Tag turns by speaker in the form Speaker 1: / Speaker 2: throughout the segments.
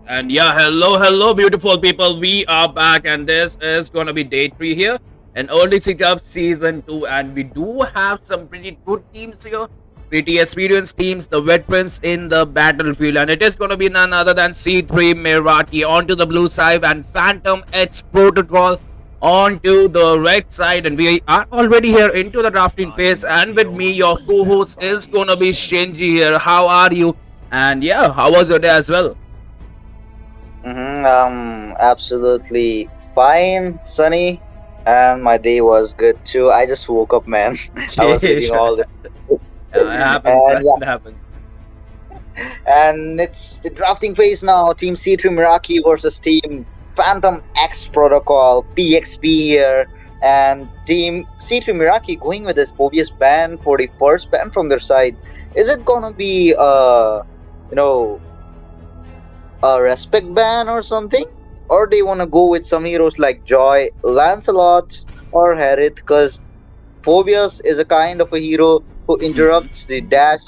Speaker 1: And yeah, hello, beautiful people. We are back, and this is gonna be day three here in Odyssey Cup season two. And we do have some pretty good teams here, pretty experienced teams, the veterans in the battlefield. And it is gonna be none other than C3 Meraki onto the blue side and Phantom X Protocol onto the red side. And we are already here into the drafting phase. And with me, your co-host is gonna be Shinji here. How are you? And yeah, how was your day as well?
Speaker 2: Absolutely fine, sunny, and my day was good too. I just woke up, man. I was sleeping
Speaker 1: Sure.
Speaker 2: all the
Speaker 1: Yeah, it happens,
Speaker 2: and
Speaker 1: man.
Speaker 2: yeah,
Speaker 1: It happens.
Speaker 2: and it's the drafting phase now. Team C3 Meraki versus Team Phantom X Protocol PXP here, and Team C3 Meraki going with a Phobius ban for the first ban from their side. Is it gonna be you know a respect ban or something? Or they want to go with some heroes like Joy, Lancelot, or Harith? Because Phobius is a kind of a hero who
Speaker 1: Mm-hmm.
Speaker 2: interrupts the dash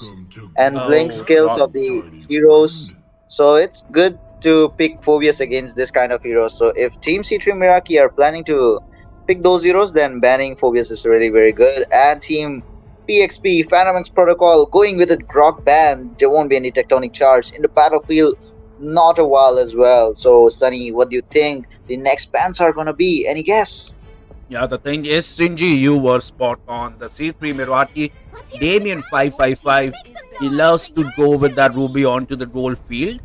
Speaker 2: and blink
Speaker 1: Oh,
Speaker 2: skills
Speaker 1: God.
Speaker 2: of the heroes. So it's good to pick Phobius against this kind of heroes. So if Team C3 Miraki are planning to pick those heroes, then banning Phobius is really very good. And Team PXP, Phantom X Protocol, going with a Grok ban, there won't be any tectonic charge. In the battlefield, not a while as well. So, Sunny, what do you think the next bans are gonna be? Any guess?
Speaker 1: Yeah, the thing is, Shinji, you were spot on. The C3 Mirati, Damien 555, he loves to go with that Ruby onto the roll field.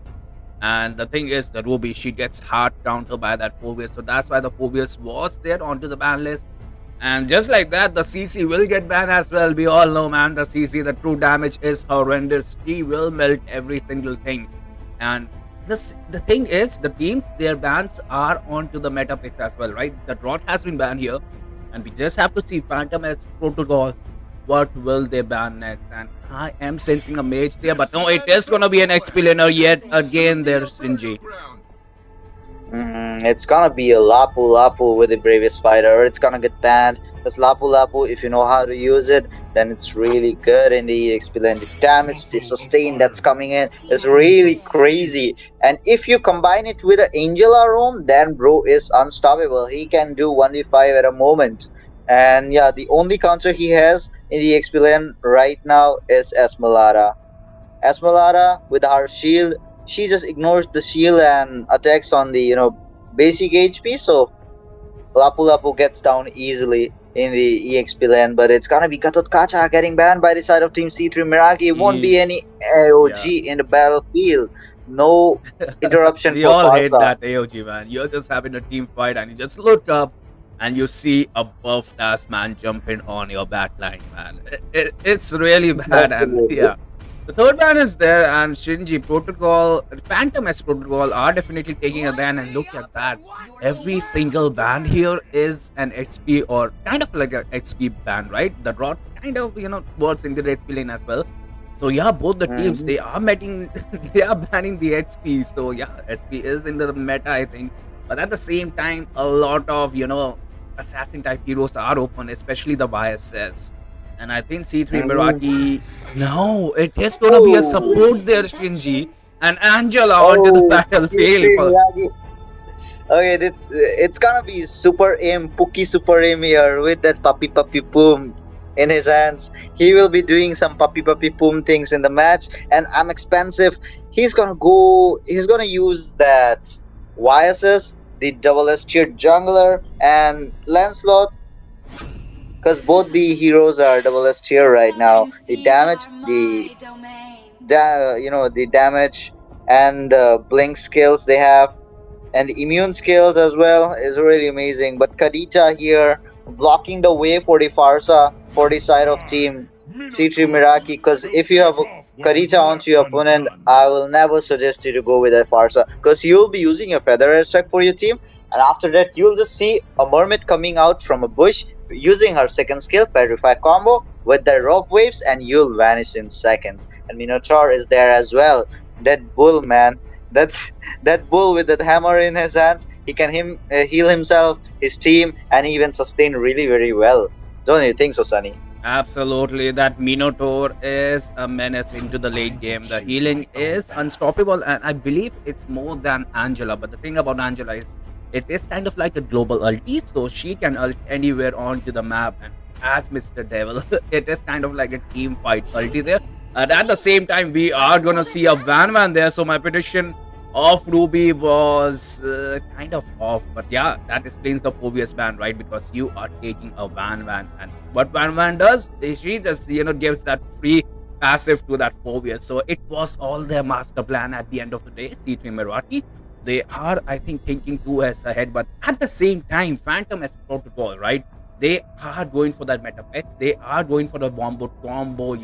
Speaker 1: And the thing is, the Ruby, she gets hard counter by that Phobius. So that's why the Phobius was there onto the ban list. And just like that, the CC will get banned as well. We all know, man, the CC, the true damage is horrendous. He will melt every single thing. And the thing is, the teams, their bans are onto the meta picks as well, right? The Drought has been banned here. And we just have to see Phantom as Protocol. What will they ban next? And I am sensing a mage there, but no, it is gonna be an XP laner yet again there, Shinji.
Speaker 2: It's gonna be a Lapu Lapu with the bravest fighter. It's gonna get banned because Lapu Lapu, if you know how to use it, then it's really good in the XP lane. The damage, the sustain that's coming in is really crazy. And if you combine it with an Angela roam, then bro is unstoppable. He can do 1v5 at a moment. And yeah, the only counter he has in the XP lane right now is Esmeralda. Esmeralda with her shield, she just ignores the shield and attacks on the basic HP. So Lapu Lapu gets down easily in the EXP lane, but it's gonna be Gatot Kacha getting banned by the side of Team C3 Miragi. It won't be any
Speaker 1: Yeah.
Speaker 2: AOG in the battlefield. No interruption
Speaker 1: We
Speaker 2: for
Speaker 1: all hate
Speaker 2: Farsa.
Speaker 1: that AOG, man. You're just having a team fight and you just look up and you see a buff ass man jumping on your backline, man. It's really bad. And
Speaker 2: Absolutely.
Speaker 1: yeah, the third ban is there, and Shinji Protocol, Phantom S Protocol are definitely taking a ban. And look at that. Every single ban here is an XP or kind of like an XP ban, right? The rot kind of, works in the XP lane as well. So yeah, both the teams,
Speaker 2: Mhm.
Speaker 1: they are meeting, they are banning the XP. So yeah, XP is in the meta, I think. But at the same time, a lot of assassin type heroes are open, especially the YSS. And I think C3
Speaker 2: Mhm.
Speaker 1: Miraki, no, it is gonna be a
Speaker 2: Oh,
Speaker 1: support there, Shinji, and Angela onto the
Speaker 2: oh,
Speaker 1: battlefield.
Speaker 2: C3 Miragi. Okay, it's gonna be Super M, Pookie Super M here with that puppy puppy boom in his hands. He will be doing some puppy puppy boom things in the match, and I'm expensive. He's gonna use that YSS, the double S tier jungler, and Lancelot, because both the heroes are double S tier right now. The damage, the damage and the blink skills they have and the immune skills as well is really amazing. But Kadita here blocking the way for the Farsa for the side of team C3 Miraki. Because if you have a Kadita onto your opponent, I will never suggest you to go with a Farsa because you'll be using a feather attack for your team, and after that you'll just see a mermaid coming out from a bush using her second skill Petrify combo with the rough waves, and you'll vanish in seconds. And Minotaur is there as well. That bull, man. That bull with that hammer in his hands, he can heal himself, his team, and even sustain really very well. Don't you think so, Sunny?
Speaker 1: Absolutely, that Minotaur is a menace into the late game. The healing is unstoppable, and I believe it's more than Angela. But the thing about Angela is, it is kind of like a global ulti, so she can ult anywhere onto the map. And as Mr. Devil, it is kind of like a team fight ulti there. And at the same time, we are gonna see a Van Van there. So my prediction of Ruby was kind of off, but yeah, that explains the Phobius ban, right? Because you are taking a Van Van, and what Van Van does is she just gives that free passive to that Phobius. So it was all their master plan at the end of the day. C3 Merwati, they are, I think, thinking 2S ahead, but at the same time, Phantom S protocol, right? They are going for that meta pets. They are going for the wombo combo,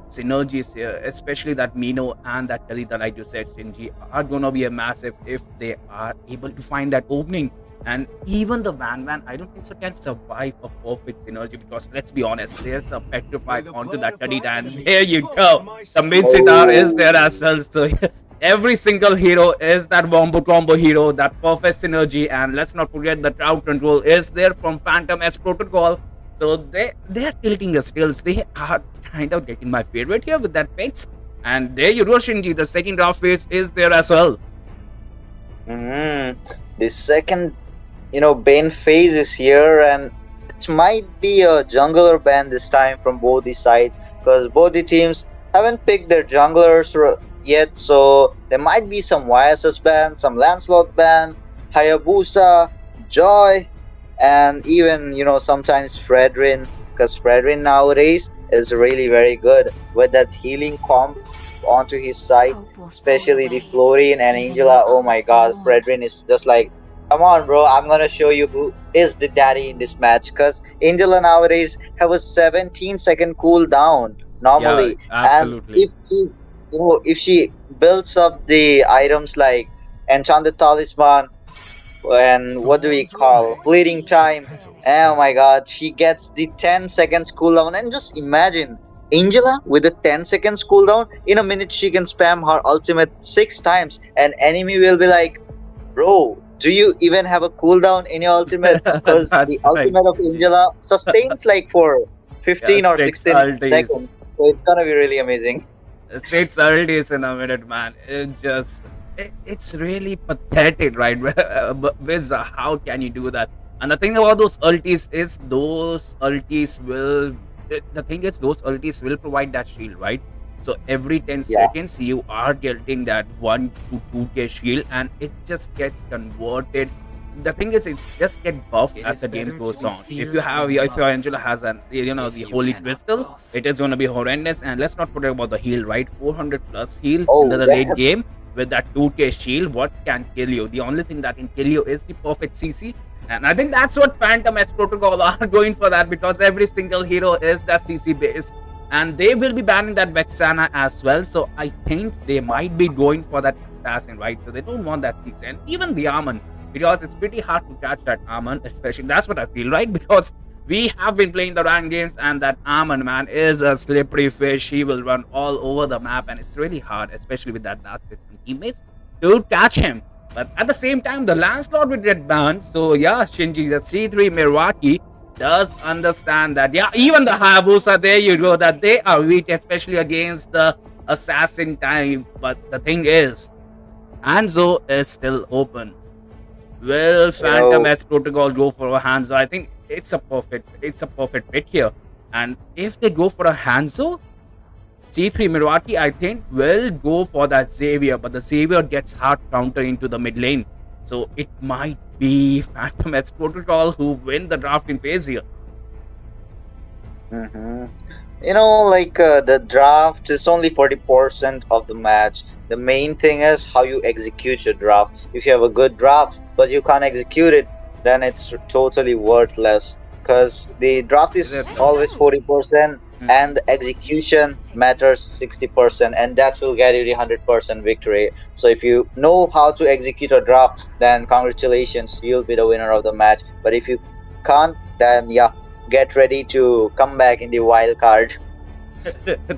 Speaker 1: synergies here, especially that Mino and that Kalita, like you said, Shinji, are gonna be a massive if they are able to find that opening. And even the Van Van, I don't think so can survive a perfect synergy because let's be honest, there's a petrified onto that Kalita, and there you go. The mid sitar is there as well. So every single hero is that wombo combo hero, that perfect synergy, and let's not forget the crowd control is there from Phantom S Protocol. So they're tilting the skills. They are kind of getting my favorite here with that pets. And there you go, Shinji. The second draft phase is there as well.
Speaker 2: Mm-hmm. The second, Bane phase is here, and it might be a jungler ban this time from both the sides because both the teams haven't picked their junglers yet. So there might be some YSS ban, some Lancelot ban, Hayabusa, Joy, and even sometimes Fredrin, because Fredrin nowadays is really very good with that healing comp onto his side, especially the Florian and Angela. Oh my god, Fredrin is just like, come on bro, I'm gonna show you who is the daddy in this match, because Angela nowadays have a 17-second cooldown
Speaker 1: Yeah,
Speaker 2: normally, and
Speaker 1: absolutely.
Speaker 2: if she builds up the items like Enchanted Talisman and what do we call fleeting time, oh my god, she gets the 10 seconds cooldown. And just imagine Angela with a 10 seconds cooldown, in a minute she can spam her ultimate 6 times and enemy will be like, bro, do you even have a cooldown in your ultimate? Because the
Speaker 1: That's right.
Speaker 2: ultimate of Angela sustains like for
Speaker 1: Yeah,
Speaker 2: 15 or
Speaker 1: six
Speaker 2: 16
Speaker 1: ultis.
Speaker 2: seconds, so it's gonna be really amazing.
Speaker 1: 6 ultis in a minute, man. It's really pathetic, right? But Wiz, how can you do that? And the thing about those ultis is those ultis will. The thing is, those ultis will provide that shield, right? So every 10
Speaker 2: Yeah.
Speaker 1: seconds, you are getting that 1 to 2k shield, and it just gets converted. The thing is, it just get buffed as the games goes on. If your Angela has an the holy crystal, it is gonna be horrendous. And let's not forget about the heal, right? 400 plus heal into
Speaker 2: Oh,
Speaker 1: the late game with that 2k shield. What can kill you? The only thing that can kill you is the perfect CC. And I think that's what Phantom S Protocol are going for, that because every single hero is that CC base. And they will be banning that Vexana as well. So I think they might be going for that assassin, right? So they don't want that CC. And even the Armon, because it's pretty hard to catch that Armon, especially that's what I feel, right? Because we have been playing the ranked games, and that Armon, man, is a slippery fish. He will run all over the map, and it's really hard, especially with that Dark System teammates, to catch him. But at the same time, the Lancelot will get banned. So yeah, Shinji, the C3 Mirwaki does understand that. Yeah, even the Hayabusa, there you go, that they are weak, especially against the assassin time. But the thing is, Hanzo is still open. Will
Speaker 2: you
Speaker 1: Phantom
Speaker 2: know,
Speaker 1: S Protocol go for a Hanzo? I think it's a perfect pick here. And if they go for a Hanzo, C3 Mirwaki, I think, will go for that Xavier, but the Xavier gets hard counter into the mid lane. So it might be Phantom S Protocol who win the drafting phase here.
Speaker 2: mhm. The draft is only 40% of the match. The main thing is how you execute your draft. If you have a good draft but you can't execute it, then it's totally worthless, because the draft
Speaker 1: Is it?
Speaker 2: is always 40%
Speaker 1: Hmm.
Speaker 2: and the execution matters 60%, and that will get you the 100% victory. So if you know how to execute a draft, then congratulations, you'll be the winner of the match. But if you can't, then yeah, get ready to come back in the wild card.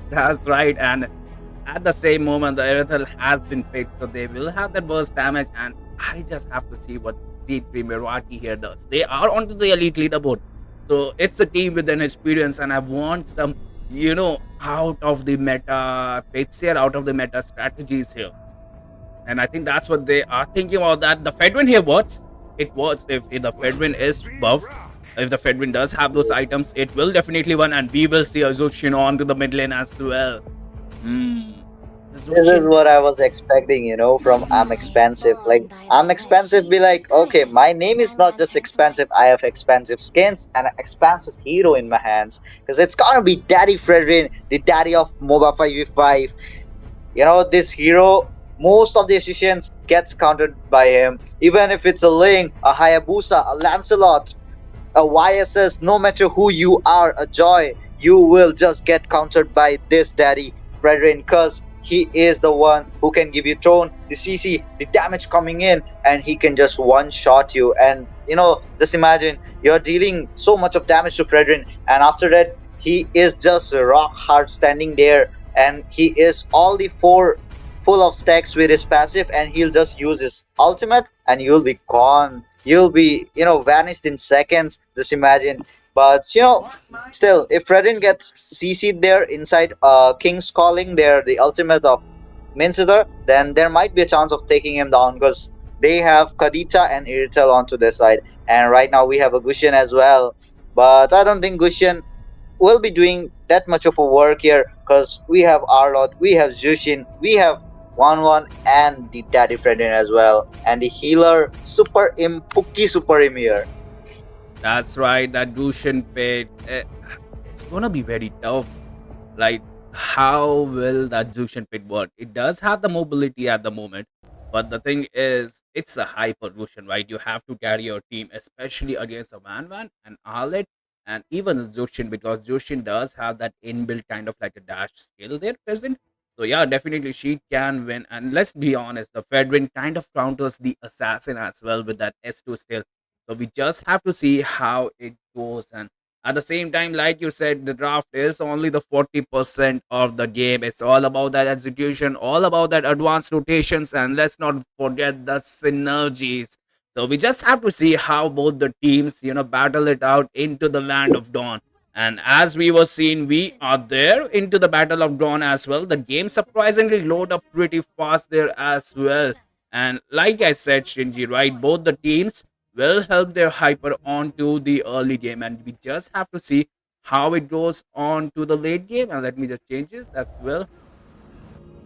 Speaker 1: That's right. And at the same moment, the Erythel has been picked, so they will have that burst damage. And I just have to see what C3 Mirwaki here does. They are onto the elite leaderboard. So it's a team with an experience, and I want some, out of the meta picks here, out of the meta strategies here. And I think that's what they are thinking about. That the Fedwin here works. It works if the Fedwin is buff. If the Fedwin does have those items, it will definitely win, and we will see Azuchin on to the mid lane as well. Hmm.
Speaker 2: This is
Speaker 1: Azuchin.
Speaker 2: what I was expecting, from I'm expensive. Like, I'm expensive, be like, okay, my name is not just expensive, I have expensive skins and an expensive hero in my hands. Because it's gonna be Daddy Fredrin, the daddy of Moba 5v5. This hero, most of the decisions gets countered by him. Even if it's a Ling, a Hayabusa, a Lancelot, a YSS, no matter who you are, a Joy, you will just get countered by this daddy, Fredrin, because he is the one who can give you tone, the CC, the damage coming in, and he can just one shot you. And just imagine you're dealing so much of damage to Fredrin, and after that, he is just rock hard standing there, and he is all the four full of stacks with his passive, and he'll just use his ultimate, and you'll be gone. You'll be vanished in seconds. Just imagine. But still, if Redin gets CC'd there inside King's Calling, there the ultimate of Minceter, then there might be a chance of taking him down, because they have Kadita and Iritel onto their side, and right now we have a Gusion as well. But I don't think Gusion will be doing that much of a work here, because we have Arlot, we have Jushin, we have 1-1 and the Daddy Fredin as well, and the healer Super Im Pukki Super Im here.
Speaker 1: That's right. That Dushan pit. It's gonna be very tough. Like, how will that Dushan pit work? It does have the mobility at the moment, but the thing is, it's a hyper Dushan, right? You have to carry your team, especially against a Van and Arlet, and even a Zushin, because Zushin does have that inbuilt kind of like a dash skill there present. So yeah, definitely she can win. And let's be honest, the Fedwin kind of counters the assassin as well with that S2 skill. So we just have to see how it goes. And at the same time, like you said, the draft is only the 40% of the game. It's all about that execution, all about that advanced rotations, and let's not forget the synergies. So we just have to see how both the teams, battle it out into the land of dawn. And as we were seeing, we are there into the battle of dawn as well. The game surprisingly load up pretty fast there as well. And like I said, Shinji, right, both the teams will help their hyper onto the early game, and we just have to see how it goes on to the late game. And let me just change this as well.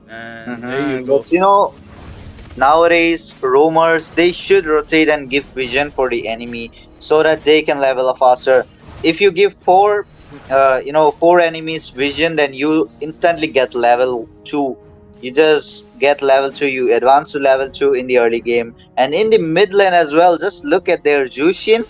Speaker 1: And there you go.
Speaker 2: But nowadays, roamers, they should rotate and give vision for the enemy so that they can level up faster. If you give four enemies vision, then you instantly get level 2. You just get level 2, you advance to level 2 in the early game. And in the mid lane as well, just look at their Jushin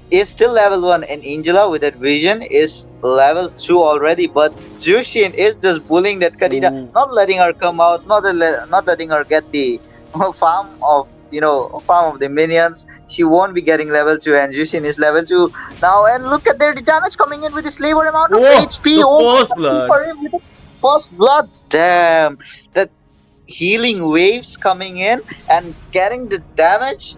Speaker 2: is still level 1, and Angela with that vision is level 2 already, but Jushin is just bullying that Kadita,
Speaker 1: Ooh.
Speaker 2: not letting her come out, not letting her get the farm of the minions. She won't be getting level 2, and Jushin is level 2 now. And look at the damage coming in with the slaver amount of
Speaker 1: Oh,
Speaker 2: HP.
Speaker 1: the
Speaker 2: Oh my
Speaker 1: first
Speaker 2: god,
Speaker 1: blood.
Speaker 2: super him with the first blood. Damn, that healing waves coming in and getting the damage.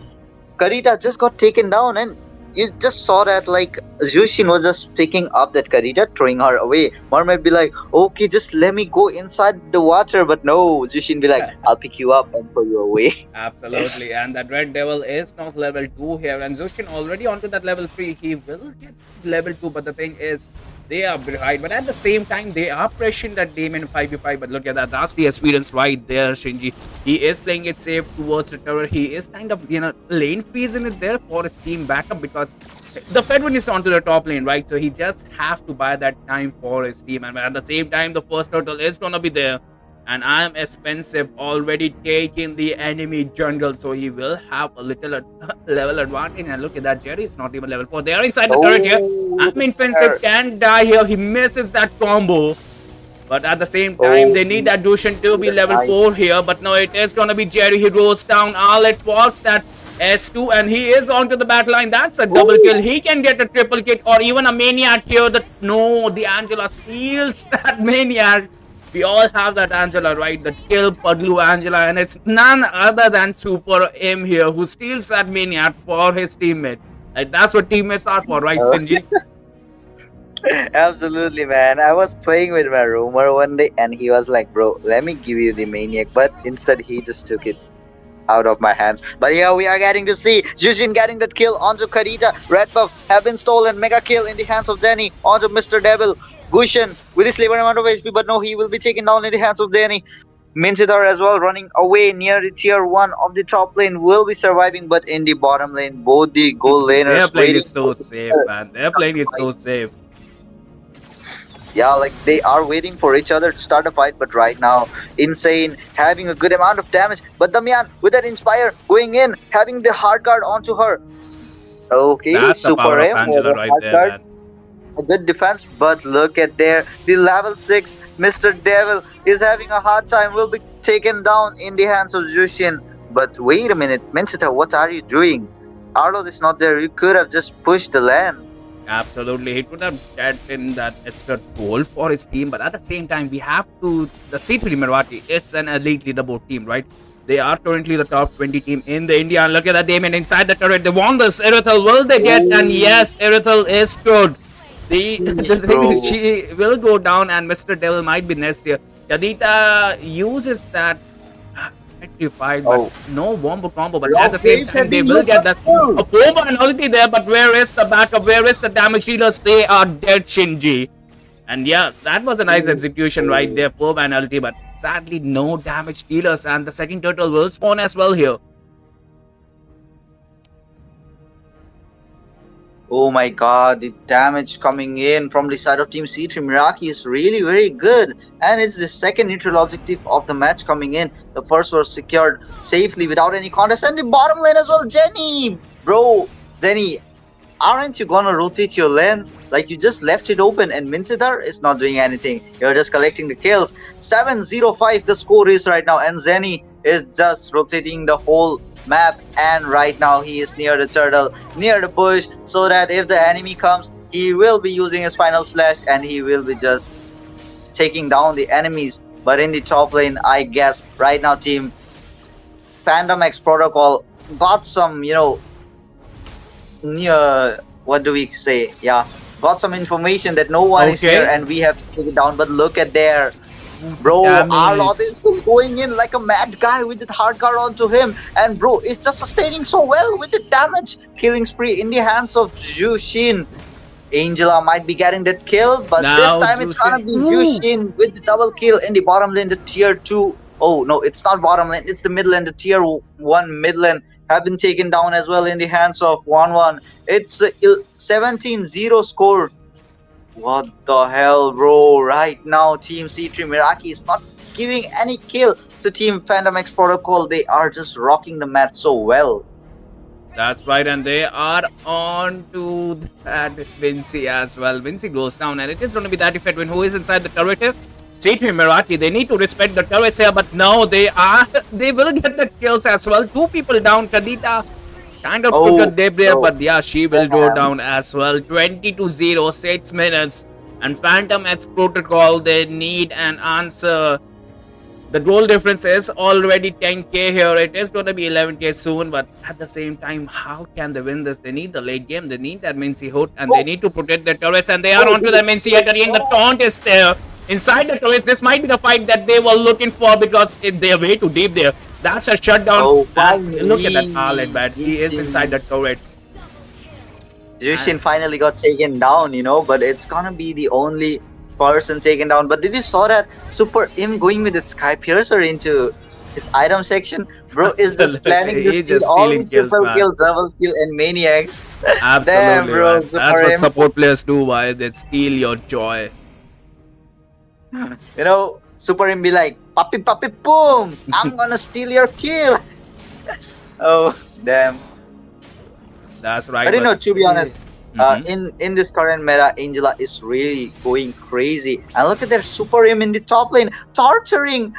Speaker 2: Karita just got taken down, and you just saw that like Jushin was just picking up that Karita, throwing her away. Mermaid be like, okay, just let me go inside the water, but no, Jushin be like, I'll pick you up and throw you away.
Speaker 1: Absolutely. And that Red Devil is not level 2 here. And Zushin already onto that level 3. He will get level 2. But the thing is, they are behind. But at the same time, they are pressuring that Damon 5v5. But look at that. That's the experience right there, Shinji. He is playing it safe towards the tower. He is kind of, lane freezing it there for his team backup, because the Fedwin is onto the top lane, right? So he just have to buy that time for his team. And at the same time, the first turtle is going to be there, and I'm expensive already taking the enemy jungle, so he will have a little level advantage. And look at that, Jerry is not even level 4. They are inside the turret here.
Speaker 2: Oh,
Speaker 1: I'm expensive, can die here. He misses that combo, but at the same time,
Speaker 2: oh,
Speaker 1: they need that Dushan to be level
Speaker 2: nice.
Speaker 1: 4 here. But no, it is gonna be Jerry. He goes down. Arlet falls that S2, and he is onto the back line. That's a double kill. He can get a triple kill or even a maniac here. No, the Angela steals that maniac. We all have that Angela, right? The kill Pudlu Angela, and it's none other than Super M here, who steals that maniac for his teammate. Like that's what teammates are for, right,
Speaker 2: Oh,
Speaker 1: Shinji?
Speaker 2: absolutely, man. I was playing with my roomer one day, and he was like, "Bro, let me give you the maniac," but instead he just took it out of my hands. But here we are getting to see Jushin getting that kill onto Karita. Red buff have been stolen. Mega kill in the hands of Zenny onto Mr. Devil. Gushin with his sliver amount of HP, but no, he will be taken down in the hands of Zenny. Mincidor as well running away near the tier 1 of the top lane will be surviving, but in the bottom lane, both the gold
Speaker 1: Their
Speaker 2: laners
Speaker 1: playing
Speaker 2: waiting
Speaker 1: is
Speaker 2: for
Speaker 1: so
Speaker 2: the
Speaker 1: safe, man. Their playing is
Speaker 2: fight.
Speaker 1: so safe.
Speaker 2: Yeah, like they are waiting for each other to start a fight, but right now, Insane having a good amount of damage. But Damian with that Inspire going in, having the hard guard onto her. Okay,
Speaker 1: That's the power
Speaker 2: Super
Speaker 1: of
Speaker 2: M with
Speaker 1: Angela
Speaker 2: a
Speaker 1: right
Speaker 2: hard
Speaker 1: there,
Speaker 2: guard.
Speaker 1: man.
Speaker 2: A good defense, but look at there. The level 6 Mr. Devil is having a hard time, will be taken down in the hands of Jushin. But wait a minute, Minsita, what are you doing? Arlo is not there. You could have just pushed the land.
Speaker 1: Absolutely. He could have gotten that extra goal for his team, but at the same time, we have to. The C3 Mirwati is an elite leaderboard team, right? They are currently the top 20 team in the India. And look at that, Damien inside the turret. They want this. Irithel, will they get? And
Speaker 2: Oh,
Speaker 1: yes, Irithel is good. The thing is,
Speaker 2: bro.
Speaker 1: she will go down, and Mr. Devil might be next here. Kadita uses that electrified, but
Speaker 2: Oh,
Speaker 1: no wombo combo. But at the
Speaker 2: rock
Speaker 1: same
Speaker 2: waves
Speaker 1: time,
Speaker 2: have
Speaker 1: they
Speaker 2: been
Speaker 1: will
Speaker 2: used
Speaker 1: get
Speaker 2: for
Speaker 1: that
Speaker 2: skill.
Speaker 1: a Moba and ulti there. But where is the backup? Where is the damage dealers? They are dead, Shinji. And yeah, that was a nice execution right there, Moba and ulti. But sadly, no damage dealers, and the second turtle will spawn as well here.
Speaker 2: Oh my god, the damage coming in from the side of Team C3 Miraki is really very good. And it's the second neutral objective of the match coming in. The first was secured safely without any contest. And the bottom lane as well, Jenny! Bro, Zenny, aren't you gonna rotate your lane? Like you just left it open and Mincidar is not doing anything. You're just collecting the kills. 7-0-5 the score is right now, and Zenny is just rotating the whole map, and right now he is near the turtle, near the bush, so that if the enemy comes, he will be using his final slash and he will be just taking down the enemies. But in the top lane, I guess right now team Phantom X Protocol got some, near, what do we say? Yeah, got some information that no one is here
Speaker 1: Okay,
Speaker 2: and we have to take it down. But look at there, bro.
Speaker 1: damage.
Speaker 2: Arlot is going in like a mad guy with that hard guard onto him, and bro is just sustaining so well with the damage. Killing spree in the hands of Jushin. Angela might be getting that kill, but this
Speaker 1: Now,
Speaker 2: time it's gonna
Speaker 1: Jushin.
Speaker 2: be
Speaker 1: Ooh,
Speaker 2: Jushin with the double kill in the bottom lane, the tier 2. Oh no, it's not bottom lane, it's the mid lane, the tier 1 mid lane have been taken down as well in the hands of 1-1. It's a 17-0 score. What the hell, bro? Right now, Team C3 Miraki is not giving any kill to Team Phantom X Protocol. They are just rocking the match so well.
Speaker 1: that's right, and they are on to that Vinci as well. Vinci goes down, and it is going to be that effect when who is inside the turret here? C3 Mirati, they need to respect the turrets here, but no, they will get the kills as well. Two people down. Kadita kind of took a
Speaker 2: Oh,
Speaker 1: dip there,
Speaker 2: bro.
Speaker 1: but yeah, she will go
Speaker 2: Damn.
Speaker 1: down as well. 20-0, 6 minutes. And Phantom X Protocol, they need an answer. The goal difference is already 10k here. It is going to be 11k soon, but at the same time, how can they win this? They need the late game. They need that Mincy hook, and they
Speaker 2: Oh,
Speaker 1: need to protect their turrets. And they are
Speaker 2: oh,
Speaker 1: onto the Mincy yet again. The taunt is there inside the turrets. This might be the fight that they were looking for because they're way too deep there. That's a shutdown.
Speaker 2: oh,
Speaker 1: And look at that
Speaker 2: finally.
Speaker 1: Arlet, man. He is inside the turret. And
Speaker 2: Jushin finally got taken down, but it's gonna be the only person taken down. But did you saw that Super Im going with its Sky Piercer into his item section? Bro is just planning to
Speaker 1: he's
Speaker 2: steal
Speaker 1: just
Speaker 2: all the
Speaker 1: stealing kills,
Speaker 2: triple
Speaker 1: man.
Speaker 2: kill, double kill, and maniacs. Damn,
Speaker 1: Absolutely,
Speaker 2: bro,
Speaker 1: man. That's
Speaker 2: Super
Speaker 1: what
Speaker 2: Im.
Speaker 1: support players do. Why they steal your joy.
Speaker 2: Super Im be like, Papi Papi Boom! I'm gonna steal your kill! Oh, damn.
Speaker 1: That's
Speaker 2: But
Speaker 1: right. But
Speaker 2: to be honest,
Speaker 1: Mhm.
Speaker 2: in this current meta, Angela is really going crazy. And look at their Super Im in the top lane, torturing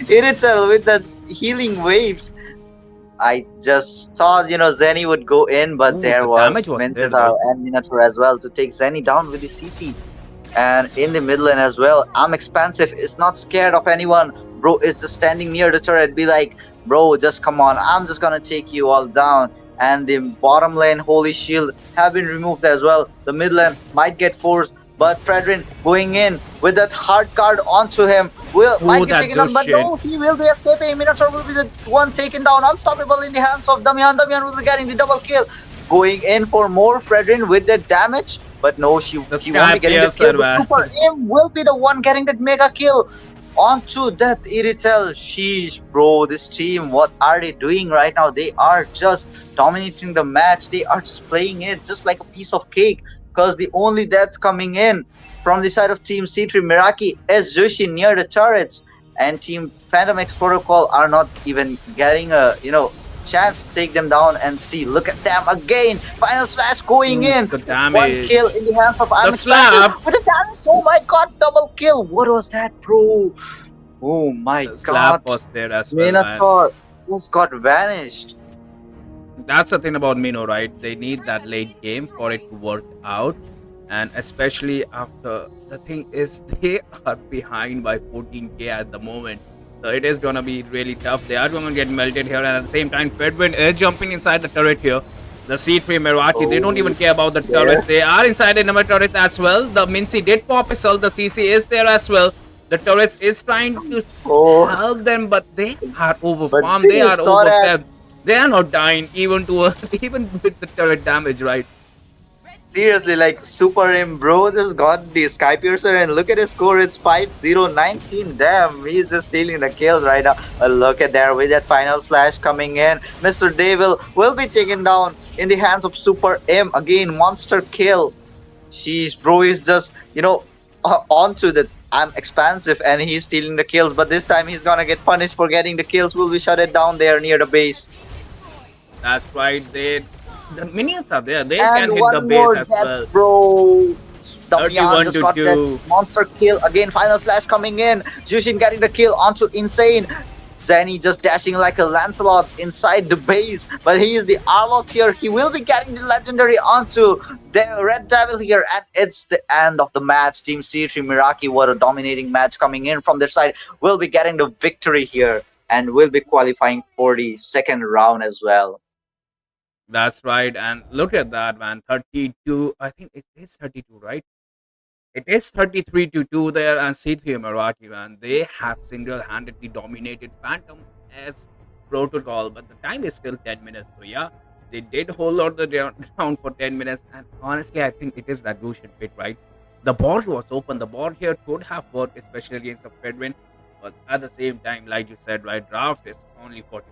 Speaker 2: Iritel with the healing waves. I just thought, Zenny would go in, but
Speaker 1: Ooh,
Speaker 2: there
Speaker 1: the damage
Speaker 2: was
Speaker 1: was there
Speaker 2: Mencitar
Speaker 1: though.
Speaker 2: and Minotaur as well to take Zenny down with the CC. And in the mid lane as well, I'm expansive, is not scared of anyone. Bro is just standing near the turret, be like, bro, just come on, I'm just gonna take you all down. and the bottom lane Holy Shield have been removed as well. The mid lane might get forced, but Fredrin going in with that hard card onto him will
Speaker 1: Oh,
Speaker 2: might get
Speaker 1: that
Speaker 2: taken down,
Speaker 1: just
Speaker 2: but
Speaker 1: shit.
Speaker 2: no, he will be escaping. Minotaur will be the one taken down, unstoppable in the hands of Damian. Damian will be getting the double kill, going in for more Fredrin with the damage, but no,
Speaker 1: The
Speaker 2: he won't
Speaker 1: Sky
Speaker 2: be getting the
Speaker 1: Piercer,
Speaker 2: kill. But
Speaker 1: man.
Speaker 2: Super M will be the one getting that mega kill onto that Iritel. Sheesh, bro, this team, what are they doing right now? They are just dominating the match. They are just playing it just like a piece of cake. Because the only death coming in from the side of Team C3 Miraki is Zushi near the turrets. And Team Phantom X Protocol are not even getting a, chance to take them down and see. Look at them again. Final slash going
Speaker 1: Oof,
Speaker 2: in.
Speaker 1: the
Speaker 2: One
Speaker 1: damage.
Speaker 2: kill in the hands of
Speaker 1: The
Speaker 2: I'm Expansive
Speaker 1: slap.
Speaker 2: with a damage. Oh my god, double kill. What was that, bro? Oh my
Speaker 1: The slap
Speaker 2: god.
Speaker 1: was there as well, man.
Speaker 2: Minotaur just got vanished.
Speaker 1: That's the thing about Mino, right? They need that late game for it to work out. And especially after the thing is they are behind by 14k at the moment. So it is gonna be really tough. They are gonna get melted here, and at the same time, Fedwin is jumping inside the turret here. The C3 Meraki, they don't
Speaker 2: Oh,
Speaker 1: even care about the turrets.
Speaker 2: there.
Speaker 1: They are inside the number turrets as well. The Mincy did pop his ult. The CC is there as well. The turrets is trying to
Speaker 2: Oh,
Speaker 1: help them, but they are
Speaker 2: but
Speaker 1: overfarmed. They
Speaker 2: they
Speaker 1: are
Speaker 2: saw that.
Speaker 1: overcapped. They are not dying even to even with the turret damage, right?
Speaker 2: Seriously, like Super M, bro, just got the Sky Piercer and look at his score. It's 5-0-19. Damn, he's just stealing the kills right now. But look at there with that final slash coming in. Mr. Devil will be taken down in the hands of Super M. Again, monster kill. Sheesh, bro is just, onto the I'm expansive and he's stealing the kills, but this time he's gonna get punished for getting the kills. Will be shut it down there near the base.
Speaker 1: That's right. The minions are there. They
Speaker 2: And
Speaker 1: can hit the
Speaker 2: one
Speaker 1: base
Speaker 2: more
Speaker 1: as
Speaker 2: death,
Speaker 1: well.
Speaker 2: bro. Damian
Speaker 1: 31
Speaker 2: just
Speaker 1: to
Speaker 2: got that
Speaker 1: 2.
Speaker 2: monster kill. Again, final slash coming in. Jushin getting the kill onto Insane. Zenny just dashing like a Lancelot inside the base, but he is the Arlot here. He will be getting the legendary onto the Red Devil here, and it's the end of the match. Team C3 Miraki, what a dominating match coming in from their side, will be getting the victory here and will be qualifying for the second round as well.
Speaker 1: That's right. And look at that, man. 32. I think it is 32, right? It is 33 to 2 there. And C3 Meraki, man. They have single handedly dominated Phantom as protocol. But the time is still 10 minutes. So, yeah, they did hold on the round for 10 minutes. And honestly, I think it is that Lucian bit, right? The board was open. The board here could have worked, especially against a Fedwin. But at the same time, like you said, right, draft is only 40%.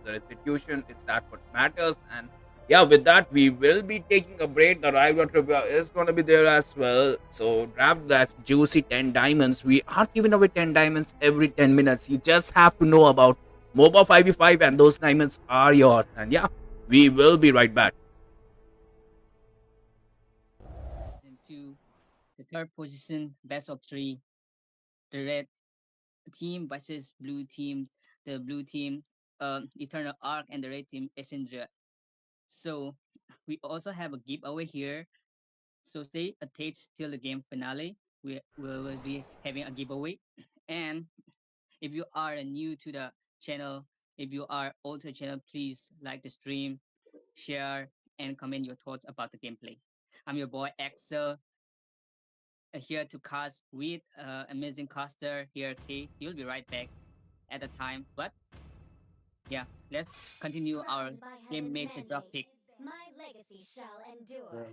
Speaker 1: The institution is that what matters. And yeah, with that, we will be taking a break. The rival trivia is going to be there as well. So, draft that's juicy 10 diamonds. We are giving away 10 diamonds every 10 minutes. You just have to know about Moba 5v5, and those diamonds are yours. And yeah, we will be right back.
Speaker 3: Into the third position, best of three, the red team versus blue team. The blue team, Eternal Arc, and the red team, Essendra. So we also have a giveaway here. So stay attached till the game finale. We will be having a giveaway. And if you are new to the channel, if you are old to the channel, please like the stream, share, and comment your thoughts about the gameplay. I'm your boy Axel, here to cast with amazing caster here, K. You'll be right back at the time. But yeah, let's continue our game makes a drop pick.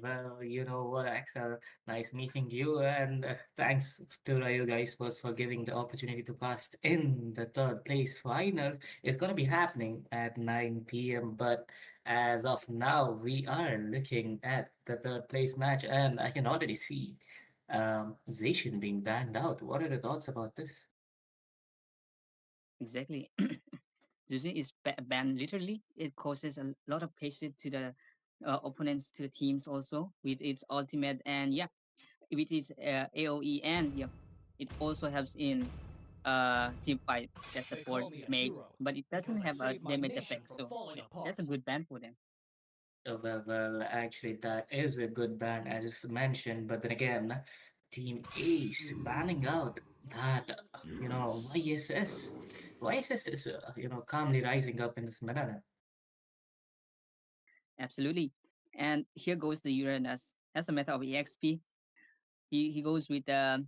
Speaker 4: Well, you know what, Axel, nice meeting you, and thanks to you guys first for giving the opportunity to cast in the third place finals. It's gonna be happening at 9 p.m., but as of now, we are looking at the third place match, and I can already see Zacian being banned out. What are the thoughts about this?
Speaker 3: Exactly. Using is banned literally. It causes a lot of patience to the opponents, to the teams also with its ultimate, and yeah, with its AOE, and yeah, it also helps in team fight that support mage, but it doesn't have a damage effect. So yeah, that's a good ban for them.
Speaker 4: Well, actually, that is a good ban, as just mentioned. But then again, Team Ace banning out that, YSS. YSS is, calmly rising up in this meta.
Speaker 3: Absolutely. And here goes the Uranus. As a meta of EXP, he goes with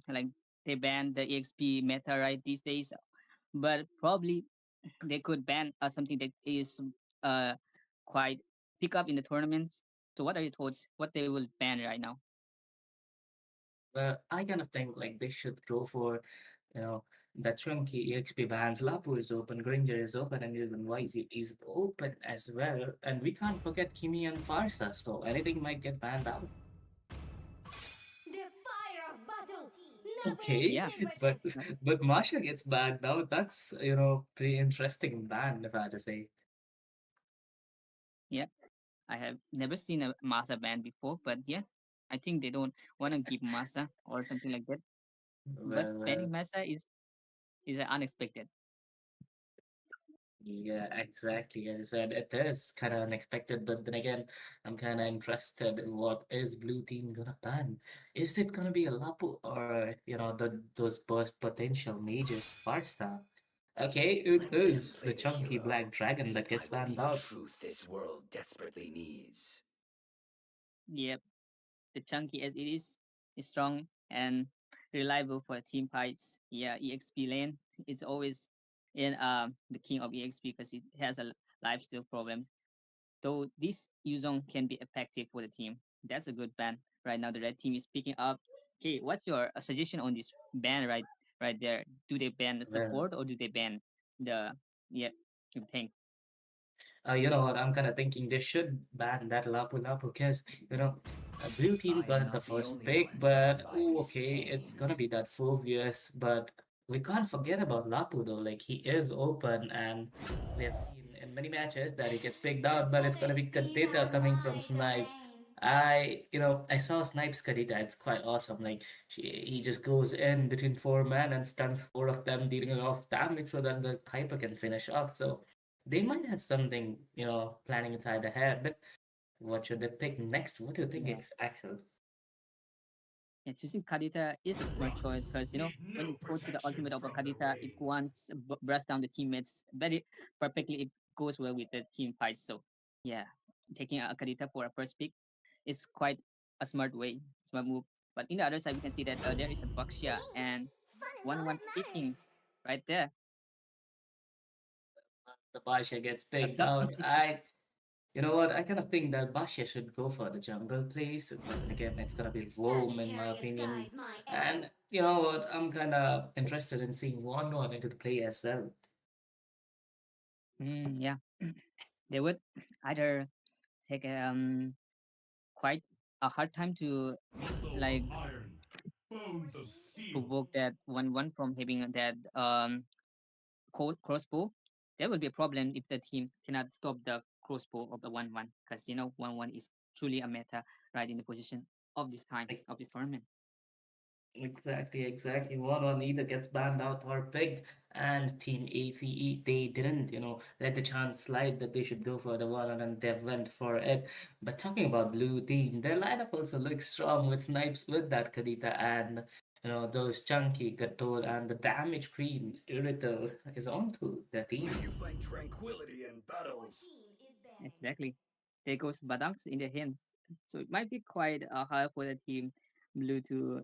Speaker 3: like they banned the EXP meta right these days, but probably they could ban something that is uh quite pick up in the tournaments. So what are your thoughts? What they will ban right now?
Speaker 4: But I kind of think like they should go for, you know, the chunky EXP bands. Lapu is open, Granger is open, and even YZ is open as well. And we can't forget Kimi and Farsa, so anything might get banned out.
Speaker 5: The fire of battle never
Speaker 4: Okay,
Speaker 3: Yeah,
Speaker 4: but
Speaker 5: extinguishes.
Speaker 4: but Masha gets banned out. That's pretty interesting ban if I had to say.
Speaker 3: yeah. I have never seen a Masa ban before, but yeah, I think they don't want to give Masa or something like that. But banning
Speaker 4: Well,
Speaker 3: Masa is unexpected.
Speaker 4: yeah, exactly. As I said, it is kind of unexpected, but then again, I'm kind of interested in what is Blue Team gonna ban. Is it gonna be a Lapu or those burst potential mages Farsa? Okay, it
Speaker 6: Let them
Speaker 4: is
Speaker 6: play
Speaker 4: the
Speaker 6: the
Speaker 4: chunky
Speaker 6: hero.
Speaker 4: black dragon that
Speaker 6: I
Speaker 4: gets
Speaker 6: will be
Speaker 4: banned
Speaker 6: the
Speaker 4: out.
Speaker 6: truth this world desperately needs.
Speaker 3: Yep, the chunky as it is strong and reliable for team fights. Yeah, EXP lane. It's always in the king of EXP because it has a lifesteal problem. Though this Yuzong can be effective for the team. That's a good ban. Right now the red team is picking up. Okay, what's your suggestion on this ban right there? Do they ban the
Speaker 4: Well,
Speaker 3: support or do they ban the yeah you think?
Speaker 4: you know what? I'm kind of thinking they should ban that Lapu Lapu because, Blue Team
Speaker 6: I am
Speaker 4: got the
Speaker 6: not the
Speaker 4: first
Speaker 6: only
Speaker 4: pick,
Speaker 6: one bound
Speaker 4: but
Speaker 6: by
Speaker 4: oh,
Speaker 6: these
Speaker 4: okay, it's gonna
Speaker 6: chains.
Speaker 4: be that Phobius. But we can't forget about Lapu though. Like, he is open, and we have seen in many matches that he gets picked
Speaker 5: The
Speaker 4: out, but it's gonna
Speaker 5: southern
Speaker 4: be
Speaker 5: seas
Speaker 4: Kadita
Speaker 5: are
Speaker 4: coming from
Speaker 5: my
Speaker 4: Snipes.
Speaker 5: domain.
Speaker 4: I saw Snipes Kadita. It's quite awesome. Like, he just goes in between four men and stuns four of them, dealing a lot of damage so that the Hyper can finish off. So they might have something, planning inside their head. What should they pick next? What do you think,
Speaker 3: Yeah.
Speaker 4: Axel?
Speaker 3: Yeah, choosing Kadita is a smart choice because when you go to the ultimate of a Kadita, it once brush down the teammates very perfectly. It goes well with the team fights. So yeah, taking a Kadita for a first pick is quite a smart move. But in the other side, we can see that there is a
Speaker 5: To
Speaker 3: Baxia
Speaker 5: me,
Speaker 3: and
Speaker 5: fun is all
Speaker 3: one
Speaker 5: that matters.
Speaker 3: picking right there.
Speaker 4: The Basha gets
Speaker 3: A
Speaker 4: picked
Speaker 3: duck.
Speaker 4: out. You know what? I kind of think that Basha should go for the jungle place, but then again, it's gonna be Rome in my
Speaker 5: Sagittarius
Speaker 4: opinion.
Speaker 5: guides my
Speaker 4: And
Speaker 5: arrow.
Speaker 4: you know what? I'm kind of interested in seeing one into the play as well.
Speaker 3: Yeah, they would either take quite a hard time to
Speaker 7: Muscle
Speaker 3: like
Speaker 7: of iron, bones of steel.
Speaker 3: provoke that one from having that crossbow. There will be a problem if the team cannot stop the crossbow of the 1-1 because 1-1 is truly a meta right in the position of this time
Speaker 4: Like,
Speaker 3: of this tournament.
Speaker 4: exactly. One either gets banned out or picked, and Team ACE they didn't, let the chance slide that they should go for the one and they went for it. But talking about Blue Team, their lineup also looks strong with Snipes with that Kadita and those chunky Gator and the damage queen Irithel is onto their
Speaker 6: May
Speaker 4: team.
Speaker 6: you find tranquility in
Speaker 5: Your
Speaker 6: battles.
Speaker 5: team is banning.
Speaker 3: Exactly. There goes Badangs in their hands. So it might be quite hard for the team blue to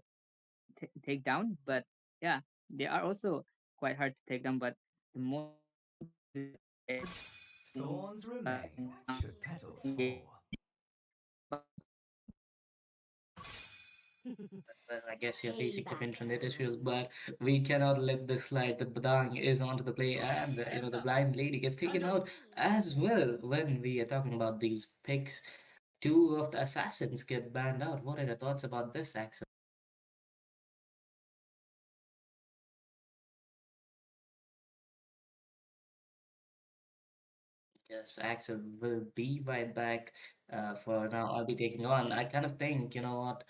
Speaker 3: take down, but yeah, they are also quite hard to take down. But the most important thing is that they're getting
Speaker 6: Thorns remain
Speaker 3: now
Speaker 6: should petals
Speaker 3: engaged.
Speaker 6: fall.
Speaker 4: Well, I guess you're facing some
Speaker 5: Payback
Speaker 4: internet
Speaker 5: time.
Speaker 4: issues, but we cannot let this slide. The Badang is onto the play, and the blind lady gets taken
Speaker 5: Your
Speaker 4: out
Speaker 5: team
Speaker 4: as well. When we are talking about these picks, two of the assassins get banned out. What are your thoughts about this, Axel? Yes, Axel will be right back. For now, I'll be taking on. I kind of think, you know what,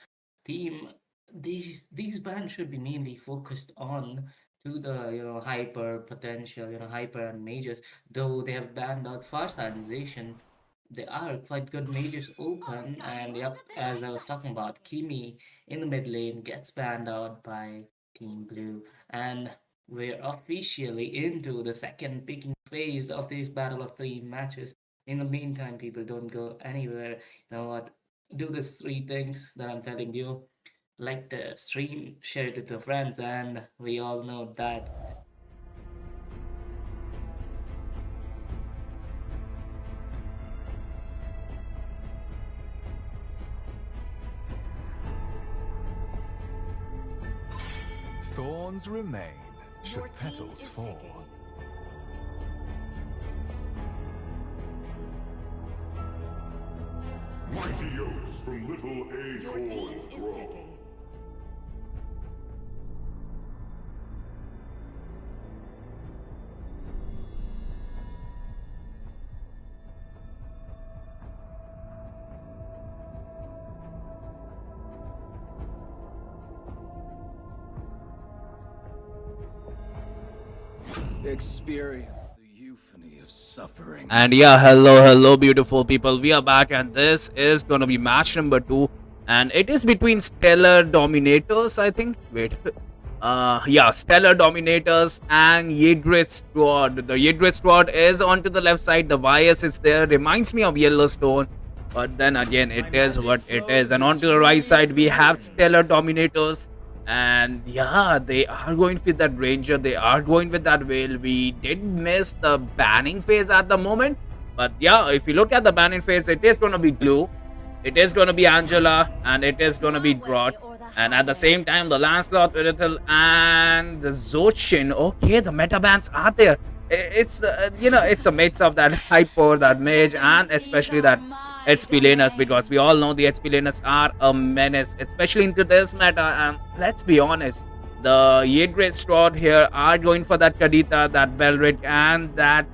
Speaker 4: team, these bands should be mainly focused on to the hyper potential, hyper and mages. Though they have banned out fast organization, they are quite good mages
Speaker 5: on
Speaker 4: open.
Speaker 5: the
Speaker 4: And yep, as I was talking
Speaker 5: multifaceted.
Speaker 4: about, Kimi in the mid lane gets banned out by Team Blue, and we're officially into the second picking phase of this battle of three matches. In the meantime, people, don't go anywhere. You know what? Do these three things that I'm telling you. Like the stream, share it with your friends, and we all know that
Speaker 8: Thorns remain, should
Speaker 5: Your team
Speaker 8: petals
Speaker 5: is
Speaker 8: fall.
Speaker 5: picking.
Speaker 7: Mighty oaks from little
Speaker 5: Your team
Speaker 7: acorns
Speaker 5: is
Speaker 7: grow.
Speaker 5: picking.
Speaker 6: Experience the euphony of suffering.
Speaker 1: And yeah, hello, beautiful people. We are back, and this is gonna be match number 2, and it is between Stellar Dominators, I think. Wait, yeah, Stellar Dominators and Yidris Squad. The Yidris Squad is onto the left side. The Vyas is there. Reminds me of Yellowstone, but then again, it is what it is. And onto the right side, we have Stellar Dominators. And yeah, they are going with that ranger, they are going with that whale. We did miss the banning phase at the moment, but yeah, if you look at the banning phase, it is going to be Glue, it is going to be Angela, and it is going to be Drot. And at the same time, the Lancelot, Irithel, and the Zochin. Okay, the meta bans are there. It's it's a mix of that hyper, that mage, and especially that HP laners, because we all know the HP laners are a menace, especially into this meta. And let's be honest, the Yidris Squad here are going for that Kadita, that Belric, and that.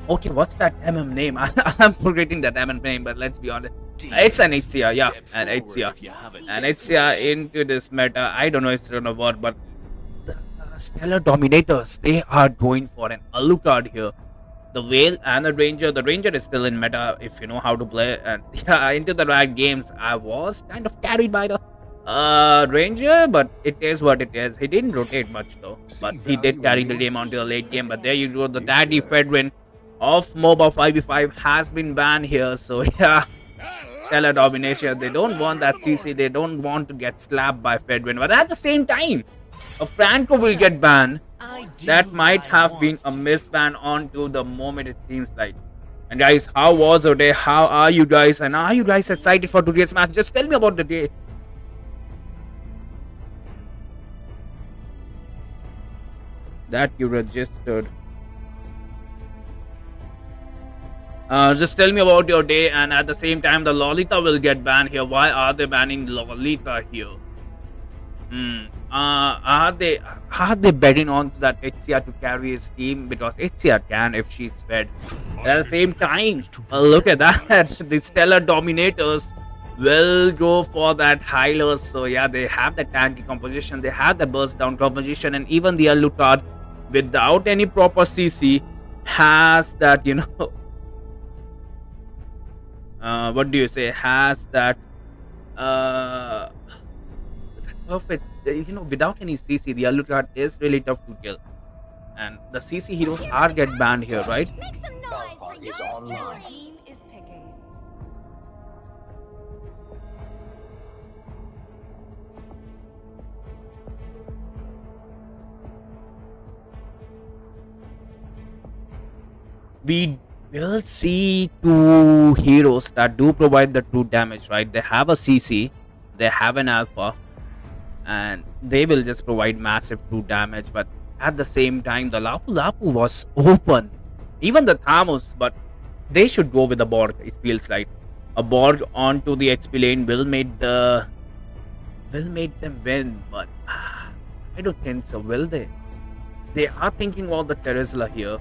Speaker 1: Okay, what's that MM name? I'm forgetting that MM name, but let's be honest. It's an Ixia, yeah, an Ixia. And Ixia into this meta. I don't know if it's gonna work, but the Stellar Dominators, they are going for an Alucard here. The Whale and the Ranger. The Ranger is still in meta if you know how to play. And yeah, into the right games, I was kind of carried by the Ranger, but it is what it is. He didn't rotate much though, but he did carry the game onto the late game. But there you go, the Daddy Fedrin of Moba 5v5 has been banned here. So yeah, Stellar Domination. They don't want that CC. They don't want to get slapped by Fedrin. But at the same time, a Franco will get banned. That might have been a misban onto the moment, it seems like. And guys, how was your day? How are you guys? And are you guys excited for today's match? Just tell me about the day. That you registered. Just tell me about your day, and at the same time, the Lolita will get banned here. Why are they banning Lolita here? Are they betting on to that Ixia to carry his team? Because Ixia can if she's fed. At the same time, look at that. The Stellar Dominators will go for that healers. So yeah, they have the tanky composition, they have the burst down composition, and even the Alucard, without any proper CC, has that, what do you say? Has that perfect, without any CC, the Alucard is really tough to kill. And the CC heroes are get banned here, right?
Speaker 5: Make some noise for
Speaker 6: is
Speaker 5: yours
Speaker 6: online.
Speaker 5: truly. Team is picking.
Speaker 1: We will see two heroes that do provide the true damage, right? They have a CC, they have an alpha, and they will just provide massive true damage. But at the same time, the Lapu Lapu was open, even the Thamus, but they should go with the Borg. It feels like a Borg onto the XP lane will make them win, but I don't think so. Will they? They are thinking about the Terizla here.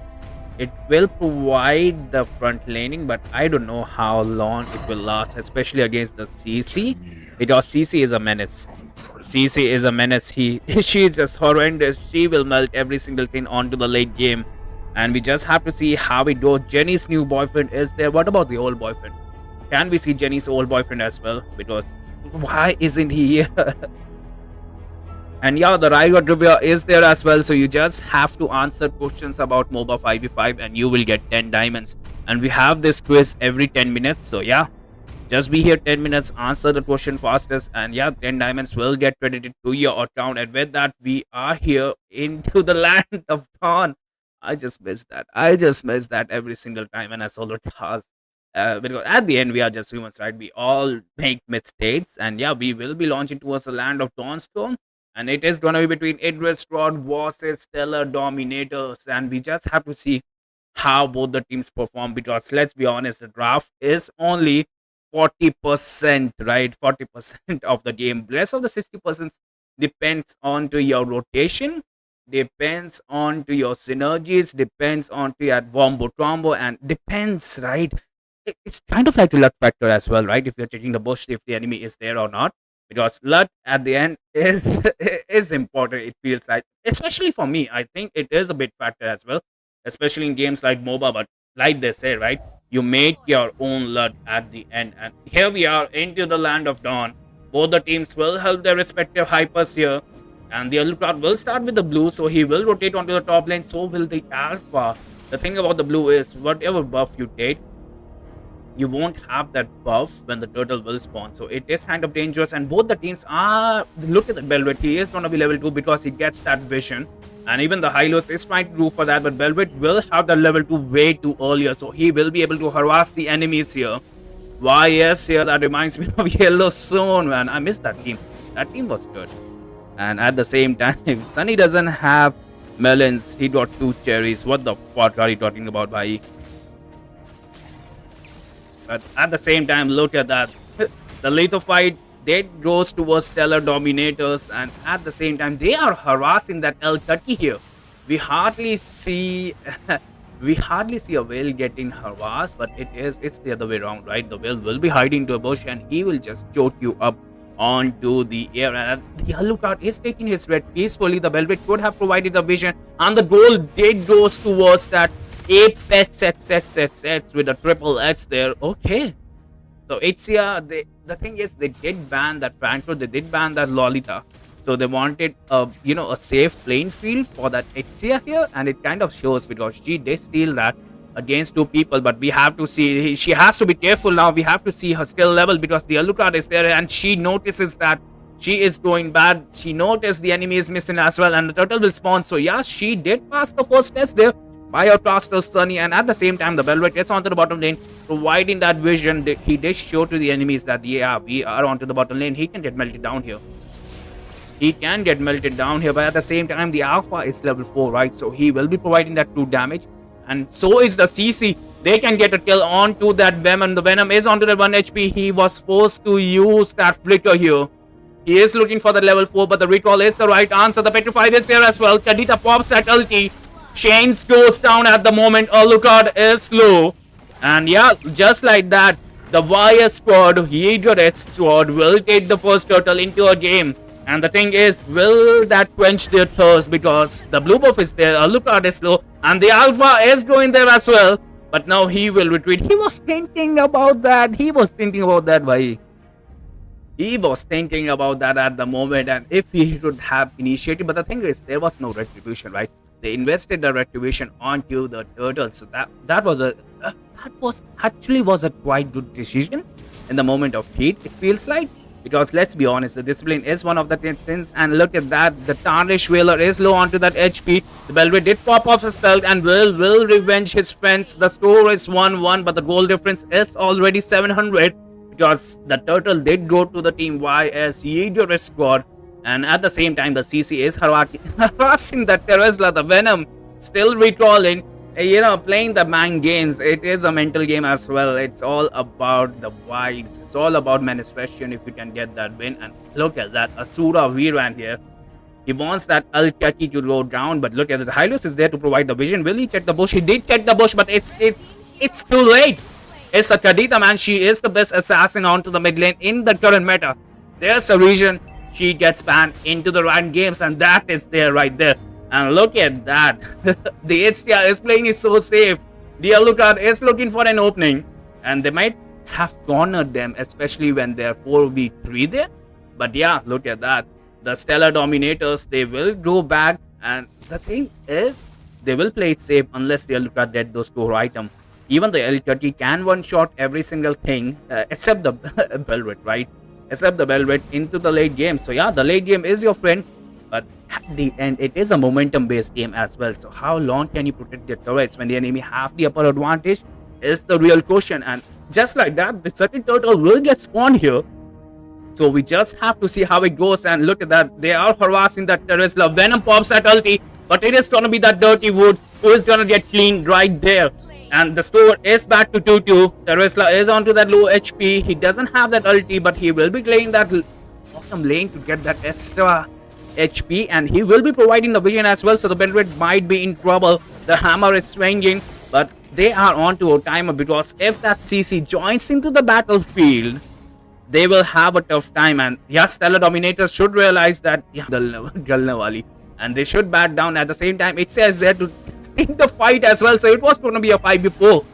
Speaker 1: It will provide the front laning, but I don't know how long it will last, especially against the CC, because CC is a menace. CC is a menace. She is just horrendous. She will melt every single thing onto the late game, and we just have to see how it goes. Jenny's new boyfriend is there. What about the old boyfriend? Can we see Jenny's old boyfriend as well? Because why isn't he here? And yeah, the Riot Trivia is there as well. So you just have to answer questions about MOBA 5v5 and you will get 10 diamonds. And we have this quiz every 10 minutes. So yeah, just be here 10 minutes, answer the question fastest, and yeah, 10 diamonds will get credited to your account. And with that, we are here into the land of Dawn. I just miss that. I just miss that every single time when I solo task. Because at the end, we are just humans, right? We all make mistakes. And yeah, we will be launching towards the land of Dawnstorm. And it is going to be between Idris Rod versus Stellar Dominators. And we just have to see how both the teams perform, because let's be honest, the draft is only 40%, right? 40% of the game. The rest of the 60% depends on to your rotation, depends on to your synergies, depends on to your wombo combo, and depends, right? It's kind of like a luck factor as well, right? If you're checking the bush, if the enemy is there or not, because luck at the end is is important. It feels like, especially for me, I think it is a bit factor as well, especially in games like MOBA. But like they say, right? You make your own luck at the end. And here we are into the land of Dawn. Both the teams will help their respective hypers here. And the yellow card will start with the blue, so he will rotate onto the top lane. So will the alpha. The thing about the blue is, whatever buff you take, you won't have that buff when the turtle will spawn. So it is kind of dangerous. And both the teams are, look at the Velvet. He is going to be level 2 because he gets that vision. And even the Hylos is trying to do for that. But Velvet will have the level 2 way too earlier. So he will be able to harass the enemies here. Why, yes, here, that reminds me of Yellow Zone, man. I missed that team. That team was good. And at the same time, Sunny doesn't have melons. He got 2 cherries. What the fuck are you talking about, bhai? But at the same time, look at that. The later fight, they goes towards Stellar Dominators, and at the same time, they are harassing that El-Kati here. We hardly see a whale getting harassed, but it's the other way around, right? The whale will be hiding to a bush and he will just choke you up onto the air. And the Alucard is taking his red peacefully. The Velvet could have provided the vision, and the goal did goes towards that Apex with a triple X there. Okay. So HCR, the thing is, they did ban that Franco, they did ban that Lolita. So they wanted a safe playing field for that HCR here, and it kind of shows because she did steal that against 2 people. But we have to see, she has to be careful now. We have to see her skill level because the Alucard is there and she notices that she is going bad. She noticed the enemy is missing as well, and the turtle will spawn. So yeah, she did pass the first test there by our caster Sunny, and at the same time the Velvet gets onto the bottom lane, providing that vision. He did show to the enemies that yeah, we are onto the bottom lane. He can get melted down here. But at the same time the Alpha is level 4, right? So he will be providing that 2 damage, and so is the CC. They can get a kill onto that Venom. The Venom is onto the 1 HP. He was forced to use that flicker here. He is looking for the level 4, but the recall is the right answer. The Petrified is there as well. Kadita pops that ulti. Shane's goes down at the moment. Alucard is slow. And yeah, just like that, the Wire squad, Yeager's squad, will take the first turtle into a game. And the thing is, will that quench their thirst? Because the blue buff is there, Alucard is slow, and the Alpha is going there as well. But now he will retreat. He was thinking about that. Why? He was thinking about that at the moment, and if he would have initiated. But the thing is, there was no retribution, right? They invested the retribution onto the turtles. So that was a quite good decision in the moment of heat, it feels like. Because let's be honest, the discipline is one of the things, and look at that, the Tarnish Whaler is low onto that HP. The Belgrade did pop off his stealth and will revenge his friends. The score is 1-1, but the goal difference is already 700 because the turtle did go to the team YS Yeager squad. And at the same time, the CC is harassing the Teresla, the Venom, still recalling. Playing the man games, it is a mental game as well. It's all about the vibes. It's all about manifestation if you can get that win. And look at that, Asura Viran here. He wants that Al-Kaki to go down, but look at it. The Hylos is there to provide the vision. Will he check the bush? He did check the bush, but it's too late. It's a Kadita, man. She is the best assassin onto the mid lane in the current meta. There's a reason she gets banned into the ranked games, and that is there right there. And look at that. The HTR is playing it so safe. The Alucard is looking for an opening, and they might have cornered them, especially when they're 4v3 there. But yeah, look at that. The Stellar Dominators, they will go back, and the thing is, they will play it safe unless they look at those core item. Even the L30 can one-shot every single thing, except the Belvet, right? Except the Belvet into the late game. So yeah, the late game is your friend, but at the end, it is a momentum-based game as well. So how long can you protect your turrets when the enemy have the upper advantage is the real question. And just like that, the second turtle will get spawned here. So we just have to see how it goes. And look at that, they are harassing that Teresla. Venom pops that ulti, but it is gonna be that Dirty Wood who is gonna get cleaned right there. And the score is back to 2-2. Teresla is onto that low HP. He doesn't have that ulti, but he will be playing that bottom lane to get that extra HP, and he will be providing the vision as well. So the Belgrade might be in trouble. The hammer is swinging, but they are onto a timer, because if that CC joins into the battlefield, they will have a tough time. And yeah, Stellar Dominators should realize that Galne wali, and they should back down. At the same time, it says there to take the fight as well, so it was going to be a fight before.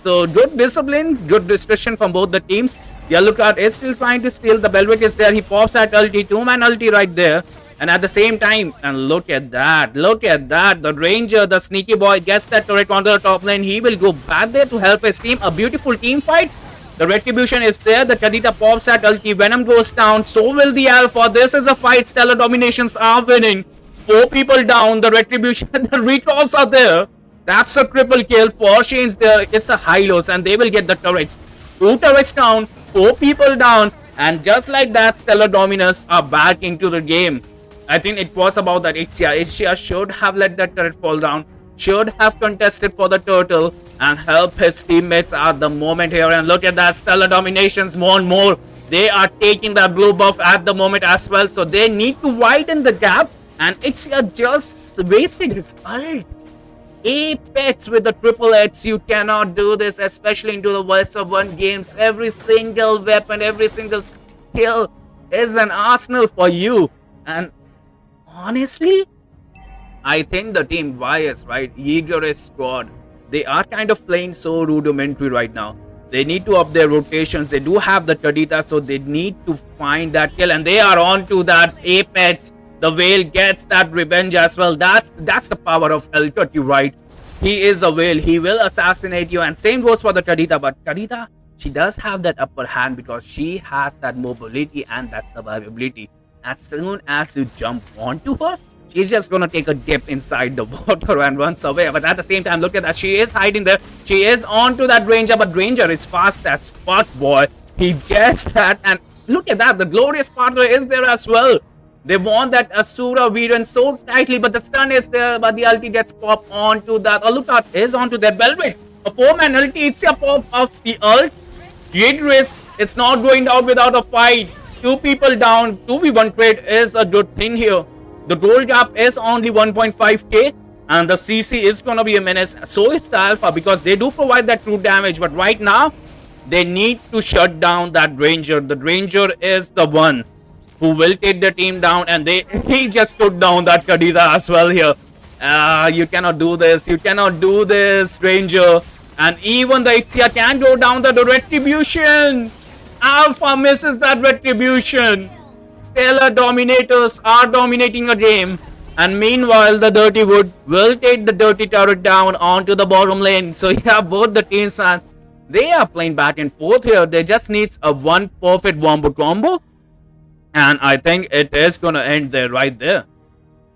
Speaker 1: So good disciplines, good discretion from both the teams. Yellowcard is still trying to steal. The Belvet is there. He pops at ulti, 2-man ulti right there. And at the same time, and look at that, the Ranger, the sneaky boy, gets that turret onto the top lane. He will go back there to help his team. A beautiful team fight. The Retribution is there. The Kadita pops at ulti. Venom goes down. So will the Alpha. This is a fight. Stellar Dominations are winning. 4 people down. The Retribution and the Retrolls are there. That's a triple kill. 4 Shane's there. It's a high-lows, and they will get the turrets. 2 turrets down. 4 people down. And just like that, Stellar Dominers are back into the game. I think it was about that Ixia. Ixia should have let that turret fall down. Should have contested for the turtle and help his teammates at the moment here. And look at that, Stellar Dominations more and more. They are taking that blue buff at the moment as well. So they need to widen the gap. And Ixia just wasted his ult. Apex with the triple X. You cannot do this, especially into the Worst of 1 games. Every single weapon, every single skill is an arsenal for you. And honestly, I think the team YS, right, Yeager's squad, they are kind of playing so rudimentary right now. They need to up their rotations. They do have the Kadita, so they need to find that kill, and they are on to that Apex. The Whale gets that revenge as well. That's the power of L30, right? He is a Whale. He will assassinate you, and same goes for the Kadita. But Kadita, she does have that upper hand because she has that mobility and that survivability. As soon as you jump onto her, she's just gonna take a dip inside the water and runs away. But at the same time, look at that. She is hiding there. She is onto that Ranger, but Ranger is fast as fuck, boy. He gets that, and look at that. The Glorious Partner is there as well. They want that Asura Viren so tightly, but the stun is there, but the ulti gets popped onto that. Alucard is onto that Belvet. A 4-man ulti. It's a pop of the ult. Yidris is not going down without a fight. 2 people down. 2v1 trade is a good thing here. The gold gap is only 1.5k, and the CC is gonna be a menace. So is the Alpha, because they do provide that true damage. But right now, they need to shut down that Ranger. The Ranger is the one who will take the team down, and he just took down that Kadita as well here. You cannot do this. You cannot do this, Ranger. And even the Ixia can go down the Retribution. Alpha misses that Retribution. Stellar Dominators are dominating a game. And meanwhile, the Dirty Wood will take the Dirty Turret down onto the bottom lane. So yeah, both the teams are, they are playing back and forth here. They just needs a one perfect wombo combo. And I think it is going to end there, right there.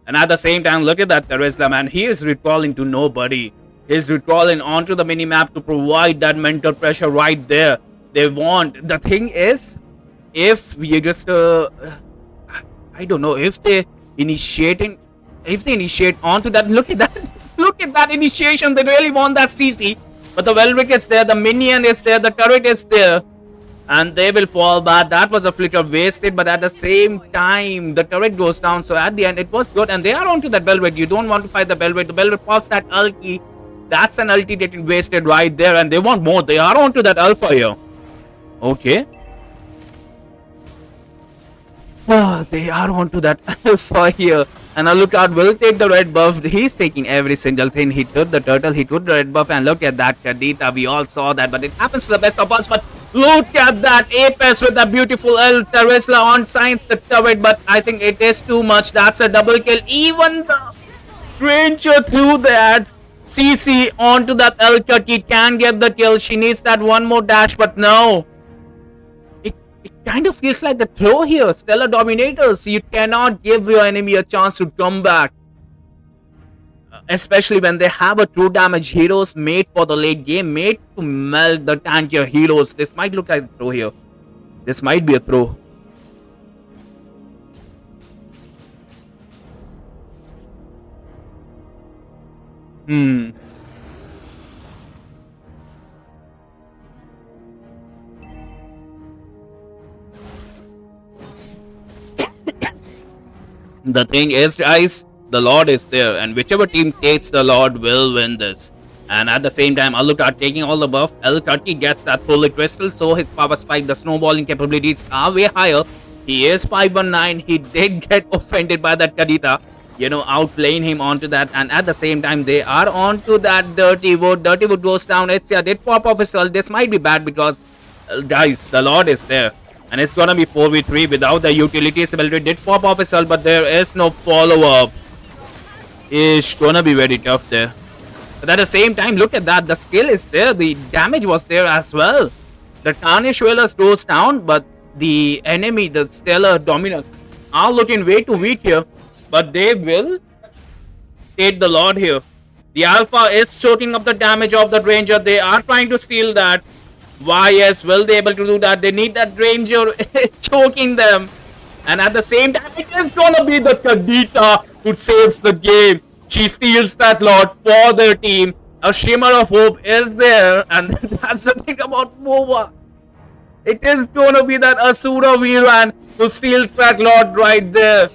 Speaker 1: And at the same time, look at that Teresla, man. He is recalling to nobody. He's recalling onto the minimap to provide that mental pressure right there. They want, the thing is, if we just, I don't know, if they initiate onto that, look at that. Look at that initiation. They really want that CC. But the Velric is there, the minion is there, the turret is there. And they will fall back. That was a flicker wasted, but at the same time, the turret goes down. So at the end, it was good. And they are onto that Belvet. You don't want to fight the Belvet. The Belvet pops that ulti. That's an ulti getting wasted right there. And they want more. They are onto that Alpha here. Okay. Oh, they are onto that Alpha here. And now look out, will take the red buff. He's taking every single thing. He took the turtle, he took the red buff, and look at that Kadita. We all saw that, but it happens to the best of us. But Look at that Apex with the beautiful El Teresla on science the turret, but I think it is too much. That's a double kill. Even the Ranger threw that CC onto that El Turkey can get the kill. She needs that one more dash, but no. It kind of feels like the throw here. Stellar Dominators, you cannot give your enemy a chance to come back. Especially when they have a true damage heroes made for the late game, made to melt the tankier heroes. This might look like a throw here. This might be a throw. The thing is, guys, the Lord is there, and whichever team takes the Lord will win this. And at the same time, Alucard taking all the buff. El Turkey gets that Holy Crystal, so his power spike, the snowballing capabilities are way higher. He is 519. He did get offended by that Kadita, outplaying him onto that. And at the same time, they are onto that Dirty Wood. Dirty Wood goes down. Ezia did pop off his ult. This might be bad because, guys, the Lord is there. And it's gonna be 4v3 without the utilities ability. Did pop off his ult, but there is no follow-up. It's gonna be very tough there. But at the same time, look at that. The skill is there. The damage was there as well. The Tarnish Whalers goes down, but the enemy, the Stellar Dominants, are looking way too weak here. But they will take the Lord here. The Alpha is choking up the damage of the Ranger. They are trying to steal that. YS, will they able to do that? They need that Ranger choking them. And at the same time, it is gonna be the Kadita who saves the game. She steals that Lord for their team. A shimmer of hope is there. And that's the thing about Moba. It is gonna be that Asura Viran who steals that Lord right there,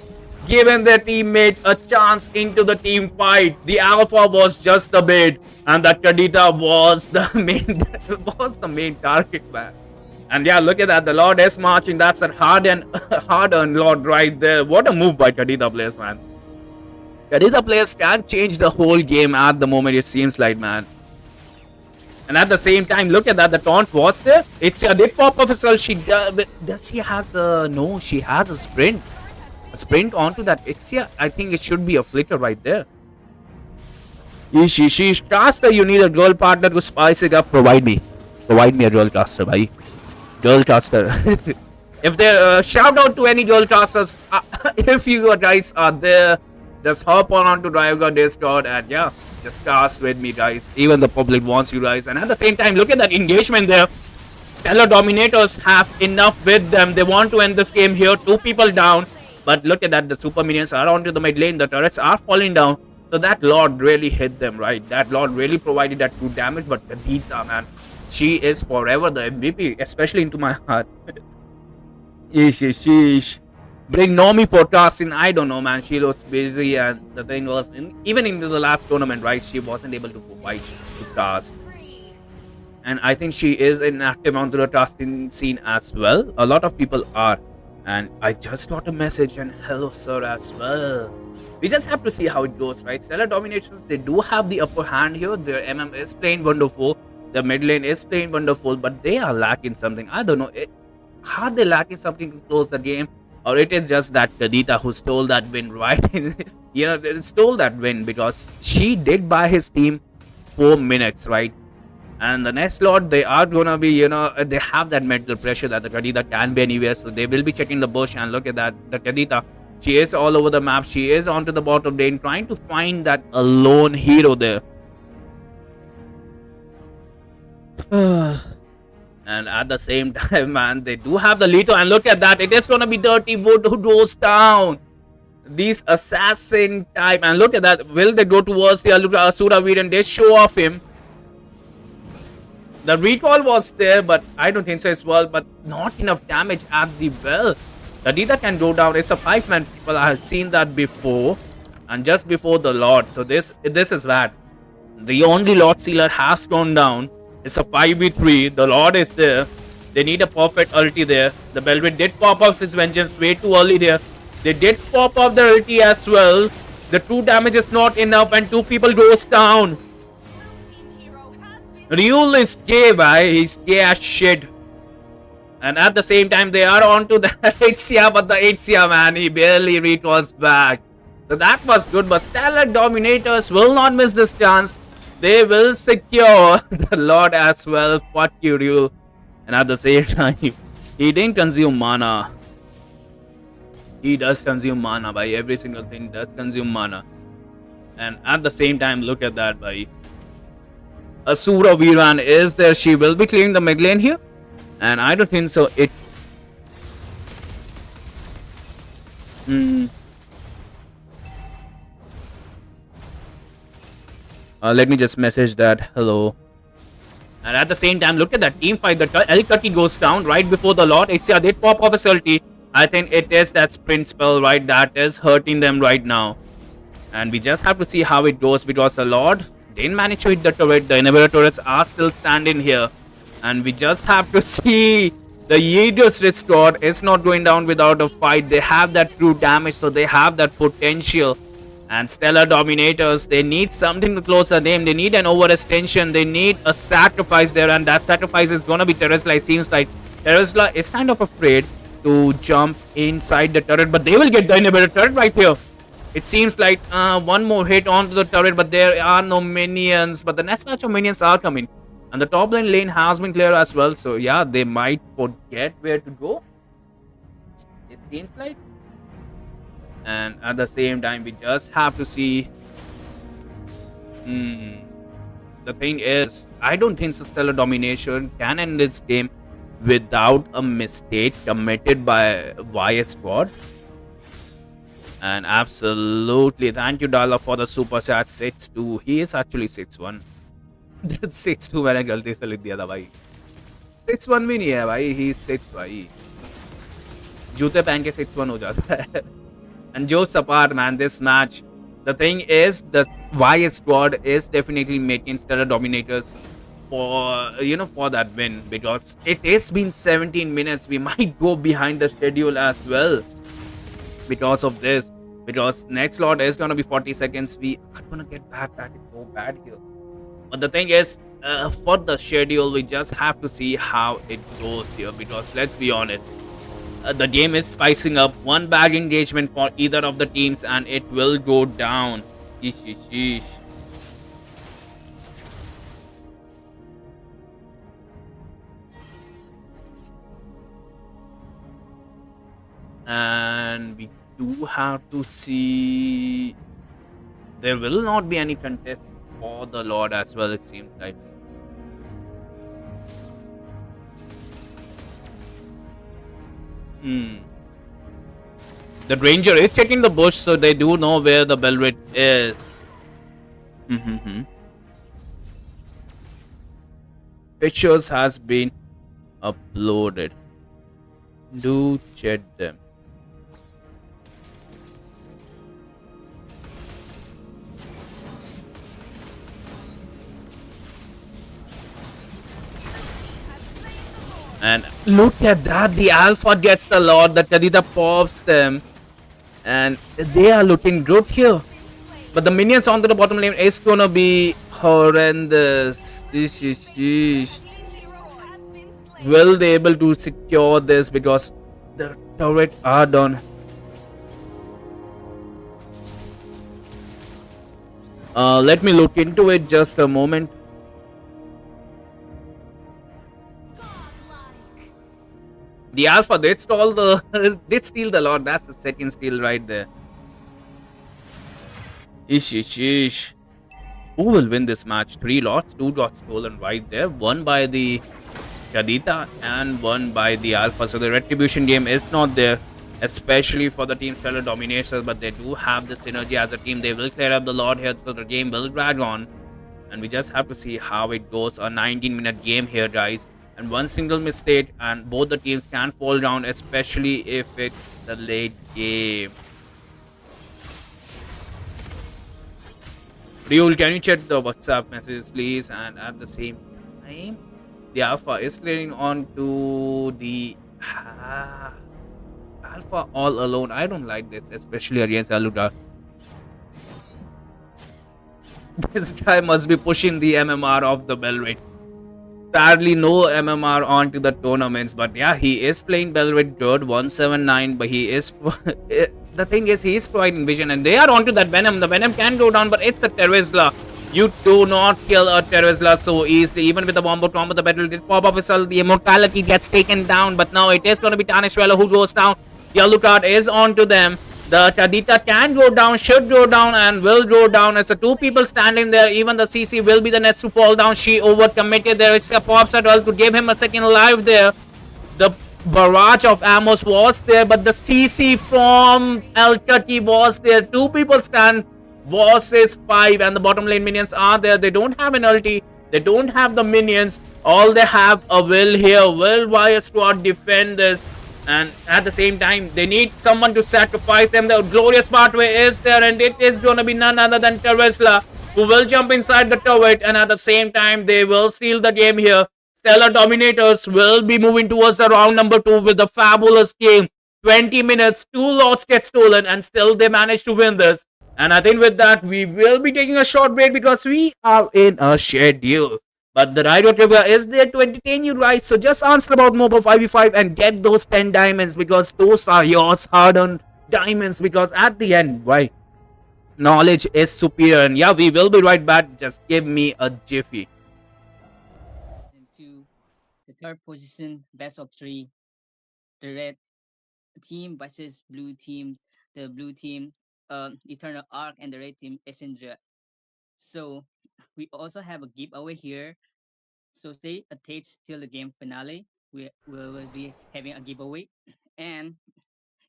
Speaker 1: giving their teammate a chance into the team fight. The Alpha was just the bait, and that Kadita was the main target, man. And yeah, look at that. The Lord is marching. That's a hard-earned Lord right there. What a move by Kadita players, man. Kadita players can change the whole game at the moment, it seems like, man. And at the same time, look at that. The taunt was there. It's a did pop of herself. She does. She has a no. She has a sprint. A sprint onto that. I think it should be a flicker right there. Sheesh. Caster, you need a girl partner to spice it up. Provide me a girl caster, bhai. Girl caster. If there, shout out to any girl casters. If you guys are there, just hop onto Driver Discord and yeah, just cast with me, guys. Even the public wants you guys. And at the same time, look at that engagement there. Stellar Dominators have enough with them. They want to end this game here. 2 people down. But look at that. The super minions are onto the mid lane. The turrets are falling down. So that Lord really hit them, right? That Lord really provided that true damage. But Kadita, man, she is forever the MVP, especially into my heart. Sheesh. Bring Nomi for casting. I don't know, man. She was busy, and the thing was, even in the last tournament, right? She wasn't able to provide to cast. And I think she is inactive onto the casting scene as well. A lot of people are. And I just got a message, and hello, sir, as well. We just have to see how it goes, right? Stellar Dominations, they do have the upper hand here. Their MM is playing wonderful. The mid lane is playing wonderful, but they are lacking something. I don't know. Are they lacking something to close the game? Or it is just that Kadita who stole that win, right? They stole that win because she did buy his team 4 minutes, right? And the next Lord, they are gonna be, they have that mental pressure that the Kadita can be anywhere. So they will be checking the bush, and look at that. The Kadita, she is all over the map. She is onto the bottom lane, trying to find that alone hero there. And at the same time, man, they do have the Leto. And look at that. It is going to be Dirty Wood who goes down. These assassin type. And look at that. Will they go towards the Asura Veer and they show off him? The recall was there, but I don't think so as well. But not enough damage at the well. Kadita can go down. It's a 5-man people. I have seen that before. And just before the Lord. So this is bad. The only Lord Sealer has gone down. It's a 5v3. The Lord is there. They need a perfect ulti there. The Belgrade did pop off his vengeance way too early there. They did pop off the ulti as well. The true damage is not enough, and 2 people goes down. Ryul is gay, bhai. He's gay as shit. And at the same time, they are on to the Hexia, but the Hexia, man, he barely recalls back. So that was good, but Stellar Dominators will not miss this chance. They will secure the Lord as well. Fuck you, Ryu. And at the same time, he didn't consume mana. He does consume mana, by every single thing does consume mana. And at the same time, look at that, by Asura Viran is there. She will be clearing the mid lane here. And I don't think so. Let me just message that. Hello. And at the same time, look at that team fight. The L30 goes down right before the Lord. Ixia did pop off a ulti. I think it is that sprint spell, right? That is hurting them right now. And we just have to see how it goes, because the Lord didn't manage to hit the turret. The inhibitor turrets are still standing here. And we just have to see. The Aegis Restored is not going down without a fight. They have that true damage, so they have that potential. And Stellar Dominators, they need something to close the game. They need an overextension. They need a sacrifice there, and that sacrifice is gonna be Terizla. It seems like Terizla is kind of afraid to jump inside the turret, but they will get the inhibitor turret right here. It seems like one more hit onto the turret, but there are no minions. But the next batch of minions are coming. And the top lane has been clear as well. So yeah, they might forget where to go, it seems like. And at the same time, we just have to see. The thing is, I don't think Stellar Domination can end this game without a mistake committed by Y Squad. And absolutely, thank you Dala for the super chat. 6-2. He is actually 6-1. 6-2 मैंने गलती से लिख दिया था भाई. 6-1 भी नहीं है भाई. He is 6 भाई. जूते पहन के 6-1 हो जाता है. And jokes apart, man, this match, the thing is, the Y Squad is definitely making Stellar Dominators for for that win, because it has been 17 minutes. We might go behind the schedule as well because of this. Because next slot is gonna be 40 seconds. We are gonna get back. That is so bad here. But the thing is, for the schedule, we just have to see how it goes here. Because let's be honest, the game is spicing up. One bad engagement for either of the teams, and it will go down. Sheesh. And we do have to see. There will not be any contest for the Lord as well, it seems like. The Ranger is checking the bush, so they do know where the Belrit is. Pictures has been uploaded. Do check them. And look at that, the Alpha gets the Lord, the Kadita pops them. And they are looking good here. But the minions onto the bottom lane is gonna be horrendous. Will they able to secure this, because the turret are done. Let me look into it just a moment. The Alpha did steal the Lord. That's the second steal right there. Ish. Who will win this match? 3 Lords, 2 got stolen right there. One by the Kadita and one by the Alpha. So the retribution game is not there, especially for the team Stellar Dominators, but they do have the synergy as a team. They will clear up the Lord here, so the game will drag on. And we just have to see how it goes. A 19-minute game here, guys. And one single mistake and both the teams can fall down, especially if it's the late game. Ryul, can you check the WhatsApp messages, please? And at the same time, the Alpha is clearing on to the Alpha all alone. I don't like this, especially against Aluga. This guy must be pushing the MMR of the Belrit. Sadly, no MMR onto the tournaments, but yeah, he is playing well with good 179. But he is the thing is he is providing vision, and they are onto that Venom. The Venom can go down, but it's a Terizla. You do not kill a Terizla so easily. Even with the Wombo Tombo, the battle did pop up itself. The immortality gets taken down, but now it is going to be Tanishwella who goes down. Yellow card is onto them. The Tadita can go down, should go down, and will go down. As the two people standing there, even the CC will be the next to fall down. She overcommitted there. It's a pops at all to give him a second life there. The barrage of ammos was there, but the CC from El Turkey was there. Two people stand versus five, and the bottom lane minions are there. They don't have an ulti. They don't have the minions. All they have a will here. Will Wire Squad defend this? And at the same time, they need someone to sacrifice them. The glorious pathway is there, and it is going to be none other than Teresla, who will jump inside the turret, and at the same time, they will steal the game here. Stellar Dominators will be moving towards the round number 2 with a fabulous game. 20 minutes, 2 lots get stolen, and still they manage to win this. And I think with that, we will be taking a short break because we are in a schedule. But the Riot Trivia is there to entertain you, right? So just answer about Moba 5v5 and get those 10 diamonds because those are yours hard-earned diamonds. Because at the end, right, knowledge is superior. And yeah, we will be right back. Just give me a jiffy.
Speaker 3: Into the third position, best of three, the red team versus blue team. The blue team, Eternal Arc, and the red team, Essendra. So we also have a giveaway here. So stay attached till the game finale. We will be having a giveaway. And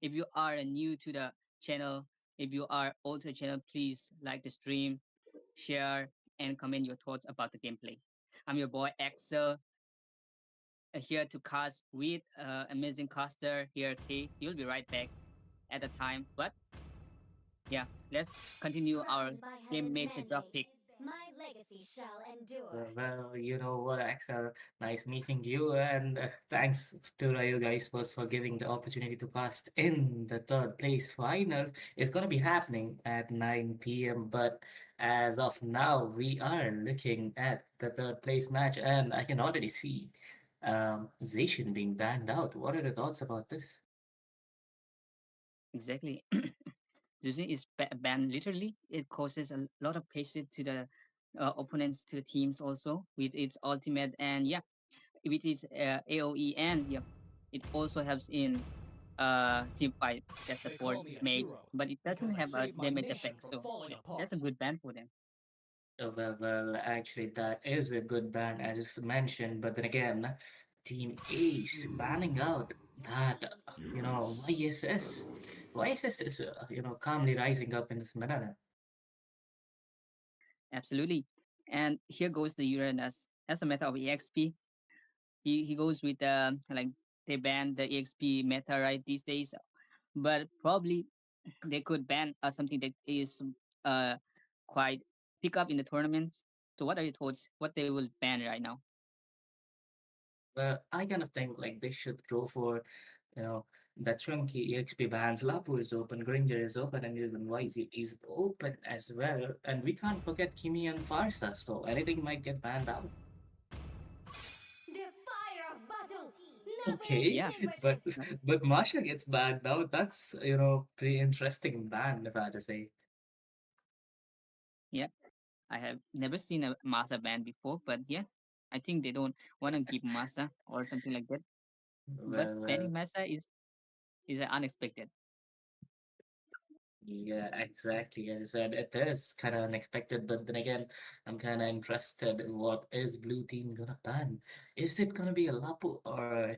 Speaker 3: if you are new to the channel, if you are old to the channel, please like the stream, share, and comment your thoughts about the gameplay. I'm your boy Axel, here to cast with amazing caster here, K. You'll be right back at the time. But yeah, let's continue our
Speaker 5: Crowned by
Speaker 3: game
Speaker 5: heaven's
Speaker 3: major drop
Speaker 5: mandate,
Speaker 3: pick.
Speaker 5: my legacy shall endure.
Speaker 4: Well, you know what, Axel? Nice meeting you, and thanks to you guys first for giving the opportunity to cast in the third place finals. It's gonna be happening at 9 p.m. But as of now, we are looking at the third place match, and I can already see Zacian being banned out. What are the thoughts about this?
Speaker 3: Exactly. Using is banned literally. It causes a lot of pressure to the opponents, to the teams also with its ultimate, and yeah, with its AOE, and yeah, it also helps in team fight that
Speaker 9: They
Speaker 3: support
Speaker 9: call me a
Speaker 3: mage,
Speaker 9: hero
Speaker 3: but it
Speaker 9: because
Speaker 3: doesn't
Speaker 9: I
Speaker 3: have a
Speaker 9: saved my
Speaker 3: damage
Speaker 9: nation
Speaker 3: effect.
Speaker 9: from
Speaker 3: So
Speaker 9: falling
Speaker 3: yeah, that's a
Speaker 9: apart.
Speaker 3: good ban for them.
Speaker 4: Actually, that is a good ban, as you mentioned. But then again, Team Ace banning out that, YSS. YSS is, calmly rising up in this banana.
Speaker 3: Absolutely. And here goes the Uranus. As a matter of EXP, he goes with like they ban the EXP meta right these days, but probably they could ban something that is uh quite pick up in the tournaments. So what are your thoughts? What they will ban right now?
Speaker 4: Well, I kind of think like they should go for, you know, the chunky EXP bans. Lapu is open, Granger is open, and even YZ is open as well. And we can't forget Kimi and Farsa, so anything might get banned out.
Speaker 5: The fire of battle never
Speaker 4: Okay,
Speaker 3: Yeah,
Speaker 4: but
Speaker 5: extinguishes.
Speaker 4: but Masha gets banned out. That's pretty interesting ban if I had to say.
Speaker 3: yeah. I have never seen a Masa ban before, but yeah, I think they don't want to give Masa or something like that. But
Speaker 4: Well,
Speaker 3: banning Masa is unexpected.
Speaker 4: yeah, exactly. As I said, it is kind of unexpected, but then again, I'm kind of interested in what is Blue Team gonna ban. Is it gonna be a Lapu or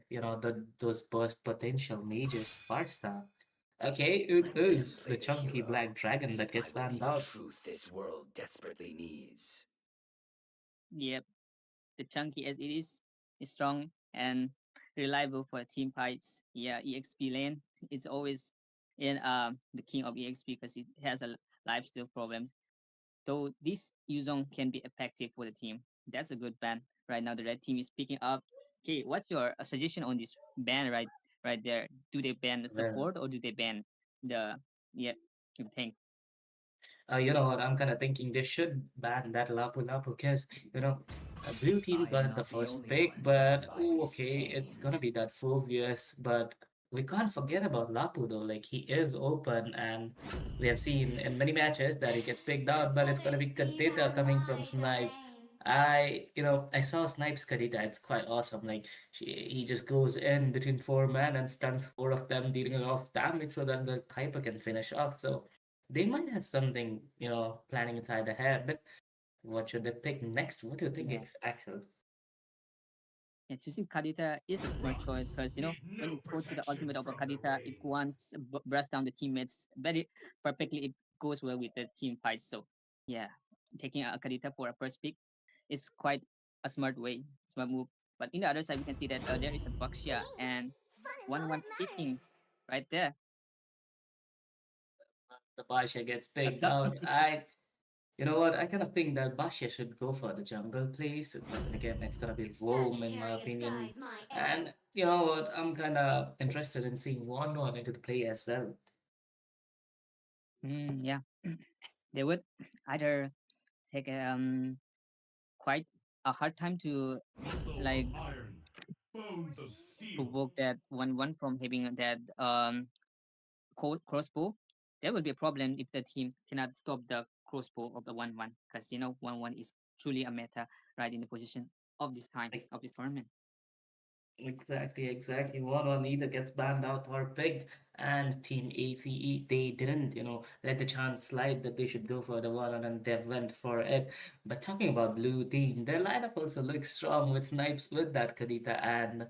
Speaker 4: those burst potential mages Farsa? Okay, it
Speaker 6: Let them
Speaker 4: is
Speaker 6: play
Speaker 4: the
Speaker 6: the
Speaker 4: chunky
Speaker 6: hero.
Speaker 4: black dragon that
Speaker 6: I
Speaker 4: gets
Speaker 6: will be
Speaker 4: banned
Speaker 6: the
Speaker 4: out.
Speaker 6: truth this world desperately needs.
Speaker 3: Yep, the chunky as it is strong and reliable for team fights. Yeah, EXP lane. It's always in the king of EXP because it has a lifesteal problem. Though this Yuzong can be effective for the team. That's a good ban. Right now the red team is picking up. Okay, what's your suggestion on this ban right there? Do they ban the
Speaker 4: Well,
Speaker 3: support or do they ban the yeah the tank?
Speaker 4: you know what? I'm kind of thinking they should ban that Lapu Lapu because, you know, Blue team got the first pick, but ooh, okay, it's gonna be that Phobius. But we can't forget about Lapu though. Like he is open, and we have seen in many matches that he gets picked out. But it's gonna be Kadita coming from Snipes. I saw Snipes Kadita. It's quite awesome. Like he just goes in between four men and stuns four of them, dealing a lot of damage so that the Hyper can finish off. So they might have something, planning inside their head. What should they pick next? What do you think,
Speaker 3: Yeah.
Speaker 4: Axel?
Speaker 3: Yeah, choosing Kadita is a smart choice because when you go to the ultimate of a Kadita, it once breath down the teammates very perfectly. It goes well with the team fights. So yeah, taking a Kadita for a first pick is quite a smart move. But in the other side, we can see that there is a Baxia and
Speaker 5: Fun is all
Speaker 3: 1-1
Speaker 5: that matters.
Speaker 3: picking right there.
Speaker 4: The Basha gets
Speaker 3: A
Speaker 4: picked
Speaker 3: tough
Speaker 4: out. You know what? I kind of think that Basha should go for the jungle place, but then again, it's gonna be Rome in my
Speaker 5: Sagittarius
Speaker 4: opinion.
Speaker 5: guides my arrow.
Speaker 4: And you know what? I'm kind of interested in seeing one into the play as well.
Speaker 3: Yeah, they would either take quite a hard time to
Speaker 7: Muscle of
Speaker 3: like
Speaker 7: iron, bones of steel.
Speaker 3: provoke that 1-1 from having that crossbow. There will be a problem if the team cannot stop the crossbow of the 1-1 because 1-1 is truly a meta right in the position of this time
Speaker 4: Like,
Speaker 3: of this tournament.
Speaker 4: exactly. One either gets banned out or picked, and Team ACE, they didn't, let the chance slide that they should go for the one, and they went for it. But talking about blue team, their lineup also looks strong with Snipes, with that Kadita, and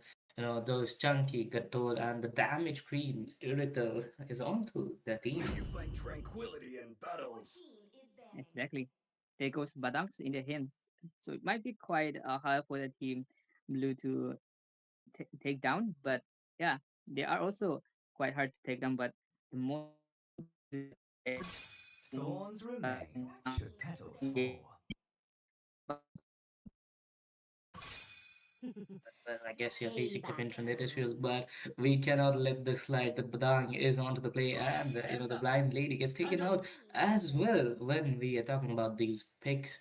Speaker 4: those chunky Gatol and the damage queen Irithel is onto their team.
Speaker 6: May you find tranquility in
Speaker 5: Your
Speaker 6: battles.
Speaker 5: team is banning.
Speaker 3: Exactly. There goes Badangs in the hands. So it might be quite hard for the team blue to take down, but yeah, they are also quite hard to take down. But the more
Speaker 8: Thorns remain
Speaker 5: Your
Speaker 8: should
Speaker 5: team is
Speaker 8: petals
Speaker 5: banning.
Speaker 8: fall.
Speaker 4: Well, I guess you're facing some
Speaker 5: Payback
Speaker 4: internet
Speaker 5: time.
Speaker 4: issues, but we cannot let this slide. The Badang is onto the play, and the blind lady gets taken
Speaker 5: Your
Speaker 4: out
Speaker 5: team
Speaker 4: as well. When we are talking about these picks,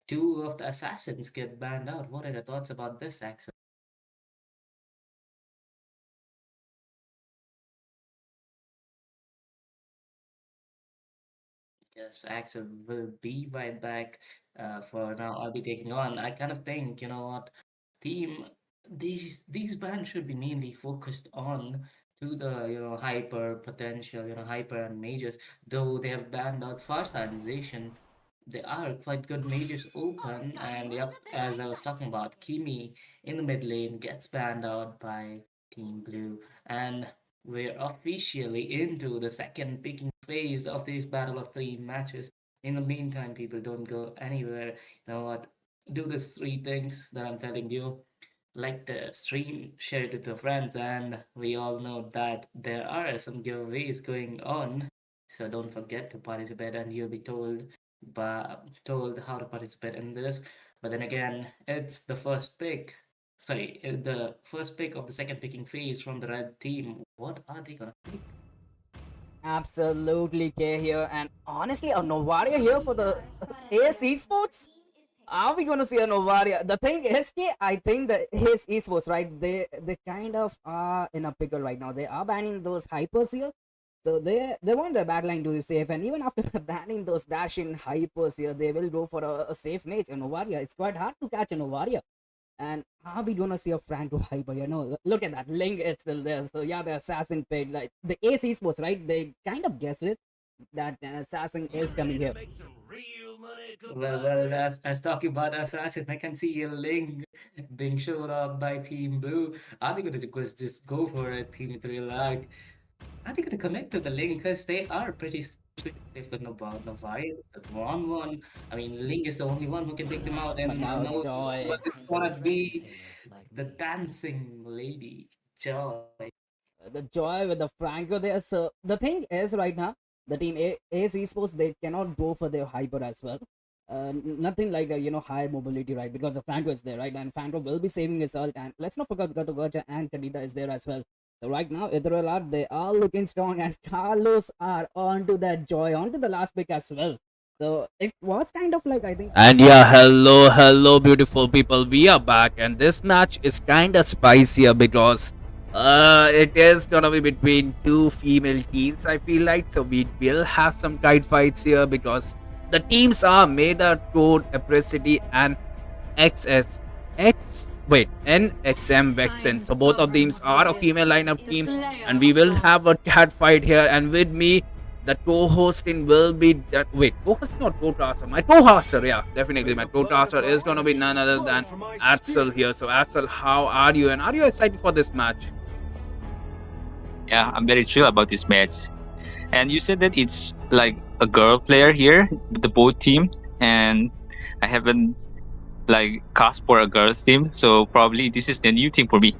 Speaker 4: two of the assassins get banned out. What are your thoughts about this, Axel? Yes, Axel will be right back. For now, I'll be taking on. I kind of think, you know what, team, these bands should be mainly focused on to the hyper potential, hyper and mages. Though they have banned out fast organization, they are quite good mages open.
Speaker 5: Got
Speaker 4: And
Speaker 5: wind
Speaker 4: yep,
Speaker 5: up in my
Speaker 4: as I was talking
Speaker 5: sights.
Speaker 4: about, Kimi in the mid lane gets banned out by Team Blue, and we're officially into the second picking phase of this battle of three matches. In the meantime, people don't go anywhere. You know what? Do these three things that I'm telling you. Like the stream, share it with your friends, and we all know that there are some giveaways going on. So don't forget to participate, and you'll be told how to participate in this. But then again, it's the first pick. Sorry, the first pick of the second picking phase from the red team. What are they gonna pick?
Speaker 1: Absolutely, K here, and honestly, a Novaria here for the
Speaker 5: Star spotted
Speaker 1: AS
Speaker 5: A. Your
Speaker 1: Esports.
Speaker 5: team is
Speaker 1: Are we
Speaker 5: picking.
Speaker 1: going to see a Novaria? The thing is, I think that his esports, right? They kind of are in a pickle right now. They are banning those hypers here, so they want their backline to be safe. And even after banning those dashing hypers here, they will go for a safe mage, a Novaria. It's quite hard to catch a Novaria. And are we gonna see a Franco hyper? Look at that. Link is still there. So yeah, the assassin paid like the Ace Esports, right? They kind of guessed it that an assassin
Speaker 6: You
Speaker 1: is
Speaker 6: ready
Speaker 1: coming
Speaker 6: to
Speaker 1: here.
Speaker 6: make some real money,
Speaker 4: Well,
Speaker 6: compadre?
Speaker 4: as talking about assassin, I can see a link being showed up by Team Blue. Are they gonna just go for it, Team Thrill Arc? Are they gonna connect to the link? Because they are pretty stupid. They've got Novaya, the wrong one. I mean, Link is the only one who can take them out, and
Speaker 1: But
Speaker 4: who
Speaker 1: now
Speaker 4: knows
Speaker 1: Joy,
Speaker 4: what it's gonna be. The dancing lady, Joy.
Speaker 1: the Joy with the Franco there. So the thing is right now, the team Ace Esports, they cannot go for their hyper as well. Nothing like high mobility, right? Because the Franco is there, right? And Franco will be saving his ult. And let's not forget Gato Gacha and Kadita is there as well. So right now, Ethereal, they are looking strong, and Carlos are onto that Joy, onto the last pick as well.
Speaker 9: So it was kind of like, I think,
Speaker 1: And yeah, hello, beautiful people. We are back, and this match is kind of spicier because it is gonna be between two female teams. I feel like so we will have some kite fights here because the teams are Meda, Toad, Apricity, and XS X. Wait, NXM Vexen. So both of these are a female lineup team, and we will have a cat fight here. And with me, the co-hosting will be that. Wait, co-host not co-taster. My co-hoster, yeah, definitely my co-taster is gonna be none other than Axel here. So Axel, how are you? And are you excited for this match?
Speaker 5: Yeah, I'm very chill about this match. And you said that it's like a girl player here, the both team, and I haven't like cast for a girls team, so probably this is the new team for me.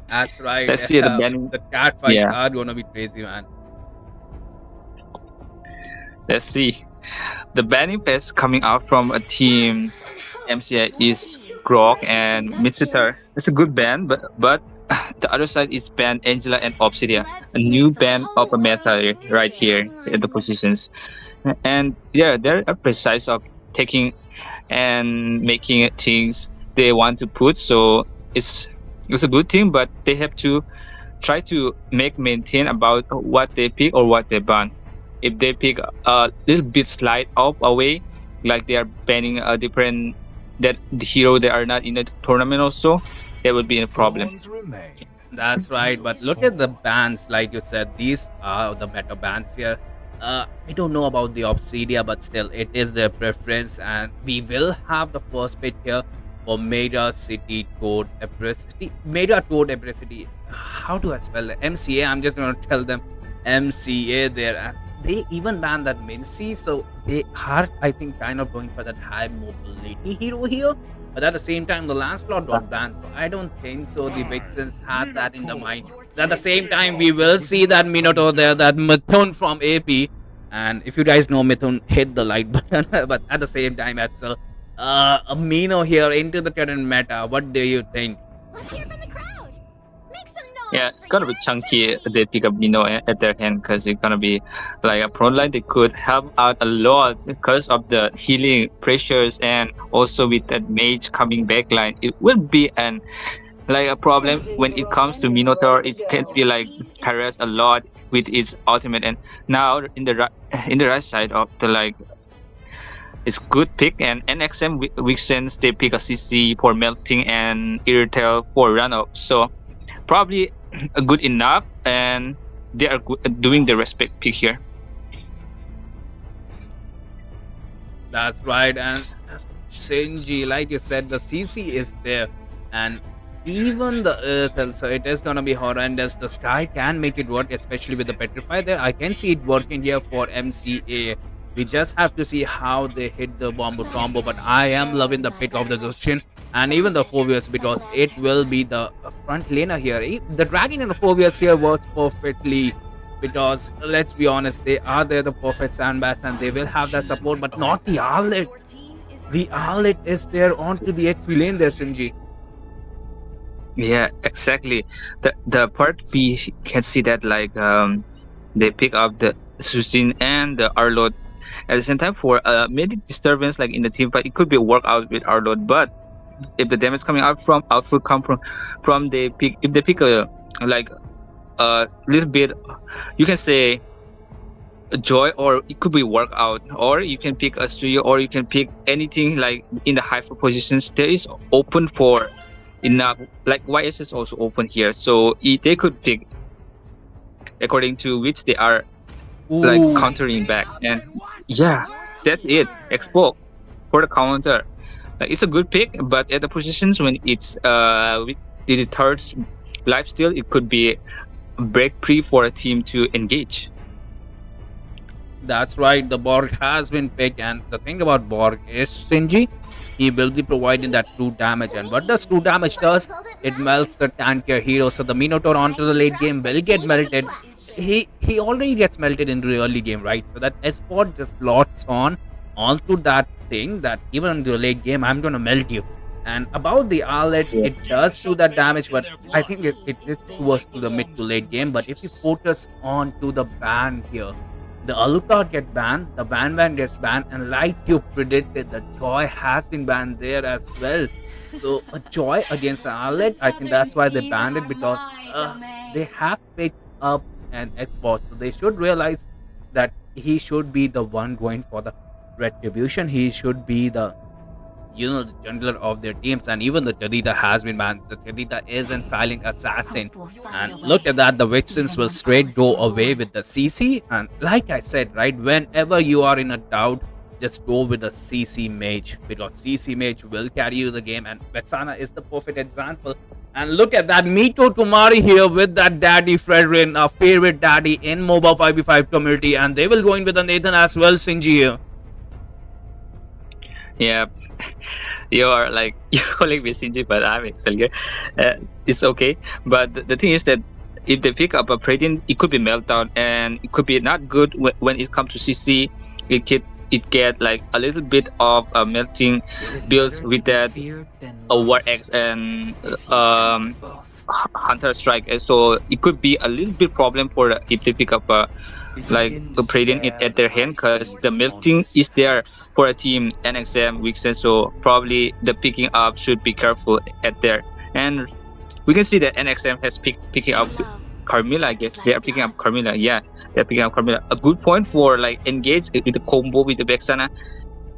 Speaker 1: That's right.
Speaker 5: Let's see the banning.
Speaker 1: The cat fights
Speaker 5: Yeah,
Speaker 1: are gonna be crazy, man.
Speaker 5: let's see. The banning pass coming out from a team MCA is Grok and Mitsutar. It's a good band, but the other side is band Angela and Obsidia, a new band of a meta right here in the positions. And yeah, they're precise of taking and making things they want to put. So it's a good thing, but they have to try to maintain about what they pick or what they ban. If they pick a little bit slide off away, like they are banning a different that the hero they are not in the tournament also, that would be a problem.
Speaker 8: Thorns remain.
Speaker 1: That's right, but look at the bands, like you said, these are the meta bands here. I don't know about the Obsidia, but still, it is their preference, and we will have the first pick here for Mega City Code Apricity. Mega Code Apricity. How do I spell it? MCA. I'm just gonna tell them MCA there. And they even banned that Mincy, so they are, I think, kind of going for that high mobility hero here. But at the same time, the Lancelot got banned, so I don't think so. The Vixens had that in the mind. But at the same time, we will see that Minotaur there, that Mithun from AP. And if you guys know Mithun, hit the like button. But at the same time, Axel, a Mino here into the current meta. What do you think?
Speaker 10: Let's hear from the crowd. Make some noise.
Speaker 5: Yeah, it's gonna be chunky. They pick up Mino at their hand because it's gonna be like a front line. They could help out a lot because of the healing pressures and also with that mage coming back line. It will be an like a problem when it comes to Minotaur. It can be like harass a lot with its ultimate. And now in the right side of the like, it's good pick. And NXM Vixens they pick a CC for melting and Irritel for run up. So probably good enough, and they are doing the respect pick here.
Speaker 1: That's right. And Shinji, like you said, the CC is there. And even the Earth also, it is gonna be horrendous. The Sky can make it work, especially with the Petrify there. I can see it working here for MCA. We just have to see how they hit the Wombo combo. But I am loving the pick of the Zushin and even the Phobius because it will be the front laner here. The Dragon and the Phobius here works perfectly because let's be honest, they are there the perfect sandbags and they will have that support, but not the Arlet. The Arlet is there onto the XP lane there, Shinji.
Speaker 5: Yeah, exactly. The part we can see that like they pick up the Sushin and the Arlot at the same time for medic disturbance like in the team fight. It could be a workout with Arlot, but if the damage coming out from output come from they pick, if they pick a like a little bit, you can say a joy, or it could be workout, or you can pick a studio, or you can pick anything like in the hyper positions. There is open for enough, like YS is also open here, so they could pick according to which they are like countering back. And yeah, that's it. Expo for the counter. Like, it's a good pick, but at the positions when it's with the third life steal, it could be a break pre for a team to engage.
Speaker 1: That's right, the Borg has been picked, and the thing about Borg is Shinji, he will be providing that true damage. And what does true damage does? It melts the tankier hero. So the Minotaur onto the late game will get melted. He already gets melted into the early game, right? So that Esport just lots on onto that thing that even in the late game I'm gonna melt you. And about the outlet,
Speaker 5: Yeah.
Speaker 1: it does do that damage, but I think it is towards to the mid to late game. But if you focus on to the ban here, the Alucard get banned, the Van gets banned, and like you predicted, the Joy has been banned there as well. So a Joy against the outlet, I think that's why they banned it, because they have picked up an Xbox, so they should realize that he should be the one going for the retribution. He should be the the jungler of their teams, and even the Tadita has been banned. The Tadita is a silent assassin, and look at that, the Vixens will straight go away with the CC. And like I said, right, whenever you are in a doubt, just go with the CC mage, because CC mage will carry you the game, and Vexana is the perfect example. And look at that, Mito Tumari here with that daddy Fredrin, a favorite daddy in Moba 5v5 community, and they will go in with the Nathan as well, Sinji here.
Speaker 5: Yeah, you are like you're calling me Sinji, but I'm Excel here. It's okay, but the thing is that if they pick up a Predin, it could be meltdown, and it could be not good when it comes to CC. It get like a little bit of melting builds with that War X and Hunter Strike, so it could be a little bit problem for if they pick up Predin it at their hand, because the melting is there for a team NXM Wixen, so probably the picking up should be careful at there. And we can see that NXM has picking up Carmilla. I guess they are picking up Carmilla. Yeah, they're picking up Carmilla. A good point for like engage with the combo with the Vexana.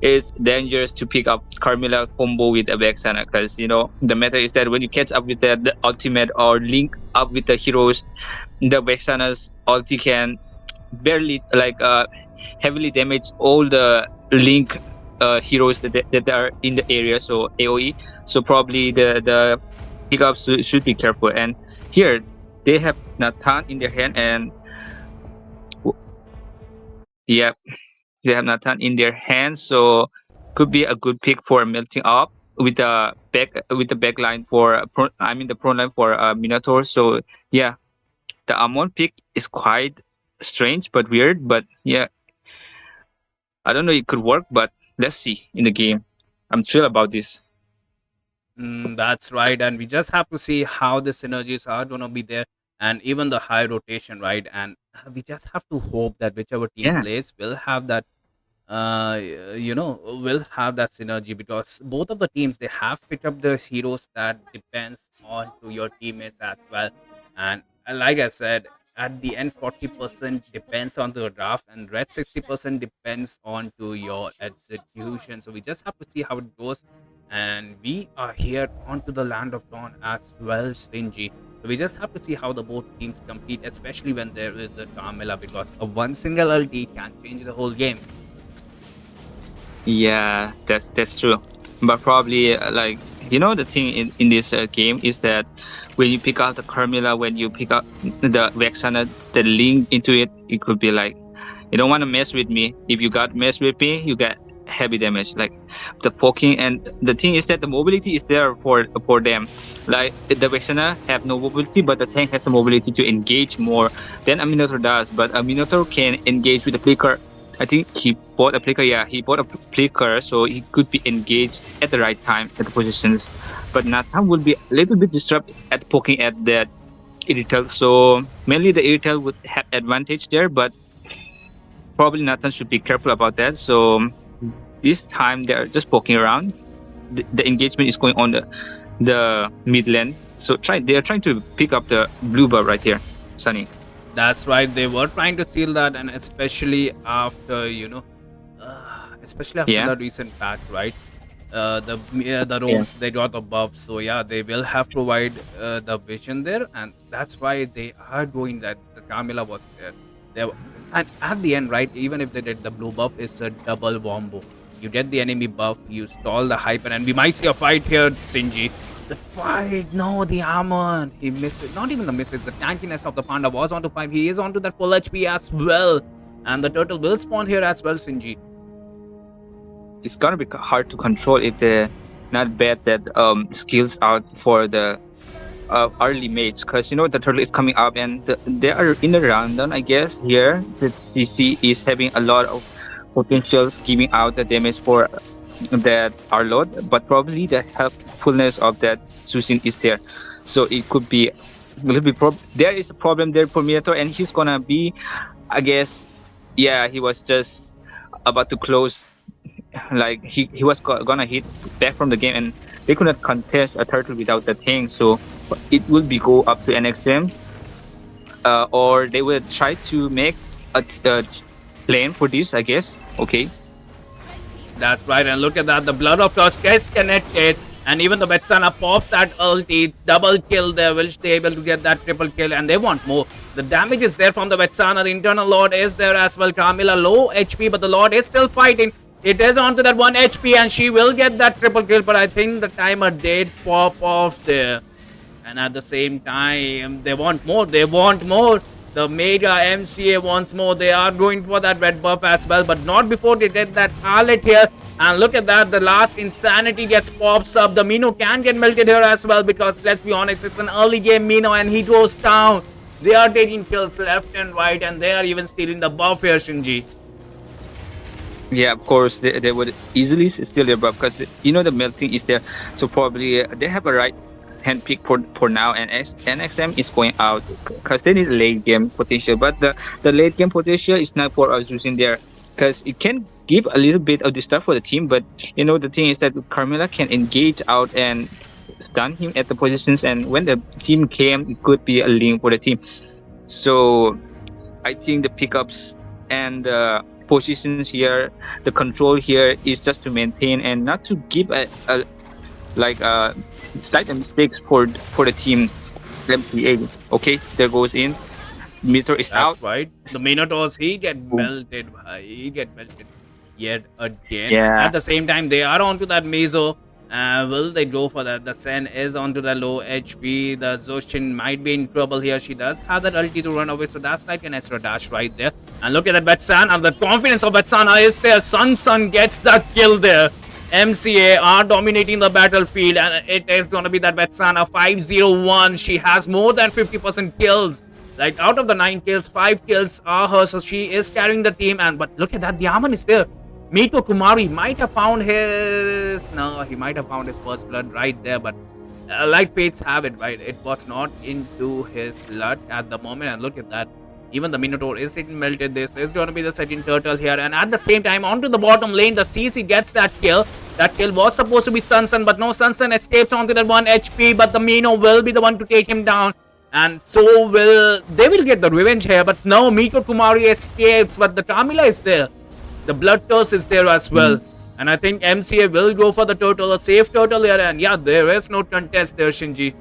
Speaker 5: It's dangerous to pick up Carmilla combo with a Vexana, because the matter is that when you catch up with the ultimate or link up with the heroes, the Vexana's ulti can barely heavily damage all the link heroes that are in the area, so AoE. So probably the pickups should be careful. And here they have Nathan in their hand, and yeah, they have Nathan in their hand, so could be a good pick for melting up with the back line for the front line for Minotaur. So yeah, the Amon pick is quite strange but weird, but yeah, I don't know, it could work, but let's see in the game. I'm thrilled about this.
Speaker 1: That's right, and we just have to see how the synergies are gonna be there, and even the high rotation, right? And we just have to hope that whichever team
Speaker 5: Yeah.
Speaker 1: plays will have that will have that synergy, because both of the teams, they have picked up the heroes that depends on to your teammates as well. And like I said, at the end 40% depends on the draft, and red 60% depends on to your execution. So we just have to see how it goes. And we are here onto the land of dawn as well, Stingy. So we just have to see how the both teams compete, especially when there is a Carmilla, because a one single ulti can change the whole game.
Speaker 5: Yeah, that's true. But probably the thing in this game is that when you pick out the Carmilla, when you pick up the Vexana, the link into it, it could be like, you don't want to mess with me. If you got mess with me, you get heavy damage, like the poking. And the thing is that the mobility is there for them. Like the Vexana have no mobility, but the tank has the mobility to engage more than a Minotaur does. But a Minotaur can engage with the flicker. I think he bought a flicker. Yeah, he bought a flicker, so he could be engaged at the right time at the positions. But Nathan will be a little bit disturbed at poking at that Irrital. So mainly the Irrital would have advantage there, but probably Nathan should be careful about that. So this time they're just poking around. The engagement is going on the mid lane. So they're trying to pick up the blue buff right here, Sunny.
Speaker 1: That's right. They were trying to steal that, and especially after
Speaker 5: Yeah.
Speaker 1: the recent patch, right? The roles they got the buff, so yeah, they will have provide the vision there, and that's why they are doing that. The Camilla was there. And at the end, right? Even if they did the blue buff, is a double wombo. You get the enemy buff, you stall the hyper, and we might see a fight here, Sinji. The fight, no, the armor. He misses. Not even the misses. The tankiness of the Panda was onto 5. He is onto that full HP as well. And the turtle will spawn here as well, Sinji.
Speaker 5: It's gonna be hard to control if they not bet that skills out for the early mates, because the turtle is coming up and they are in the rundown. I guess here the CC is having a lot of potentials, giving out the damage for that our load, but probably the help fullness of that Susin is there. So it could be a little bit there is a problem there for Minator, and he's gonna be, I guess, yeah, he was just about to close, like he was gonna hit back from the game, and they could not contest a turtle without the thing. So it will be go up to NXM, or they will try to make a lane for this, I guess. Okay.
Speaker 1: That's right, and look at that. The Blood of Toss gets connected, and even the Vetsana pops that ulti. Double kill there. Will they able to get that triple kill? And they want more. The damage is there from the Vetsana. The internal Lord is there as well. Carmilla low HP, but the Lord is still fighting. It is onto that 1 HP, and she will get that triple kill, but I think the timer did pop off there. And at the same time, they want more. They want more. The Mega MCA wants more. They are going for that red buff as well, but not before they did that harlot here. And look at that. The last Insanity gets pops up. The Mino can get melted here as well, because let's be honest, it's an early game Mino, and he goes down. They are taking kills left and right, and they are even stealing the buff here, Shinji.
Speaker 5: Yeah, of course, they would easily steal their buff, because the melting is there. So probably they have a right hand pick for now, and NXM is going out because they need late game potential. But the late game potential is not for us using there, because it can give a little bit of the stuff for the team. But the thing is that Carmilla can engage out and stun him at the positions, and when the team came, it could be a link for the team. So I think the pickups and positions here, the control here is just to maintain and not to give a slight mistakes for the team MPA. Okay, there goes in. Minotaur is out.
Speaker 1: That's right. The Minotaurs, he get melted. He get melted yet again.
Speaker 5: Yeah.
Speaker 1: At the same time, they are onto that Meso. Will they go for that? The Sen is onto the low HP. The Zoshin might be in trouble here. She does have that ulti to run away, so that's like an extra dash right there. And look at that Vetsana. The confidence of Vetsana is there. Sun gets that kill there. MCA are dominating the battlefield, and it is going to be that Vetsana 501. She has more than 50% kills. Like, out of the 9 kills, 5 kills are hers, so she is carrying the team. But look at that, the Yaman is there. Mito Kumari might have found his... No, he might have found his first blood right there, but light fates have it, right? It was not into his blood at the moment, and look at that. Even the Minotaur is sitting melted. This is going to be the second turtle here, and at the same time, onto the bottom lane, the CC gets that kill. That kill was supposed to be Sunsun, but no, Sunsun escapes onto that 1 HP, but the Mino will be the one to take him down. And so they will get the revenge here, but no, Mito Kumari escapes, but the Carmilla is there. The Blood Curse is there as well. And I think MCA will go for the turtle, a safe turtle here. And yeah, there is no contest there, Shinji.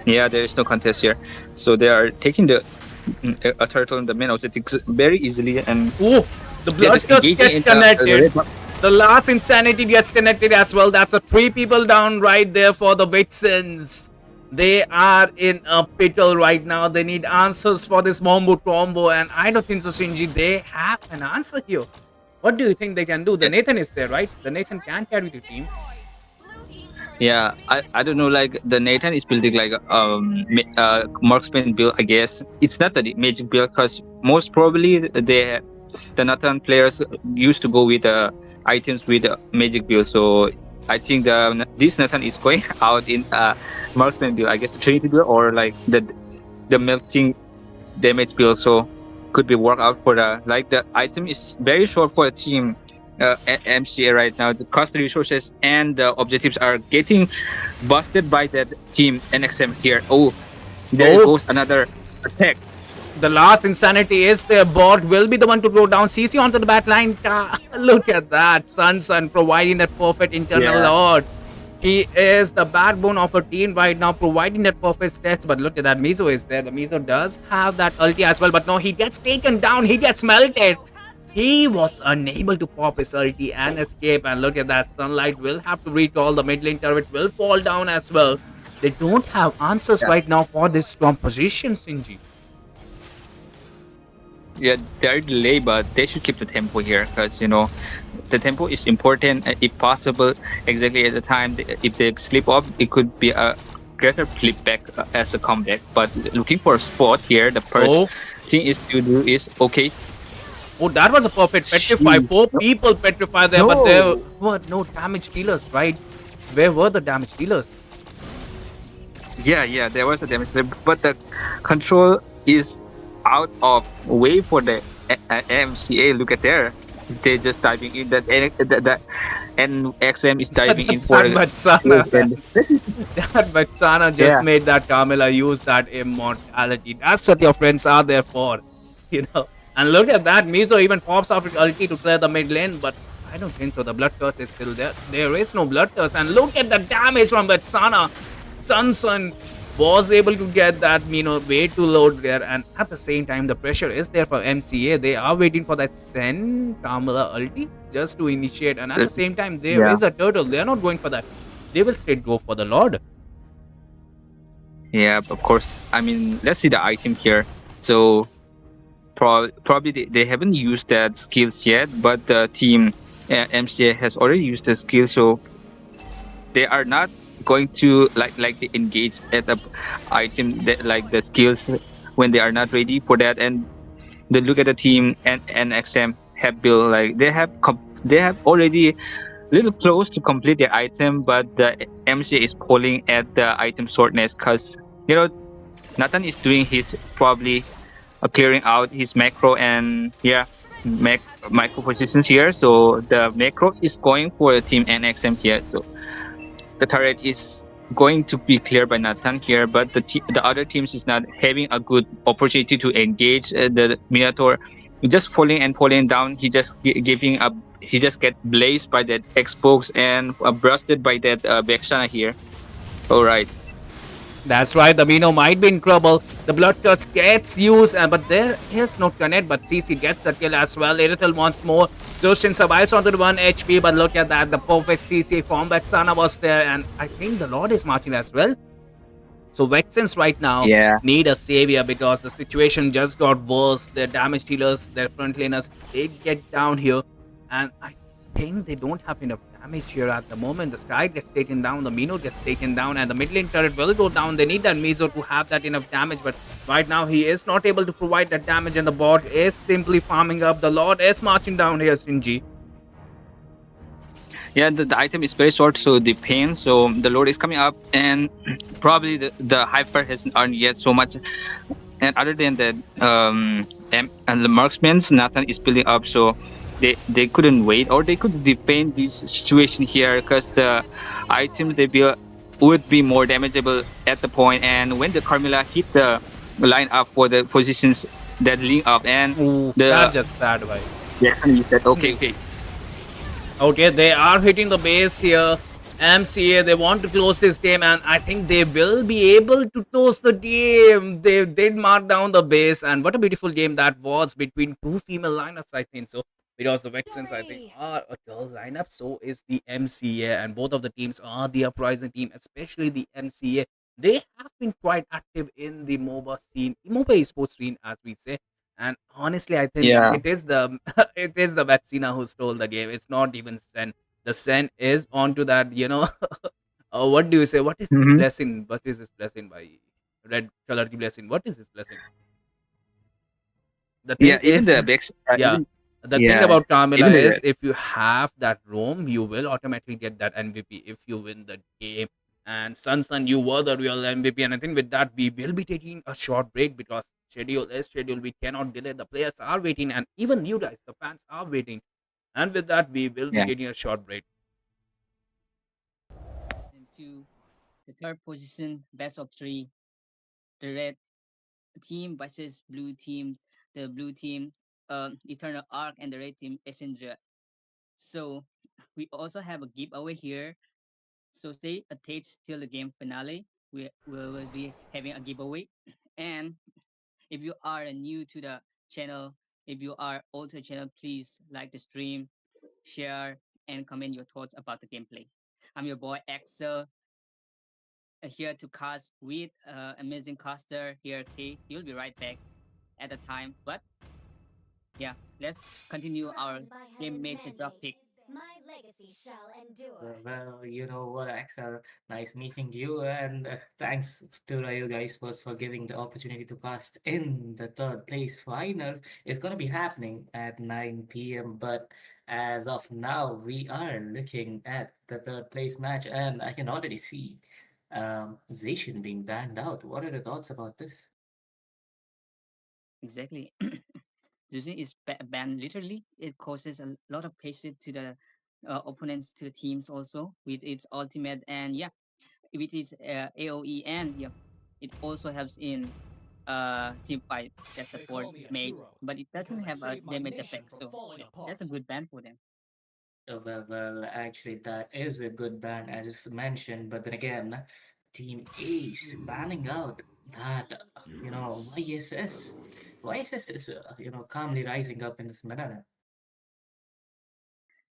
Speaker 5: Yeah, there is no contest here. So they are taking a turtle in the middle very easily. And
Speaker 1: oh, the Blood Curse gets connected. The last Insanity gets connected as well. That's a 3 people down right there for the Vixens. They are in a pickle right now. They need answers for this Mombo combo, and I don't think so, Shinji. They have an answer here. What do you think they can do? The Nathan is there, right? The Nathan can carry the team.
Speaker 5: Yeah, I don't know. Like the Nathan is building like marksman build. I guess it's not the magic build, because most probably the Nathan players used to go with items with magic build. So I think this Nathan is going out in marksman build, I guess the Trinity build, or like the melting damage build. So could be work out for the item is very short for a team MCA right now. The cost resources and the objectives are getting busted by that team NXM here. Oh, there goes another attack.
Speaker 1: The last Insanity is there. Bot will be the one to go down. CC onto the back line. Look at that. Sunsun providing that perfect internal lord. He is the backbone of a team right now, providing that perfect stats. But look at that. Mizo is there. The Mizo does have that ulti as well. But no, he gets taken down. He gets melted. He was unable to pop his ulti and escape. And look at that. Sunlight will have to recall. The mid lane turret will fall down as well. They don't have answers right now for this composition, Shinji.
Speaker 5: Yeah, they're delayed, but they should keep the tempo here, because the tempo is important. If possible, exactly at the time, if they slip off, it could be a greater flip back as a comeback. But looking for a spot here, the first thing is to do is okay.
Speaker 1: Oh, that was a perfect petrify. 4 people petrify there, but there were no damage dealers, right? Where were the damage dealers?
Speaker 5: Yeah, there was a damage, but the control is out of way for the MCA. Look at there, they just diving in. That and XM is diving in for
Speaker 1: That Batsana,
Speaker 5: and
Speaker 1: that Batsana just
Speaker 5: yeah.
Speaker 1: made that Carmilla use that immortality. That's what your friends are there for, you know. And look at that, Mizo even pops off his ulti to clear the mid lane, but I don't think so. The blood curse is still there. There is no blood curse, and look at the damage from Batsana. Sun was able to get that, way to load there, and at the same time, the pressure is there for MCA. They are waiting for that Sen Kamala ulti just to initiate, and at the same time, there
Speaker 5: Yeah,
Speaker 1: is a turtle. They are not going for that. They will straight go for the Lord.
Speaker 5: yeah, of course. I mean, let's see the item here. So probably they haven't used that skills yet, but the team MCA has already used the skill, so they are not going to like they engage at the item that like the skills when they are not ready for that. And then look at the team and NXM have built like they have already little close to complete the item, but the MCA is pulling at the item shortness because you know Nathan is doing his probably clearing out his macro and yeah micro positions here. So the macro is going for the team NXM here. So the turret is going to be cleared by Nathan here, but the other teams is not having a good opportunity to engage the Minotaur. Just falling and falling down. He just giving up. He just get blazed by that Xbox and busted by that Vexana here. All right.
Speaker 1: That's right, the Mino might be in trouble. The blood curse gets used, but there is no connect. But CC gets the kill as well. Little once more. Justin survives onto the 1 HP, but look at that. The perfect CC from Vexana was there, and I think the Lord is marching as well. So Vexens right now
Speaker 5: Yeah.
Speaker 1: need a savior because the situation just got worse. Their damage dealers, their front laners, they get down here, and I think they don't have enough damage here at the moment. The Sky gets taken down, the Mino gets taken down, and the mid lane turret will go down. They need that Mizo to have that enough damage, but right now he is not able to provide that damage, and the bot is simply farming up. The Lord is marching down here, Shinji.
Speaker 5: Yeah, the item is very short, so the pain. So the load is coming up, and probably the hyper hasn't earned yet so much. And other than that, and the marksman's Nathan is building up, so they couldn't wait or they could defend this situation here because the item they build would be more damageable at the point. And when the Carmilla hit the line up for the positions that link up, and
Speaker 1: Ooh,
Speaker 5: the
Speaker 1: that's just sad, right?
Speaker 5: yeah, you said okay.
Speaker 1: Okay, they are hitting the base here. MCA, they want to close this game, and I think they will be able to close the game. They did mark down the base, and what a beautiful game that was between two female lineups, I think so. Because the Vexens, I think, are a girl lineup, so is the MCA, and both of the teams are the uprising team, especially the MCA. They have been quite active in the MOBA scene, MOBA esports scene, as we say. And honestly, I think
Speaker 5: Yeah.
Speaker 1: it is the it is the Vecina who stole the game. It's not even Sen. The Sen is onto that, what do you say? What is this
Speaker 5: Mm-hmm.
Speaker 1: blessing? What is this blessing by red color blessing? What is this blessing? The
Speaker 5: Yeah,
Speaker 1: thing
Speaker 5: even
Speaker 1: is,
Speaker 5: the Vex,
Speaker 1: yeah,
Speaker 5: even
Speaker 1: the thing
Speaker 5: yeah,
Speaker 1: about Carmilla
Speaker 5: even the
Speaker 1: is if you have that roam, you will automatically get that MVP if you win the game. And Sun, you were the real MVP. And I think with that, we will be taking a short break because schedule is schedule. We cannot delay. The players are waiting, and even you guys, the fans are waiting. And with that, we will be
Speaker 5: yeah.
Speaker 1: taking a short break.
Speaker 3: Into the third position, best of three, the red team versus blue team. The blue team, Eternal Arc, and the red team, Essendra. So we also have a giveaway here. So stay attached till the game finale. We will be having a giveaway. And if you are new to the channel, if you are old to the channel, please like the stream, share, and comment your thoughts about the gameplay. I'm your boy Axel, here to cast with amazing caster here, K. He'll be right back at the time. But yeah, let's continue our
Speaker 10: Crowned by
Speaker 3: game
Speaker 10: heaven's
Speaker 3: major drop
Speaker 10: mandate.
Speaker 3: pick.
Speaker 10: My legacy shall endure.
Speaker 4: Well, you know what, Axel? Nice meeting you, and thanks to you guys first for giving the opportunity to cast in the third place finals. It's gonna be happening at 9 p.m. But as of now, we are looking at the third place match, and I can already see Zacian being banned out. What are the thoughts about this?
Speaker 3: Exactly. Using is banned literally. It causes a lot of pressure to the opponents, to the teams also with its ultimate, and yeah, with its AOE, and yeah, it also helps in team fight that
Speaker 7: They
Speaker 3: support
Speaker 7: call me a
Speaker 3: mage,
Speaker 7: hero
Speaker 3: but it
Speaker 7: because
Speaker 3: doesn't
Speaker 7: I
Speaker 3: have a
Speaker 7: saved my
Speaker 3: damage
Speaker 7: nation
Speaker 3: effect.
Speaker 7: from
Speaker 3: So
Speaker 7: falling
Speaker 3: yeah, that's a
Speaker 7: apart.
Speaker 3: good ban for them.
Speaker 4: Actually, that is a good ban, as just mentioned. But then again, Team Ace banning out that, YSS. YSS is, calmly rising up in this meta.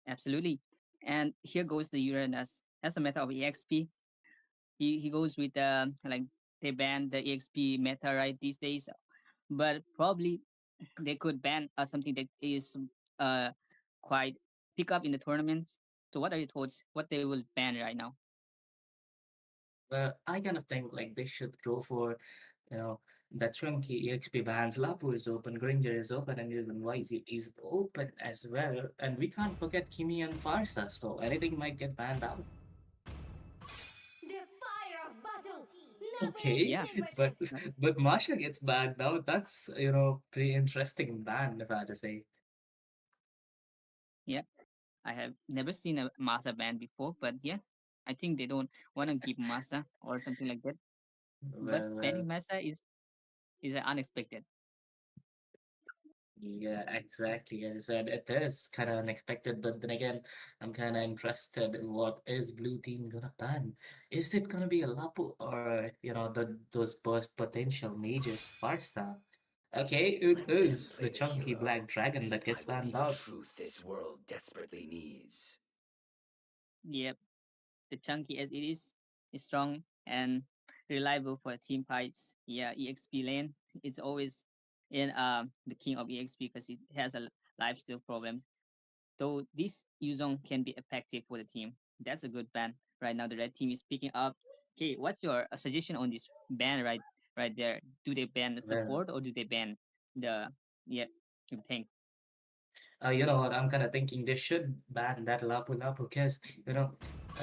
Speaker 3: Absolutely. And here goes the Uranus. As a meta of EXP, he goes with like they ban the EXP meta right these days, but probably they could ban something that is uh quite pick up in the tournaments. So what are your thoughts? What they will ban right now?
Speaker 4: But I kind of think like they should go for, you know, the chunky EXP bans. Lapu is open, Granger is open, and even YZ is open as well. And we can't forget Kimi and Farsa, so anything might get banned out.
Speaker 10: The fire of battle never
Speaker 4: Okay,
Speaker 3: Yeah,
Speaker 4: but
Speaker 10: extinguishes.
Speaker 3: right.
Speaker 4: but Masha gets banned now. That's pretty interesting ban if I had to say.
Speaker 3: Yeah. I have never seen a Masa ban before, but yeah, I think they don't want to give Masa or something like that. But
Speaker 4: Well,
Speaker 3: banning Masa is unexpected.
Speaker 4: yeah, exactly. As I said, it is kind of unexpected, but then again, I'm kind of interested in what is Blue Team gonna ban. Is it gonna be a Lapu or those burst potential mages Farsa? Okay, it
Speaker 6: I'm a
Speaker 4: is the
Speaker 6: templated
Speaker 4: chunky black
Speaker 6: hero.
Speaker 4: dragon that
Speaker 6: I
Speaker 4: gets
Speaker 6: will be
Speaker 4: banned
Speaker 6: the
Speaker 4: out.
Speaker 6: truth this world desperately needs.
Speaker 3: Yep, the chunky as it is strong and reliable for team fights. Yeah, EXP lane, it's always in the king of EXP because it has a lifesteal problem. Though this Yuzong can be effective for the team. That's a good ban. Right now the red team is picking up. Okay, what's your suggestion on this ban right there? Do they ban the
Speaker 4: Well,
Speaker 3: support or do they ban the yeah you think?
Speaker 4: you know what? I'm kind of thinking they should ban that Lapu Lapu because,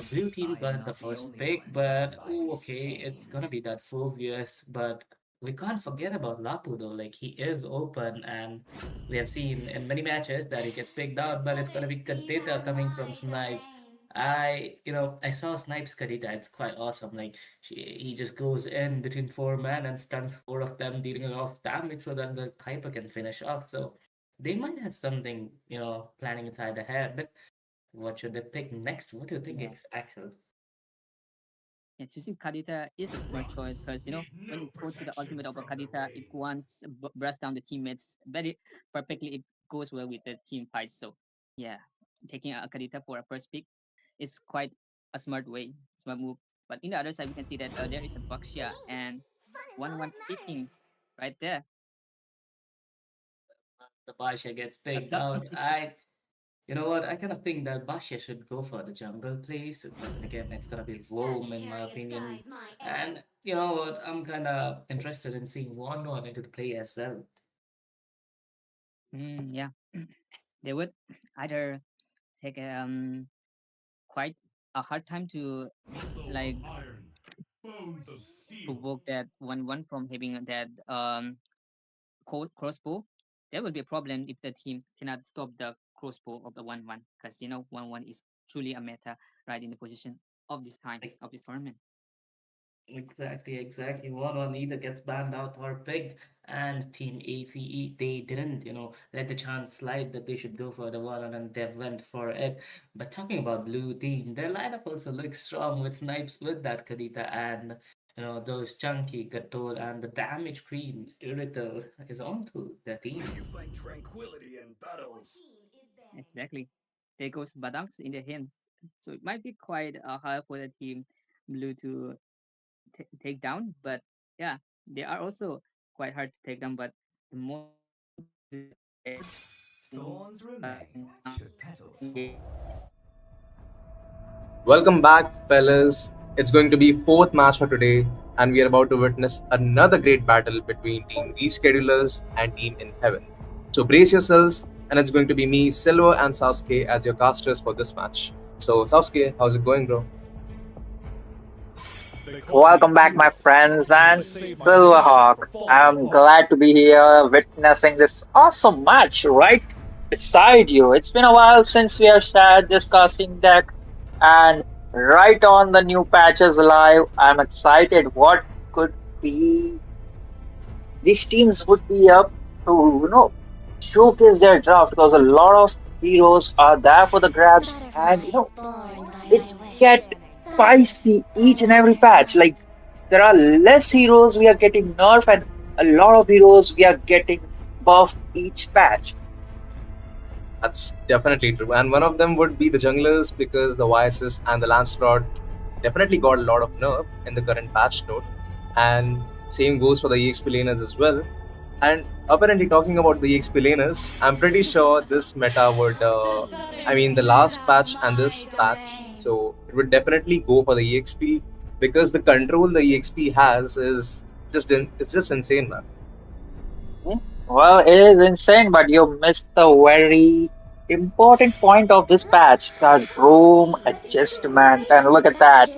Speaker 4: Blue Team
Speaker 6: I am
Speaker 4: got the
Speaker 6: not the
Speaker 4: first
Speaker 6: only
Speaker 4: pick,
Speaker 6: one bound
Speaker 4: but
Speaker 6: by
Speaker 4: oh,
Speaker 6: these
Speaker 4: okay, it's gonna
Speaker 6: chains.
Speaker 4: be that Phobius. But we can't forget about Lapu though. Like, he is open, and we have seen in many matches that he gets picked
Speaker 10: The
Speaker 4: out, but it's gonna
Speaker 10: seven
Speaker 4: be
Speaker 10: seas
Speaker 4: Kadita
Speaker 10: are
Speaker 4: coming from
Speaker 10: my
Speaker 4: Snipes.
Speaker 10: domain.
Speaker 4: I saw Snipes Kadita. It's quite awesome. Like, he just goes in between four men and stuns four of them, dealing a lot of damage so that the Hyper can finish off. So they might have something, planning inside their head. What should they pick next? What do you think,
Speaker 3: Yeah.
Speaker 4: Axel?
Speaker 3: Yeah, choosing Kadita is a smart choice because
Speaker 6: Need
Speaker 3: when
Speaker 6: no
Speaker 3: you go to the
Speaker 6: protection
Speaker 3: ultimate of a
Speaker 6: from the
Speaker 3: Kadita, it
Speaker 6: rain.
Speaker 3: wants breath down the teammates very perfectly. It goes well with the team fights. So yeah, taking a Kadita for a first pick is quite a smart way, smart move. But in the other side, we can see that there is a
Speaker 10: To
Speaker 3: Baxia
Speaker 10: me,
Speaker 3: and
Speaker 10: fun is all
Speaker 3: 1-1
Speaker 10: that matters.
Speaker 3: picking right there.
Speaker 4: The Basha gets
Speaker 3: A
Speaker 4: picked
Speaker 3: tough
Speaker 4: out.
Speaker 3: decision.
Speaker 4: You know what? I kind of think that Basha should go for the jungle place, but then again, it's gonna be Rome in my
Speaker 10: Sagittarius
Speaker 4: opinion.
Speaker 10: guides my arrow.
Speaker 4: And you know what? I'm kind of interested in seeing one into the play as well.
Speaker 3: Yeah, they would either take quite a hard time to
Speaker 7: Muscle of
Speaker 3: like
Speaker 7: iron, bones of steel.
Speaker 3: provoke that 1-1 from having that crossbow. There will be a problem if the team cannot stop the crossbow of the 1-1 because 1-1 is truly a meta right in the position of this time
Speaker 4: Like,
Speaker 3: of this tournament.
Speaker 4: exactly. One either gets banned out or picked, and Team ACE, they didn't, let the chance slide that they should go for the one, and they went for it. But talking about Blue Team, their lineup also looks strong with Snipes, with that Kadita, and those chunky Gator and the damage queen Irithel is onto the
Speaker 6: May
Speaker 4: team.
Speaker 6: you find tranquility in
Speaker 10: Your
Speaker 6: battles.
Speaker 10: team is banning.
Speaker 3: Exactly. There goes Badams in their hands. So it might be quite hard for the team blue to take down, but yeah, they are also quite hard to take down. But the most important thing is that they are
Speaker 8: Thorns remain should petals fall.
Speaker 11: Welcome back, fellas. It's going to be fourth match for today, and we are about to witness another great battle between Team Reschedulers and Team in Heaven. So brace yourselves, and it's going to be me, Silver, and Sasuke as your casters for this match. So Sasuke, how's it going, bro?
Speaker 12: Welcome back, my friends, and Silverhawk. I'm glad to be here witnessing this awesome match right beside you. It's been a while since we have shared this casting deck, and right on the new patches live. I'm excited. What could be these teams would be up to, showcase their draft because a lot of heroes are there for the grabs, and it's get spicy each and every patch. Like there are less heroes we are getting nerf, and a lot of heroes we are getting buff each patch.
Speaker 11: That's definitely true. And one of them would be the junglers because the YSS and the Lancelot definitely got a lot of nerf in the current patch note. And same goes for the EXP laners as well. And apparently, talking about the EXP laners, I'm pretty sure this meta would, the last patch and this patch, so it would definitely go for the EXP because the control the EXP has is it's just insane, man.
Speaker 12: Well, it is insane, but you missed the very important point of this patch, the room adjustment. And look at that.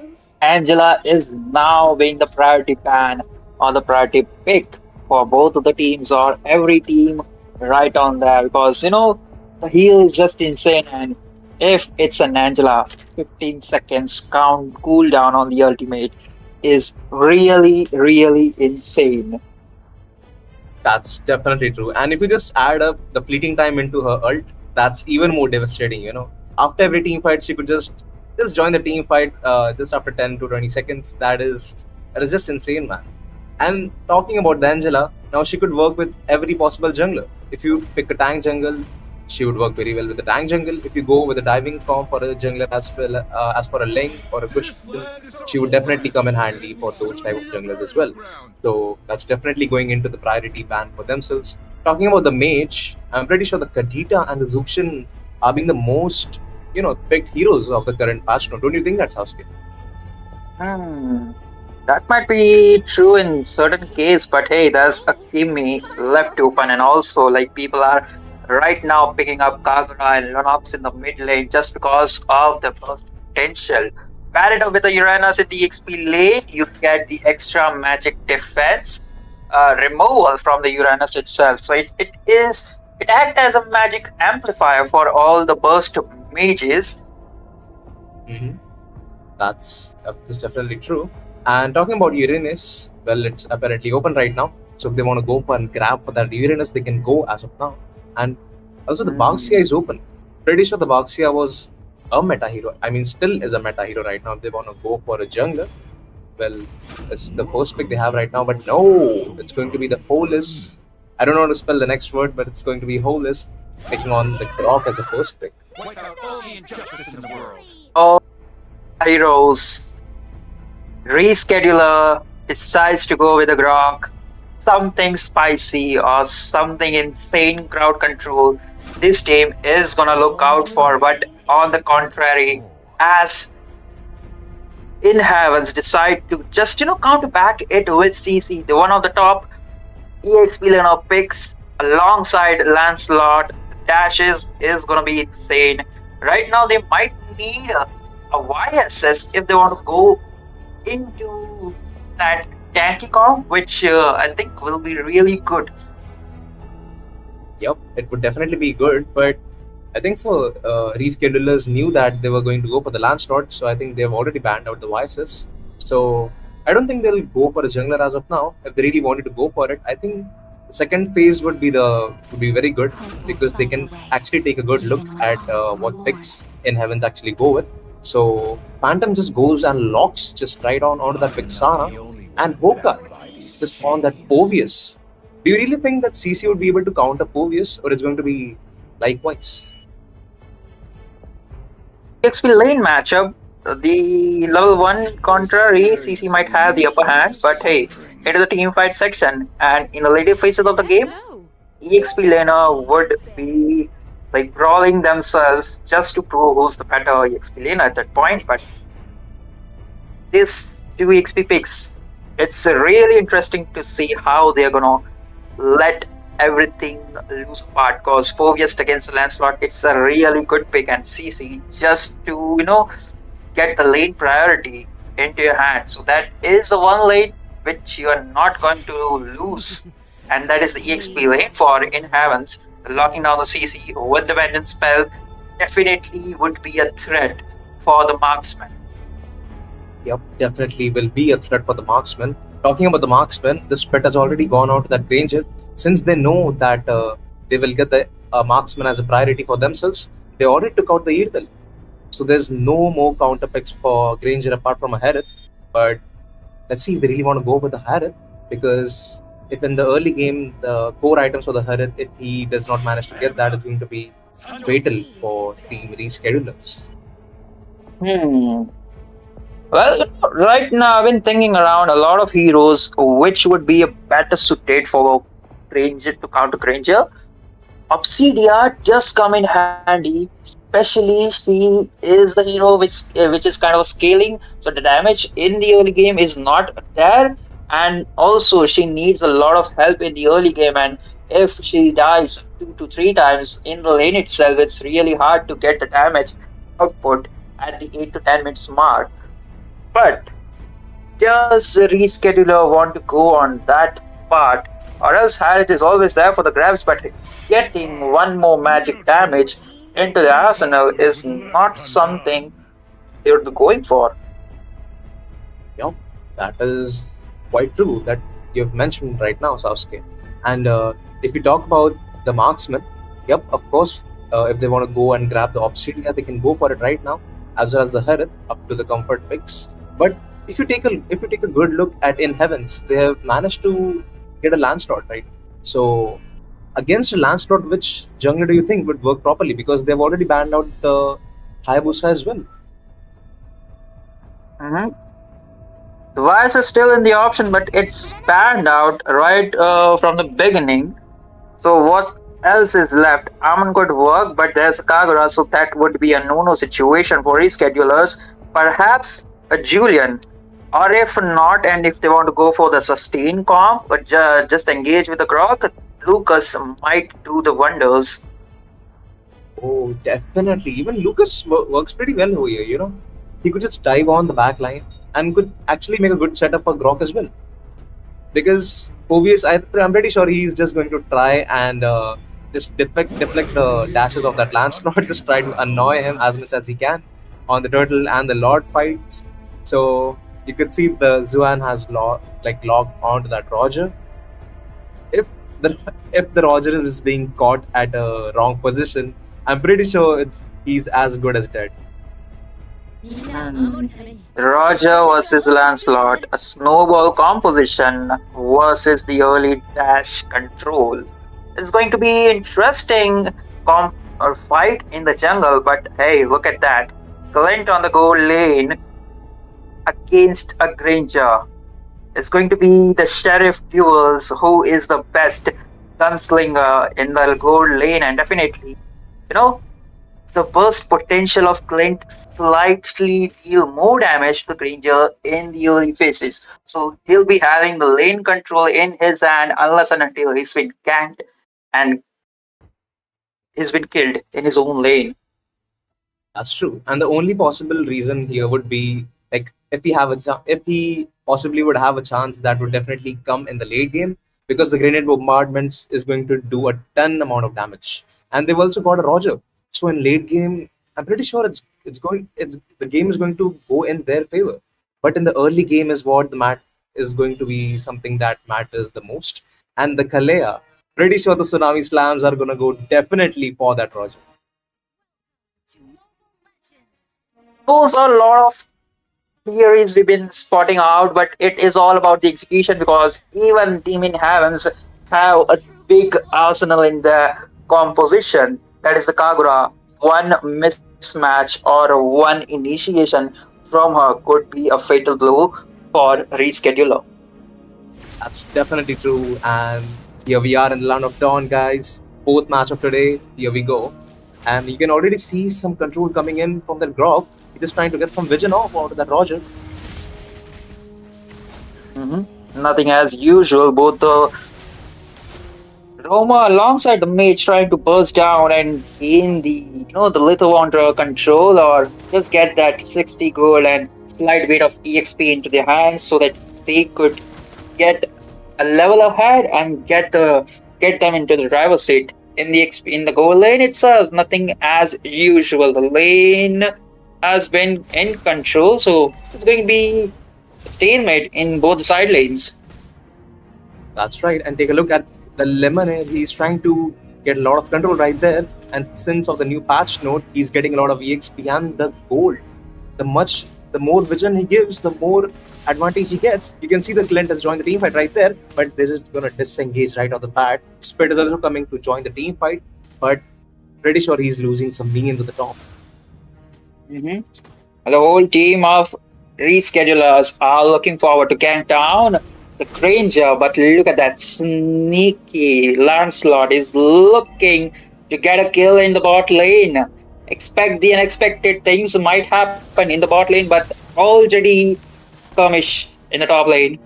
Speaker 12: Angela is now being the priority ban or the priority pick for both of the teams or every team right on there because the heal is just insane, and if it's an Angela, 15 seconds count cooldown on the ultimate is really, really insane.
Speaker 11: That's definitely true. And if you just add up the fleeting time into her ult, that's even more devastating, After every team fight, she could just join the team fight just after 10 to 20 seconds. That is just insane, man. And talking about the Angela, now she could work with every possible jungler. If you pick a tank jungle, she would work very well with the tank jungle. If you go with a diving form for a jungler as well as for a link or a push, she would definitely come in handy for those type of junglers as well. So that's definitely going into the priority ban for themselves. Talking about the mage, I'm pretty sure the Kadita and the Zuxian are being the most, picked heroes of the current patch note. Don't you think that's Sasuke?
Speaker 12: Hmm. That might be true in certain case, but hey, there's a Kimi left open, and also like people are right now picking up Kagura and Lunox in the mid lane just because of the burst potential. Pair it up with the Uranus in the XP lane, you get the extra magic defense removal from the Uranus itself. So it acts as a magic amplifier for all the burst mages.
Speaker 11: Mm-hmm. That's definitely true. And talking about Uranus, well, it's apparently open right now. So if they want to go for and grab for that Uranus, they can go as of now. And also the Baxia is open. Pretty sure the Baxia was a meta hero. I mean, still is a meta hero right now. If they want to go for a jungler, well, it's the first pick they have right now. But no, it's going to be the Holus. I don't know how to spell the next word, but it's going to be Holus taking on the Grok as a first pick.
Speaker 8: Wipe out all the injustice in the world.
Speaker 12: All heroes. Rescheduler decides to go with a Grok, something spicy or something insane crowd control. This team is gonna look out for, but on the contrary, as in Heavens decide to just counter back it with CC, the one of the top EXP lane picks alongside Lancelot. Dashes is gonna be insane. Right now they might need a YSS if they want to go into that tanky comp, which I think will be really good.
Speaker 11: Yep, it would definitely be good, but I think so. Reschedulers knew that they were going to go for the Lancelot, so I think they've already banned out the Vices. So I don't think they'll go for a jungler as of now. If they really wanted to go for it, I think the second phase would be very good because they can actually take a good look at what picks in Heavens actually go with. So Phantom just goes and locks just right onto that Vixana, and Hoka just on that Phoveus. Do you really think that CC would be able to counter Phoveus, or it's going to be likewise?
Speaker 12: XP lane matchup, the level 1 contrary, CC might have the upper hand, but hey, it is a team fight section, and in the later phases of the game, EXP laner would be like brawling themselves just to prove who's the better EXP laner at that point. But this 2 EXP picks, it's really interesting to see how they're gonna let everything loose apart. Because Phobius against Lancelot, it's a really good pick, and CC just to get the lane priority into your hand. So that is the one lane which you are not going to lose, and that is the EXP lane for In Heavens. Locking down the CC with the Vengeance spell definitely would be a threat for the marksman.
Speaker 11: Yep, definitely will be a threat for the marksman. Talking about the marksman, this bet has already gone out to that Granger. Since they know that they will get the marksman as a priority for themselves, they already took out the Ethel. So there's no more counter picks for Granger apart from a Herod. But let's see if they really want to go with the Herod, because if in the early game the core items for the Herod, if he does not manage to get that, it's going to be fatal for team reschedulers.
Speaker 12: Hmm. Well, right now I've been thinking around a lot of heroes which would be a better suited for Granger to counter Granger. Obsidia just come in handy, especially she is the hero which is kind of scaling, so the damage in the early game is not there, and also she needs a lot of help in the early game. And if she dies 2 to 3 times in the lane itself, it's really hard to get the damage output at the 8 to 10 minutes mark. But does the rescheduler want to go on that part, or else Harith is always there for the grabs, but getting one more magic damage into the arsenal is not something they would be going for.
Speaker 11: Yeah, that is quite true that you've mentioned right now, Sasuke. And if you talk about the marksman, yep, of course, if they want to go and grab the Obsidia, they can go for it right now, as well as the Herod up to the comfort picks. But if you take a good look at In Heavens, they have managed to get a Lancelot, right? So against a Lancelot, which jungler do you think would work properly? Because they've already banned out the Hayabusa as well.
Speaker 12: Mhm. Device is still in the option, but it's banned out right from the beginning. So what else is left? Amun could work, but there's Kagura, so that would be a no-no situation for reschedulers. Perhaps a Julian, or if not, and if they want to go for the sustain comp, but just engage with the Grok, Lucas might do the wonders.
Speaker 11: Oh, definitely. Even Lucas works pretty well over here, He could just dive on the back line and could actually make a good setup for Grok as well. Because Povius, I'm pretty sure he's just going to try and just deflect the dashes of that Lancelot, just try to annoy him as much as he can on the turtle and the Lord fights. So you could see the Zuan has logged onto that Roger. If the if the Roger is being caught at a wrong position, I'm pretty sure he's as good as dead.
Speaker 12: Hmm. Roger versus Lancelot, a snowball composition versus the early dash control. It's going to be interesting fight in the jungle, but hey, look at that. Clint on the gold lane against a Granger. It's going to be the sheriff duels who is the best gunslinger in the gold lane, and definitely, the burst potential of Clint slightly deal more damage to Granger in the early phases. So he'll be having the lane control in his hand unless and until he's been ganked and he's been killed in his own lane.
Speaker 11: That's true. And the only possible reason here would be like if he possibly would have a chance, that would definitely come in the late game, because the grenade bombardments is going to do a ton amount of damage. And they've also got a Roger. So in late game, I'm pretty sure it's the game is going to go in their favor. But in the early game is what the mat is going to be something that matters the most. And the Kalea, pretty sure the tsunami slams are gonna go definitely for that Roger.
Speaker 12: Those are a lot of theories we've been spotting out, but it is all about the execution, because even Team in Heavens have a big arsenal in their composition. That is the Kagura. One mismatch or one initiation from her could be a fatal blow for rescheduler.
Speaker 11: That's definitely true. And here we are in the land of dawn, guys. Fourth match of today. Here we go. And you can already see some control coming in from that Grog. He's just trying to get some vision off out of that Roger.
Speaker 12: Nothing as usual. Both the Roma alongside the mage trying to burst down and gain the the little under control or just get that 60 gold and slight bit of EXP into their hands so that they could get a level ahead and get them into the driver's seat. In the goal lane itself, nothing as usual. The lane has been in control, so it's going to be a stalemate in both the side lanes.
Speaker 11: That's right. And take a look at the Lemonade. He's trying to get a lot of control right there. And since of the new patch note, he's getting a lot of EXP and the gold. The more vision he gives, the more advantage he gets. You can see the Clint has joined the team fight right there, but this is gonna disengage right off the bat. Spit is also coming to join the team fight, but pretty sure he's losing some minions at the top.
Speaker 12: The whole team of reschedulers are looking forward to gank down the Granger, but look at that sneaky Lancelot is looking to get a kill in the bot lane. Expect the unexpected things might happen in the bot lane, but already skirmish in the top lane.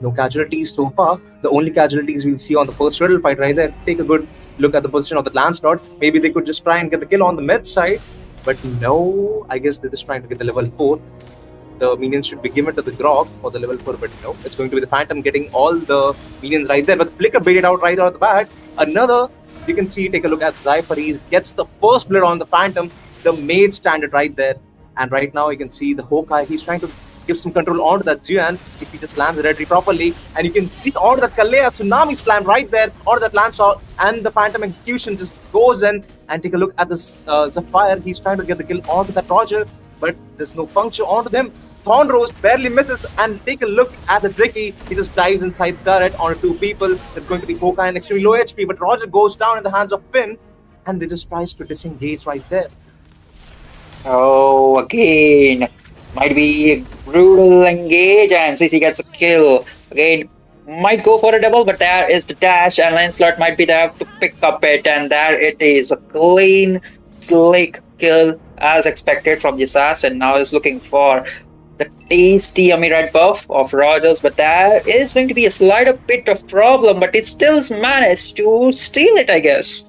Speaker 11: No casualties so far. The only casualties we'll see on the first riddle fight right there. Take a good look at the position of the Lancelot. Maybe they could just try and get the kill on the mid side, but no, I guess they're just trying to get the level 4. The minions should be given to the Grog for the level 4, but no, it's going to be the Phantom getting all the minions right there. But Flicker baited out right out of the bat. Another, you can see, take a look at Zypher. He gets the first blood on the Phantom. The Mage standard right there. And right now you can see the Hawkeye. He's trying to give some control onto that Zuan if he just lands the Red Tree properly. And you can see onto that Kalea Tsunami Slam right there, onto that Lancelot, and the Phantom Execution just goes in. And take a look at this Zephyr. He's trying to get the kill onto that Roger, but there's no puncture onto them. Thorn Rose barely misses, and take a look at the Tricky. He just dives inside the turret onto 2 people. It's going to be Hawkeye and extremely low HP, but Roger goes down in the hands of Finn, and they just tries to disengage right there.
Speaker 12: Oh, again. Might be a brutal engage, and CC gets a kill. Again, might go for a double, but there is the dash, and Lancelot might be there to pick up it, and there it is. A clean, slick kill as expected from the assassin. Now is looking for the tasty yummy red buff of Rogers, but there is going to be a slight bit of problem, but it still managed to steal it, I guess.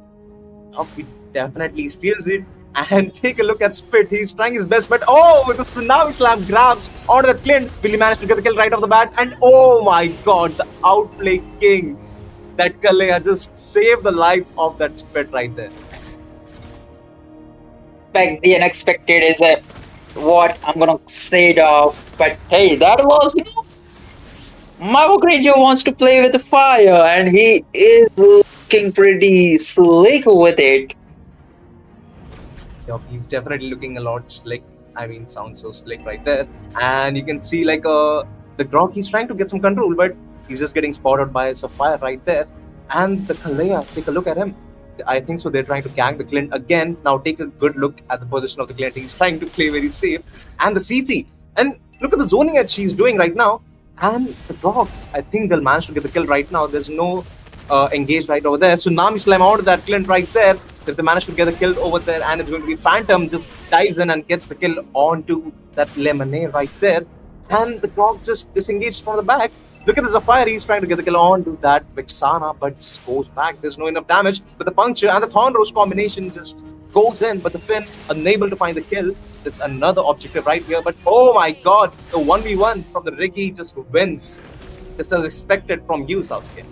Speaker 11: Oh, he definitely steals it. And take a look at Spit. He's trying his best, but oh, with the Tsunami Slam grabs onto the Clint, will he manage to get the kill right off the bat? And oh my god, the outplay king. That Kalea just saved the life of that Spit right there.
Speaker 12: Expect the unexpected is what I'm gonna say it off, but hey, that was Marvel Granger wants to play with the fire, and he is looking pretty slick with it.
Speaker 11: So he's definitely looking a lot slick. I mean, sounds so slick right there. And you can see like the Grog, he's trying to get some control, but he's just getting spotted by Sapphire right there. And the Kalea, take a look at him. I think so they're trying to gank the Clint again. Now take a good look at the position of the Clint. He's trying to play very safe. And the CC. And look at the zoning that she's doing right now. And the Grog, I think they'll manage to get the kill right now. There's no engage right over there. Tsunami Slam out of that Clint right there. If they manage to get the kill over there, and it's going to be Phantom just dives in and gets the kill onto that Lemonade right there. And the Grog just disengaged from the back. Look at the Zephyr, he's trying to get the kill onto that Vexana, but just goes back. There's no enough damage. But the puncture and the Thorn Rose combination just goes in, but the Finn unable to find the kill. There's another objective right here, but oh my god, the 1v1 from the Ricky just wins. Just as expected from you, Sasuke.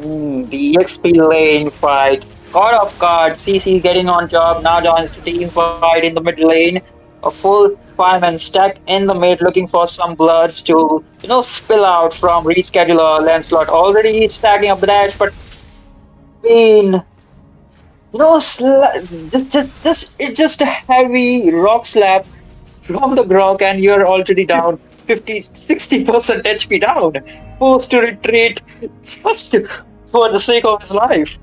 Speaker 12: The XP lane fight. Caught off guard. CC getting on top. Now joins the team fight in the mid lane. A full fireman stack in the mid, looking for some bloods to spill out from rescheduler. Lancelot already stacking up the dash, but been just a heavy rock slap from the Grog, and you're already down 50-60% HP down. Forced to retreat just for the sake of his life.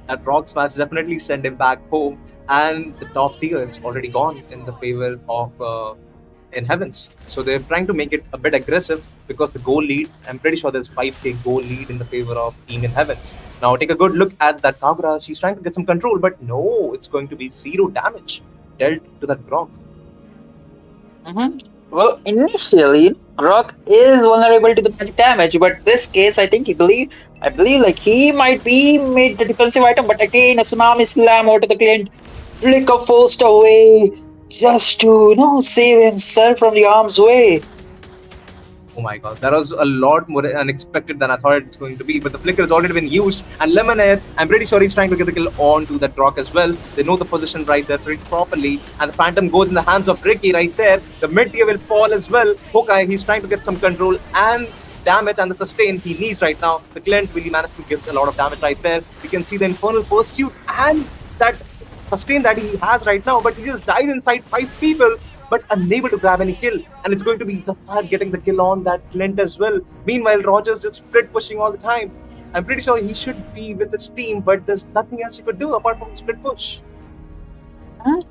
Speaker 11: That rock smash definitely sent him back home, and the top tier is already gone in the favor of in heavens. So they're trying to make it a bit aggressive because the goal lead, I'm pretty sure there's 5k goal lead in the favor of team in heavens. Now take a good look at that Kagura. She's trying to get some control, but no, it's going to be zero damage dealt to that Grog.
Speaker 12: Mhm. Well, initially, Rock is vulnerable to the magic damage, but this case, I believe, like he might be made the defensive item, but again, a tsunami slam out to the client, flicker forced away, just to save himself from the arm's way.
Speaker 11: Oh my god, that was a lot more unexpected than I thought it's going to be. But the flicker has already been used, and Lemonade, I'm pretty sure he's trying to get the kill onto that rock as well. They know the position right there pretty properly, and the Phantom goes in the hands of Ricky right there. The mid tier will fall as well. Hawkeye, he's trying to get some control and damage and the sustain he needs right now. The Clint really managed to give a lot of damage right there. You can see the Infernal Pursuit and that sustain that he has right now, but he just dies inside 5 people but unable to grab any kill. And it's going to be Zafar getting the kill on that Clint as well. Meanwhile, Rogers just split pushing all the time. I'm pretty sure he should be with his team, but there's nothing else he could do apart from split push.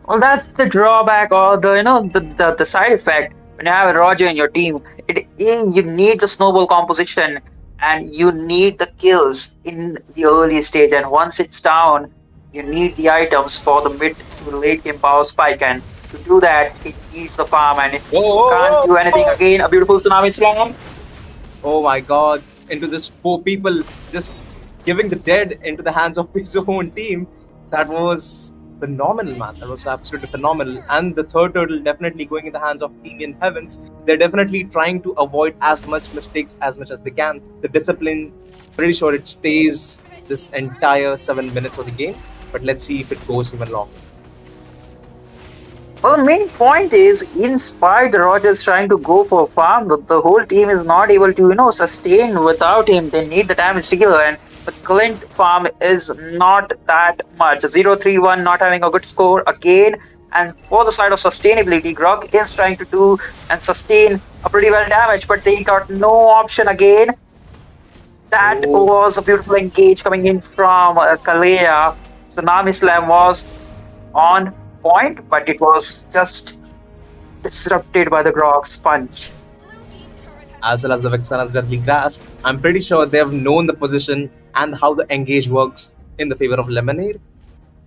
Speaker 12: Well, that's the drawback or the side effect when you have a Roger in your team. You need the snowball composition and you need the kills in the early stage. And once it's down, you need the items for the mid to late game power spike. And to do that, it needs the farm and it can't do anything. Again, a beautiful tsunami slam.
Speaker 11: Oh my god, into this 4 people just giving the dead into the hands of his own team. That was phenomenal, man. That was absolutely phenomenal. And the third turtle definitely going in the hands of Team in Heavens. They're definitely trying to avoid as much mistakes as much as they can. The discipline, pretty sure it stays this entire 7 minutes of the game. But let's see if it goes even longer.
Speaker 12: Well, the main point is, in spite the Rogers trying to go for a farm, the whole team is not able to, sustain without him. They need the damage dealer, and the Clint farm is not that much. 0-3-1 not having a good score again. And for the side of sustainability, Grog is trying to do and sustain a pretty well damage, but they got no option again. That was a beautiful engage coming in from Kalea. Tsunami Slam was on point, but it was just disrupted by the Grog's punch.
Speaker 11: As well as the Vexana's deadly grasp, I'm pretty sure they've known the position and how the engage works in the favor of Lemonade.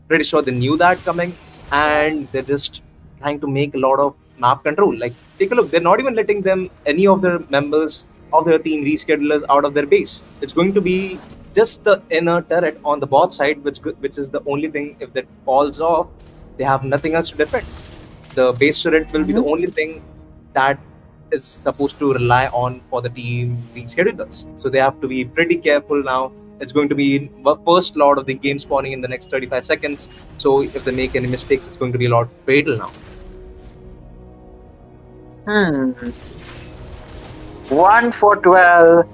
Speaker 11: Pretty sure they knew that coming, and they're just trying to make a lot of map control. Like, take a look, they're not even letting them, any of their members of their team reschedulers out of their base. It's going to be just the inner turret on the bot side, which is the only thing. If that falls off, they have nothing else to defend. The base turret will be the only thing that is supposed to rely on for the team reschedulers. So they have to be pretty careful now. It's going to be the first lot of the game spawning in the next 35 seconds. So if they make any mistakes, it's going to be a lot fatal now.
Speaker 12: 1 for 12.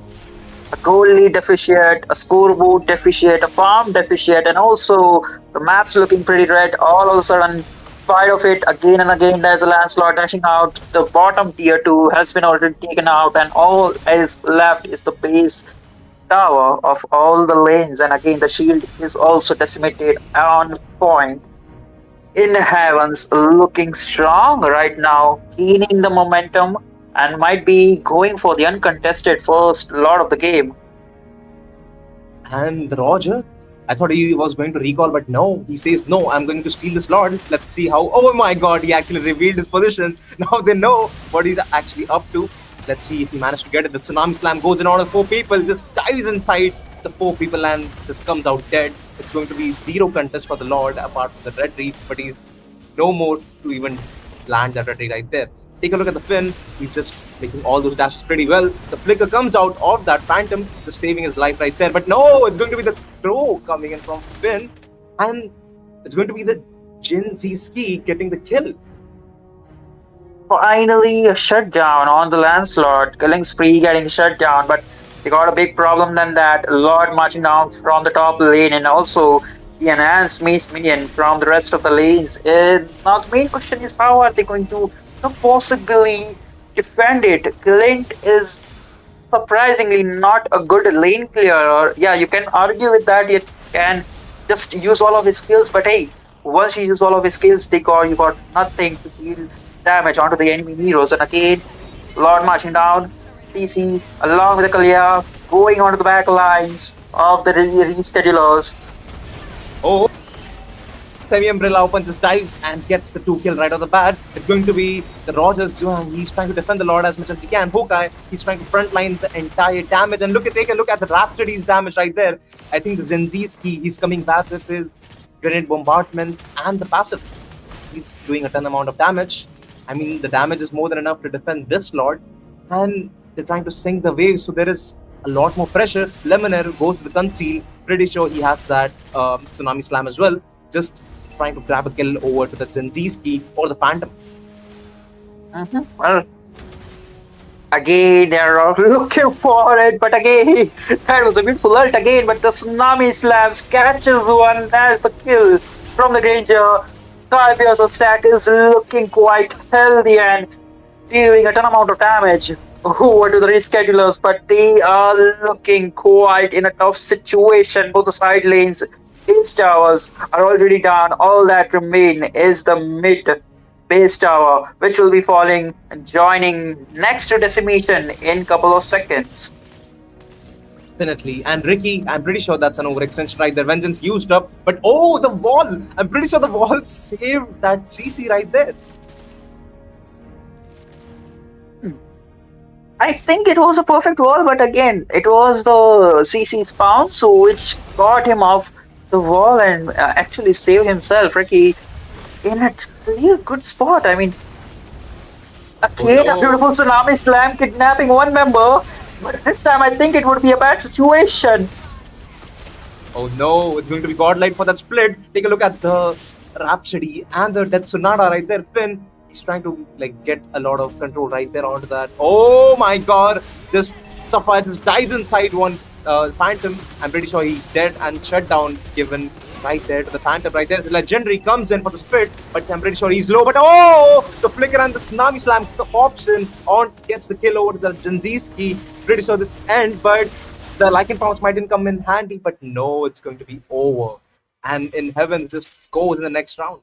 Speaker 12: A goal lead deficient, a scoreboard deficient, a farm deficient, and also the map's looking pretty red. All of a sudden, spite of it, again and again, there's a Lancelot dashing out. The bottom tier 2 has been already taken out, and all is left is the base tower of all the lanes. And again, the shield is also decimated on point. In Heavens, looking strong right now, gaining the momentum, and might be going for the uncontested first lot of the game.
Speaker 11: And Roger, I thought he was going to recall, but no, he says, no, I'm going to steal this Lord. Let's see how, oh my god, he actually revealed his position. Now they know what he's actually up to. Let's see if he managed to get it. The Tsunami Slam goes in order 4 people, just dives inside the 4 people and just comes out dead. It's going to be 0 contest for the Lord apart from the Red Tree, but he's no more to even land that Red Tree right there. Take a look at the Finn. He's just making all those dashes pretty well. The flicker comes out of that Phantom, just saving his life right there. But no, it's going to be the throw coming in from Finn. And it's going to be the Jin Z-Ski getting the kill.
Speaker 12: Finally, a shutdown on the Lancelot. Killing spree getting shut down. But they got a big problem than that. Lord marching down from the top lane, and also the enhanced mace minion from the rest of the lanes. Now the main question is, how are they going to possibly defend it? Clint is surprisingly not a good lane clearer. Yeah, you can argue with that. You can just use all of his skills, but hey, once you use all of his skills, you got nothing to deal damage onto the enemy heroes. And again, Lord marching down, CC along with the Kalia going onto the back lines of the reschedulers.
Speaker 11: Oh, Semi Umbrella opens his dives and gets the 2 kill right off the bat. It's going to be the Rogers. He's trying to defend the Lord as much as he can. Hawkeye, he's trying to frontline the entire damage. And take a look at the Rhapsody's damage right there. I think the Zenziski, he's coming back with his grenade bombardment and the passive. He's doing a ton amount of damage. I mean, the damage is more than enough to defend this Lord. And they're trying to sink the waves, so there is a lot more pressure. Lemonair goes to the conceal. Pretty sure he has that Tsunami Slam as well. Just trying to grab a kill over to the Zenziski or the Phantom.
Speaker 12: Well, again, they're all looking for it, but again, that was a beautiful ult again, but the Tsunami Slams catches one. That's the kill from the Granger. Skypier's stack is looking quite healthy and dealing a ton amount of damage over to the reschedulers, but they are looking quite in a tough situation. Both the side lanes, base towers are already down. All that remain is the mid base tower, which will be falling and joining next to decimation in couple of seconds.
Speaker 11: Definitely. And Ricky, I'm pretty sure that's an overextension right there. Vengeance used up, but oh, the wall! I'm pretty sure the wall saved that CC right there.
Speaker 12: I think it was a perfect wall, but again, it was the CC's bounce which got him off the wall and actually saved himself. Ricky in a real good spot. I mean, again, a beautiful Tsunami Slam kidnapping one member, but this time I think it would be a bad situation.
Speaker 11: Oh no, it's going to be godlike for that split. Take a look at the Rhapsody and the Death Sonata right there. Finn, he's trying to get a lot of control right there onto that. Oh my god, just Sapphire just dives inside one Phantom. I'm pretty sure he's dead and shut down given right there to the Phantom right there. The Legendary comes in for the split, but I'm pretty sure he's low. But oh, the Flicker and the Tsunami Slam pops in on, gets the kill over to the Zenziski. Pretty sure this ends, but the Lycan Pounce might come in handy, but no, it's going to be over. And in Heavens just goes in the next round.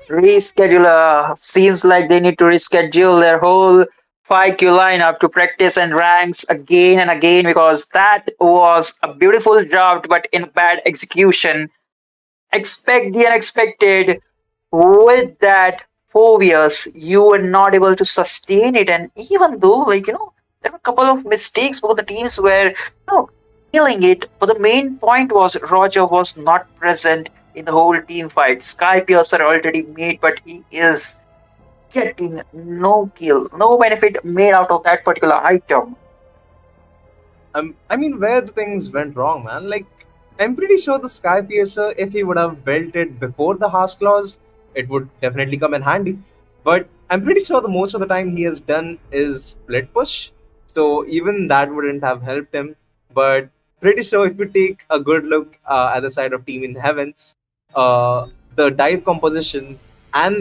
Speaker 12: Rescheduler seems like they need to reschedule their whole 5Q lineup to practice and ranks again and again, because that was a beautiful draft but in bad execution. Expect the unexpected. With that Phobius, you were not able to sustain it, and even though there were a couple of mistakes, both the teams were killing it, but the main point was Roger was not present in the whole team fight. Skypiercer already made, but he is getting no kill, no benefit made out of that particular item.
Speaker 11: I mean, where the things went wrong, man. I'm pretty sure the Skypiercer, if he would have built it before the Harsh Claws, it would definitely come in handy. But I'm pretty sure the most of the time he has done is split push. So even that wouldn't have helped him. But pretty sure if you take a good look at the side of Team in Heavens, the dive composition and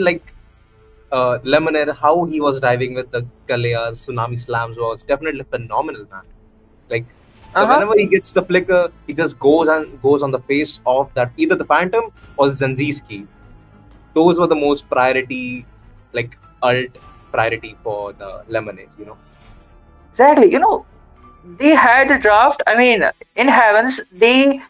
Speaker 11: Lemonair, how he was diving with the Kaleas, Tsunami Slams was definitely phenomenal, man. Whenever he gets the flicker, he just goes on the face of that either the Phantom or the Zenziski. Those were the most priority, ult priority for the Lemonade,
Speaker 12: Exactly. They had a draft. I mean, in Heavens, they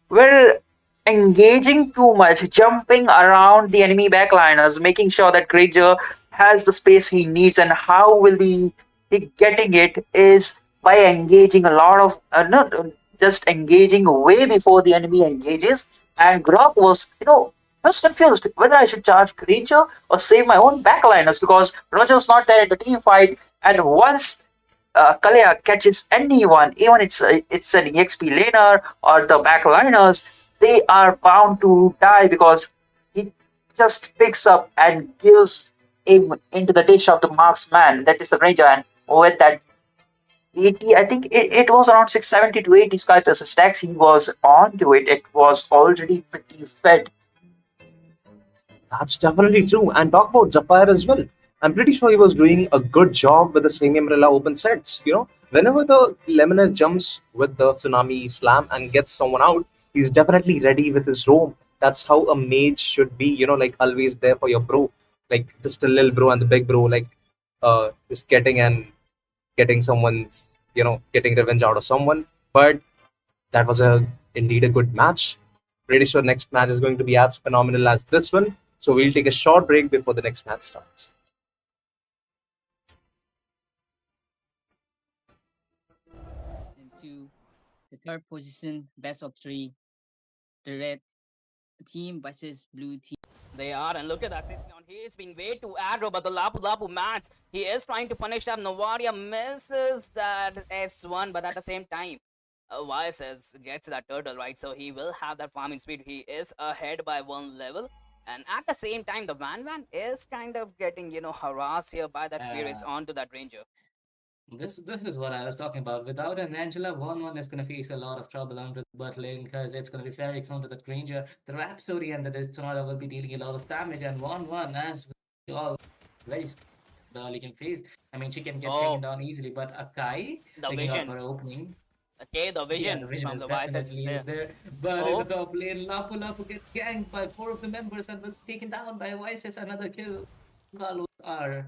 Speaker 12: were engaging too much, jumping around the enemy backliners, making sure that Granger has the space he needs. And how will he getting it is by engaging a lot of, not just engaging way before the enemy engages. And Grok was, was confused whether I should charge Granger or save my own backliners, because Roger's not there at the team fight. And once Kalea catches anyone, even it's an EXP laner or the backliners, they are bound to die, because he just picks up and gives him into the dish of the marksman, that is the Ranger. And with that 80, I think it was around 670 to 80 Skypiercer stacks he was on to it. It was already pretty fed.
Speaker 11: That's definitely true. And talk about Zafire as well. I'm pretty sure he was doing a good job with the Semi Umbrella open sets. Whenever the Lemonair jumps with the Tsunami Slam and gets someone out, he's definitely ready with his roam. That's how a mage should be, always there for your bro. like just a little bro and the big bro, like just getting someone's, getting revenge out of someone. But that was a indeed a good match. Pretty sure next match is going to be as phenomenal as this one. So we'll take a short break before the next match starts.
Speaker 3: Into the third position, best of three, the red team versus blue team.
Speaker 1: They are, and look at that Sicilian. He is being way too aggro, but the Lapu Lapu Mats, he is trying to punish them. Novaria misses that S1, but at the same time, YSS gets that turtle, right? So he will have that farming speed. He is ahead by one level. And at the same time, the Van Van is kind of getting, harassed here by that Furious onto that Ranger.
Speaker 4: This is what I was talking about. Without an Angela, 1-1 is going to face a lot of trouble onto the bot lane because it's going to be Ferrix onto the Granger. The Rhapsody and the Destroyer will be dealing a lot of damage, and 1-1 as we all very the early game phase. I mean, she can get taken down easily, but Akai
Speaker 1: The
Speaker 4: taking
Speaker 1: vision.
Speaker 4: out her opening.
Speaker 1: Okay, the vision,
Speaker 4: the vision
Speaker 1: from
Speaker 4: is
Speaker 1: the YSS is
Speaker 4: definitely
Speaker 1: there.
Speaker 4: But in the top lane, Lapu Lapu gets ganked by 4 of the members and will be taken down by YSS. Another kill. Carlos are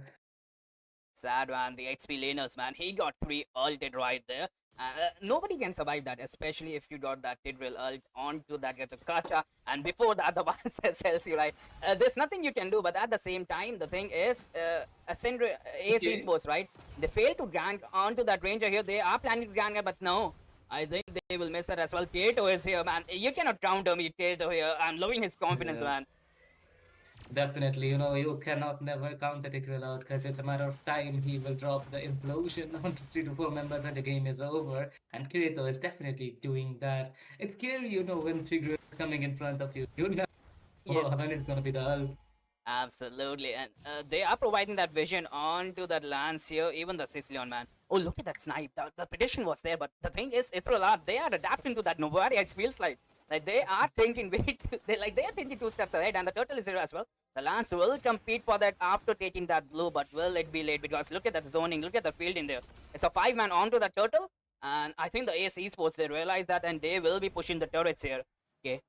Speaker 1: Sad man, the XP laners, man. He got 3 ulted right there. Nobody can survive that, especially if you got that Tidril ult onto that get a Kacha. And before that, the YSS tells you, right? There's nothing you can do, but at the same time, the thing is, Ascendra, AC Sports, right? They failed to gank onto that Ranger here. They are planning to gank it, but no. I think they will miss it as well. Kato is here, man. You cannot counter me, Kato here. I'm loving his confidence, man.
Speaker 4: definitely, you cannot never counter Tigreal out because it's a matter of time. He will drop the implosion onto 3 to 4 members and the game is over. And Kirito is definitely doing that. It's scary, when Tigreal is coming in front of you. You know when it's going to be the ult.
Speaker 1: Absolutely, and they are providing that vision onto that lance here, even the Sicilian, man. Oh, look at that snipe. The prediction was there, but the thing is, Ithrola, they are adapting to that Novaria. It feels like they are thinking they are thinking 2 steps ahead, and the turtle is here as well. The lance will compete for that after taking that blue, but will it be late? Because look at that zoning, look at the field in there. It's a 5-man onto the turtle, and I think the AS Esports, they realize that, and they will be pushing the turrets here. Okay.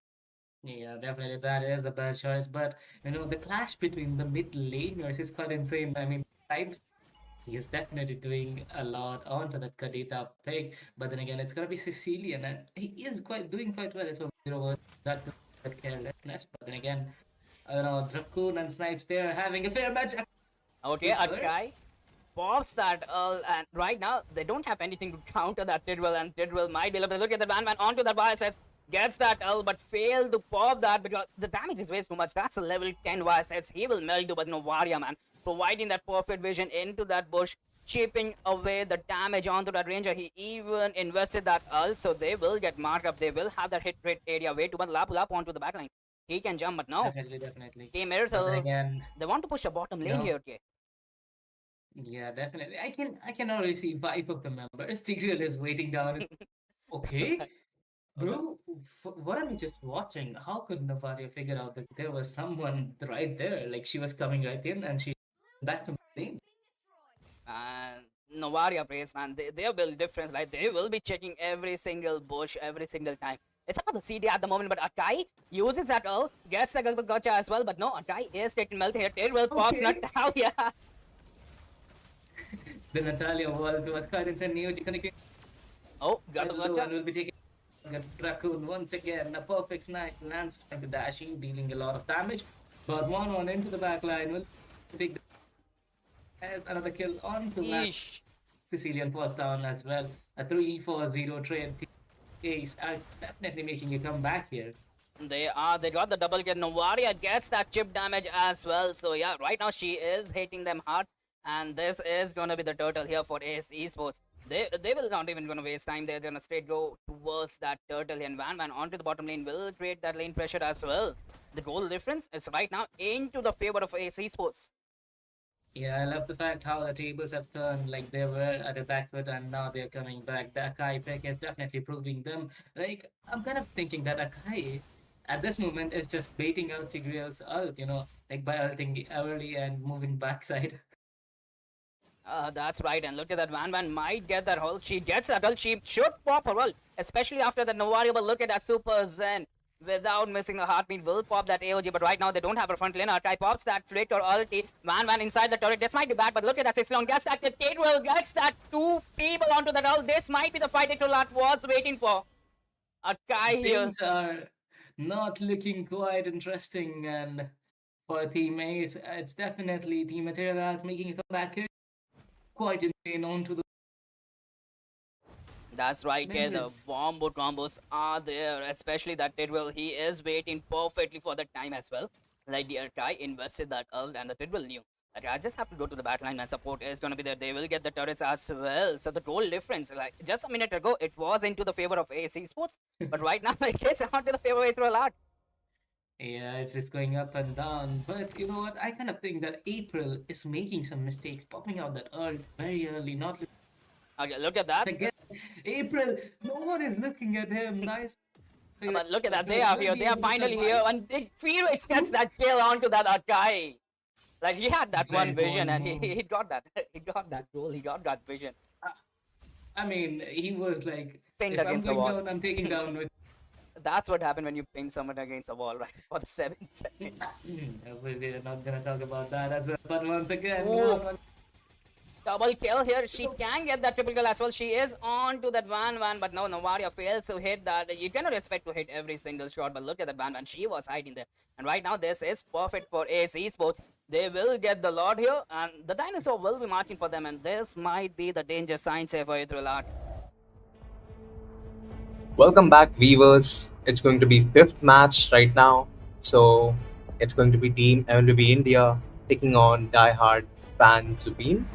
Speaker 4: Yeah, definitely that is a bad choice. But the clash between the mid laners is quite insane. I mean, types he is definitely doing a lot onto that Kadita pick. But then again, it's gonna be Sicilian, and he is doing quite well. It's that carelessness. But then again, Dracoon and Snipes they're having a fair match.
Speaker 1: Okay, Akai pops that and right now they don't have anything to counter that Tidwell, and Tidwell might be able to look at the Van onto that YSS, gets that but failed to pop that because the damage is way too much. That's a level 10 YSS. He will melt to, but Novaria, man, providing that perfect vision into that bush, chipping away the damage onto that Ranger. He even invested that ult, so they will get marked up. They will have that hit rate area way too much. Lapu Lapu onto the backline. He can jump, but no.
Speaker 4: Definitely.
Speaker 1: Team Miracle, they want to push a bottom lane here, okay?
Speaker 4: Yeah, definitely. I can already see 5 of the members. Tigreal is waiting down. Okay. Bro, what are we just watching? How could Navaria figure out that there was someone right there? Like she was coming right in and she back to the lane.
Speaker 1: And Novaria plays, man, they are built different. Like they will be checking every single bush every single time. It's about the CD at the moment, but Akai uses that ult, gets the gotcha as well. But no, Akai is taking melt here. It will pops Natalia.
Speaker 4: The Natalia wall was quite insane. Neoji connecting.
Speaker 1: Oh, got the gotcha.
Speaker 4: Will be taking Raccoon once again. A perfect snipe. Lance trying to dashing, dealing a lot of damage. But 1-1 into the back line will take the as another kill on to Sicilian falls down as well. A 3-4-0 trade. Ace are definitely making a comeback here.
Speaker 1: They got the double kill. Novaria gets that chip damage as well. So yeah, right now she is hitting them hard. And this is gonna be the turtle here for AS Esports. They will not even gonna waste time. They're gonna straight go towards that turtle and Van onto the bottom lane will create that lane pressure as well. The goal difference is right now into the favor of AS Esports.
Speaker 4: Yeah, I love the fact how the tables have turned, like they were at the back foot and now they're coming back. The Akai pick is definitely proving them. Like, I'm kind of thinking that Akai, at this moment, is just baiting out Tigreal's ult, like by ulting early and moving backside.
Speaker 1: That's right, and look at that, Van might get that ult. She gets that ult, she should pop her ult, especially after the Novaria, but look at that Super Zen.
Speaker 13: without missing a heartbeat will pop that AOG, but right now they don't have a front lane. Arkai pops that flick or ulti. Van inside the turret. This might be bad, but look at that. Sicilon gets that. The Tatewell gets that. Two people onto the ult. This might be the fight Etolat was waiting for. Arkai here.
Speaker 4: Things are not looking quite interesting, and for teammates, it's definitely Team Material making a comeback here. Quite insane onto the.
Speaker 13: That's right, yeah, the wombo combos are there, especially that Tidwell. He is waiting perfectly for the time as well. Like the Arkai invested that ult, and the Tidwell knew that I just have to go to the backline and support is going to be there. They will get the turrets as well. So the goal difference, like just a minute ago, it was into the favor of AC Sports, but right now it is out to the favor of a lot.
Speaker 4: Yeah, it's just going up and down. But you know what? I kind of think that April is making some mistakes, popping out that ult very early, not.
Speaker 13: Okay, look at that.
Speaker 4: Again, April, no one is looking at him. Nice.
Speaker 13: But look at that. They are here. They are finally here. And Felix gets that kill onto that Arkai. Like, he had that one vision and he got that. He got that goal. He got that vision.
Speaker 4: I mean, he was like,
Speaker 13: pinned
Speaker 4: if
Speaker 13: against
Speaker 4: I'm
Speaker 13: the
Speaker 4: going
Speaker 13: wall.
Speaker 4: down, I'm taking down with.
Speaker 13: That's what happened when you pin someone against a wall, right? For the 7 seconds.
Speaker 4: We're not gonna talk about that as well. But once again,
Speaker 13: double kill here. She can get that triple kill as well. She is on to that Van, but no, Novaria fails to hit that. You cannot expect to hit every single shot, but look at that Van. She was hiding there. And right now, this is perfect for AS Esports. They will get the Lord here, and the Dinosaur will be marching for them, and this might be the danger signs here for Ethrelat.
Speaker 11: Welcome back, viewers. It's going to be 5th match right now. So it's going to be Team MLB India taking on Die-Hard Fan Zubin.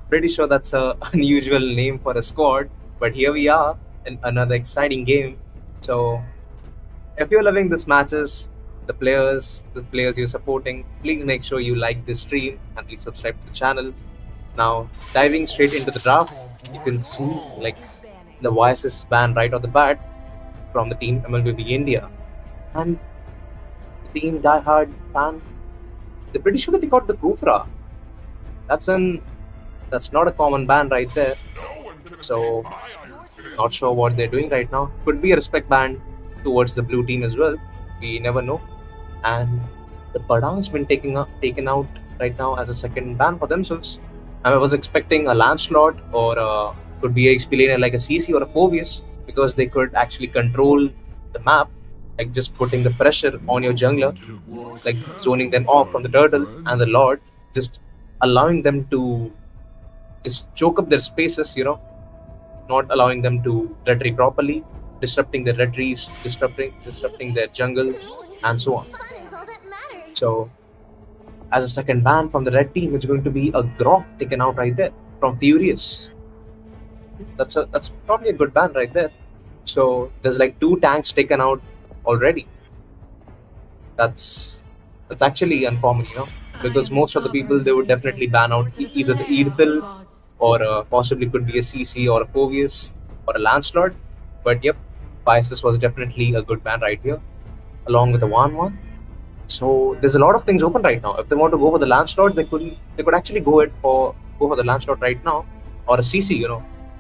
Speaker 11: Pretty sure that's a unusual name for a squad, but here we are in another exciting game. So if you're loving these matches, the players you're supporting, please make sure you like this stream and please subscribe to the channel. Now, diving straight into the draft, you can see like the voices ban right off the bat from the team MLB India. And the team Die-Hard Fan, they're pretty sure that they got the Kufra. That's not a common ban right there. So, not sure what they're doing right now. Could be a respect ban towards the blue team as well. We never know. And the Padang's been taken out right now as a second ban for themselves. I was expecting a Lancelot or could be a XP laner like a CC or a Phobius, because they could actually control the map, like just putting the pressure on your jungler, like zoning them off from the turtle and the Lord, just allowing them to just choke up their spaces, not allowing them to retry properly, disrupting their retries, disrupting their jungle, and so on. So, as a second ban from the red team, it's going to be a Grok taken out right there from Furious. That's probably a good ban right there. So there's like 2 tanks taken out already. That's actually uncommon, because most of the people, they would definitely ban out either the Earthil or possibly could be a CC or a Phobius or a Lancelot. But yep, Biases was definitely a good ban right here, along with the 1-1. So there's a lot of things open right now. If they want to go for the Lancelot, they could actually go for the Lancelot right now, or a CC,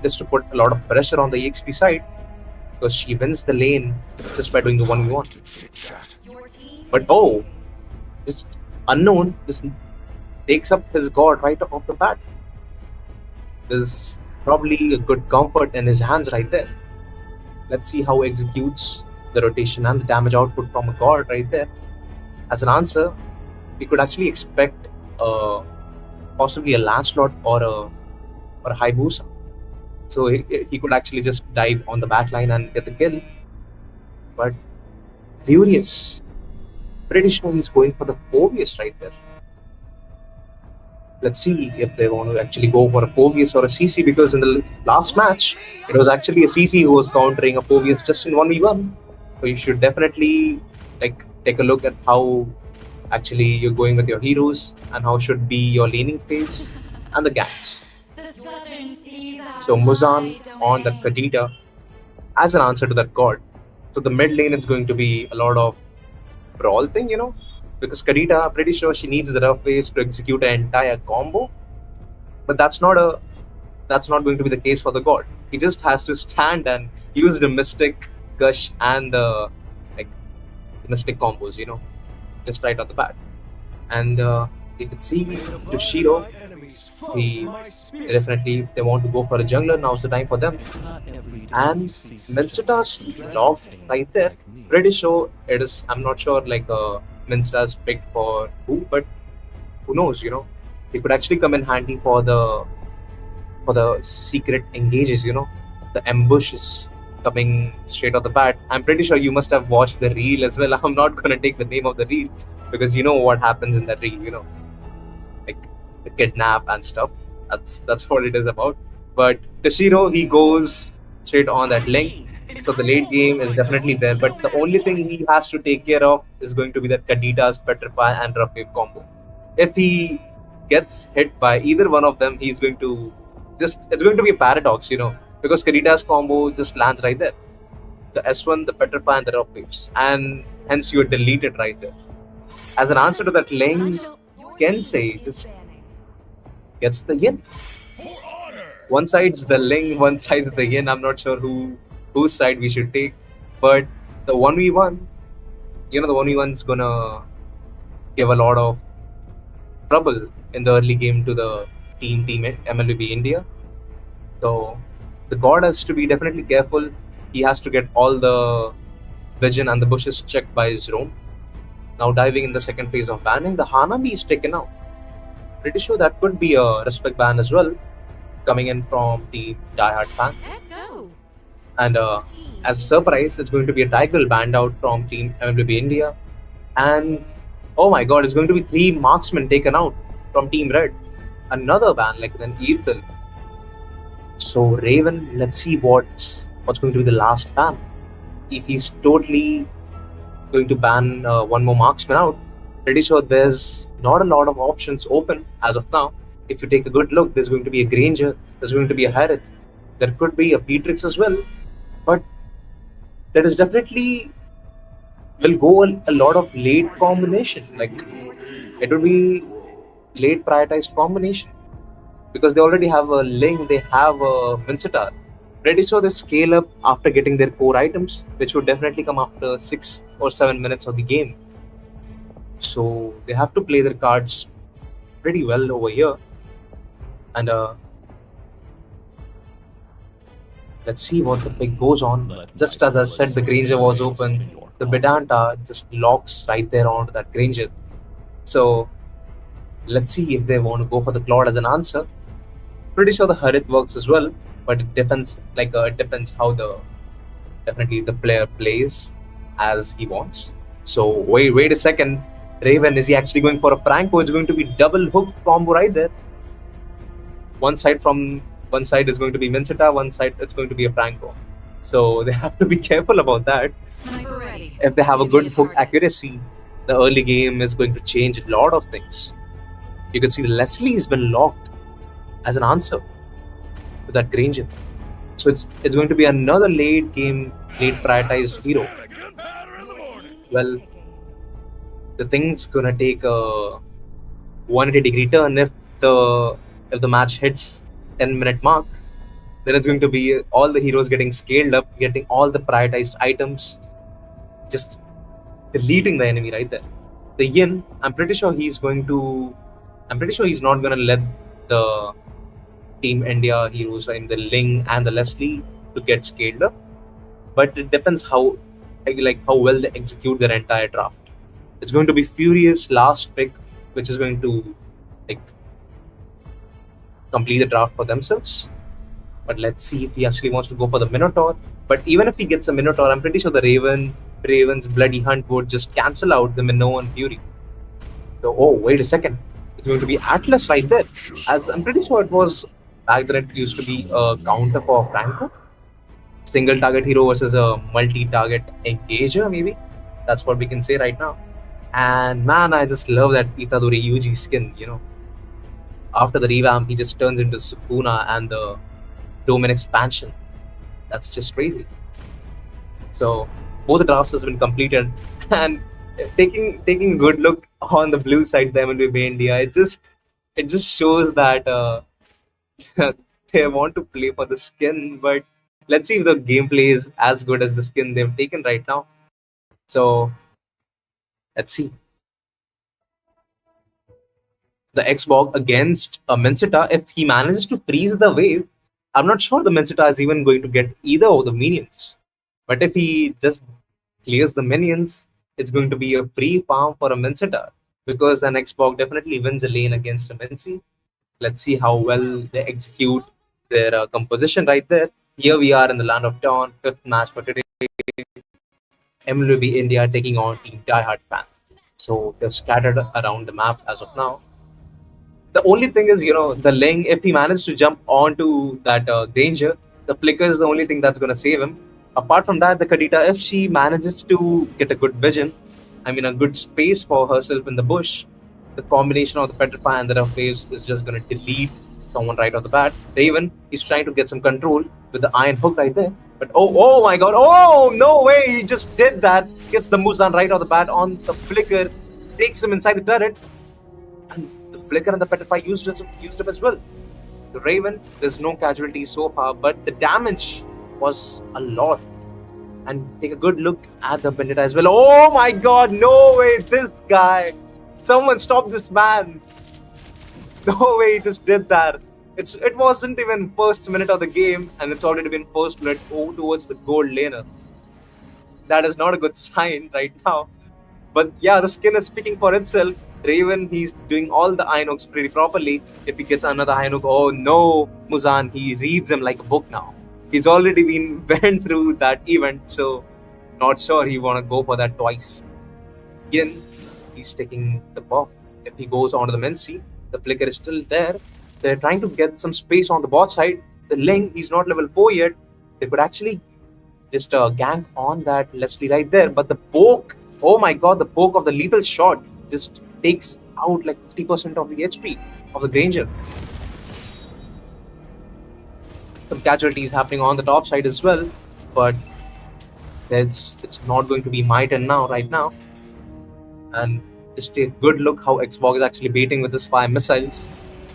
Speaker 11: just to put a lot of pressure on the EXP side, because she wins the lane just by doing the 1v1. But this unknown just takes up his god right off the bat. There's probably a good comfort in his hands right there. Let's see how he executes the rotation and the damage output from a god right there. As an answer, we could actually expect possibly a Lancelot or a Hayabusa. So he could actually just dive on the backline and get the kill. But Furious, pretty sure he's going for the Phobius right there. Let's see if they want to actually go for a Phobius or a CC, because in the last match, it was actually a CC who was countering a Phobius just in 1v1. So you should definitely take a look at how actually you're going with your heroes and how should be your laning phase and the ganks. So Muzan on that Kadita as an answer to that god. So the mid lane is going to be a lot of brawl thing, because Kadita, I'm pretty sure she needs the rough phase to execute an entire combo. But that's not going to be the case for the god. He just has to stand and use the Mystic, Gush, and the mystic combos, just right off the bat. And you could see Toshiro, he definitely, if they want to go for a jungler, now's the time for them. And Minsta's locked right there. Pretty sure it is. I'm not sure like Minsta's picked for who, but who knows? It could actually come in handy for the secret engages. The ambushes coming straight off the bat. I'm pretty sure you must have watched the reel as well. I'm not gonna take the name of the reel because you know what happens in that reel. Like the kidnap and stuff. That's what it is about. But Toshiro, he goes straight on that link. So the late game is definitely there. But the only thing he has to take care of is going to be that Kadita's Petrify and Rough Wave combo. If he gets hit by either one of them, he's going to it's going to be a paradox, because Kadita's combo just lands right there. The S1, the Petrify, and the Rough Waves. And hence you're deleted right there. As an answer to that lane, Kensei just gets the yin. One side's the Ling, one side's the yin. I'm not sure whose side we should take. But the 1v1, the 1v1's gonna give a lot of trouble in the early game to the team MLB India. So the god has to be definitely careful. He has to get all the vision and the bushes checked by his roam. Now diving in the second phase of banning, the Hanabi is taken out. Pretty sure that could be a respect ban as well, coming in from the diehard fan. And as a surprise, it's going to be a Tiger banned out from Team MLB India. And oh my god, it's going to be 3 marksmen taken out from Team Red. Another ban like an Earthel. So Raven, let's see what's going to be the last ban. If he's totally going to ban one more marksman out, pretty sure there's not a lot of options open as of now. If you take a good look, there's going to be a Granger, there's going to be a Harith, there could be a Petrix as well, but there is definitely will go a lot of late combination. Like it will be late prioritized combination because they already have a Ling, they have a Vincitar. Pretty sure they scale up after getting their core items, which would definitely come after 6 or 7 minutes of the game. So they have to play their cards pretty well over here. And let's see what the pick goes on. Just as I said, the Granger was open. The Vedanta just locks right there onto that Granger. So let's see if they want to go for the Claude as an answer. Pretty sure the Harith works as well, but it depends. It depends how definitely the player plays as he wants. So wait a second. Raven, is he actually going for a Franco? It's going to be double hook combo right there. One side is going to be Minceta, one side it's going to be a Franco. So they have to be careful about that. If they have a good hook accuracy, the early game is going to change a lot of things. You can see the Leslie has been locked as an answer to that Granger. So it's going to be another late prioritized hero. Well, the thing's gonna take a 180-degree turn if the match hits 10-minute mark. Then it's going to be all the heroes getting scaled up, getting all the prioritized items, just deleting the enemy right there. The Yin, I'm pretty sure he's not gonna let the Team India heroes in the Ling and the Leslie to get scaled up. But it depends how well they execute their entire draft. It's going to be Furious last pick, which is going to complete the draft for themselves. But let's see if he actually wants to go for the Minotaur. But even if he gets a Minotaur, I'm pretty sure the Raven's Bloody Hunt would just cancel out the Minoan and Fury. So, oh, wait a second. It's going to be Atlas right there. As I'm pretty sure it was back then it used to be a counter for Franco. Single target hero versus a multi-target engager, maybe. That's what we can say right now. And man, I just love that Itadori Yuji skin, After the revamp, he just turns into Sukuna and the Domain expansion. That's just crazy. So both the drafts has been completed, and taking a good look on the blue side, the MLB India, it just shows that they want to play for the skin, but let's see if the gameplay is as good as the skin they've taken right now. So Let's see. The Xbox against Mencita. If he manages to freeze the wave, I'm not sure the Mencita is even going to get either of the minions. But if he just clears the minions, it's going to be a free farm for a Mencita, because an Xbox definitely wins a lane against a Menci. Let's see how well they execute their composition right there. Here we are in the land of Dawn, fifth match for today. MLB India taking on Team Diehard fans. So they're scattered around the map as of now. The only thing is, the Ling, if he manages to jump onto that Granger, the flicker is the only thing that's going to save him. Apart from that, the Kadita, if she manages to get a good vision, a good space for herself in the bush, the combination of the Petrify and the Rough Waves is just going to delete someone right off the bat. Raven, he's trying to get some control with the Iron Hook right there. But oh my god, oh, no way, he just did that. Gets the moves done right off the bat on the flicker, takes him inside the turret. And the flicker and the petrify used up as well. The Raven, there's no casualties so far, but the damage was a lot. And take a good look at the Bandita as well. Oh my god, no way, this guy. Someone stop this man. No way, he just did that. It wasn't even first minute of the game, and it's already been first blood towards the gold laner. That is not a good sign right now. But yeah, the skin is speaking for itself. Raven, he's doing all the Iron Hooks pretty properly. If he gets another Iron Hook, oh no, Muzan, he reads him like a book now. He's already been went through that event, so not sure he want to go for that twice. Again, he's taking the buff. If he goes onto the Menci, the flicker is still there. They're trying to get some space on the bot side. The Ling, he's not level 4 yet. They could actually just gank on that Leslie right there. But the poke, oh my god, the poke of the lethal shot just takes out like 50% of the HP of the Granger. Some casualties happening on the top side as well, but it's not going to be my turn now, right now. And just take a good look how Xbox is actually baiting with his 5 missiles.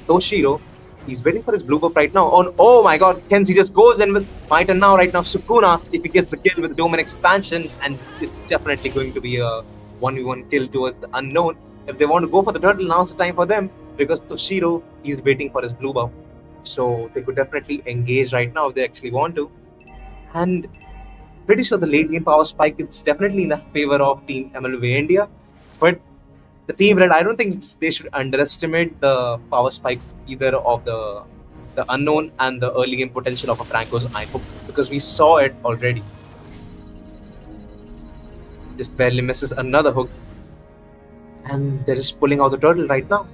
Speaker 11: Toshiro, he's waiting for his blue buff right now. Oh my god, Kenzie just goes in with my turn now, right now. Sukuna, if he gets the kill with the Domain expansion, and it's definitely going to be a 1v1 kill towards the unknown. If they want to go for the turtle, now's the time for them, because Toshiro, he's waiting for his blue buff. So they could definitely engage right now if they actually want to. And pretty sure the late game power spike is definitely in the favor of Team MLB India. But the Team Red, I don't think they should underestimate the power spike either of the unknown and the early game potential of a Franco's Iron Hook, because we saw it already. Just barely misses another hook. And they're just pulling out the turtle right now.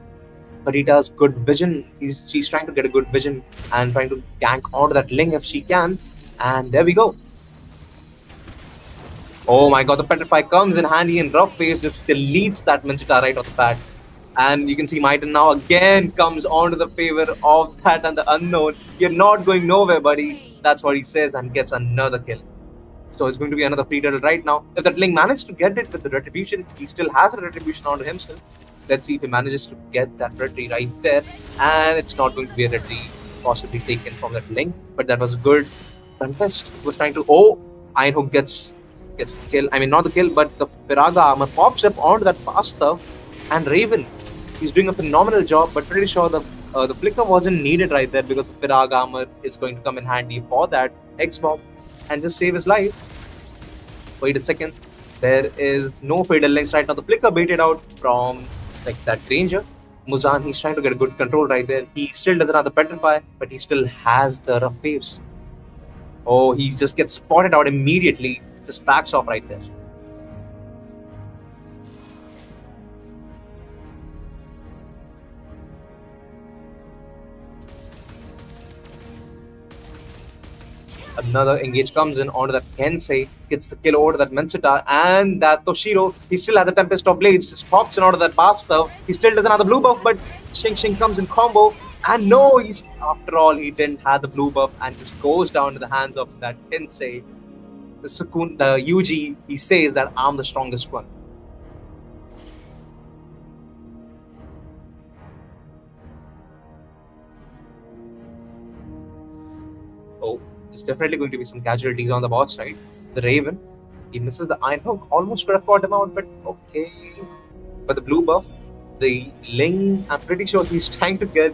Speaker 11: Kadita's good vision. She's trying to get a good vision and trying to gank onto that Ling if she can. And there we go. Oh my god, the Petrify comes in handy, and Rough Face just deletes that Mencita right off the bat. And you can see Maiden now again comes onto the favor of that and the unknown. You're not going nowhere, buddy. That's what he says, and gets another kill. So it's going to be another free turtle right now. If that Ling managed to get it with the retribution, he still has a retribution onto himself. Let's see if he manages to get that retry right there. And it's not going to be a retry possibly taken from that Ling. But that was good contest. He was trying to... Oh, Iron Hook gets the kill. I mean, not the kill, but the Piraga armor pops up onto that fast stuff. And Raven, he's doing a phenomenal job, but pretty sure the flicker wasn't needed right there, because the Piraga armor is going to come in handy for that X-Bomb and just save his life. Wait a second. There is no fatal links right now. The flicker baited out from like that Ranger. Muzan, he's trying to get a good control right there. He still doesn't have the Petrify, but he still has the Rough Waves. Oh, he just gets spotted out immediately. Just backs off right there. Another engage comes in onto that Kensei, gets the kill over to that Mencita, and that Toshiro, he still has the Tempest of Blades, just pops in onto that Basta. He still doesn't have the blue buff, but Shing comes in combo, and no, after all, he didn't have the blue buff, and just goes down to the hands of that Kensei. The Yuji, he says that I'm the strongest one. Oh, there's definitely going to be some casualties on the bot side. The Raven, He misses the Iron Hook. Almost could have caught him out, but okay. But the blue buff, the Ling, I'm pretty sure he's trying to get.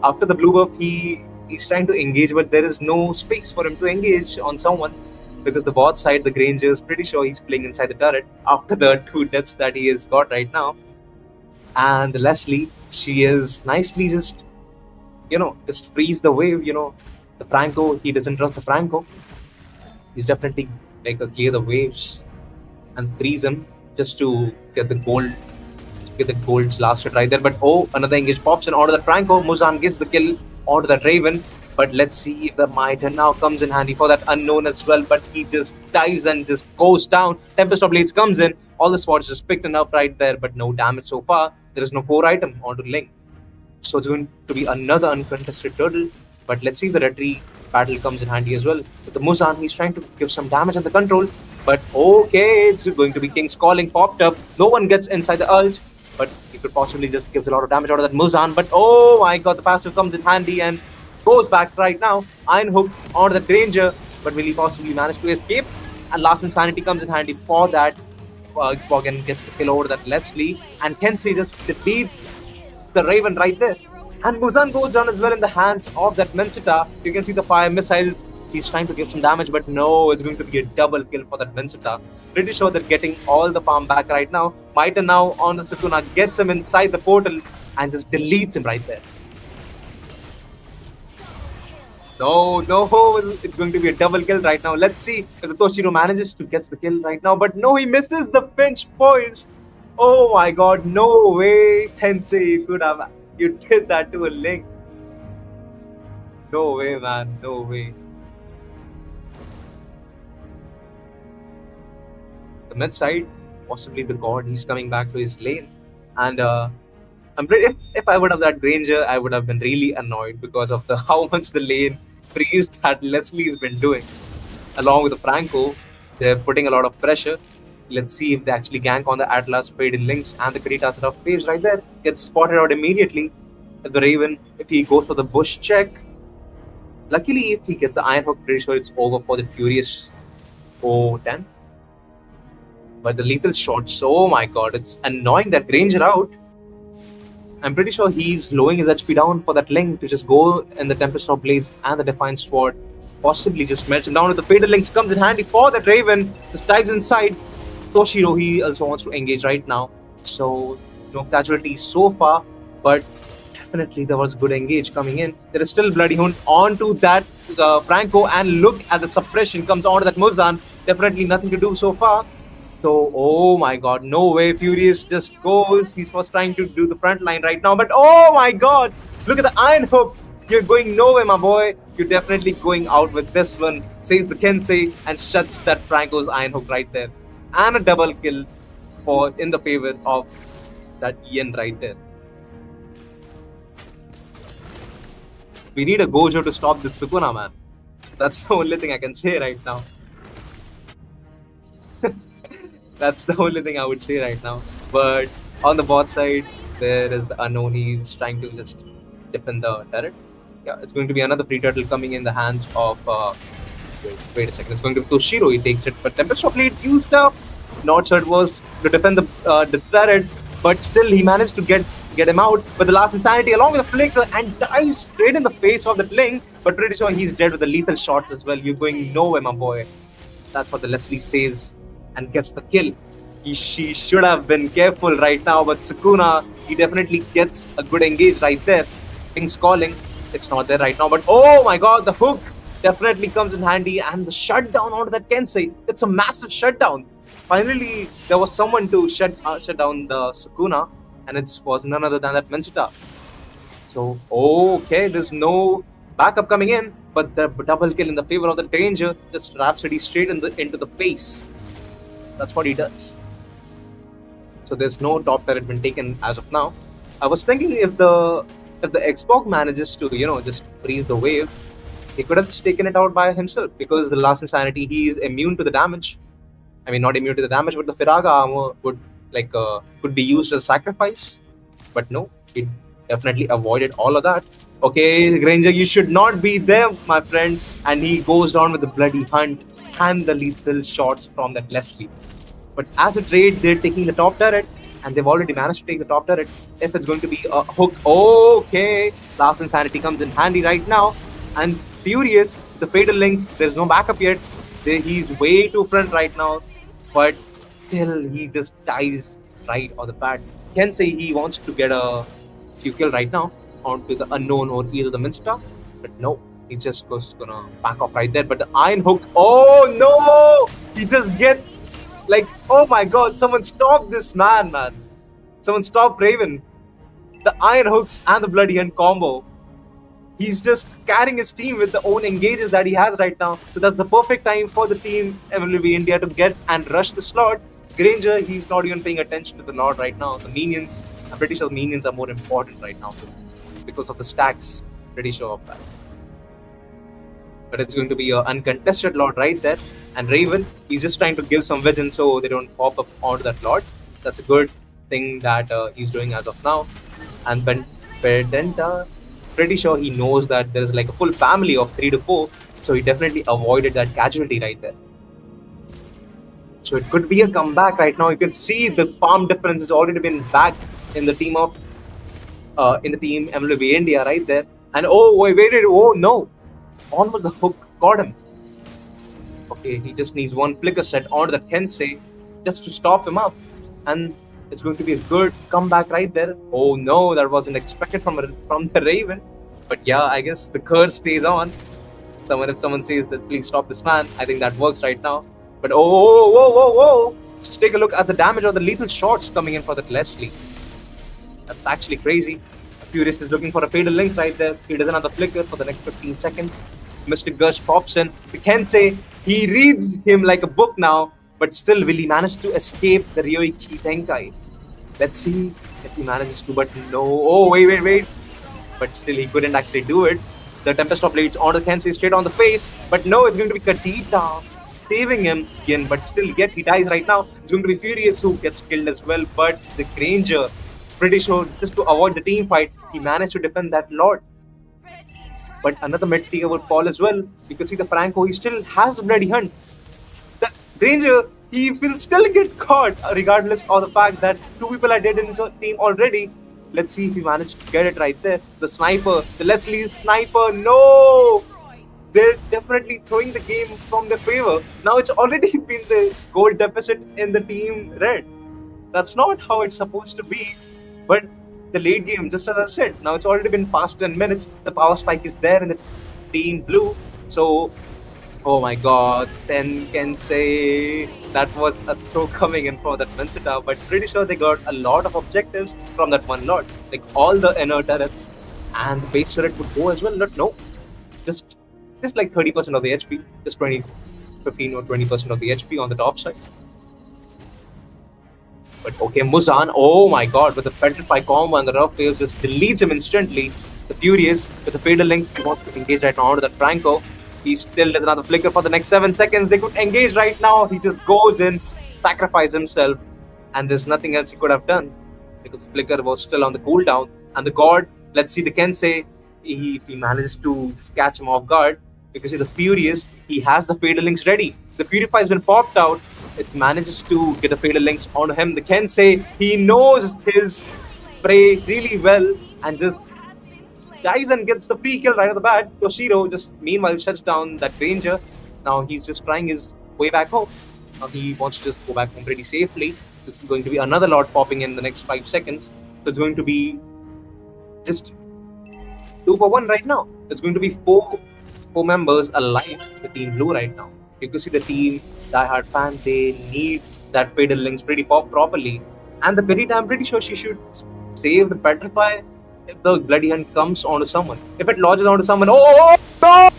Speaker 11: After the blue buff, he's trying to engage, but there is no space for him to engage on someone because the bot side, the Granger, is pretty sure he's playing inside the turret after the 2 deaths that he has got right now. And Leslie, she is nicely just freeze the wave. The Franco, he doesn't trust the Franco. He's definitely clear the waves and freeze him just to get the gold. Get the gold's last hit right there. But another engage pops in onto the Franco. Muzan gets the kill onto that Raven. But let's see if the Mitre now comes in handy for that unknown as well. But he just dives and just goes down. Tempest of Blades comes in. All the spots just picked up right there, but no damage so far. There is no core item onto Ling. So it's going to be another uncontested turtle. But let's see if the Retry battle comes in handy as well. With the Muzan, he's trying to give some damage on the control. But okay, it's going to be King's Calling popped up. No one gets inside the ult. But he could possibly just gives a lot of damage out of that Muzan. But oh my god, the passive comes in handy and goes back right now. Iron Hook onto the Granger. But will he possibly manage to escape? And last Insanity comes in handy for that. Xbogan gets the kill over that Leslie. And Kensei just defeats the Raven right there. And Muzan goes down as well in the hands of that Mencita. You can see the fire missiles. He's trying to give some damage, but no, it's going to be a double kill for that Mencita. Pretty sure they're getting all the farm back right now. Mitre now on the Sukuna gets him inside the portal and just deletes him right there. No, it's going to be a double kill right now. Let's see if the Toshiro manages to get the kill right now. But no, he misses the pinch points. Oh my god, no way, Tensei, you did that to a Ling. No way, man, no way. The mid side, possibly the god, he's coming back to his lane. And I'm pretty, if I would have that Granger, I would have been really annoyed because of how much the lane freeze that Leslie's been doing. Along with the Franco, they're putting a lot of pressure. Let's see if they actually gank on the Atlas, Faded Links, and the Krita set of waves right there. Gets spotted out immediately. If the Raven, if he goes for the bush check. Luckily, if he gets the Iron Hook, pretty sure it's over for the Furious 10. But the lethal shots, oh my god, it's annoying that Granger out. I'm pretty sure he's lowering his HP down for that Link to just go in the Tempest of Blaze and the Defiant Sword. Possibly just melts him down with the Faded Links comes in handy for that Raven. Just dives inside. Toshiro, he also wants to engage right now. So, no casualties so far. But definitely there was good engage coming in. There is still Bloody Hunt onto that Franco. And look at the suppression comes onto that Muzan. Definitely nothing to do so far. So, oh my god, no way. Furious just goes. He was trying to do the front line right now. But oh my god, look at the Iron Hook. You're going nowhere, my boy. You're definitely going out with this one, says the Kensei, and shuts that Franco's Iron Hook right there. And a double kill in the favor of that Ian right there. We need a Gojo to stop this Sukuna, man. That's the only thing I can say right now. That's the only thing I would say right now. But on the bot side, there is the unknown. He's trying to just defend the turret. Yeah, it's going to be another free turtle coming in the hands of. Wait a second. It's going to be Toshiro. He takes it, but Tempest of Blade used up. Not sure it was to defend the turret, but still he managed to get him out. But the last Insanity along with the flicker and dives straight in the face of the Link. But pretty sure he's dead with the lethal shots as well. You're going nowhere, my boy. That's what the Leslie says. And gets the kill. She should have been careful right now, but Sukuna, he definitely gets a good engage right there. King's Calling, it's not there right now, but oh my god, the hook definitely comes in handy, and the shutdown onto that Kensei. It's a massive shutdown. Finally, there was someone to shut down the Sukuna, and it was none other than that Mencita. So, okay, there's no backup coming in, but the double kill in the favor of the Danger just Rhapsody straight into the face. That's what he does. So there's no top turret been taken as of now. I was thinking if the Xbox manages to just freeze the wave, he could have just taken it out by himself, because the last Insanity, he is immune to the damage. I mean, not immune to the damage, but the Firaga armor could be used as sacrifice. But no, he definitely avoided all of that. Okay, Granger, you should not be there, my friend. And he goes down with the Bloody Hunt and the lethal shots from that Leslie. But as a trade, they're taking the top turret, and they've already managed to take the top turret. If it's going to be a hook, okay. Last Insanity comes in handy right now. And Furious, the Fatal Links, there's no backup yet. He's way too front right now. But still, he just dies right on the bat. Can say he wants to get a few kill right now onto the unknown or either the Minster. But no, he just goes gonna back off right there. But the Iron Hook, oh no! He just gets like, oh my god, someone stop this man. Someone stop Raven. The Iron Hooks and the Bloody Hand combo. He's just carrying his team with the own engages that he has right now. So that's the perfect time for the team MLB India to get and rush the slot. Granger, he's not even paying attention to the Lord right now. The minions, I'm pretty sure minions are more important right now because of the stacks. Pretty sure of that. But it's going to be an uncontested Lord right there. And Raven, he's just trying to give some vision so they don't pop up onto that Lord. That's a good thing that he's doing as of now. And Pendenta, pretty sure he knows that there's like a full family of 3 to 4. So he definitely avoided that casualty right there. So it could be a comeback right now. You can see the farm difference has already been back in the team of MLB India right there. And oh no. Almost the hook got him. Okay, he just needs one flicker set onto the Tensei just to stop him up. And it's going to be a good comeback right there. Oh no, that wasn't expected from the Raven. But yeah, I guess the curse stays on. If someone says that please stop this man, I think that works right now. But whoa. Just take a look at the damage of the lethal shots coming in for that Leslie. That's actually crazy. Furious is looking for a fatal link right there. He doesn't have the flicker for the next 15 seconds. Mystic Gush pops in. We can say he reads him like a book now, but still will he manage to escape the Ryoiki Tenkai? Let's see if he manages to, but no. Oh, wait. But still he couldn't actually do it. The Tempest of Blades on the Kensei straight on the face, but no, it's going to be Kadita saving him again, but still yet he dies right now. It's going to be Furious who gets killed as well, but the Granger, pretty sure just to avoid the team fight, he managed to defend that Lord. But another mid tier would fall as well. You can see the Franco, he still has a Bloody Hunt. The Granger, he will still get caught regardless of the fact that 2 people are dead in his team already. Let's see if he managed to get it right there. The sniper, the Leslie sniper, no! They're definitely throwing the game from their favor. Now it's already been the goal deficit in the team red. That's not how it's supposed to be. But the late game, just as I said, now it's already been past 10 minutes. The power spike is there in the team blue. So, oh my god, 10 can say that was a throw coming in for that Vincita, but pretty sure they got a lot of objectives from that one lot. Like all the inner turrets and the base turret would go as well. No, just like 30% of the HP, just 15 or 20% of the HP on the top side. But okay, Muzan, oh my god, with the Petrify combo and the rough waves just deletes him instantly. The Furious, with the Fatal Links, he wants to engage right now onto that Franco. He still doesn't have the flicker for the next 7 seconds. They could engage right now. He just goes in, sacrifices himself, and there's nothing else he could have done because the flicker was still on the cooldown. And the God, let's see the Kensei, he manages to catch him off guard because he's the Furious. He has the Fatal Links ready. The Purify has been popped out. It manages to get the Fatal Links onto him. The Kensei, he knows his prey really well and just dies and gets the free kill right off the bat. Toshiro just meanwhile shuts down that Ranger. Now he's just trying his way back home. Now he wants to just go back home pretty safely. This is going to be another lot popping in the next 5 seconds. So it's going to be just 2 for 1 right now. It's going to be four members alive, the team blue right now. You can see the team diehard fan, they need that Fatal Links pretty properly. And the Kadita, I'm pretty sure she should save the Petrify if the Bloody Hand comes onto someone. If it lodges onto someone, oh no!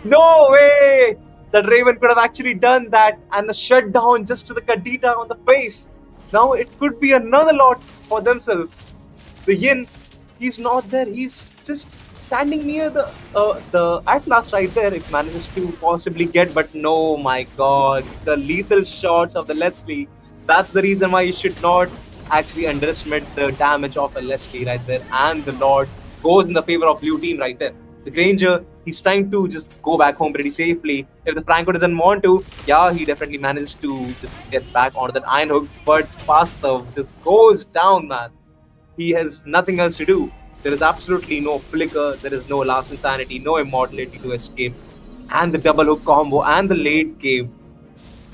Speaker 11: No way! That Raven could have actually done that and the shutdown just to the Kadita on the face. Now it could be another lot for themselves. The Yin, he's not there. He's just standing near the Atlas right there. It manages to possibly get, but no, my god, the lethal shots of the Leslie. That's the reason why you should not actually underestimate the damage of a Leslie right there. And the Lord goes in the favor of blue team right there. The Granger, He's trying to just go back home pretty safely. If the Franco doesn't want to, yeah, he definitely manages to just get back onto that iron hook. But Fastav just goes down, man. He has nothing else to do. There is absolutely no flicker, there is no last insanity, no immortality to escape. And the double hook combo and the late game.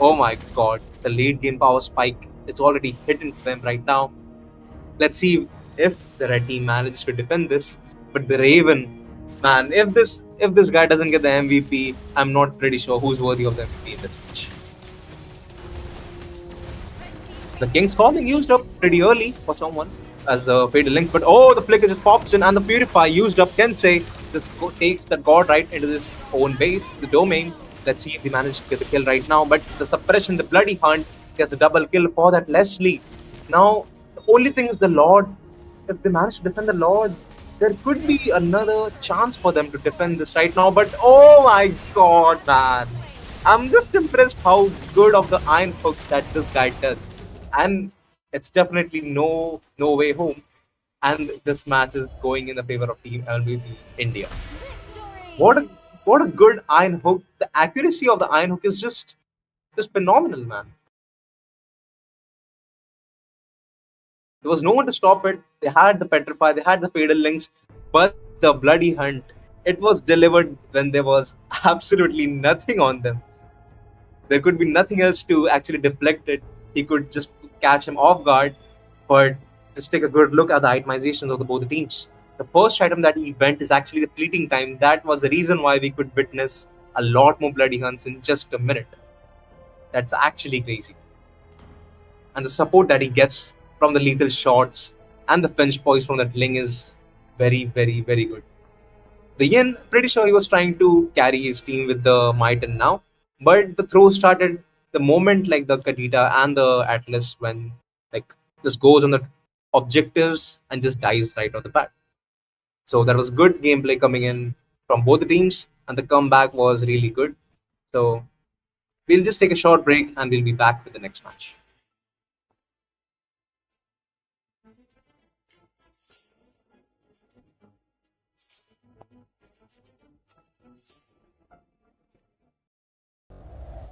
Speaker 11: Oh my god, the late game power spike is already hitting them right now. Let's see if the red team manages to defend this. But the Raven, man, if this guy doesn't get the MVP, I'm not pretty sure who's worthy of the MVP in this match. The King's Calling used up pretty early for someone as the Fatal Link, but oh, the Flicker just pops in and the Purify used up Kensei just takes that God right into his own base, the domain. Let's see if he manages to get the kill right now, but the suppression, the Bloody Hunt gets the double kill for that Leslie. Now, the only thing is the Lord. If they manage to defend the Lord, there could be another chance for them to defend this right now, but oh my god, man. I'm just impressed how good of the iron hook that this guy does, and it's definitely no way home. And this match is going in the favor of Team LVP India. What a what a good iron hook! The accuracy of the iron hook is just phenomenal, man. There was no one to stop it. They had the petrify, they had the fatal links, but the bloody hunt. It was delivered when there was absolutely nothing on them. There could be nothing else to actually deflect it. He could just catch him off guard. But just take a good look at the itemizations of both the teams. The first item that he went is actually the fleeting time. That was the reason why we could witness a lot more bloody hunts in just a minute. That's actually crazy. And the support that he gets from the lethal shots and the pinch poise from that Ling is very, very, very good. The Yin, pretty sure he was trying to carry his team with the might and now, but the throw started the moment like the Kadita and the Atlas when like just goes on the objectives and just dies right off the bat. So that was good gameplay coming in from both the teams, and the comeback was really good. So we'll just take a short break and we'll be back with the next match.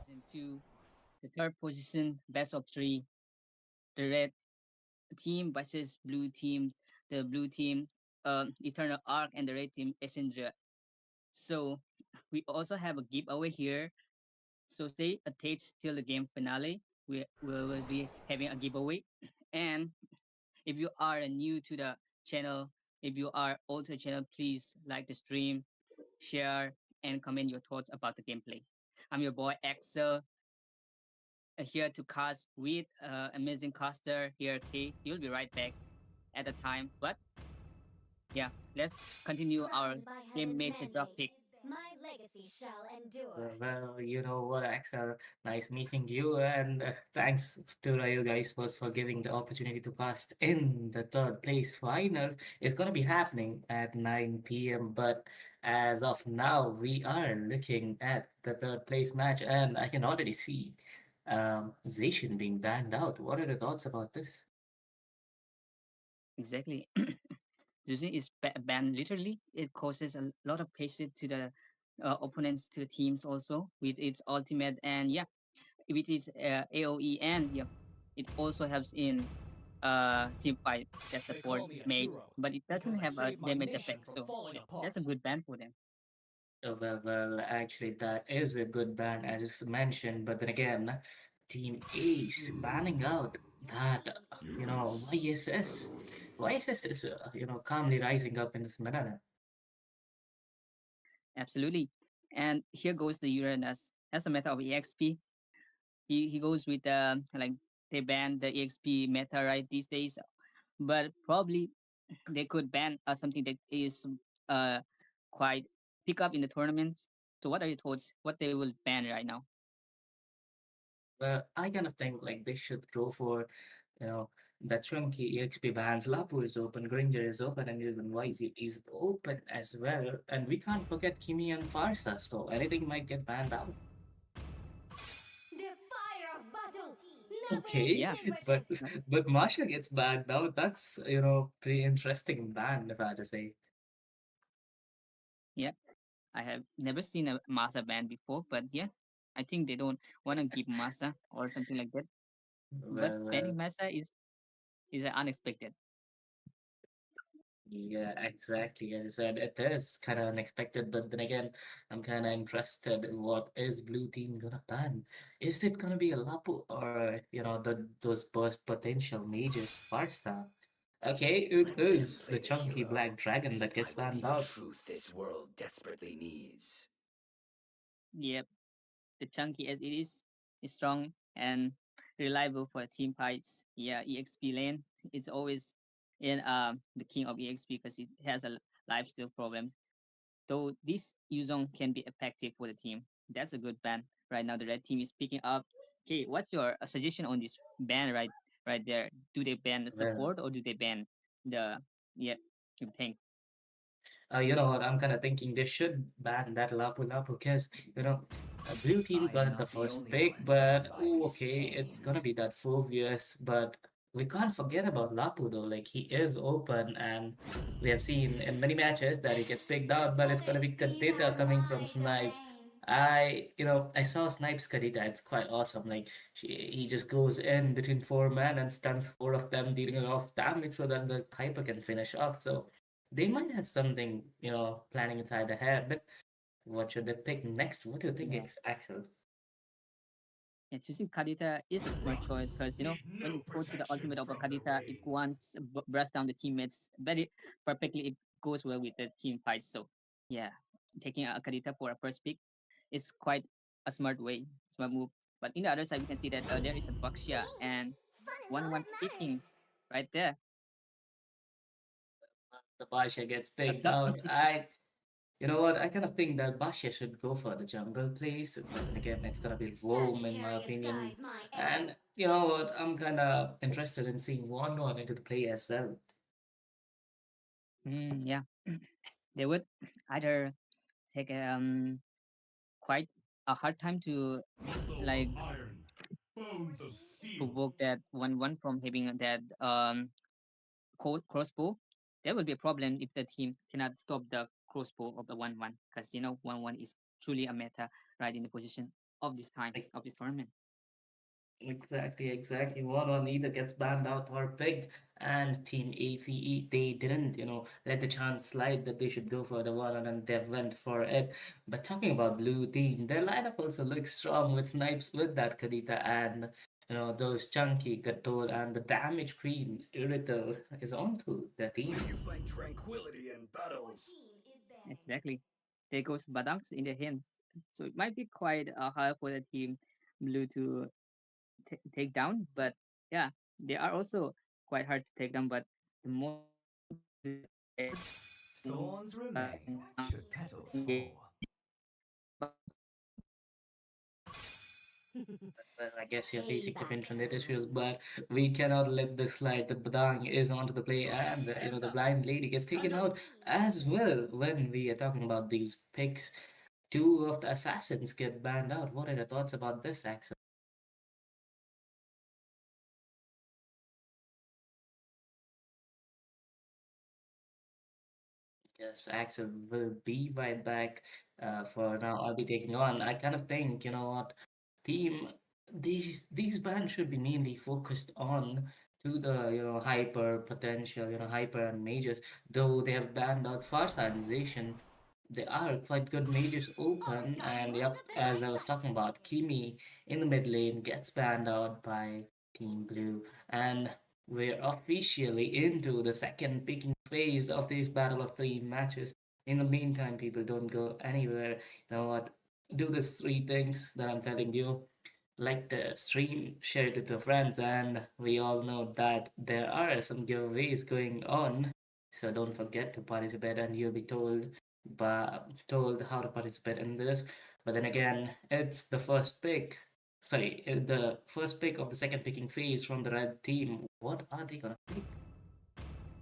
Speaker 3: Into the third position, best of three, the red team versus blue team. The blue team, Eternal Arc, and the red team, Essendra. So we also have a giveaway here. So stay attached till the game finale. We will be having a giveaway. And if you are new to the channel, if you are old to the channel, please like the stream, share, and comment your thoughts about the gameplay. I'm your boy Axel, here to cast with amazing caster here, K. He'll be right back at the time. But yeah, let's continue our
Speaker 10: Crowned by
Speaker 3: game
Speaker 10: heaven's
Speaker 3: major drop
Speaker 10: mandate,
Speaker 3: pick.
Speaker 10: my legacy shall endure.
Speaker 4: Well, you know what, Axel? Nice meeting you, and thanks to you guys first for giving the opportunity to cast in the third place finals. It's gonna be happening at 9 p.m. But as of now, we are looking at the third place match, and I can already see Zacian being banned out. What are the thoughts about this?
Speaker 3: Exactly. Using is banned literally. It causes a lot of pressure to the opponents, to the teams also with its ultimate, and yeah, with its AOE, and yeah, it also helps in team fight that
Speaker 7: They
Speaker 3: support
Speaker 7: call me a
Speaker 3: mage,
Speaker 7: hero
Speaker 3: but it
Speaker 7: because
Speaker 3: doesn't
Speaker 7: I
Speaker 3: have a
Speaker 7: saved my
Speaker 3: damage
Speaker 7: nation
Speaker 3: effect.
Speaker 7: from
Speaker 3: So
Speaker 7: falling
Speaker 3: yeah,
Speaker 7: apart.
Speaker 3: that's a good ban for them.
Speaker 4: Well, actually, that is a good ban, as you mentioned. But then again, Team Ace banning out that, YSS. YSS is, calmly rising up in this manner.
Speaker 3: Absolutely. And here goes the Uranus. As a matter of EXP, he goes with like they ban the EXP meta right these days, but probably they could ban something that is uh quite pick up in the tournaments. So what are your thoughts? What they will ban right now?
Speaker 4: Well, I kind of think like they should go for, you know, the chunky EXP bans. Lapu is open, Granger is open, and even YZ is open as well. And we can't forget Kimi and Farsa, so anything might get banned out.
Speaker 10: The fire of battle never
Speaker 4: Okay,
Speaker 3: Yeah,
Speaker 4: but
Speaker 10: extinguishes.
Speaker 4: but Marsha gets banned out. That's pretty interesting ban if I had to say.
Speaker 3: yeah. I have never seen a Masa ban before, but yeah, I think they don't want to give Masa or something like that. But
Speaker 4: Well,
Speaker 3: banning Masa is unexpected.
Speaker 4: yeah, exactly. As I said, it is kind of unexpected, but then again, I'm kind of interested in what is Blue Team gonna ban. Is it gonna be a Lapu or those burst potential mages Farsa? Okay, it
Speaker 6: Let me
Speaker 4: is the
Speaker 6: play the
Speaker 4: chunky
Speaker 6: hero.
Speaker 4: black dragon that
Speaker 6: I
Speaker 4: gets
Speaker 6: will be
Speaker 4: banned
Speaker 6: the
Speaker 4: out.
Speaker 6: truth this world desperately needs.
Speaker 3: Yep, the chunky as it is strong and reliable for team fights. Yeah, EXP lane it's always in the king of EXP because it has a lifesteal problem. Though this Yuzong can be effective for the team. That's a good ban. Right now the red team is picking up. Okay, what's your suggestion on this ban right there? Do they ban the
Speaker 4: Well,
Speaker 3: support or do they ban the yeah, you think?
Speaker 4: you know what? I'm kind of thinking they should ban that Lapu Lapu because, Blue Team
Speaker 8: I am
Speaker 4: got the
Speaker 8: not the
Speaker 4: first
Speaker 8: only
Speaker 4: pick,
Speaker 8: one bound
Speaker 4: but
Speaker 8: by
Speaker 4: ooh,
Speaker 8: these
Speaker 4: okay, it's gonna
Speaker 8: chains.
Speaker 4: be that Phobius. But we can't forget about Lapu though. Like, he is open, and we have seen in many matches that he gets picked
Speaker 10: The
Speaker 4: out, but it's gonna
Speaker 10: seven
Speaker 4: be
Speaker 10: seas
Speaker 4: Kadita
Speaker 10: have
Speaker 4: coming from
Speaker 10: my
Speaker 4: Snipes.
Speaker 10: domain.
Speaker 4: I saw Snipes Kadita. It's quite awesome. Like, he just goes in between four men and stuns four of them, dealing a lot of damage so that the Hyper can finish off. So they might have something, planning inside their head. What should they pick next? What do you think,
Speaker 3: Yeah.
Speaker 4: Axel?
Speaker 3: Yeah, choosing Kadita is a smart choice because when you go to the ultimate of a Kadita, it once breath down the teammates very perfectly. It goes well with the team fights. So yeah, taking a Kadita for a first pick is quite a smart move. But in the other side, we can see that there is a
Speaker 10: To
Speaker 3: Baxia
Speaker 10: me,
Speaker 3: and
Speaker 10: fun is all
Speaker 3: 1-1
Speaker 10: that matters.
Speaker 3: picking right there.
Speaker 4: The Basha gets
Speaker 3: A
Speaker 4: picked
Speaker 3: tough
Speaker 4: out.
Speaker 3: decision.
Speaker 4: You know what? I kind of think that Basha should go for the jungle place, but then again, it's gonna be Rome in my
Speaker 10: Sagittarius
Speaker 4: opinion.
Speaker 10: guides my arrow.
Speaker 4: And you know what? I'm kind of interested in seeing one into the play as well.
Speaker 3: Yeah, they would either take quite a hard time to like provoke that 1-1 from having that crossbow. There will be a problem if the team cannot stop the crossbow of the 1-1 because 1-1 is truly a meta right in the position of this time
Speaker 4: Like,
Speaker 3: of this tournament.
Speaker 4: exactly. One on either gets banned out or picked, and Team ACE they didn't, let the chance slide that they should go for the one on, and they went for it. But talking about Blue Team, their lineup also looks strong with Snipes with that Kadita and those chunky Gator and the damage queen Irithel is onto their
Speaker 6: May
Speaker 4: team.
Speaker 6: you find tranquility in
Speaker 10: Your
Speaker 6: battles.
Speaker 10: team is banning.
Speaker 3: Exactly. There goes Badangs in their hands. So it might be quite hard for the team blue to take down, but yeah, they are also quite hard to take down. But the most important thing is that they
Speaker 8: Thorns remain
Speaker 3: now
Speaker 8: should petals
Speaker 3: engage
Speaker 8: fall.
Speaker 4: Well, I guess you're facing some
Speaker 10: Payback
Speaker 4: internet issues,
Speaker 10: time.
Speaker 4: but we cannot let this slide. The Badang is onto the play, and the blind lady gets taken
Speaker 10: Your
Speaker 4: out
Speaker 10: team
Speaker 4: as well. When we are talking about these picks, two of the assassins get banned out. What are your thoughts about this, Axel? Yes, Axel will be right back. For now, I'll be taking on. I kind of think, you know what, team, these bands should be mainly focused on to the hyper potential, hyper and mages. Though they have banned out Farsidization, they are quite good mages
Speaker 10: off
Speaker 4: open.
Speaker 10: the
Speaker 4: And
Speaker 10: road
Speaker 4: yep,
Speaker 10: to the
Speaker 4: as I was
Speaker 10: next
Speaker 4: talking about,
Speaker 10: zone.
Speaker 4: Kimi in the mid lane gets banned out by Team Blue, and we're officially into the second picking phase of this battle of three matches. In the meantime, people don't go anywhere. You know what? Do these three things that I'm telling you. Like the stream, share it with your friends, and we all know that there are some giveaways going on. So don't forget to participate, and you'll be told how to participate in this. But then again, it's the first pick. Sorry, the first pick of the second picking phase from the red team. What are they gonna pick?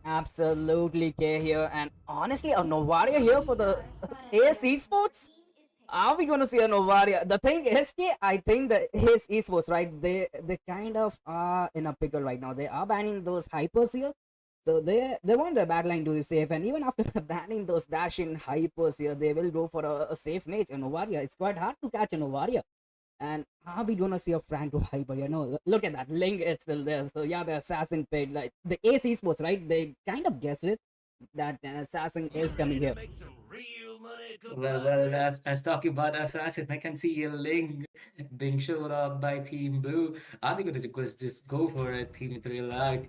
Speaker 9: Absolutely, K here, and honestly, a Novaria here for the
Speaker 10: Star spotted
Speaker 9: AS
Speaker 10: A. Your
Speaker 9: Esports.
Speaker 10: team is
Speaker 9: Are
Speaker 10: picking.
Speaker 9: we gonna see a Novaria? The thing is, K, I think that his esports, right? They kind of are in a pickle right now. They are banning those hypers here, So they want their backline to be safe, and even after banning those dash in hypers here, they will go for a safe mage, a Novaria. It's quite hard to catch a Novaria. And are we gonna see a Franco hyper? Look at that. Ling is still there. So yeah, the assassin paid like the Ace Esports, right? They kind of guessed it that an assassin is coming here.
Speaker 4: As talking about Assassin, I can see a Ling being showed up by Team Blue. Are they gonna just go for a Team 3 arc?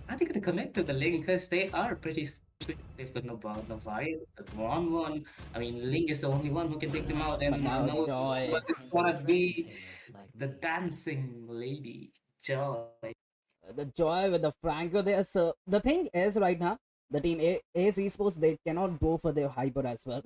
Speaker 4: Are they gonna connect to the Ling? Because they are pretty stupid. They've got no Bound, no Fire, but 1-1. I mean, Ling is the only one who can take them out, and
Speaker 9: But
Speaker 4: who
Speaker 9: now
Speaker 4: knows
Speaker 9: Joy,
Speaker 4: what it's gonna be. The dancing lady, Joy.
Speaker 9: the Joy with the Franco there. So the thing is right now, the team Ace Esports, they cannot go for their hyper as well.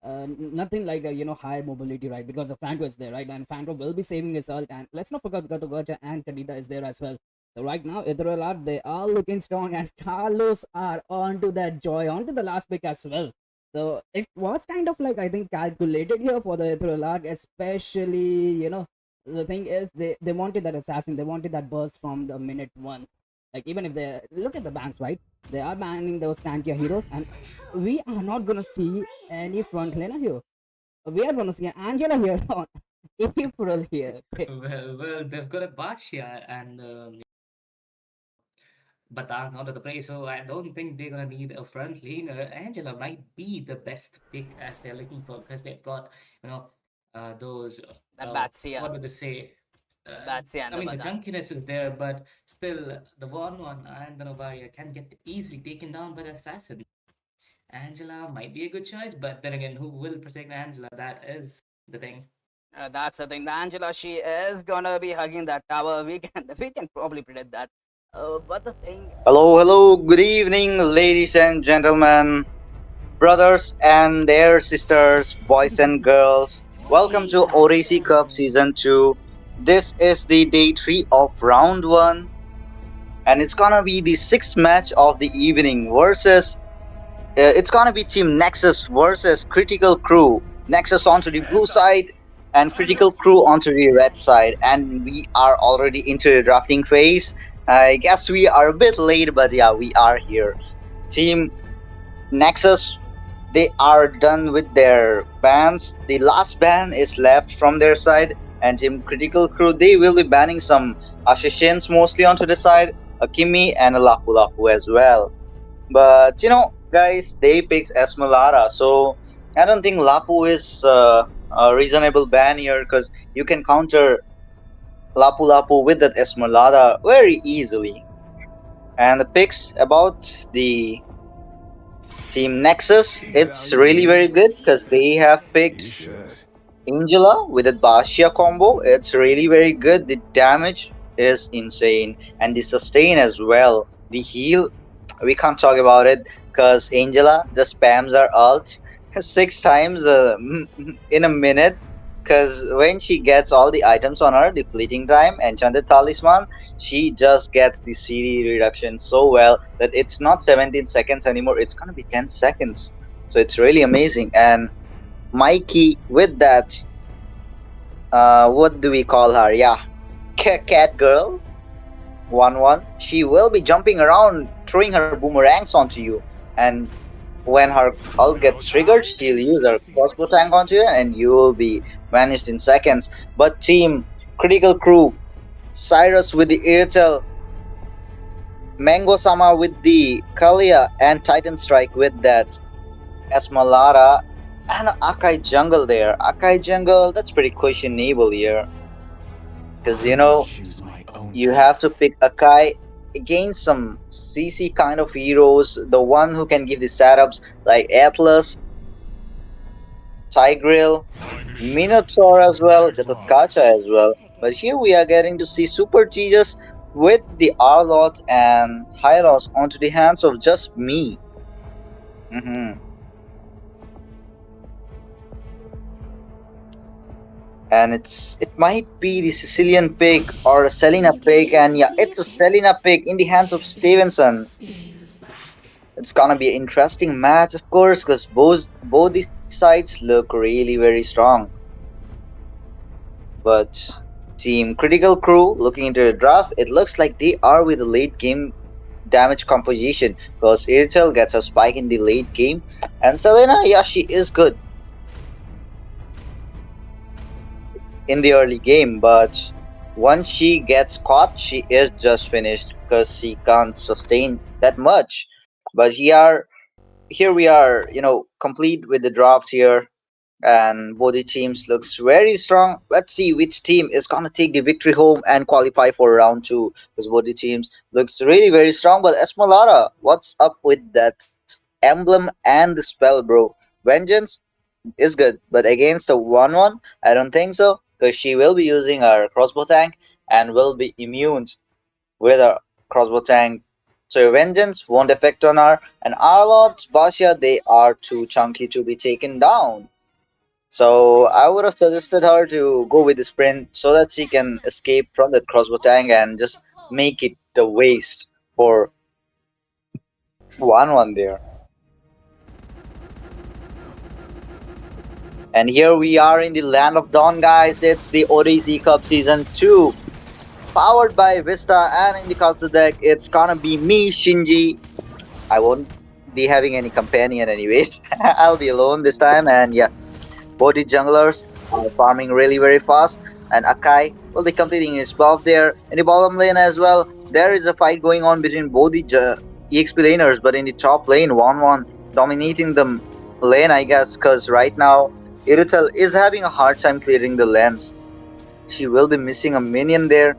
Speaker 9: Nothing like a high mobility, right? Because the Franco is there, right? And Franco will be saving his ult. And let's not forget Gato Gacha and Kadita is there as well. So right now, Ethereal they are looking strong, and Carlos are onto that Joy, onto the last pick as well. So it was kind of like, I think, calculated here for the Ethereal, especially the thing is they wanted that assassin, they wanted that burst from the minute one. Like, even if they look at the bans, right? They are banning those tankier heroes, and we are not gonna see any frontliner here. We are gonna see an Angela here on April here.
Speaker 4: Well, they've got a Bashia and Batang onto the play, so I don't think they're gonna need a front laner. Angela might be the best pick as they're looking for because they've got, you know, those,
Speaker 13: The
Speaker 4: what
Speaker 13: Batsia.
Speaker 4: would they say?
Speaker 13: Batsia and
Speaker 4: I
Speaker 13: the
Speaker 4: mean, the
Speaker 13: Batang.
Speaker 4: junkiness is there, but still, the 1-1 and the Novaria can get easily taken down by the assassin. Angela might be a good choice, but then again, who will protect Angela? That is the thing.
Speaker 13: That's the thing. The Angela, she is gonna be hugging that tower. We can probably predict that. But the thing,
Speaker 2: Hello, hello, good evening, ladies and gentlemen, brothers and their sisters, boys and girls. Welcome to Odyssey Cup Season 2. This is the day 3 of round 1, and it's gonna be the sixth match of the evening versus it's gonna be Team Nexus versus Critical Crew. Nexus onto the blue side and Critical Crew onto the red side. And we are already into the drafting phase. I guess we are a bit late, but yeah, we are here. Team Nexus, they are done with their bans. The last ban is left from their side. And Team Critical Crew, they will be banning some Ashishins mostly onto the side, a Kimi and a Lapu Lapu as well. But guys, they picked Esmeralda, so I don't think Lapu is a reasonable ban here because you can counter Lapu Lapu with that Esmeralda very easily. And the picks about the Team Nexus, it's really very good because they have picked Angela with a Bashia combo. It's really very good. The damage is insane, and the sustain as well. The heal, we can't talk about it because Angela just spams her ult six times in a minute. Because when she gets all the items on her, the fleeting time, enchanted talisman, she just gets the CD reduction so well that it's not 17 seconds anymore. It's gonna be 10 seconds. So it's really amazing. And Mikey with that, what do we call her? Yeah, cat girl. 1-1. She will be jumping around, throwing her boomerangs onto you, and when her ult gets triggered, she'll use her crossbow tank onto you, and you will be vanished in seconds. But Team Critical Crew, Cyrus with the Airtel, Mango Sama with the Kalia, and Titan Strike with that Esmalada, and Akai Jungle there. Akai Jungle, that's pretty questionable here. Because you have to pick Akai against some CC kind of heroes, the one who can give the setups like Atlas, Tigreal, Minotaur as well, Gacha as well. But here we are getting to see Super Jesus with the Arlot and Hylos onto the hands of just me. hmm And it might be the Sicilian pig or a Selena pig, and yeah, it's a Selena pig in the hands of Stevenson. It's gonna be an interesting match, of course, because both the sides look really very strong. But Team Critical Crew, looking into the draft, it looks like they are with a late game damage composition because Irtel gets a spike in the late game, and Selena, yeah, she is good in the early game, but once she gets caught, she is just finished because she can't sustain that much. But here we are, complete with the drops here, and both the teams looks very strong. Let's see which team is gonna take the victory home and qualify for round two. Because both the teams looks really very strong. But Esmeralda, what's up with that emblem and the spell, bro? Vengeance is good, but against a 1-1, I don't think so. Because she will be using her crossbow tank and will be immune with her crossbow tank. So Vengeance won't affect on her. And Arlot, Basha, they are too chunky to be taken down. So I would have suggested her to go with the sprint so that she can escape from the crossbow tank and just make it the waste for 1-1 there. And here we are in the land of dawn, guys. It's the Odyssey Cup Season 2, powered by Vista, and in the caster deck, it's gonna be me, Shinji. I won't be having any companion anyways. I'll be alone this time, and yeah, both the junglers are farming really very fast, and Akai will be completing his buff there. In the bottom lane as well, there is a fight going on between both the EXP laners, but in the top lane, 1-1 dominating the lane, I guess, because right now Iritel is having a hard time clearing the lanes. She will be missing a minion there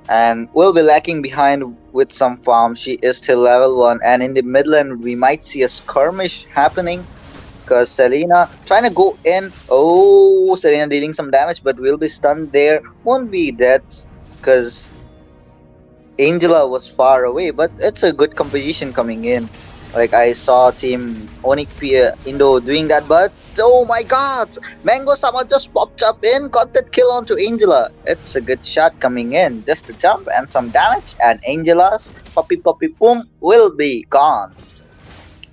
Speaker 2: and will be lacking behind with some farm. She is still level 1, and in the mid lane, we might see a skirmish happening because Selena trying to go in. Oh, Selena dealing some damage, but will be stunned there. Won't be dead because Angela was far away, but it's a good composition coming in. Like I saw Team Onyx Indo doing that, but oh my god! Mango Sama just popped up in, got that kill onto Angela. It's a good shot coming in. Just a jump and some damage, and Angela's poppy poppy boom will be gone.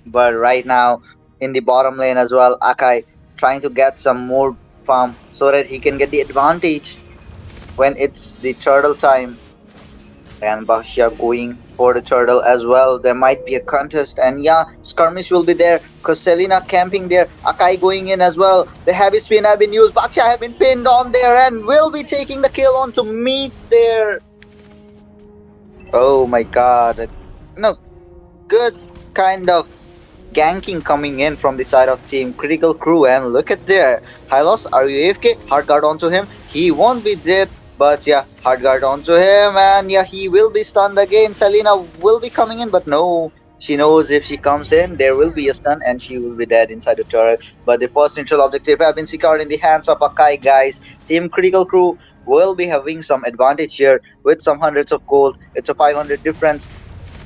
Speaker 2: But right now, in the bottom lane as well, Akai trying to get some more farm so that he can get the advantage when it's the turtle time. And Bashia going for the turtle as well. There might be a contest, and yeah, skirmish will be there because Selena camping there. Akai going in as well. The heavy spin have been used. Bashia have been pinned on there and will be taking the kill on to meet there. Oh my god. No, good kind of ganking coming in from the side of Team Critical Crew, and look at there. Hylos, are you AFK? Hard guard onto him. He won't be dead, but yeah, hard guard onto him, and yeah, he will be stunned again. Selena will be coming in, but no. She knows if she comes in, there will be a stun and she will be dead inside the turret. But the first neutral objective have been secured in the hands of Akai, guys. Team Critical Crew will be having some advantage here with some hundreds of gold. It's a 500 difference.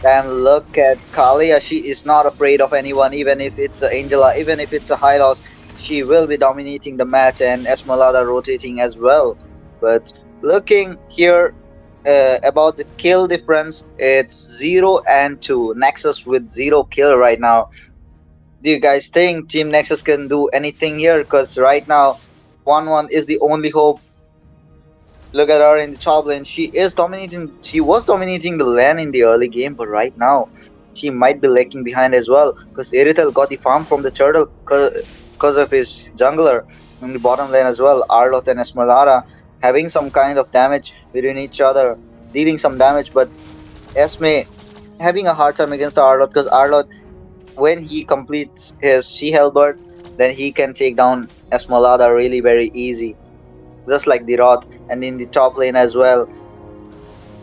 Speaker 2: And look at Kalia, she is not afraid of anyone, even if it's a Angela, even if it's a Hylos. She will be dominating the match, and Esmeralda rotating as well. But looking here about the kill difference, it's 0 and 2. Nexus with 0 kill right now. Do you guys think Team Nexus can do anything here? Because right now, 1-1 is the only hope. Look at her in the top lane. She is dominating. She was dominating the lane in the early game, but right now she might be lagging behind as well because Eritel got the farm from the turtle because of his jungler in the bottom lane as well. Arlot and Esmeralda having some kind of damage between each other, dealing some damage, but Esme having a hard time against Arlot because Arlot, when he completes his She Halberd, then he can take down Esmeralda really very easy, just like the Rod. And in the top lane as well,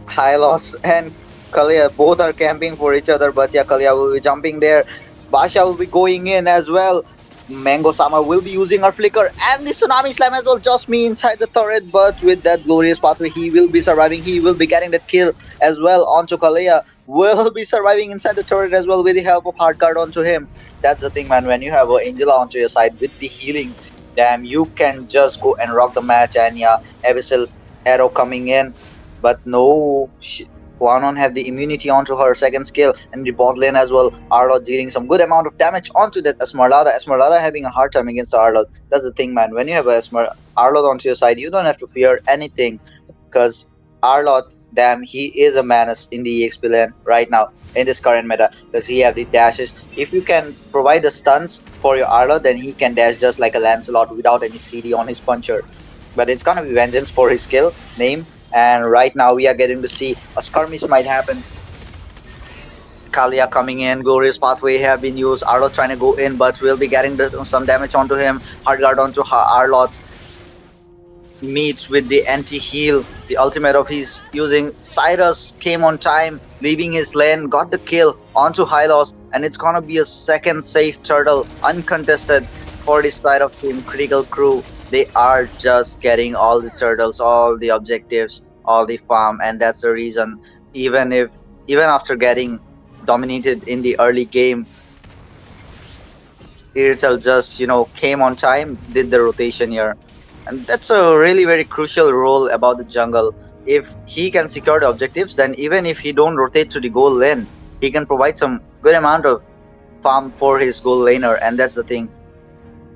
Speaker 2: Hylos and Kalia both are camping for each other, but yeah, Kalia will be jumping there. Basha will be going in as well. Mango Sama will be using her flicker and the tsunami slam as well. Just me inside the turret, but with that glorious pathway, he will be surviving. He will be getting that kill as well onto Kalia. Will be surviving inside the turret as well with the help of hard guard onto him. That's the thing, man. When you have Angela onto your side with the healing, damn, you can just go and rock the match. And yeah, Abyssal arrow coming in, but no, Guanon have the immunity onto her second skill, and the bot lane as well. Arlot dealing some good amount of damage onto that Esmeralda. Esmeralda having a hard time against Arlot. That's the thing, man. When you have Arlot onto your side, you don't have to fear anything because Arlot damn, he is a menace in the EXP lane right now in this current meta because he have the dashes. If you can provide the stunts for your Arlo, then he can dash just like a Lancelot without any CD on his puncher. But it's gonna be vengeance for his skill name. And right now we are getting to see a skirmish might happen. Kalia coming in, glorious pathway have been used. Arlo trying to go in, but we'll be getting some damage onto him. Hard guard onto Arlot. Meets with the anti-heal. The ultimate of his using Cyrus came on time, leaving his lane, got the kill onto Hylos, and it's gonna be a second safe turtle, uncontested for this side of Team Critical Crew. They are just getting all the turtles, all the objectives, all the farm, and that's the reason. Even after getting dominated in the early game, Irtel just came on time, did the rotation here. And that's a really very crucial role about the jungle. If he can secure the objectives, then even if he don't rotate to the goal lane, he can provide some good amount of farm for his goal laner, and that's the thing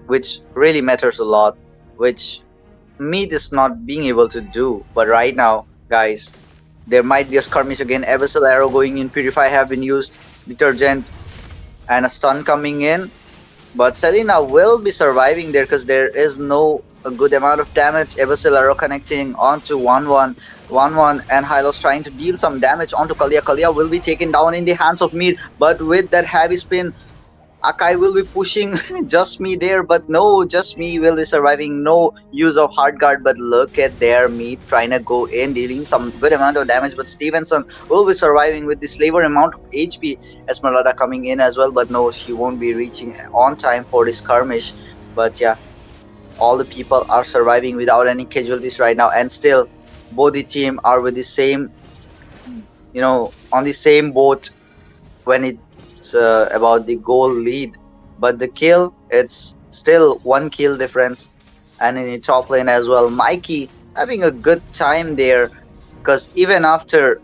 Speaker 2: which really matters a lot, which Meat is not being able to do. But right now, guys, there might be a skirmish again. Abyssal Arrow going in, Purify have been used, Detergent, and a stun coming in. But Selena will be surviving there because there is no a good amount of damage. Abyssal Arrow connecting onto 1-1. 1-1 and Hylos trying to deal some damage onto Kalia. Kalia will be taken down in the hands of Mead, but with that heavy spin, Akai will be pushing just me there, but no, just me will be surviving. No use of hard guard, but look at their Meat trying to go in, dealing some good amount of damage. But Stevenson will be surviving with the slaver amount of HP. Esmeralda coming in as well, but no, she won't be reaching on time for this skirmish. But yeah, all the people are surviving without any casualties right now, and still both the team are with the same, on the same boat when it's about the goal lead. But the kill, it's still one kill difference. And in the top lane as well, Mikey having a good time there, because even after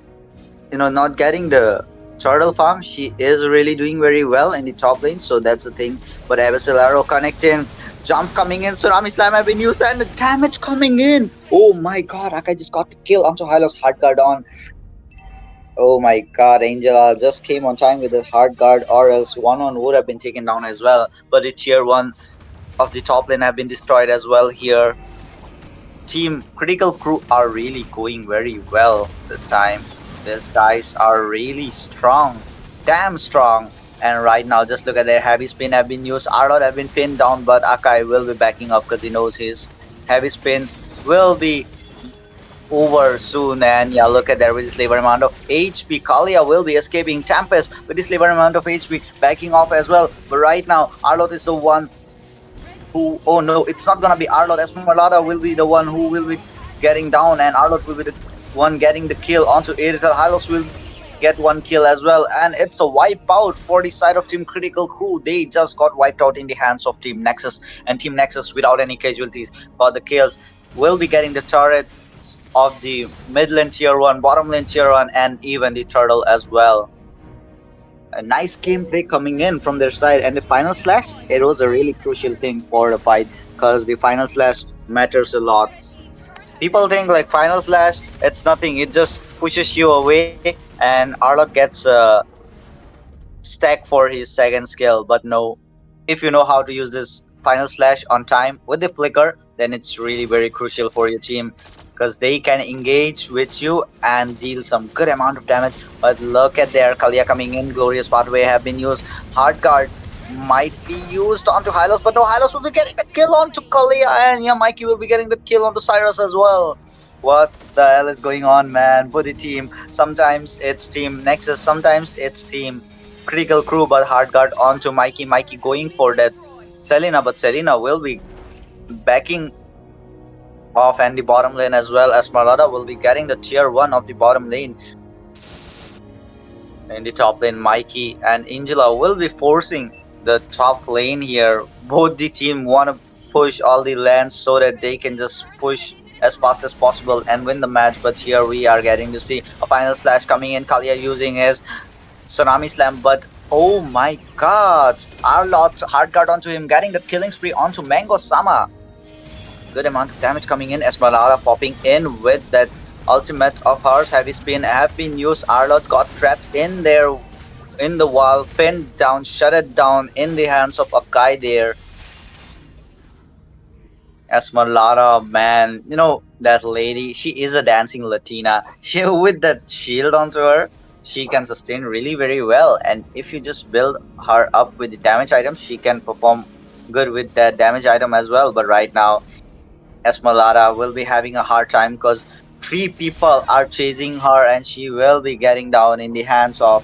Speaker 2: not getting the turtle farm, she is really doing very well in the top lane, so that's the thing. But Abyssal Arrow connecting, jump coming in, Tsunami Slam have been used, and the damage coming in. Oh my god, Akai just got the kill onto Hylos, hard guard on. Oh my god, Angela just came on time with the hard guard, or else 1-1 would have been taken down as well. But the tier 1 of the top lane have been destroyed as well here. Team Critical Crew are really going very well this time. These guys are really strong, damn strong. And right now, just look at their heavy spin have been used. Arlot have been pinned down, but Akai will be backing up because he knows his heavy spin will be over soon. And yeah, look at that with this labor amount of HP. Kalia will be escaping. Tempest with this labor amount of HP backing off as well. But right now, Arlot is the one who, oh no, it's not gonna be Arlot. Esmeralda will be the one who will be getting down, and Arlot will be the one getting the kill onto Aerital. Hylos will get one kill as well, and it's a wipeout for the side of Team Critical Crew. They just got wiped out in the hands of Team Nexus, and Team Nexus without any casualties got the kills. Will be getting the turrets of the mid lane tier 1, bottom lane tier 1, and even the turtle as well. A nice gameplay coming in from their side, and the final slash, it was a really crucial thing for the fight, because the final slash matters a lot. People think like final flash, it's nothing, it just pushes you away and Arlot gets a stack for his second skill. But no, if you know how to use this final slash on time with the flicker, then it's really very crucial for your team, because they can engage with you and deal some good amount of damage. But look at their Kalia coming in, glorious pathway have been used, hard guard might be used onto Hylos, but no, Hylos will be getting the kill onto Kalia, and yeah, Mikey will be getting the kill onto Cyrus as well. What the hell is going on, man? Buddy team, sometimes it's Team Nexus, sometimes it's Team Critical Crew, but hard guard onto Mikey. Mikey going for that Selena, but Selena will be backing off, and the bottom lane as well. Esmeralda will be getting the tier 1 of the bottom lane. In the top lane, Mikey and Angela will be forcing the top lane here. Both the team want to push all the lands so that they can just push as fast as possible and win the match. But here we are getting to see a final slash coming in. Kalia using his Tsunami Slam, but oh my god, Arlot hard guard onto him, getting the killing spree onto Mango Sama. Good amount of damage coming in. Esmeralda popping in with that ultimate of hers, heavy spin, have been used. Arlott got trapped in there in the wall, pinned down, shut it down in the hands of Akai there. Esmeralda, man, you know that lady. She is a dancing Latina. She with that shield onto her, she can sustain really very well. And if you just build her up with the damage items, she can perform good with that damage item as well. But right now, Esmeralda will be having a hard time because three people are chasing her, and she will be getting down in the hands of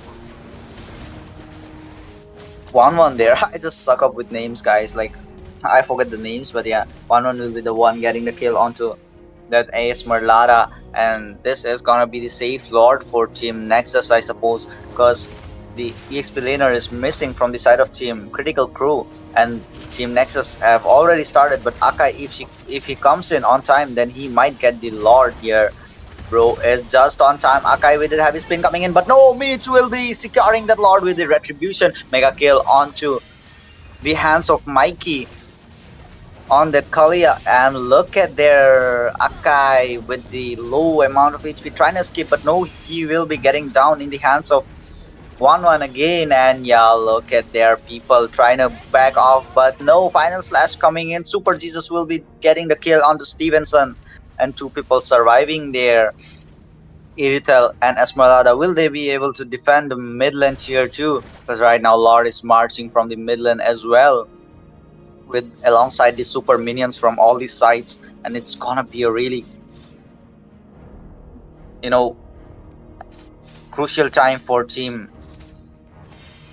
Speaker 2: one there. I just suck up with names, guys. Like I forget the names, but yeah, one will be the one getting the kill onto that Ace Merlada, and this is gonna be the safe lord for Team Nexus, I suppose, because the EXP laner is missing from the side of Team Critical Crew, and Team Nexus have already started. But Akai, if he comes in on time, then he might get the lord here. Bro is just on time. Akai with the heavy spin coming in, but no, Mitch will be securing that lord with the retribution. Mega kill onto the hands of Mikey on that Kalia, and look at their Akai with the low amount of HP trying to skip, but no, he will be getting down in the hands of 1-1 again. And yeah, look at their people trying to back off, but no, final slash coming in. Super Jesus will be getting the kill onto Stevenson, and two people surviving there. Iritel and Esmeralda, will they be able to defend the mid lane tier 2? Because right now Lord is marching from the mid lane as well, with alongside the super minions from all these sides, and it's gonna be a really, you know, crucial time for Team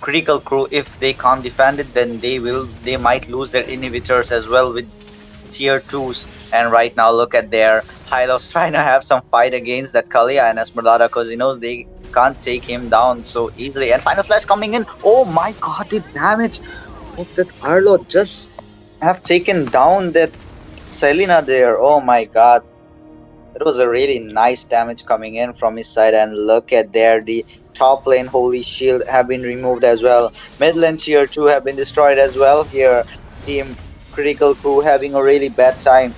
Speaker 2: Critical Crew. If they can't defend it, then they might lose their inhibitors as well with tier 2s. And right now look at their Hylos trying to have some fight against that Kalia and Esmeralda, because he knows they can't take him down so easily. And final slash coming in. Oh my god, the damage of that Arlo just have taken down that Selena there. Oh my god. It was a really nice damage coming in from his side. And look at there, the top lane Holy Shield have been removed as well. Mid lane tier 2 have been destroyed as well here. Team Critical Crew having a really bad time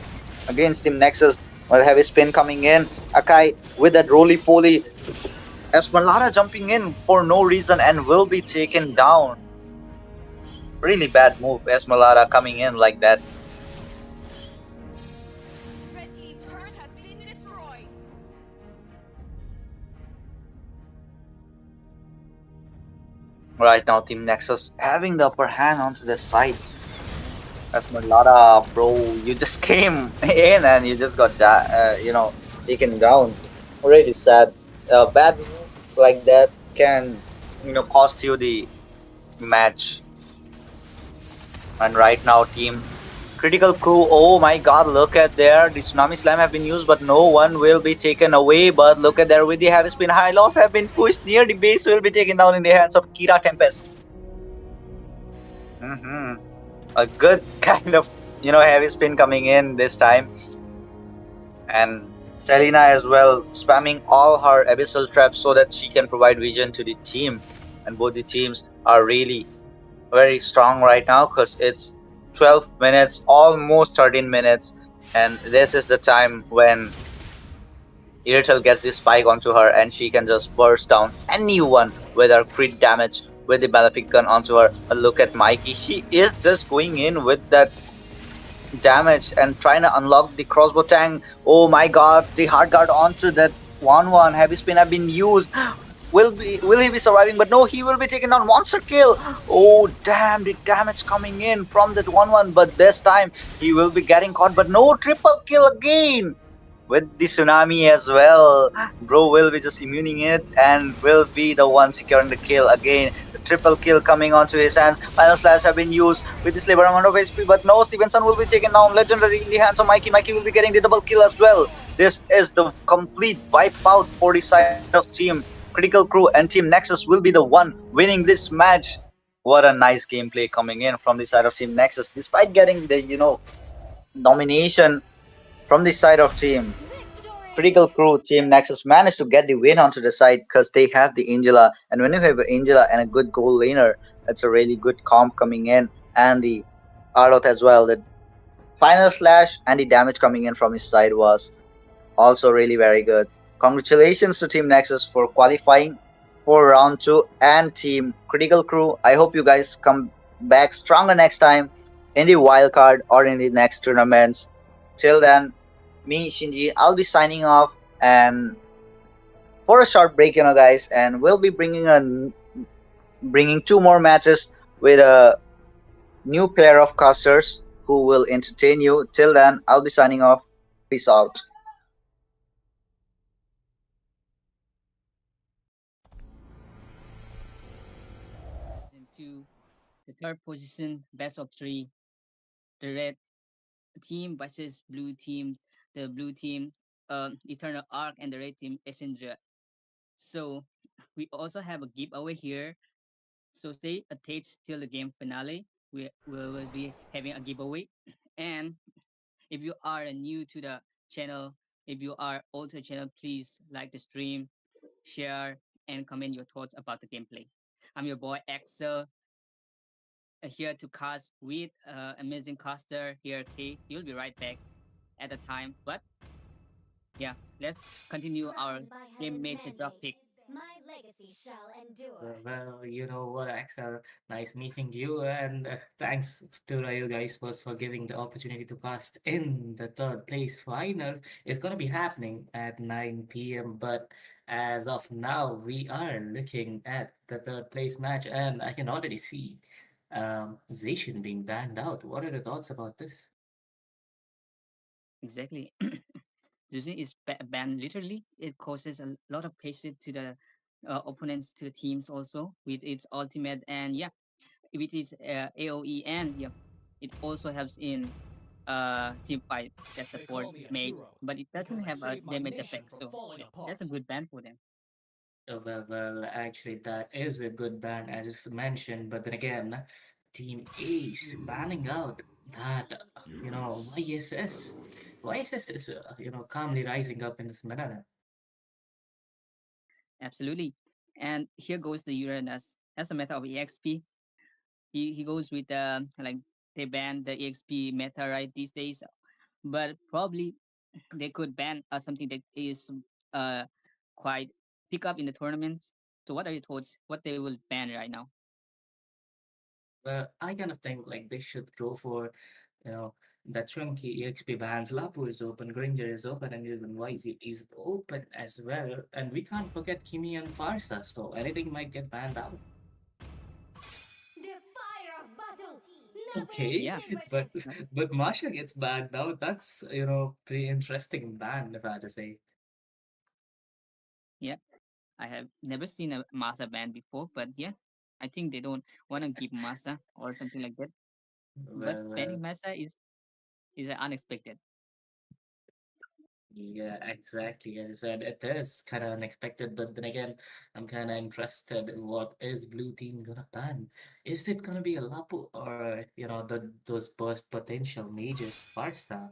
Speaker 2: against Team Nexus. Well, heavy spin coming in. Akai with that roly-poly. Esmeralda jumping in for no reason and will be taken down. Really bad move, Esmeralda coming in like that. Right now, Team Nexus having the upper hand onto the side. Esmeralda, bro, you just came in and you just got taken down. Really sad. Bad move like that can cost you the match. And right now, Team Critical Crew, oh my god, look at there. The Tsunami Slam have been used, but no one will be taken away. But look at there, with the heavy spin, high loss have been pushed near the base, will be taken down in the hands of Kira Tempest. A good kind of, heavy spin coming in this time. And Selena as well, spamming all her abyssal traps so that she can provide vision to the team. And both the teams are really very strong right now, because it's 12 minutes, almost 13 minutes, and this is the time when Iritel gets this spike onto her and she can just burst down anyone with her crit damage with the Malefic gun onto her. But look at Mikey, she is just going in with that damage and trying to unlock the crossbow tank. Oh my god, the hard guard onto that 1-1. Heavy spin have been used. Will he be surviving? But no, he will be taken down. Monster kill. Oh damn, the damage coming in from that 1-1, but this time he will be getting caught. But no, triple kill again with the tsunami as well. Bro will be just immuning it and will be the one securing the kill again. The triple kill coming onto his hands. Final slash have been used with this labor amount of HP, but no, Stevenson will be taken down. Legendary in the hands of Mikey. Mikey will be getting the double kill as well. This is the complete wipeout for the side of Team Critical Crew, and Team Nexus will be the one winning this match. What a nice gameplay coming in from the side of Team Nexus, despite getting the domination from the side of Team Critical Crew. Team Nexus managed to get the win onto the side because they have the Angela, and when you have an Angela and a good goal laner, that's a really good comp coming in, and the Arloth as well. The final slash and the damage coming in from his side was also really very good. Congratulations to Team Nexus for qualifying for round two, and Team Critical Crew. I hope you guys come back stronger next time in the wild card or in the next tournaments. Till then, me, Shinji, I'll be signing off and for a short break, guys, and we'll be bringing two more matches with a new pair of casters who will entertain you. Till then, I'll be signing off. Peace out.
Speaker 3: Into the third position, best of three, the red team versus blue team. The blue team, Eternal Arc, and the red team, Essendra. So we also have a giveaway here. So stay attached till the game finale. We will be having a giveaway. And if you are new to the channel, if you are old to the channel, please like the stream, share, and comment your thoughts about the gameplay. I'm your boy Axel, here to cast with amazing caster here, K. You'll be right back at the time. But yeah, let's continue our game match draft pick.
Speaker 4: Well, you know what, Axel? Nice meeting you, and thanks to you guys first for giving the opportunity to cast in the third place finals. It's gonna be happening at 9 p.m. But as of now, we are looking at the third place match, and I can already see Zacian being banned out. What are the thoughts about this?
Speaker 3: Exactly. Using is banned literally. It causes a lot of pressure to the opponents, to the teams also with its ultimate, and yeah, with its AOE, and yeah, it also helps in team fight that support mage, but it doesn't have a damage effect. So yeah, that's a good ban for them.
Speaker 4: Well, actually, that is a good ban, as just mentioned. But then again, Team Ace banning out that, YSS. YSS is, calmly rising up in this meta.
Speaker 3: Absolutely. And here goes the Uranus. As a meta of EXP, he goes with like they ban the EXP meta right these days, but probably they could ban something that is uh quite pick up in the tournaments. So what are your thoughts? What they will ban right now?
Speaker 4: But I kind of think like they should go for, you know, that chunky EXP bans. Lapu is open, Granger is open, and even YZ is open as well. And we can't forget Kimi and Farsa, so anything might get banned out. Okay,
Speaker 3: Yeah,
Speaker 4: but
Speaker 3: no,
Speaker 4: but Masha gets banned now. That's pretty interesting ban, if I had to say.
Speaker 3: yeah. I have never seen a Masa ban before, but yeah, I think they don't want to give Masa or something like that. But
Speaker 4: Well,
Speaker 3: banning Masa is unexpected.
Speaker 4: yeah, exactly. As I said, it is kind of unexpected, but then again, I'm kind of interested in what is Blue Team gonna ban. Is it gonna be a Lapu or those burst potential mages Farsa?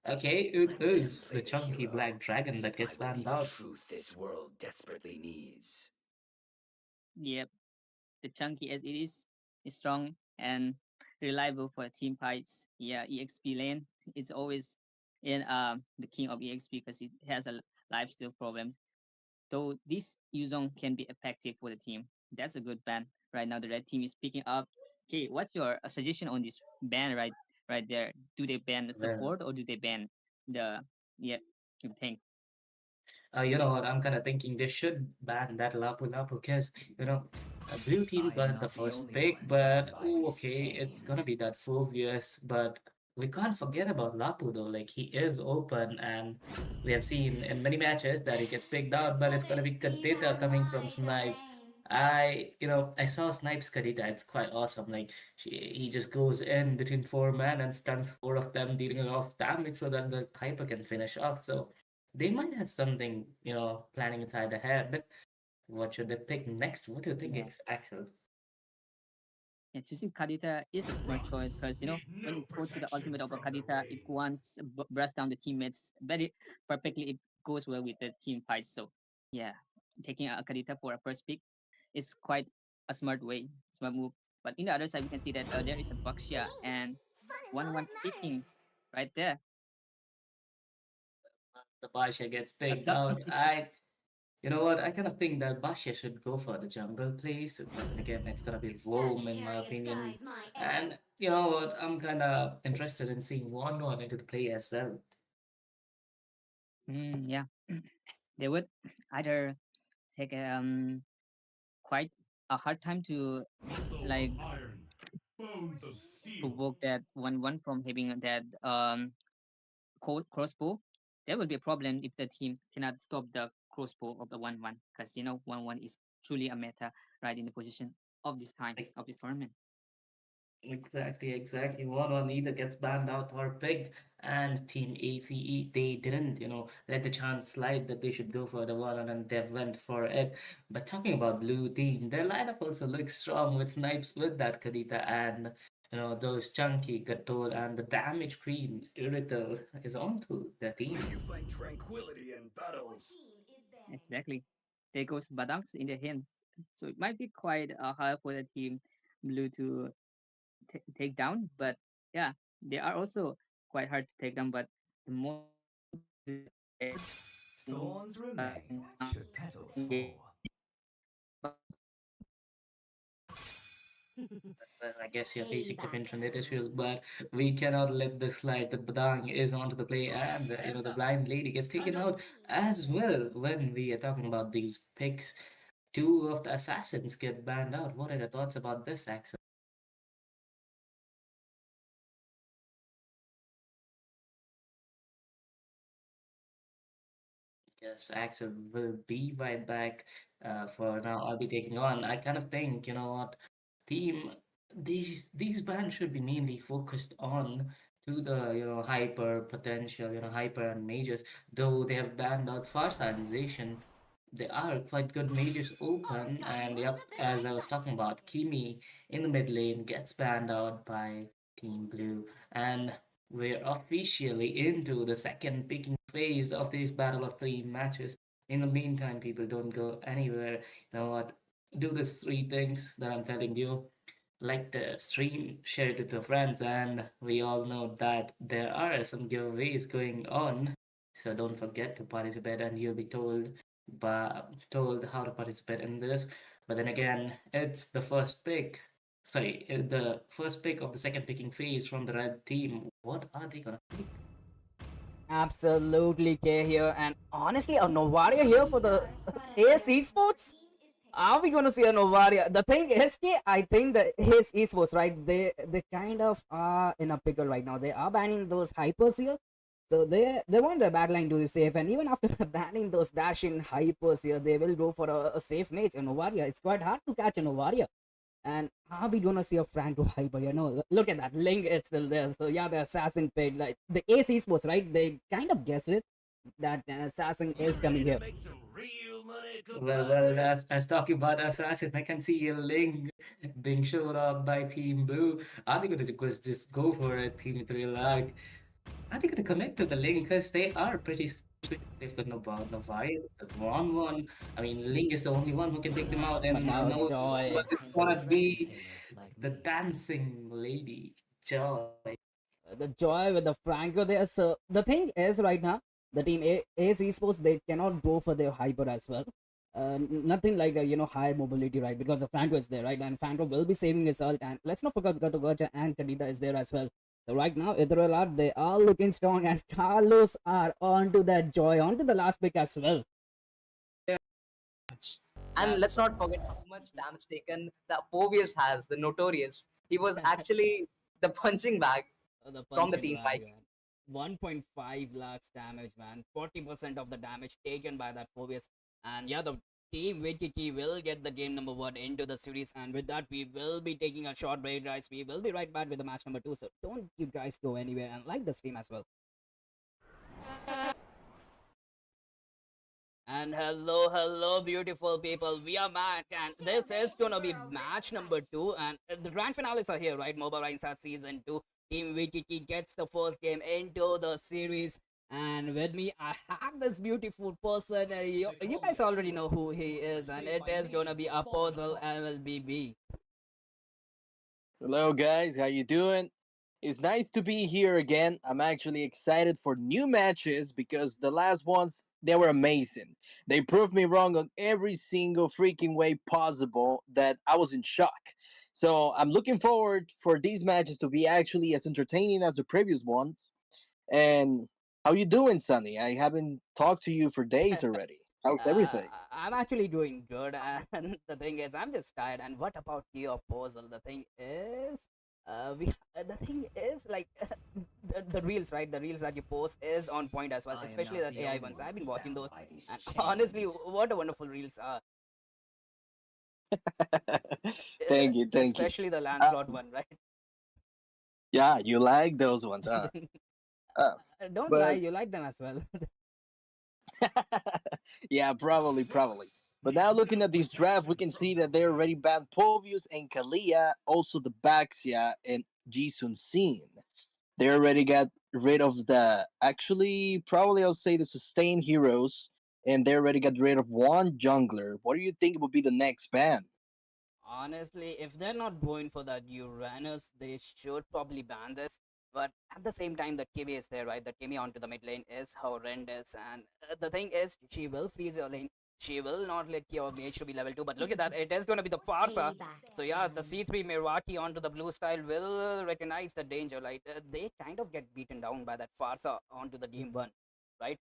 Speaker 4: Okay, it
Speaker 6: Let them
Speaker 4: is the
Speaker 6: play the
Speaker 4: chunky
Speaker 6: hero.
Speaker 4: black dragon that
Speaker 6: I
Speaker 4: gets
Speaker 6: will be
Speaker 4: banned
Speaker 6: the
Speaker 4: out.
Speaker 6: truth this world desperately needs.
Speaker 3: Yep, the chunky as it is strong and reliable for team fights. Yeah, EXP lane, it's always in the king of EXP because it has a lifesteal problem. Though this Yuzong can be effective for the team. That's a good ban. Right now the red team is picking up. Okay, what's your suggestion on this ban right there? Do they ban the
Speaker 4: Well,
Speaker 3: support or do they ban the yeah, you think?
Speaker 4: you know what? I'm kind of thinking they should ban that Lapu Lapu because, Blue Team
Speaker 8: I am
Speaker 4: got the
Speaker 8: not the
Speaker 4: first
Speaker 8: only
Speaker 4: pick,
Speaker 8: one bound
Speaker 4: but
Speaker 8: by
Speaker 4: oh,
Speaker 8: these
Speaker 4: okay, it's gonna
Speaker 8: chains.
Speaker 4: be that Phobius. But we can't forget about Lapu though. Like he is open, and we have seen in many matches that he gets picked out, but it's gonna be Kadita coming from Snipes. I saw Snipes Kadita. It's quite awesome. Like he just goes in between four men and stuns four of them, dealing a lot of damage so that the Hyper can finish off. So they might have something, planning inside their head. What should they pick next? What do you think, Axel?
Speaker 3: Yeah, choosing Kadita is a smart choice because when you go to the ultimate of a Kadita, it once breath down the teammates very perfectly. It goes well with the team fights. So yeah, taking a Kadita for a first pick is quite a smart way, smart move. But in the other side, we can see that there is a Baxia and 1-1 picking right there.
Speaker 4: the Basha gets picked out. You know what? I kind of think that Basha should go for the jungle place, but then again, it's gonna be Rome in my opinion. And you know what? I'm kind of interested in seeing one into the play as well.
Speaker 10: Yeah. They would either take quite a hard time to like provoke that 1-1 from having that crossbow. There will be a problem if the team cannot stop the crossbow of the 1-1, because 1-1 is truly a meta right in the position of this time of this tournament.
Speaker 4: Exactly. One either gets banned out or picked, and Team ACE they didn't, let the chance slide that they should go for the one and they went for it. But talking about blue team, their lineup also looks strong with snipes with that Kadita and those chunky Gatol and the damage queen Irithel is onto the team.
Speaker 6: You find tranquility in battles.
Speaker 10: Exactly. There goes Badangs in their hands. So it might be quite hard for the team blue to take down, but yeah, they are also quite hard to take down. But the most important thing is that they
Speaker 8: Thorns remain should petals
Speaker 10: engage.
Speaker 8: fall.
Speaker 4: Well, I guess you're facing some internet issues, but we cannot let this slide. The Badang is onto the play, and the blind lady gets taken out as well. When we are talking about these picks, two of the assassins get banned out. What are your thoughts about this, Axel? Yes, Axel will be right back. For now, I'll be taking on. I kind of think, you know what, team, these bands should be mainly focused on to the hyper potential, hyper and mages. Though they have banned out fast organization, they are quite good mages open. And yep, as I was talking about, Kimi in the mid lane gets banned out by Team Blue, and we're officially into the second picking phase of this Battle of Three matches. In the meantime, people don't go anywhere. You know what? Do these three things that I'm telling you. Like the stream, share it with your friends, and we all know that there are some giveaways going on. So don't forget to participate, and you'll be told how to participate in this. But then again, it's the first pick. Sorry, the first pick of the second picking phase from the red team. What are they gonna pick?
Speaker 9: Absolutely, K here, and honestly, a Novaria here for the AS Esports. Are we going to see a Novaria? The thing is, K, I think the AS Esports, right? They kind of are in a pickle right now. They are banning those hypers here, so they want their backline to be safe, and even after banning those dashing hypers here, they will go for a safe mage, a Novaria. It's quite hard to catch a Novaria. And are we gonna see a Franco hyper? Look at that. Link is still there. So yeah, the assassin paid like the AC Sports, right? They kind of guessed it that an assassin is coming here.
Speaker 4: Well, as talking about assassin, I can see a link being showed up by Team Blue. Are they gonna just go for a Team 3 arc? Are they gonna connect to the link? Because they are pretty strong. They've got no vibe, one. I mean, Link is the only one who can take them out, and
Speaker 9: But
Speaker 4: who
Speaker 9: now
Speaker 4: knows
Speaker 9: Joy,
Speaker 4: what it's gonna be. The dancing lady, Joy.
Speaker 9: the Joy with the Franco there. So the thing is right now, the team AC Esports, they cannot go for their hyper as well. Nothing like high mobility, right? Because the Franco is there, right? And Franco will be saving his ult. And let's not forget Gato Gacha and Kadita is there as well. So right now, Idrolard, they are looking strong, and Carlos are onto that Joy, onto the last pick as well.
Speaker 11: And let's not forget how much damage taken the Povius has, the notorious. He was actually the punching bag
Speaker 9: The
Speaker 11: from the
Speaker 9: punching
Speaker 11: team
Speaker 9: bag,
Speaker 11: fight.
Speaker 9: man. 1.5 lakhs damage, man. 40% of the damage taken by that Phobius. And yeah, the team VTT will get the game number 1 into the series. And with that, we will be taking a short break, guys. We will be right back with the match number 2. So don't you guys go anywhere and like the stream as well.
Speaker 1: And hello, beautiful people. We are back, and this is gonna be match number 2. And the grand finales are here, right? Moba Rising Season 2. Team VTT gets the first game into the series. And with me, I have this beautiful person. You guys already know who he is, and it is gonna be Apostle MLBB.
Speaker 14: Hello guys, how you doing? It's nice to be here again. I'm actually excited for new matches because the last ones they were amazing. They proved me wrong on every single freaking way possible that I was in shock. So I'm looking forward for these matches to be actually as entertaining as the previous ones. And how you doing, Sonny? I haven't talked to you for days already. How's everything?
Speaker 13: I'm actually doing good, and the thing is, I'm just tired. And what about your puzzle? The thing is, like the reels, right? The reels that you post is on point as well,
Speaker 8: I am
Speaker 13: especially
Speaker 8: not
Speaker 13: that
Speaker 8: the
Speaker 13: AI
Speaker 8: only
Speaker 13: ones.
Speaker 8: one
Speaker 13: I've been watching
Speaker 8: bound
Speaker 13: those,
Speaker 8: by these
Speaker 13: and honestly,
Speaker 8: chains.
Speaker 13: what a wonderful reels are.
Speaker 14: Thank you, thank you.
Speaker 13: Especially the Lancelot
Speaker 14: Um,
Speaker 13: one, right?
Speaker 14: yeah, you like those ones, huh? Uh,
Speaker 13: Don't lie,
Speaker 14: but
Speaker 13: you like them as well.
Speaker 14: yeah, probably. But now looking at this draft, we can see that they already banned Povius and Kalia, also the Baxia and Jisun Sin. They already got rid of the actually probably I'll say the sustained heroes, and they already got rid of one jungler. What do you think would be the next ban?
Speaker 13: Honestly, if they're not going for that Uranus, they should probably ban this. But at the same time, the Kimi is there, right? The Kimi onto the mid lane is horrendous. And the thing is, she will freeze your lane. She will not let your mage to be level 2. But look at that, it is going to be the Farsa. So yeah, the C3 Mirwaki onto the blue style will recognize the danger. Like, they kind of get beaten down by that Farsa onto the DM1, right?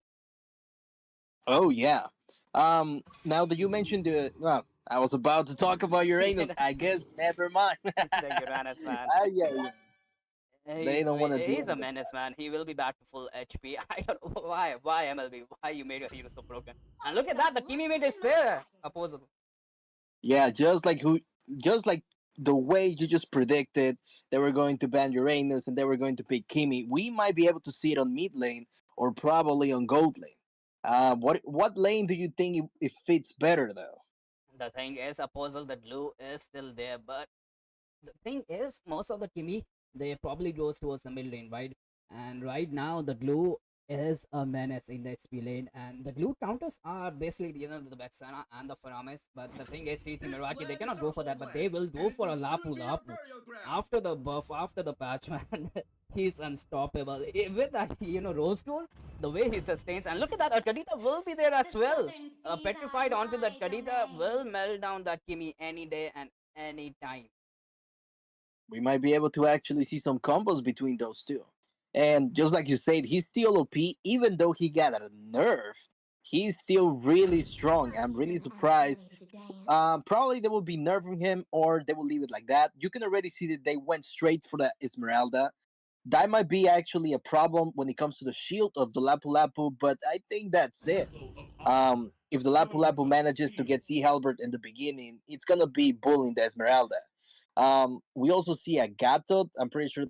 Speaker 14: Oh yeah. Now that you mentioned the well, I was about to talk about Uranus. I guess never mind.
Speaker 13: The Uranus, man.
Speaker 14: Yeah. They don't want to
Speaker 13: He's
Speaker 14: deal
Speaker 13: a
Speaker 14: with
Speaker 13: menace, man. He will be back to full HP. I don't know why MLB, why you made your hero so broken. And look at that, the Kimi mate is there. Opposable.
Speaker 14: Yeah, just like the way you just predicted they were going to ban Uranus and they were going to pick Kimi. We might be able to see it on mid lane or probably on gold lane. What lane do you think it fits better though?
Speaker 13: The thing is, Apostle, the glue is still there, but the thing is, most of the Kimi they probably goes towards the mid lane, right? And right now, the glue is a menace in the XP lane, and the glue counters are basically the Vexana and the Faramis. But the thing is, CT Miraki they cannot go for that, but they will go for a Lapu Lapu after the buff, after the patch, man. He's unstoppable. With that, Rose Gold, the way he sustains, and look at that, a Kadita will be there as well. Petrified onto that Kadita will melt down that Kimi any day and any time.
Speaker 14: We might be able to actually see some combos between those two. And just like you said, he's still OP, even though he got a nerf. He's still really strong. I'm really surprised. Probably they will be nerfing him or they will leave it like that. You can already see that they went straight for the Esmeralda. That might be actually a problem when it comes to the shield of the Lapu Lapu, but I think that's it. If the Lapu Lapu manages to get Sea Halberd in the beginning, it's gonna be bullying the Esmeralda. We also see a Gatot. I'm pretty sure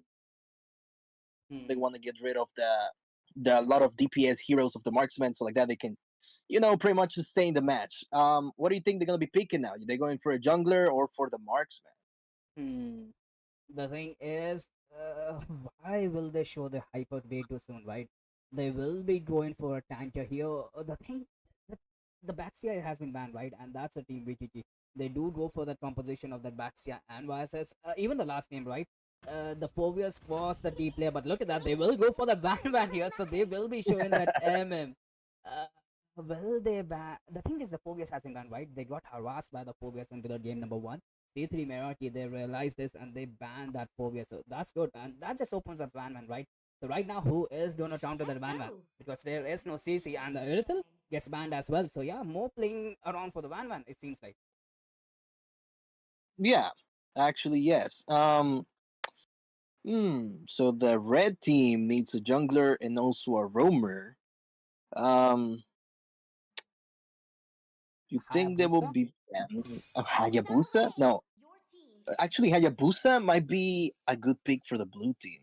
Speaker 14: they want to get rid of the lot of DPS heroes of the marksman, so like that they can, pretty much sustain the match. What do you think they're gonna be picking now? Are they going for a jungler or for the marksman?
Speaker 13: Hmm. The thing is, why will they show the hyper way too soon, right? They will be going for a tanker here. The thing, the, the Baxia has been banned, right? And that's a team VTT. They do go for the composition of that Baxia and YSS. Even the last game, right? The Phobius was the D player, but look at that. They will go for the ban here, so they will be showing that MM. Uh, will they ban? The thing is, the Phobius has been banned, right? They got harassed by the Phobius into the game number 1. C3 Meraki, they realized this and they banned that phobia. So that's good. And that just opens up Van Man, right? So right now, who is going to counter that Van Man? Because there is no CC and the Irithel gets banned as well. So yeah, more playing around for the Van Man, it seems like.
Speaker 14: Yeah, actually, yes. So the red team needs a jungler and also a roamer. Um, you think they will
Speaker 13: Hayabusa?
Speaker 14: be Hayabusa? No, actually, Hayabusa might be a good pick for the blue team.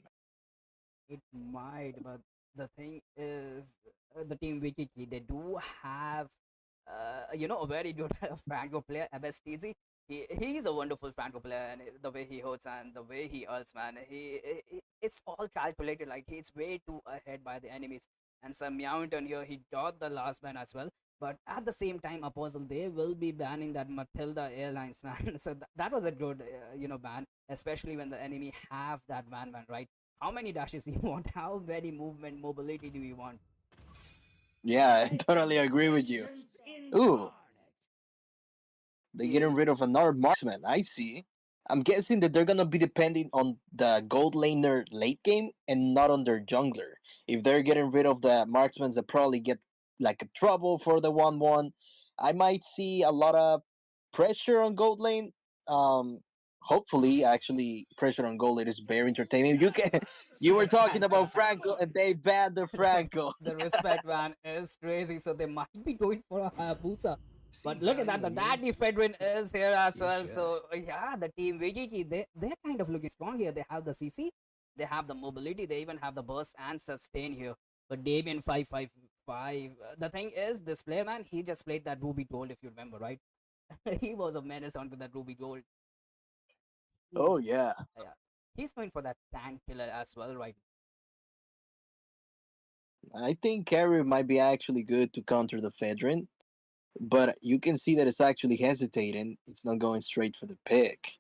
Speaker 13: It might, but the thing is, the team VTT, they do have, a very good Franco player, MSTZ. He's a wonderful Franco player, and the way he holds and the way he ults, man, it's all calculated. Like he's way too ahead by the enemies. And some Meowington here, he got the last ban as well. But at the same time, Apostle, they will be banning that Matilda Airlines, man. So that was a good, ban, especially when the enemy have that man, right?
Speaker 9: How many dashes do you want? How many movement mobility do you want?
Speaker 14: Yeah, I totally agree with you. Ooh, they're getting rid of another marksman. I see. I'm guessing that they're gonna be depending on the gold laner late game and not on their jungler. If they're getting rid of the marksmen that probably get like a trouble for the 1-1, I might see a lot of pressure on gold lane. Hopefully, actually, pressure on gold lane is very entertaining. You can, you were talking about Franco, and they banned the Franco.
Speaker 9: The respect man is crazy, so they might be going for a Hayabusa. But look at that, the Daddy Fedrin is here as well. So yeah, the team VGT, they're kind of looking strong here. They have the CC, they have the mobility, they even have the burst and sustain here. But Damien 555, the thing is, this player man, he just played that Ruby Gold, if you remember, right? He was a menace onto that Ruby Gold.
Speaker 14: Oh yeah.
Speaker 9: Yeah, he's going for that tank killer as well, right?
Speaker 14: I think Carry might be actually good to counter the Fedrin, but you can see that it's actually hesitating. It's not going straight for the pick.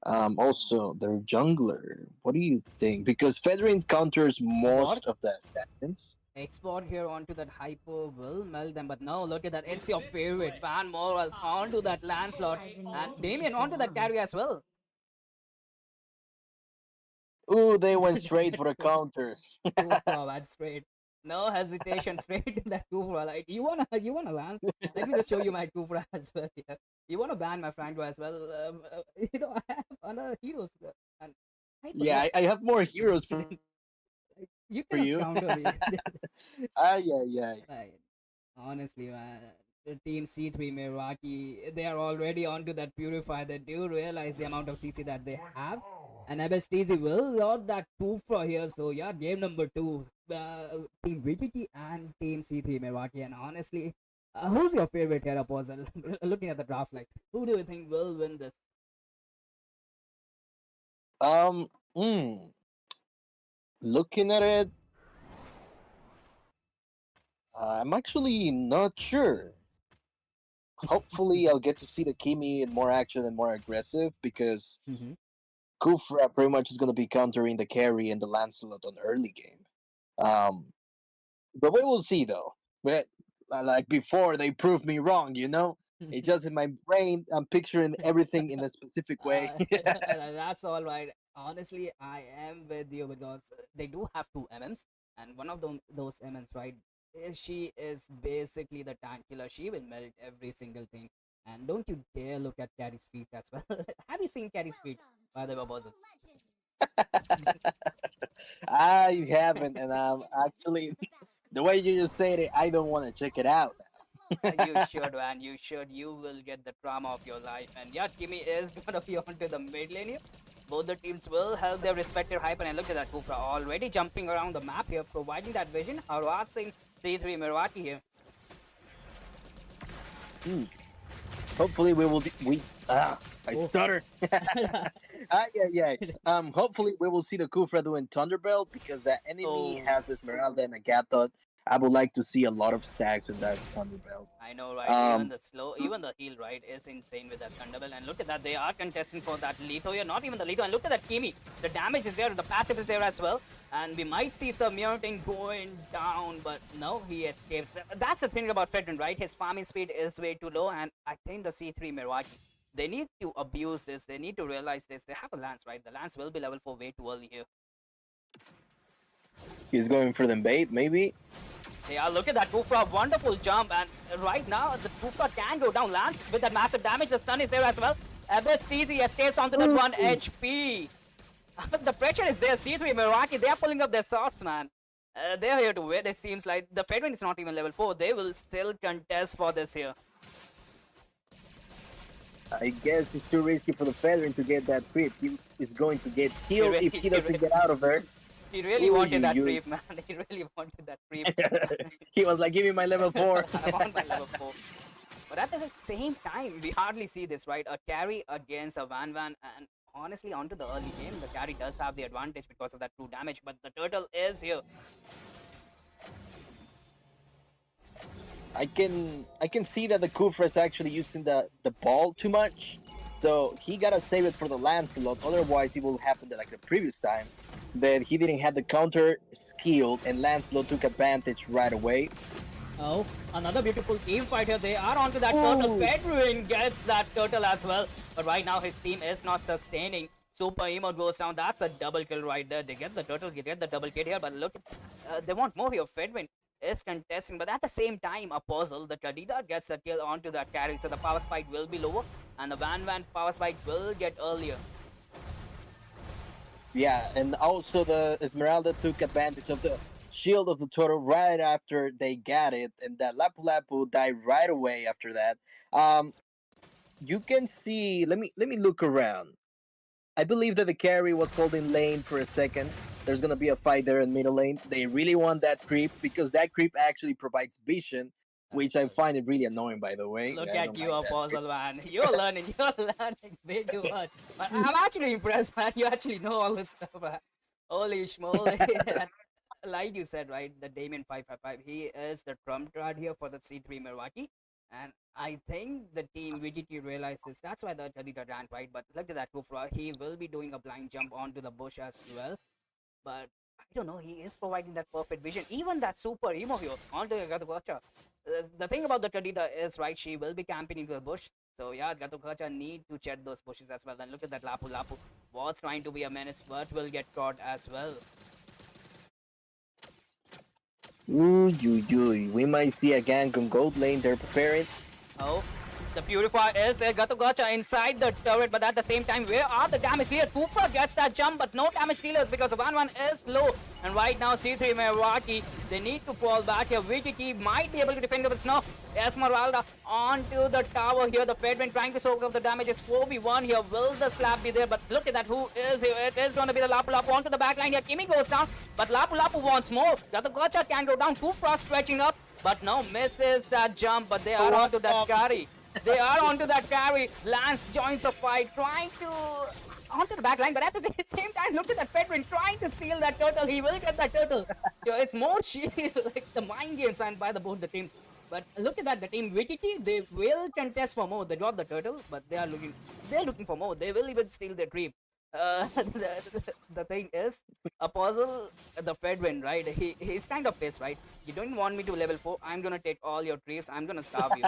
Speaker 14: Also, their jungler. What do you think? Because Fedrin counters most of the assassins.
Speaker 9: Export here onto that hyper will melt them, but no, look at that. It's your favorite. Van Morals onto that Lancelot, and Damien onto that carry as well.
Speaker 14: Ooh, they went straight for a counter.
Speaker 9: Kufra went straight. No hesitation, straight to that Kufra. Like, you wanna land? Let me just show you my Kufra as well. Yeah. You wanna ban my Franco as well? I have other heroes. And
Speaker 14: Yeah, I have more heroes for
Speaker 9: you
Speaker 14: for
Speaker 9: cannot
Speaker 14: you.
Speaker 9: counter me.
Speaker 14: Yeah.
Speaker 9: Right. Honestly, man, the team C3 Meraki, they are already onto that purifier. They do realize the amount of CC that they have. And MSTZ will load that 2 for here. So, yeah, game number 2. Team VGT and Team C3 Meraki. And honestly, who's your favorite here, Apostle? Looking at the draft, like, who do you think will win this?
Speaker 14: Um, looking at it, I'm actually not sure. Hopefully, I'll get to see the Kimi in more action and more aggressive because Kufra pretty much is going to be countering the carry and the Lancelot on early game. But we will see though. But like before, they proved me wrong. It's just in my brain. I'm picturing everything in a specific way.
Speaker 9: That's all right. Honestly, I am with you because they do have 2 MMs, and one of those MMs, right? She is basically the tank killer. She will melt every single thing. And don't you dare look at Carrie's feet as well. Have you seen Carrie's feet, by the way, Bozzo?
Speaker 14: I haven't, and I'm actually the way you just said it. I don't want to check it out.
Speaker 13: You should, man. You should. You will get the drama of your life. And yeah, Kimi is gonna be onto the mid lane here. Both the teams will help their respective hyper. And look at that Kufra already jumping around the map here, providing that vision, harassing 3-3 Mirwaki here.
Speaker 14: Hopefully I stutter. Yeah. Hopefully we will see the Kufra doing Thunderbelt because that enemy has Esmeralda and Agathon. I would like to see a lot of stacks with that Thunderbelt.
Speaker 13: I know, right? Even the heal, right, is insane with that Thunderbelt. And look at that, they are contesting for that Leto here. Not even the Leto. And look at that Kimi. The damage is there, the passive is there as well. And we might see some Muriting going down, but no, he escapes. That's the thing about Fedrin, right? His farming speed is way too low. And I think the C3 Mirwaki, they need to abuse this. They need to realize this. They have a Lance, right? The Lance will be level 4 way too early here.
Speaker 14: He's going for the bait, maybe.
Speaker 13: Yeah, look at that Kufra, wonderful jump, and right now the Kufra can go down. Lance with that massive damage, the stun is there as well. Abyss TZ escapes onto that 1 HP. The pressure is there. C3 Meraki, they are pulling up their swords, man. They're here to win. It seems like the Fedrin is not even level 4. They will still contest for this here.
Speaker 14: I guess it's too risky for the Fedrin to get that creep. He is going to get killed if he doesn't get out of there.
Speaker 13: He really wanted that creep, man. He really wanted that creep.
Speaker 14: He was like, give me my level 4.
Speaker 13: I want my level 4. But at the same time, we hardly see this, right? A carry against a Van, and honestly, onto the early game, the carry does have the advantage because of that true damage, but the turtle is here.
Speaker 14: I can see that the Kufra is actually using the ball too much. So he gotta save it for the Lancelot, otherwise it will happen like the previous time. that he didn't have the counter skill, and Lancelot took advantage right away.
Speaker 13: Oh, another beautiful team fight here. They are onto that turtle.
Speaker 14: Ooh.
Speaker 13: Fedrin gets that turtle as well. But right now his team is not sustaining. Super Emo goes down. That's a double kill right there. They get the turtle, they get the double kill here. But look, they want more here. Fedrin is contesting. But at the same time, a puzzle. The Kadida gets the kill onto that carry. So the power spike will be lower. And the Van power spike will get earlier.
Speaker 14: Yeah, and also the Esmeralda took advantage of the shield of the turtle right after they got it, and that Lapu Lapu died right away after that. You can see. Let me look around. I believe that the carry was holding lane for a second. There's gonna be a fight there in middle lane. They really want that creep because that creep actually provides vision, which I find it really annoying. By the way,
Speaker 13: Look
Speaker 14: I
Speaker 13: at
Speaker 14: don't
Speaker 13: you,
Speaker 14: like that creep.
Speaker 13: Apostle, man. You're learning. You're learning way too much. But I'm actually impressed, man. You actually know all this stuff, man. Holy schmoly. Like you said, right? The Damien 555. He is the trump card here for the C3 Milwaukee. And I think the team VGT realizes that's why the Jadita ran, right? But look at that Kufra. He will be doing a blind jump onto the bush as well. But I don't know, he is providing that perfect vision. Even that super emo here onto Gatukacha. The thing about the Kadita is, right, she will be camping into the bush. So yeah, Gatukacha need to check those bushes as well. And look at that Lapu Lapu. Was trying to be a menace, but will get caught as well.
Speaker 14: Ooh, we might see a gank on gold lane. They're preparing.
Speaker 13: Oh, the Purifier is there. Gatugacha inside the turret, but at the same time, where are the damage dealers? Kufa gets that jump, but no damage dealers because the 1-1 is low. And right now, C3 Meraki, they need to fall back here. VGT might be able to defend with snow. Esmeralda onto the tower here. The Fedrin trying to soak up the damage. It's 4v1 here. Will the slap be there? But look at that. Who is here? It is going to be the Lapu Lapu onto the backline here. Kimi goes down, but Lapu Lapu wants more. Gatugacha can go down. Kufa stretching up. But no, misses that jump, but they are onto that carry. They are onto that carry. Lance joins the fight, trying to onto the back line, but at the same time, look at that Fedrin trying to steal that turtle. He will get that turtle. It's more shield, like the mind games and by the both the teams. But look at that, the team VTT, they will contest for more. They got the turtle, but they're looking for more. They will even steal their creep. The thing is, Apostle, the Fedrin, right? He's kind of pissed, right? You don't want me to level 4. I'm gonna take all your creeps. I'm gonna starve you.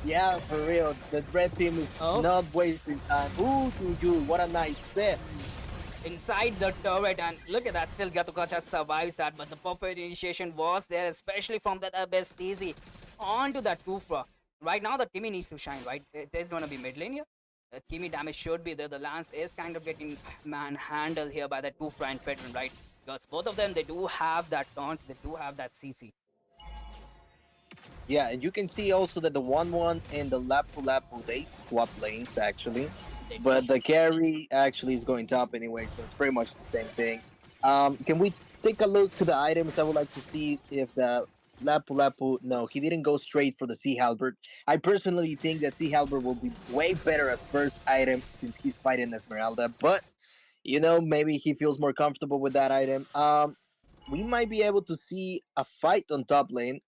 Speaker 14: Yeah, for real. The red team is not wasting time. Ooh, what a nice set.
Speaker 13: Inside the turret, and look at that, still Gatukacha survives that, but the perfect initiation was there, especially from that Abyss TZ onto that Kufra. Right now, the Kimi needs to shine, right? There's gonna be mid lane here. Kimi damage should be there. The Lance is kind of getting manhandled here by that Kufra and Fedrin, right? Because both of them, they do have that taunts, they do have that CC.
Speaker 14: Yeah, and you can see also that the 1-1 and the Lapu Lapu, they swap lanes actually. But the carry actually is going top anyway, so it's pretty much the same thing. Can we take a look to the items? I would like to see if the Lapu Lapu, no, he didn't go straight for the Sea Halberd. I personally think that Sea Halberd will be way better as first item since he's fighting Esmeralda, but you know, maybe he feels more comfortable with that item. We might be able to see a fight on top lane.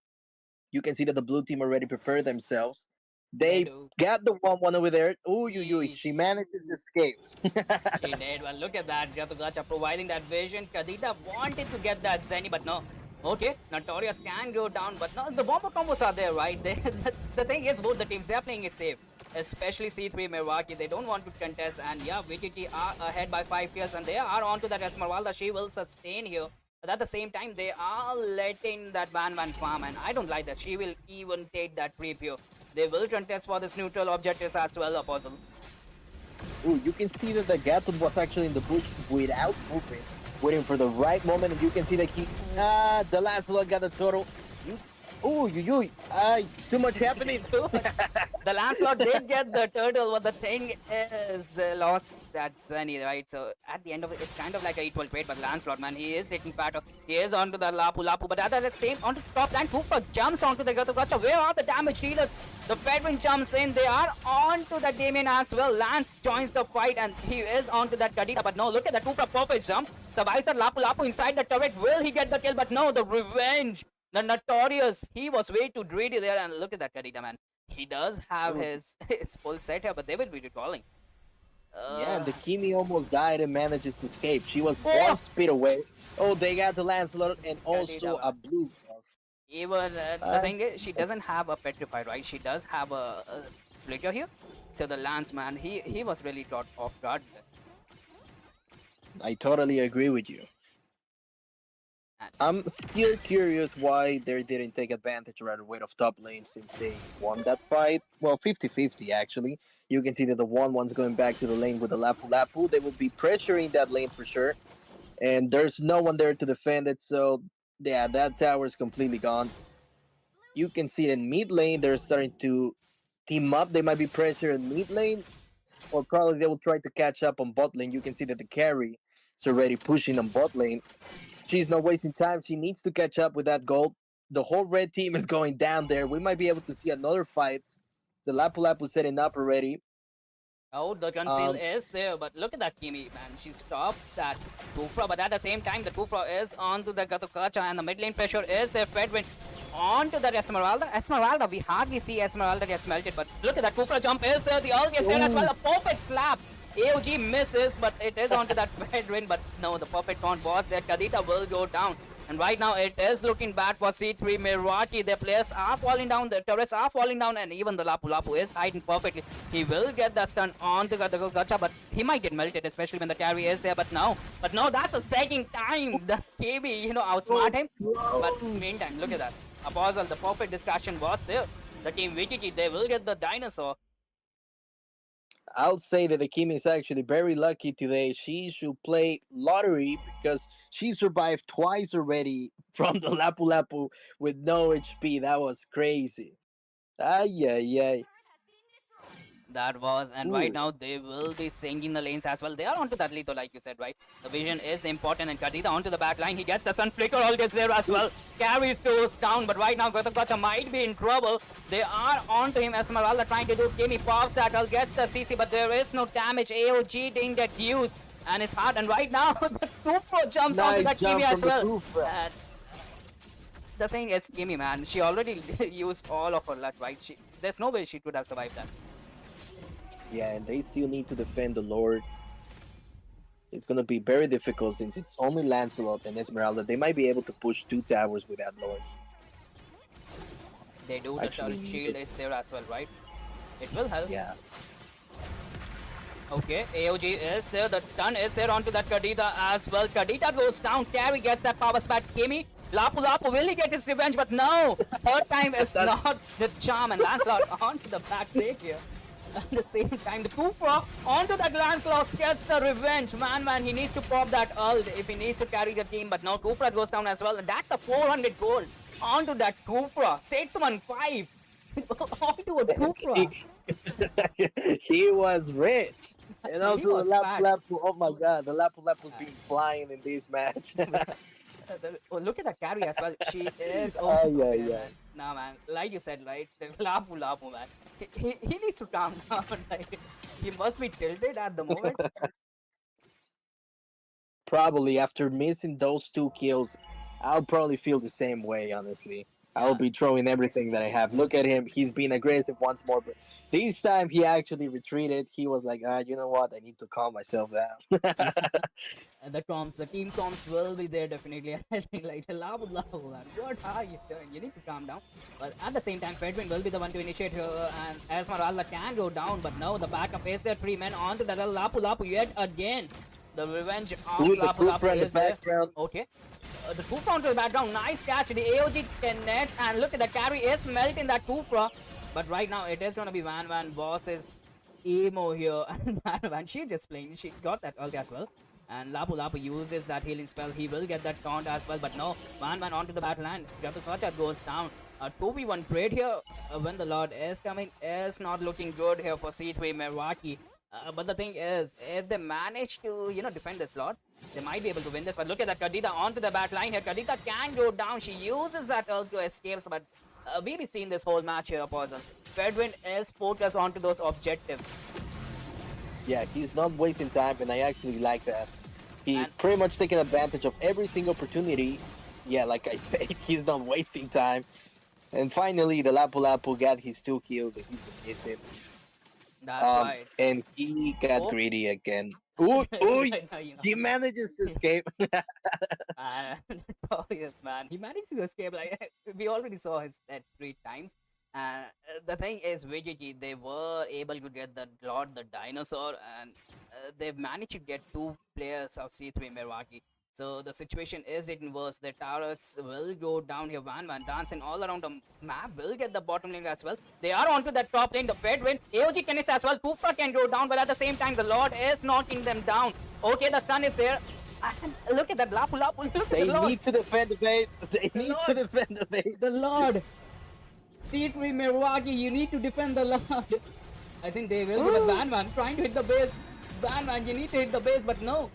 Speaker 14: You can see that the blue team already prepared themselves. They got the 1-1 over there. Ooh, she manages to escape.
Speaker 13: She did. Well, look at that. Gatugacha providing that vision. Kadita wanted to get that Zenny, but no. Okay, Notorious can go down, but no, the bomber combos are there, right? The thing is, both the teams, they are playing it safe. Especially C3 Milwaukee, they don't want to contest, and yeah, VTT are ahead by 5 kills, and they are onto that Esmeralda. She will sustain here. But at the same time, they are letting that Van farm, and I don't like that. She will even take that creep here. They will contest for this neutral objectives as well, Apostle.
Speaker 14: Ooh, you can see that the Gatot was actually in the bush without moving, waiting for the right moment, and you can see that the last blood got the total. Ooh, too much happening.
Speaker 13: The Lancelot did get the turtle, but the thing is, they lost that Sunny, right? So at the end of it, it's kind of like a equal trade, but Lancelot, man, he is hitting fatter. He is onto the Lapu Lapu, but at the same, onto the top line, Kufa jumps onto the Gatugacha. Where are the damage dealers? The Fedrin jumps in, they are onto the Damien as well. Lance joins the fight, and he is onto that Kadita, but no, look at the Kufa perfect jump. Survives that Lapu Lapu inside the turret. Will he get the kill? But no, the revenge. The Notorious, he was way too greedy there, and look at that Kadita, man. He does have his full set here, but they will be recalling.
Speaker 14: Yeah, and the
Speaker 13: Uh,
Speaker 14: Kimi almost died and manages to escape. She was one
Speaker 13: oh,
Speaker 14: speed away. Oh, they got the Lancelot and
Speaker 13: Kadita,
Speaker 14: also a
Speaker 13: man.
Speaker 14: blue buff.
Speaker 13: Even the
Speaker 14: I,
Speaker 13: thing is, she doesn't have a petrified, right? She does have a flicker here. So the Lance man, he was really caught off guard there.
Speaker 14: I totally agree with you.
Speaker 13: And
Speaker 14: I'm still curious why they didn't take advantage right away of top lane since they won that fight. Well, 50-50 actually. You can see that the one's going back to the lane with the Lapu Lapu. They will be pressuring that lane for sure. And there's no one there to defend it, so yeah, that tower is completely gone. You can see in mid lane they're starting to team up. They might be pressure in mid lane, or probably they will try to catch up on bot lane. You can see that the carry is already pushing on bot lane. She's not wasting time. She needs to catch up with that gold. The whole red team is going down there. We might be able to see another fight. The Lapu Lapu setting up already.
Speaker 13: oh, the conceal
Speaker 14: Um,
Speaker 13: is there, but look at that Kimi, man. She stopped that Kufra, but at the same time, the Kufra is onto the Gatokacha, and the mid lane pressure is there. Fedwin onto that Esmeralda. Esmeralda, we hardly see Esmeralda gets melted, but look at that Kufra jump is there. The ult is there as well. A perfect slap. AOG misses, but it is onto that Fedwin, but no, the perfect taunt was there. Kadita will go down. And right now it is looking bad for C3 Mirwaki. Their players are falling down, the turrets are falling down, and even the Lapu Lapu is hiding perfectly. He will get that stun on the Gacha, but he might get melted, especially when the carry is there. But no, that's the second time the KB, outsmart him. But meantime, look at that. Apostle, the perfect distraction was there. The team VTT, they will get the dinosaur.
Speaker 14: I'll say that the Kim is actually very lucky today. She should play lottery because she survived twice already from the Lapu Lapu with no HP. That was crazy. Ay, ay, ay.
Speaker 13: That was, and right
Speaker 14: Ooh.
Speaker 13: now they will be singing the lanes as well. They are onto that Lito, like you said, right? The vision is important, and Kadita onto the back line. He gets the Sun Flicker, all gets there as well. Carries goes down, but right now Gotakacha might be in trouble. They are onto him. Esmeralda trying to do Kimi pops that all gets the CC, but there is no damage. AOG didn't get used, and it's hard. And right now the Kufro jumps onto
Speaker 14: Nice
Speaker 13: that
Speaker 14: jump
Speaker 13: Kimi
Speaker 14: from
Speaker 13: as
Speaker 14: the
Speaker 13: well.
Speaker 14: Kufra.
Speaker 13: And the thing is, Kimi, man, she already used all of her luck, right? There's no way she could have survived that.
Speaker 14: Yeah, and they still need to defend the Lord. It's gonna be very difficult since it's only Lancelot and Esmeralda. They might be able to push two towers with that Lord.
Speaker 13: They do, the
Speaker 14: Actually,
Speaker 13: turret shield is there as well, right? It will help.
Speaker 14: yeah.
Speaker 13: Okay, AOG is there, the stun is there onto that Kadita as well. Kadita goes down, Carry gets that power spat. Kimi, Lapu Lapu, will he get his revenge? But no, third time is not the charm, and Lancelot onto the back break here. At the same time, the Kufra onto that Lancelot gets the revenge. Man, he needs to pop that ult if he needs to carry the team. But now Kufra goes down as well. And that's a 400 gold onto that Kufra. 615 onto a Kufra.
Speaker 14: He was rich. And
Speaker 13: He
Speaker 14: also
Speaker 13: was
Speaker 14: the
Speaker 13: fat.
Speaker 14: Lapu Lapu. Oh my god, the Lapu Lapu's been flying in this match.
Speaker 13: Oh, look at that carry as well. She is
Speaker 14: Ay,
Speaker 13: okay,
Speaker 14: ay,
Speaker 13: man. Nah, man. Like you said, right? The Lapu Lapu, man. He needs to calm down. Like, he must be tilted at the moment.
Speaker 14: Probably after missing those two kills, I'll probably feel the same way, honestly. I'll
Speaker 13: Yeah.
Speaker 14: be throwing everything that I have. Look at him. He's been aggressive once more, but this time he actually retreated. He was like, you know what? I need to calm myself down.
Speaker 9: The team comms will be there definitely. I think like Labu Labu, man. What are you doing? You need to calm down. But at the same time, Fedwin will be the one to initiate her, and Esmeralda can go down, but no, the backup is there. 3 men onto the Lapu Lapu yet again. The revenge of
Speaker 14: Ooh, the
Speaker 9: Lapu
Speaker 14: Kufra
Speaker 9: Lapu
Speaker 14: in the
Speaker 9: is there.
Speaker 14: background.
Speaker 9: Okay. The Kufra onto the background. Nice catch. The AOG connects, and look at the carry is melting that Kufra. But right now, it is going to be Van versus Emo here. And Van, she's just playing. She got that ult as well. And Lapu Lapu uses that healing spell. He will get that taunt as well. But no, Van onto the battleline. Gatukacha goes down. A 2v1 trade here when the Lord is coming is not looking good here for C3 Merwaki. But the thing is, if they manage to, defend this Lord, they might be able to win this. But look at that Kadita onto the back line here. Kadita can go down. She uses that ult to escape. But we've been seeing this whole match here, Poison. Fedwin is focused onto those objectives.
Speaker 14: Yeah, he's not wasting time, and I actually like that. He's pretty much taking advantage of every single opportunity. Yeah, like I said, he's not wasting time. And finally, the Lapu Lapu got his 2 kills, and he's been missing.
Speaker 13: That's right.
Speaker 14: And he got
Speaker 13: Oh,
Speaker 14: greedy again. Ooh, ooh,
Speaker 13: right now, you know.
Speaker 14: he manages to escape.
Speaker 13: Uh, Notorious man. He managed to escape. Like we already saw his death 3 times. The thing is, VGG they were able to get the Lord the Dinosaur, and they've managed to get 2 players of C3 Milwaukee. So the situation is getting worse. The turrets will go down here. Van dancing all around the map will get the bottom lane as well. They are onto the top lane. The Fed win. AOG connects as well. Kufa can go down, but at the same time, the Lord is knocking them down. Okay, the stun is there. And look at that Lapu Lapu. Look at
Speaker 14: They
Speaker 13: the Lord.
Speaker 14: need to defend the base. They
Speaker 13: The
Speaker 14: need to
Speaker 13: Lord.
Speaker 14: defend the base.
Speaker 9: The Lord! C3 Milwaukee, you need to defend the Lord. I think they will, but Van trying to hit the base. Van, you need to hit the base, but no.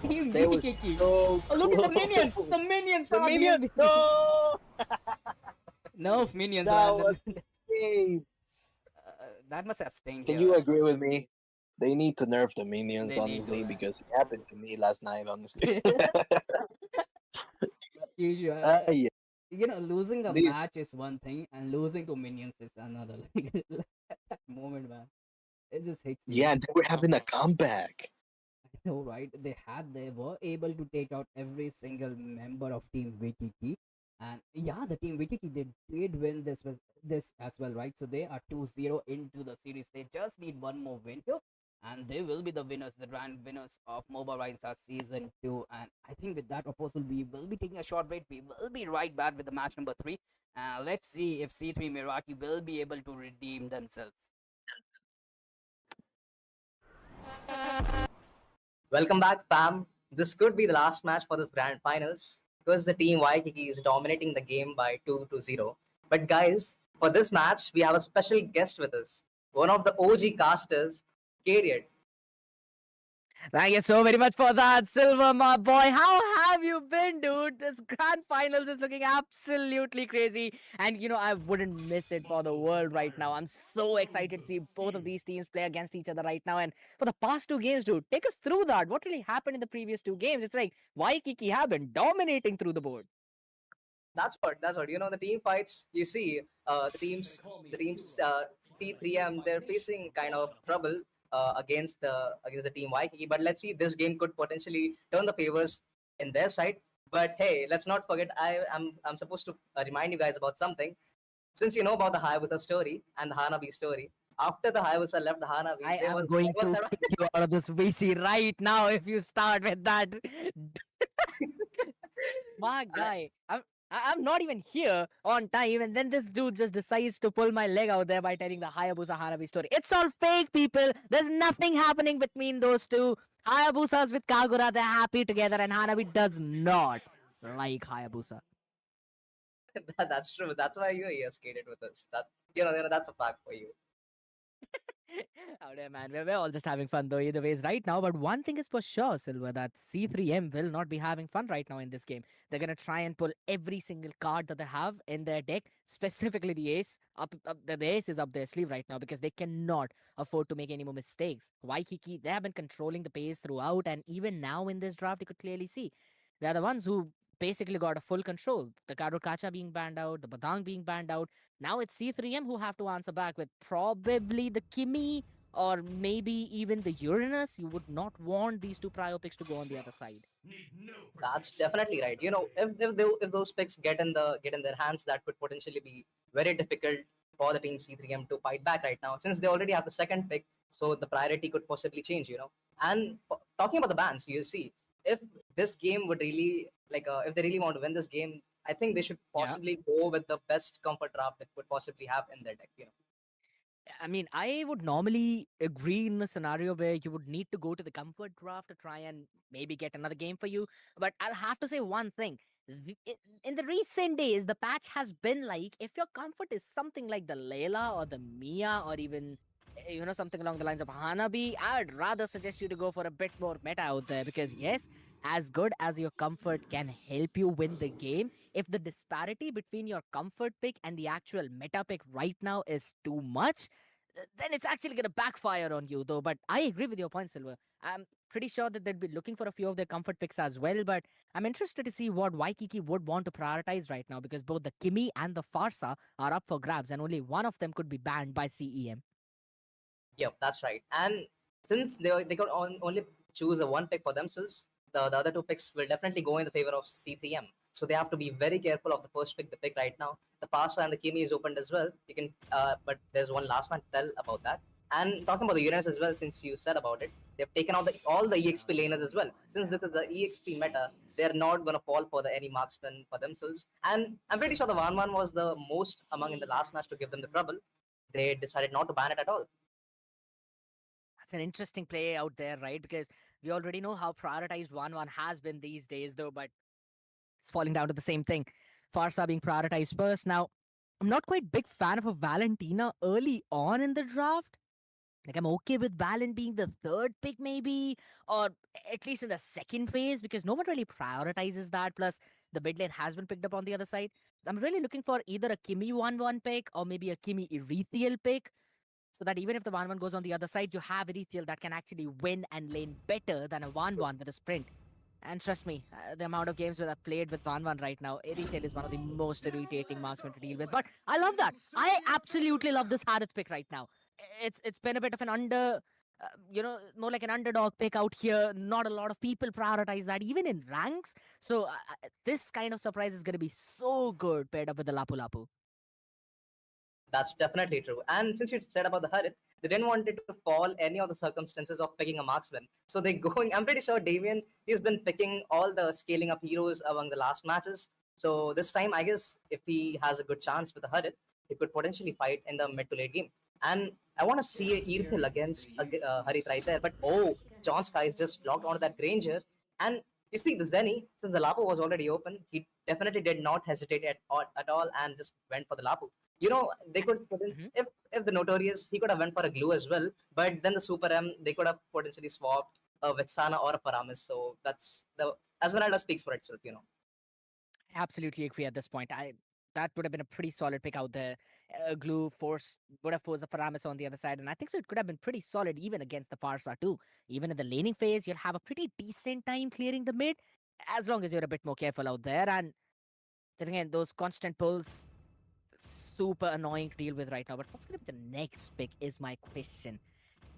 Speaker 9: Team
Speaker 14: They were
Speaker 9: Kiki.
Speaker 14: so
Speaker 9: Oh, look at the minions!
Speaker 14: close.
Speaker 9: The minions
Speaker 14: The
Speaker 9: are
Speaker 14: minion.
Speaker 9: being...
Speaker 14: No.
Speaker 9: Nerf minions,
Speaker 14: That
Speaker 9: man.
Speaker 14: was insane.
Speaker 13: That must have stung
Speaker 14: Can
Speaker 13: here.
Speaker 14: you agree with me? They need to nerf the minions,
Speaker 13: They need to,
Speaker 14: honestly,
Speaker 13: man.
Speaker 14: because it happened to me last night, honestly.
Speaker 9: Usually,
Speaker 14: Yeah.
Speaker 9: losing a
Speaker 14: These,
Speaker 9: match is one thing, and losing to minions is another. That moment, man, it just hits you.
Speaker 14: yeah, they were having a comeback.
Speaker 9: I know, right? They were able to take out every single member of Team VTT, and yeah, the Team VTT they did win this as well, right? So they are 2-0 into the series. They just need one more win here, and they will be the winners, the grand winners of Moba Rising Season 2. And I think with that proposal, we will be taking a short break. We will be right back with the match number 3. Let's see if C3 Milwaukee will be able to redeem themselves.
Speaker 10: Welcome back, fam. This could be the last match for this grand finals because the team Waikiki is dominating the game by 2-0. But guys, for this match, we have a special guest with us. One of the OG casters, Cariad.
Speaker 15: Thank you so very much for that, Silver, my boy. How have you been, dude? This grand finals is looking absolutely crazy. And I wouldn't miss it for the world right now. I'm so excited to see both of these teams play against each other right now. And for the past 2 games, dude, take us through that. What really happened in the previous 2 games? It's like Waikiki have been dominating through the board.
Speaker 10: That's what. The team fights. You see, the teams C3M they're facing kind of trouble against the team Waikiki. But let's see, this game could potentially turn the favors in their side. But hey, let's not forget. I'm supposed to remind you guys about something. Since you know about the Hayabusa story and the Hanabi story, after the Hayabusa left the Hanabi,
Speaker 15: I
Speaker 10: there
Speaker 15: am
Speaker 10: was
Speaker 15: going
Speaker 10: there was
Speaker 15: to kick you out of this VC right now if you start with that. My guy, I'm not even here on time, and then this dude just decides to pull my leg out there by telling the Hayabusa Hanabi story. It's all fake, people. There's nothing happening between those two. Hayabusa's with Kagura, they're happy together, and Hanabi does not like Hayabusa.
Speaker 10: that's true. That's why you're here skated with us. That's a fact for you.
Speaker 15: Out there, man. We're all just having fun, though, either ways, right now. But one thing is for sure, Silver, that C3M will not be having fun right now in this game. They're going to try and pull every single card that they have in their deck, specifically the ace. The ace is up their sleeve right now because they cannot afford to make any more mistakes. Waikiki, they have been controlling the pace throughout, and even now in this draft, you could clearly see they're the ones who basically got a full control. The Karukacha being banned out, the Badang being banned out. Now it's C3M who have to answer back with probably the Kimi or maybe even the Uranus. You would not want these two prio picks to go on the other side.
Speaker 10: That's definitely right. If those picks get in their hands, that could potentially be very difficult for the team C3M to fight back right now, since they already have the second pick. So the priority could possibly change. And talking about the bans, you see, if this game would really if they really want to win this game, I think they should possibly go with the best comfort draft that could possibly have in their deck.
Speaker 15: I mean, I would normally agree in a scenario where you would need to go to the comfort draft to try and maybe get another game for you. But I'll have to say one thing. In the recent days, the patch has been like, if your comfort is something like the Layla or the Mia or even, something along the lines of Hanabi, I would rather suggest you to go for a bit more meta out there because, yes, as good as your comfort can help you win the game, if the disparity between your comfort pick and the actual meta pick right now is too much, then it's actually gonna backfire on you though. But I agree with your point, Silver. I'm pretty sure that they'd be looking for a few of their comfort picks as well. But I'm interested to see what Waikiki would want to prioritize right now because both the Kimi and the Farsa are up for grabs, and only one of them could be banned by CEM.
Speaker 10: Yep, that's right. And since they could only choose a one pick for themselves, the other two picks will definitely go in the favor of C3M. So they have to be very careful of the first pick they pick right now. The Pasa and the Kimi is opened as well. You can, but there's one last one to tell about that. And talking about the Uranus as well, since you said about it, they've taken out all the EXP laners as well. Since this is the EXP meta, they're not gonna fall for any marksman for themselves. And I'm pretty sure the 1-1 was the most among in the last match to give them the trouble. They decided not to ban it at all.
Speaker 15: That's an interesting play out there, right? Because we already know how prioritized 1-1 has been these days, though, but it's falling down to the same thing. Farsa being prioritized first. Now, I'm not quite big fan of a Valentina early on in the draft. Like, I'm okay with Valen being the third pick, maybe, or at least in the second phase, because no one really prioritizes that. Plus, the mid lane has been picked up on the other side. I'm really looking for either a Kimi 1-1 pick or maybe a Kimi Erethiel pick, so that even if the 1-1 goes on the other side, you have Erethiel that can actually win and lane better than a 1-1 with a sprint. And trust me, the amount of games that I've played with 1-1 right now, Erethiel is one of the most irritating marksmen to deal with. But I love that. I absolutely love this Harith pick right now. It's been a bit of an more like an underdog pick out here. Not a lot of people prioritize that, even in ranks. So this kind of surprise is going to be so good paired up with the Lapu Lapu.
Speaker 10: That's definitely true. And since you said about the Harit, they didn't want it to fall any of the circumstances of picking a marksman. So they're going, I'm pretty sure Damien, he's been picking all the scaling up heroes among the last matches. So this time, I guess, if he has a good chance with the Harit, he could potentially fight in the mid to late game. And I want to see a Irthil against Harit right there. But oh, John Skies just locked onto that Granger. And you see, the Zenny, since the Lapu was already open, he definitely did not hesitate at all and just went for the Lapu. They could if the Notorious, he could have went for a glue as well, but then the Super M, they could have potentially swapped a Vexana or a Paramis. So that's the Esmeralda speaks for itself.
Speaker 15: Absolutely agree at this point. That would have been a pretty solid pick out there. Glue would have forced the Paramis on the other side, and I think so. It could have been pretty solid even against the Farsa too. Even in the laning phase, you'll have a pretty decent time clearing the mid, as long as you're a bit more careful out there. And then again, those constant pulls, super annoying to deal with right now. But what's going to be the next pick is my question.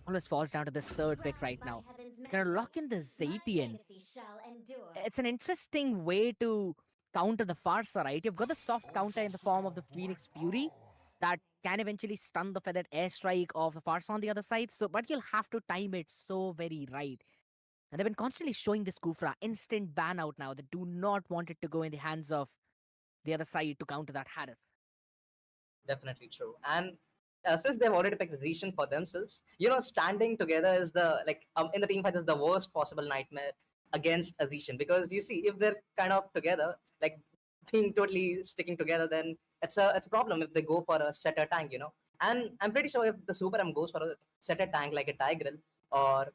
Speaker 15: Always falls down to this third pick right now. Gonna lock in the Zatian. It's an interesting way to counter the Farsa, right? You've got the soft counter in the form of the Phoenix Fury that can eventually stun the feathered airstrike of the Farsa on the other side. So, but you'll have to time it so very right. And they've been constantly showing this Kufra instant ban out now. They do not want it to go in the hands of the other side to counter that Harith.
Speaker 10: Definitely true. And since they've already picked Zishan for themselves, standing together is in the team fight is the worst possible nightmare against a Zishan, because you see, if they're kind of together, like being totally sticking together, then it's a problem if they go for a setter tank. And I'm pretty sure if the Super M goes for a setter tank like a Tigreal or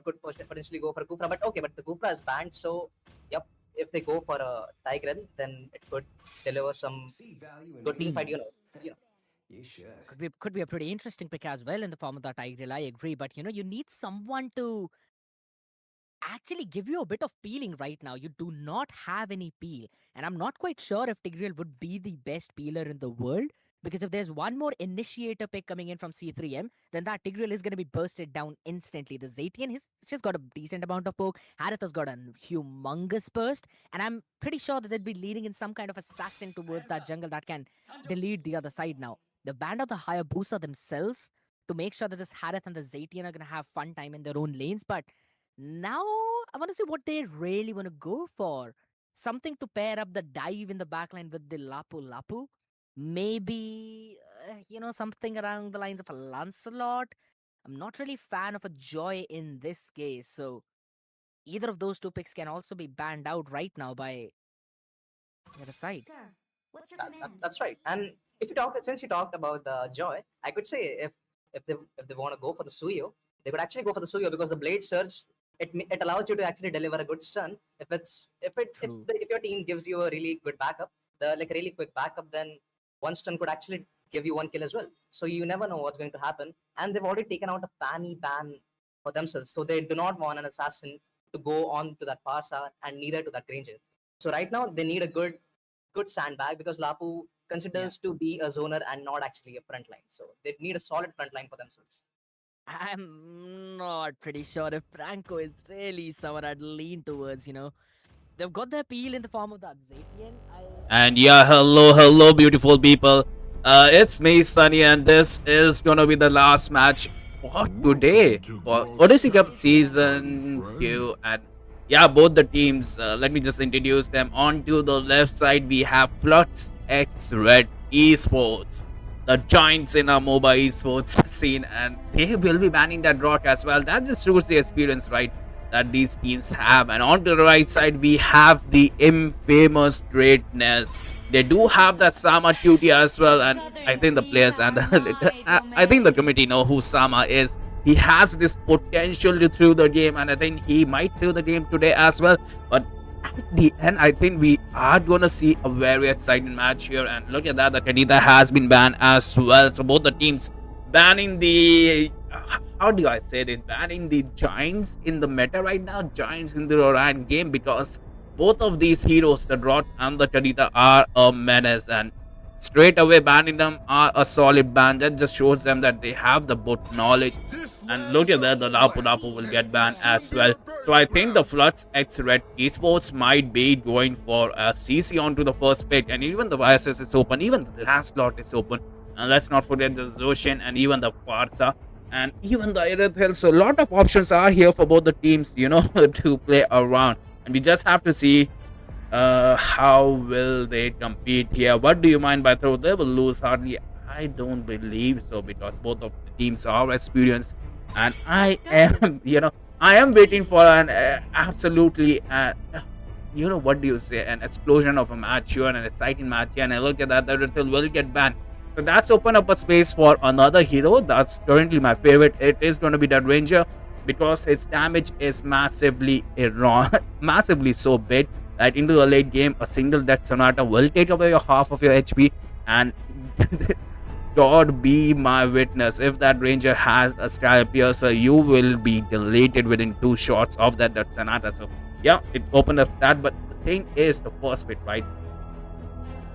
Speaker 10: could potentially go for a Kufra, but okay, but the Kufra is banned, so yep. If they go for a Tigreal, then it could deliver some good team fight.
Speaker 8: You should.
Speaker 15: Could be a pretty interesting pick as well in the form of that Tigreal. I agree, but you need someone to actually give you a bit of peeling right now. You do not have any peel, and I'm not quite sure if Tigreal would be the best peeler in the world. Because if there's one more initiator pick coming in from C3M, then that Tigreal is going to be bursted down instantly. The Zatian, he's just got a decent amount of poke. Harith has got a humongous burst. And I'm pretty sure that they'd be leading in some kind of assassin towards that jungle that can delete the other side now. The band of the Hayabusa themselves to make sure that this Harith and the Zatian are going to have fun time in their own lanes. But now I want to see what they really want to go for. Something to pair up the dive in the backline with the Lapu Lapu. Maybe, something around the lines of a Lancelot. I'm not really fan of a Joy in this case. So either of those two picks can also be banned out right now by the other side.
Speaker 16: Sir, what's your
Speaker 10: That's right. And since you talked about the Joy, I could say if they want to go for the Suyo, they could actually go for the Suyo, because the Blade Surge, it allows you to actually deliver a good stun. If your team gives you a really good backup, a really quick backup, then one stun could actually
Speaker 16: give you one kill as well. So you never know what's going to happen. And they've already taken out a fanny ban for themselves. So they do not want an assassin to go on to that Farsa and neither to that Granger. So right now they need a good sandbag because Lapu considers to be a zoner and not actually a front line. So they need a solid front line for themselves.
Speaker 15: I'm not pretty sure if Franco is really someone I'd lean towards, you know. They've got their peel in the form of that Zapian.
Speaker 1: And yeah, hello, beautiful people. It's me, Sunny, and this is gonna be the last match for today for Odyssey Cup Season 2. And yeah, both the teams, let me just introduce them. On to the left side, we have Flux X Red Esports, the giants in our Moba esports scene, and they will be banning that rock as well. That just shows the experience, right, that these teams have. And on to the right side, we have the infamous Greatness. They do have that Sama duty as well, and I think the players and I think the committee know who Sama is. He has this potential to throw the game, and I think he might throw the game today as well. But at the end, I think we are gonna see a very exciting match here. And look at that, the Kadita has been banned as well. So both the teams banning the how do I say it? Banning the giants in the meta right now, giants in the Orion game, because both of these heroes, the Drot and the Kadita, are a menace, and straight away banning them are a solid ban. That just shows them that they have the bot knowledge. And look at that, the Lapu will get banned as well. So I think the Floods X Red Esports might be going for a CC onto the first pick, and even the VSS is open, even the last slot is open. And let's not forget the Roshan and even the Farsa and even the Irithel. So a lot of options are here for both the teams, you know, to play around. And we just have to see how will they compete here. What do you mind by throw? They will lose hardly. I don't believe so, because both of the teams are experienced, and I am, you know, I am waiting for an absolutely you know, what do you say, an explosion of a match here, an exciting match here. And I look at that, the Irithel will get banned. So that's opened up a space for another hero. That's currently my favorite. It is going to be that Ranger, because his damage is massively massively so big that into the late game, a single Death Sonata will take away your half of your HP. And God be my witness, if that Ranger has a Sky Piercer, you will be deleted within 2 shots of that Death Sonata. So yeah, it opened up that. But the thing is, the first bit, right,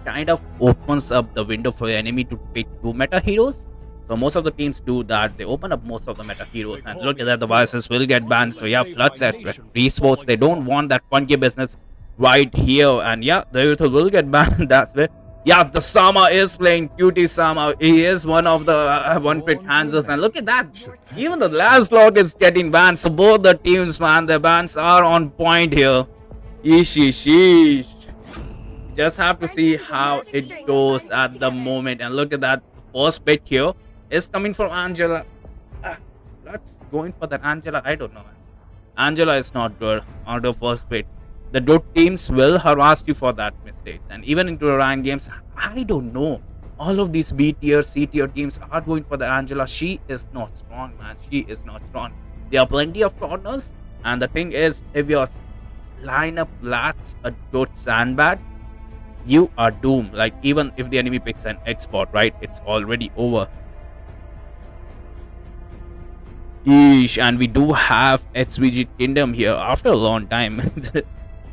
Speaker 1: kind of opens up the window for the enemy to pick 2 meta heroes. So most of the teams do that. They open up most of the meta heroes. And look at that, the viruses will get banned. So yeah, Floods at Esports, they don't want that funky business right here. And yeah, the Irithel will get banned. That's it. Yeah, the Sama is playing Cutie Sama. He is one of the one-pit handlers. And look at that, even the last log is getting banned. So both the teams, man, their bans are on point here. Sheesh. Just have to see how it goes at the moment. And look at that, first pick here is coming from Angela. Let's going for that Angela. I don't know, man. Angela is not good on the first pick. The good teams will harass you for that mistake. And even into Orion games, I don't know, all of these B tier, C tier teams are going for the Angela. She is not strong, man. She is not strong. There are plenty of corners. And the thing is, if your lineup lacks a good sandbag, you are doomed. Like, even if the enemy picks an export, right, it's already over. Yeesh. And we do have SVG Kingdom here after a long time.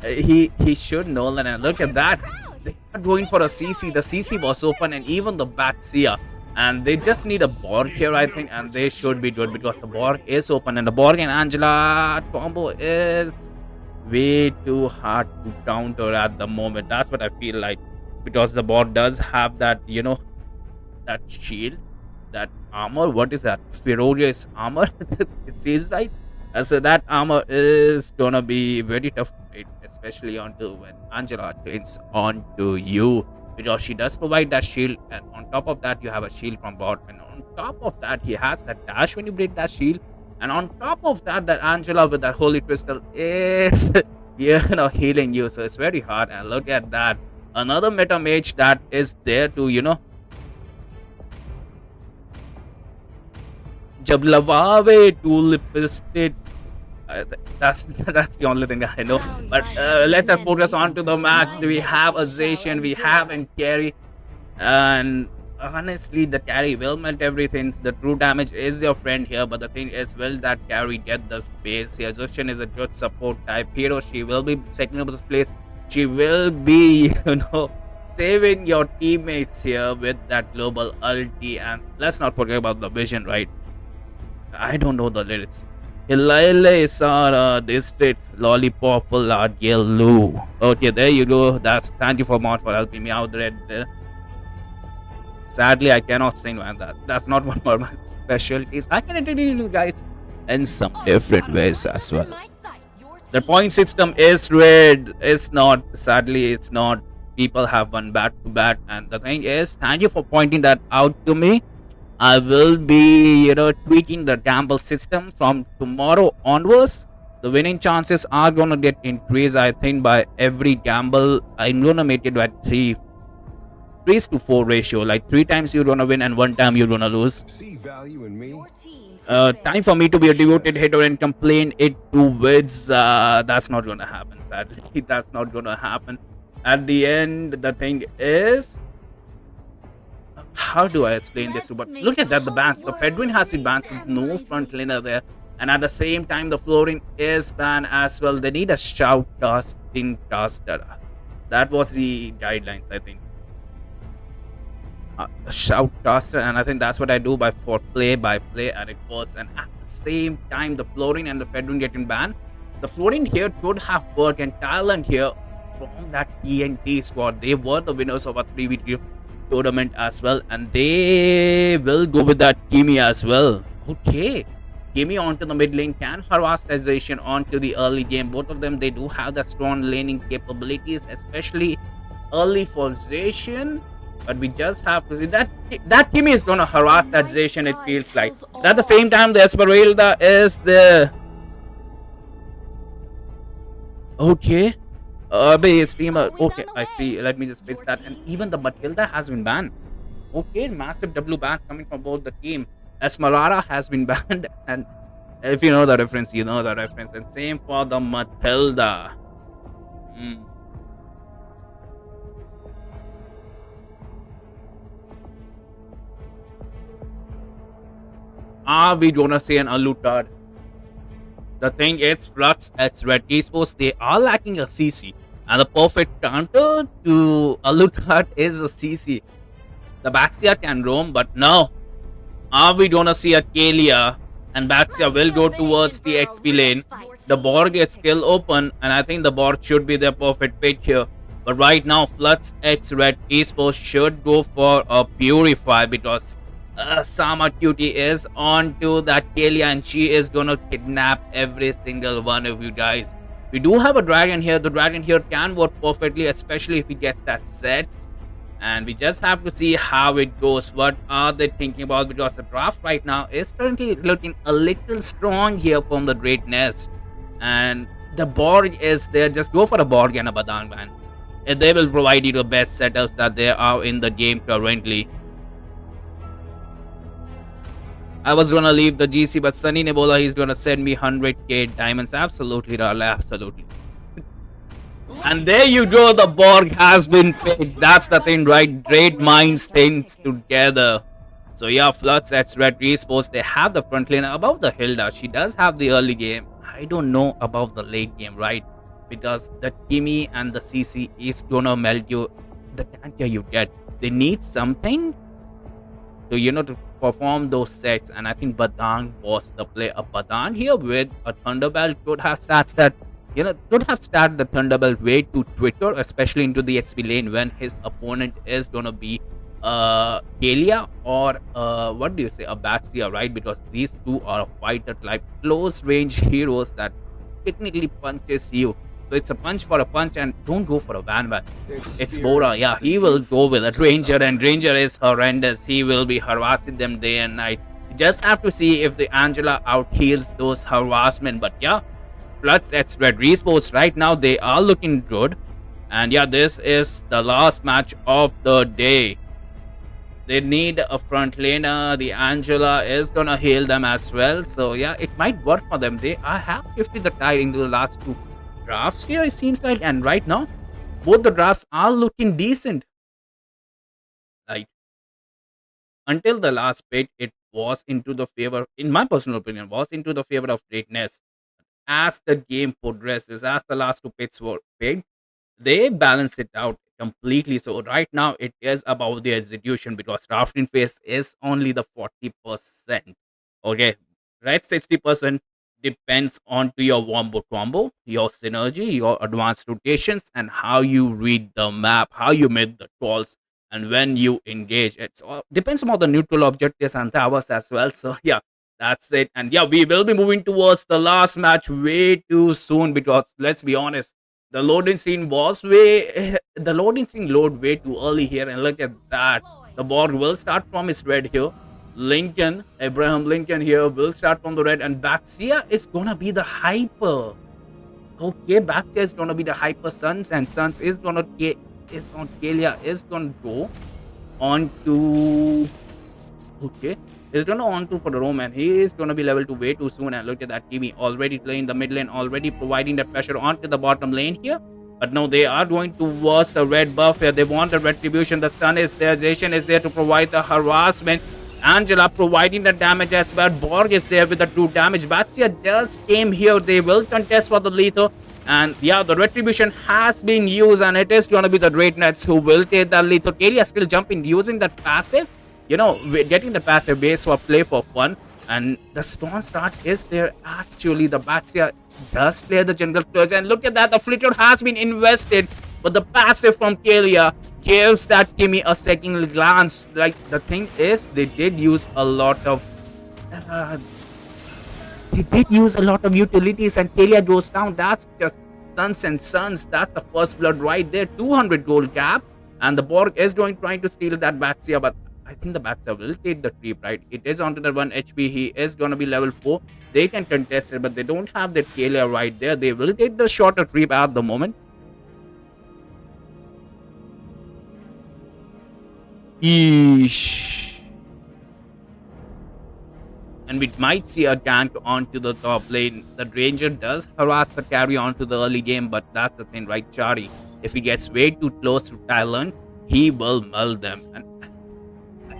Speaker 1: he should know. And look at that, they are going for a CC. The CC was open, and even the Batsia, and they just need a Borg here, I think, and they should be good, because the Borg is open. And the Borg and Angela combo is way too hard to counter at the moment. That's what I feel like, because the bot does have that, you know, that shield, that armor. What is that? Ferocious armor. It says, right? So that armor is gonna be very tough to beat, especially until when Angela turns onto you, because she does provide that shield. And on top of that, you have a shield from bot, and on top of that, he has that dash when you break that shield. And on top of that, that Angela with that holy crystal is, you know, healing you. So it's very hard. And look at that, another meta mage that is there to, you know, jab lavawe to that's the only thing that I know. But let's focus on to the match. We have a Zacian, we have an Carry, and honestly, the carry will melt everything. The true damage is your friend here, but the thing is, will that carry get the space here? Justin is a good support type hero. She will be setting up this place. She will be, saving your teammates here with that global ulti. And let's not forget about the vision, right? I don't know the lyrics. Hilale Sara District Lollipop Yellow. Okay, there you go. Thank you for mod for helping me out there. Sadly, I cannot sing, man. That's not one of my specialties. I can entertain you guys in some different ways as well. The point system is red. It's not. Sadly, it's not. People have won back to back, and the thing is, thank you for pointing that out to me. I will be, tweaking the gamble system from tomorrow onwards. The winning chances are gonna get increased, I think, by every gamble. I'm gonna make it at 3:4 ratio. Like 3 times you're gonna win and 1 time you're gonna lose.
Speaker 6: See value in me?
Speaker 1: Time for me to be a devoted hitter and complain it to wits. That's not gonna happen, sadly. That's not gonna happen. At the end, the thing is, how do I explain this? But look at that, the bans. The Fedrin has been banned, so no front laner there. And at the same time, the Florin is banned as well. They need a shout casting caster. That was the guidelines, I think. Shoutcaster, and I think that's what I do for play by play, and it was. And at the same time, the Florin and the Fedrin getting banned. The Florin here could have worked, and Thailand here from that TNT squad, they were the winners of a 3v3 tournament as well, and they will go with that Kimi as well. Okay, Kimi onto the mid lane can harass Zation onto the early game. Both of them, they do have the strong laning capabilities, especially early for Zation. But we just have to see that Kimi is gonna harass that Zation, it feels like. But at the same time, the Esmeralda is there. Okay. Streamer. Okay, I see. Let me just fix that. And even the Matilda has been banned. Okay, massive W bans coming from both the team. Esmeralda has been banned. And if you know the reference, you know the reference. And same for the Matilda. Are we gonna see an Alucard? The thing is, Flux at Red Esports, they are lacking a CC. And the perfect counter to Alucard is a CC. The Baxia can roam, but no. Are we gonna see a Kalia? And Baxia will go towards the XP lane. The Borg is still open, and I think the Borg should be the perfect pick here. But right now, Flux X Red Esports should go for a Purify, because Sama Cutie is on to that Kalia, and she is gonna kidnap every single one of you guys. We do have a dragon here. The dragon here can work perfectly, especially if he gets that sets. And we just have to see how it goes. What are they thinking about? Because the draft right now is currently looking a little strong here from the Great Nest. And the Borg is there. Just go for a Borg and a Badang, man. They will provide you the best setups that there are in the game currently. I was gonna leave the GC, but Sunny Nebola, he's gonna send me 100k diamonds. Absolutely, Raleigh, absolutely. And there you go, the Borg has been picked. That's the thing, right? Great minds think together. So yeah, Floods at Red Esports, they have the front lane. About the Hilda, she does have the early game. I don't know about the late game, right? Because the Kimi and the CC is gonna melt you. The tankier you get, they need something to, to perform those sets, and I think Badang was the play. A Badang here with a Thunderbelt could have started the Thunderbelt way to Twitter, especially into the XP lane when his opponent is gonna be Kalia or what do you say, a Baxia, right? Because these two are a fighter type close range heroes that technically punches you. So it's a punch for a punch, and don't go for a Van. It's Bora. Yeah, he will go with a Ranger, and Ranger is horrendous. He will be harassing them day and night. You just have to see if the Angela out heals those harassment. But yeah, Floods at Red Esports right now, they are looking good. And yeah, this is the last match of the day. They need a front laner. The Angela is gonna heal them as well. So yeah, it might work for them. They have shifted the tide into the last two drafts here, it seems like, and right now both the drafts are looking decent. Like Until the last bit, it was into the favor, in my personal opinion, was into the favor of greatness. As the game progresses, as the last two pits were paid, they balance it out completely. So right now it is about the execution because drafting phase is only the 40%. Okay, right, 60% depends on to your wombo combo, your synergy, your advanced rotations, and how you read the map, how you make the calls, and when you engage. It's all depends on the neutral objectives and towers as well. So yeah, that's it. And yeah, we will be moving towards the last match way too soon because let's be honest, the loading screen load way too early here, and look at that. The board will start from his red here. Abraham Lincoln here will start from the red, and Baxia is gonna be the hyper. Okay, Baxia is gonna be the hyper Suns, and Suns is gonna is on Kalia is gonna go on to okay. He's gonna on to for the Roman. He is gonna be level 2 way too soon. And look at that TV already playing the mid lane, already providing the pressure onto the bottom lane here. But no, they are going towards the red buff here. They want the retribution. The stun is there. Jason is there to provide the harassment. Angela providing the damage as well. Borg is there with the true damage. Batsia just came here. They will contest for the lethal. And yeah, the retribution has been used, and it is going to be the Great Nets who will take the lethal. Kalia still jumping, using that passive. We're getting the passive base for play for fun. And the Stone Start is there. Actually, the Batsia does clear the general close. And look at that, the Flitter has been invested. But the passive from Kalia gives that Kimmy a second glance. Like, the thing is, they did use a lot of utilities, and Kalia goes down. That's just Sons and Sons. That's the first blood right there. 200 gold cap. And the Borg is trying to steal that Batsia, but I think the Batsia will take the creep, right? It is onto the 1 HP. He is going to be level 4. They can contest it, but they don't have that Kalia right there. They will take the shorter creep at the moment. Eesh. And we might see a gank onto the top lane. The Ranger does harass the carry onto the early game, but that's the thing, right, Chari? If he gets way too close to Thailand, he will mull them. And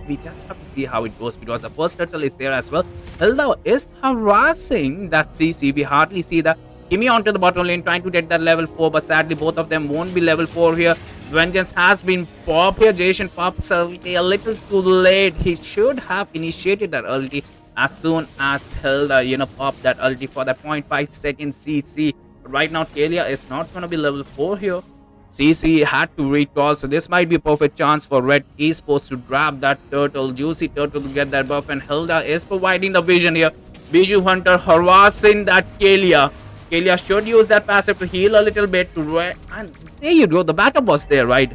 Speaker 1: we just have to see how it goes because the first turtle is there as well. Hilda is harassing that CC. We hardly see that. Kimmy onto the bottom lane trying to get that level 4, but sadly both of them won't be level 4 here. Vengeance has been popped here. Jason pops a little too late. He should have initiated that ulti as soon as Hilda, popped that ulti for that 0.5 second CC. But right now, Kalia is not going to be level 4 here. CC had to recall, so this might be a perfect chance for Red Esports to grab that turtle, juicy turtle, to get that buff. And Hilda is providing the vision here. Biju Hunter harassing that Kalia. Kalia should use that passive to heal a little bit. And there you go. The backup was there, right?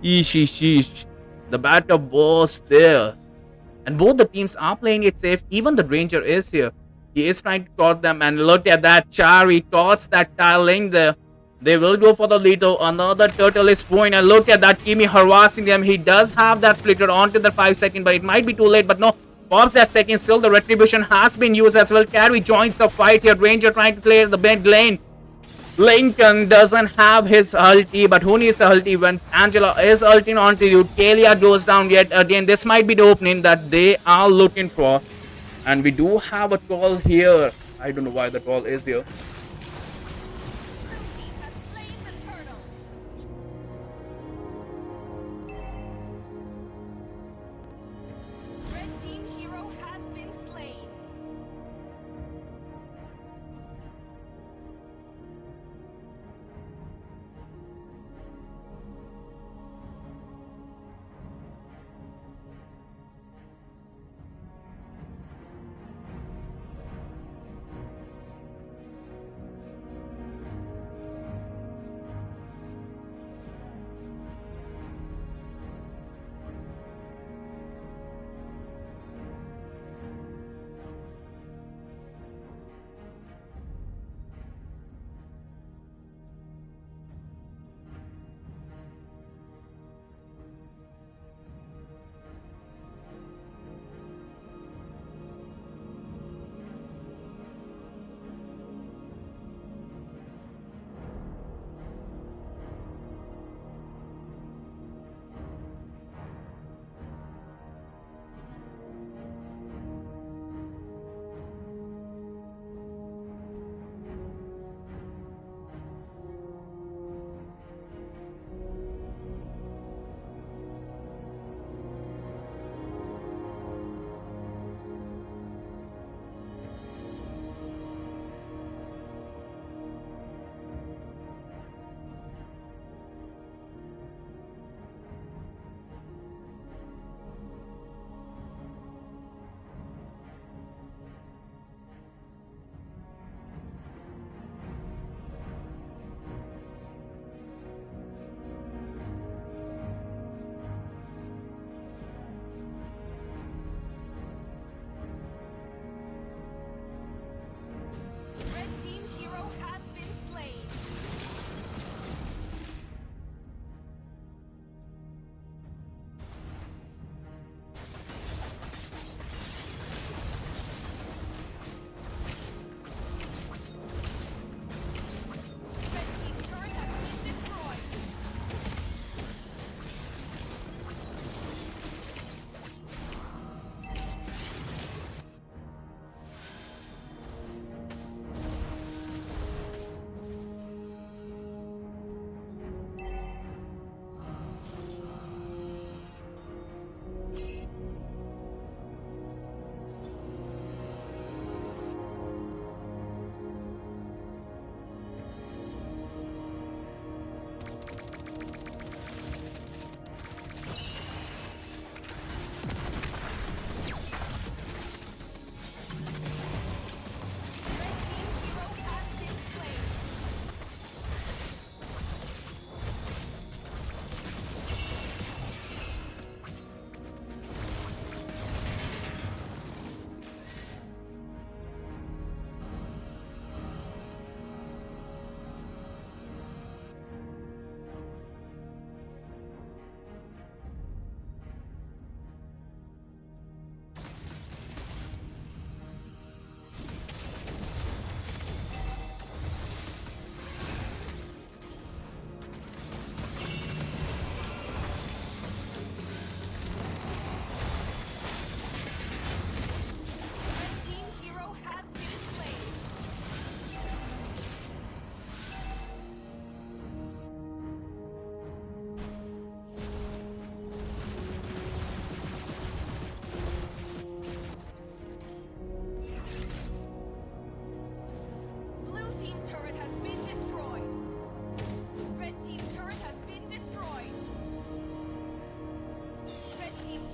Speaker 1: Sheesh. The backup was there. And both the teams are playing it safe. Even the Ranger is here. He is trying to taunt them. And look at that. Chari taunts that tiling there. They will go for the lethal. Another turtle is point. And look at that. Kimi harassing them. He does have that flicker onto the 5 second, but it might be too late. But no. Pops that second. Still, the retribution has been used as well. Carry joins the fight here. Ranger trying to clear the mid lane. Lincoln doesn't have his ulti, but who needs the ulti when Angela is ulting onto you? Kalia goes down yet again. This might be the opening that they are looking for. And we do have a troll here. I don't know why the troll is here.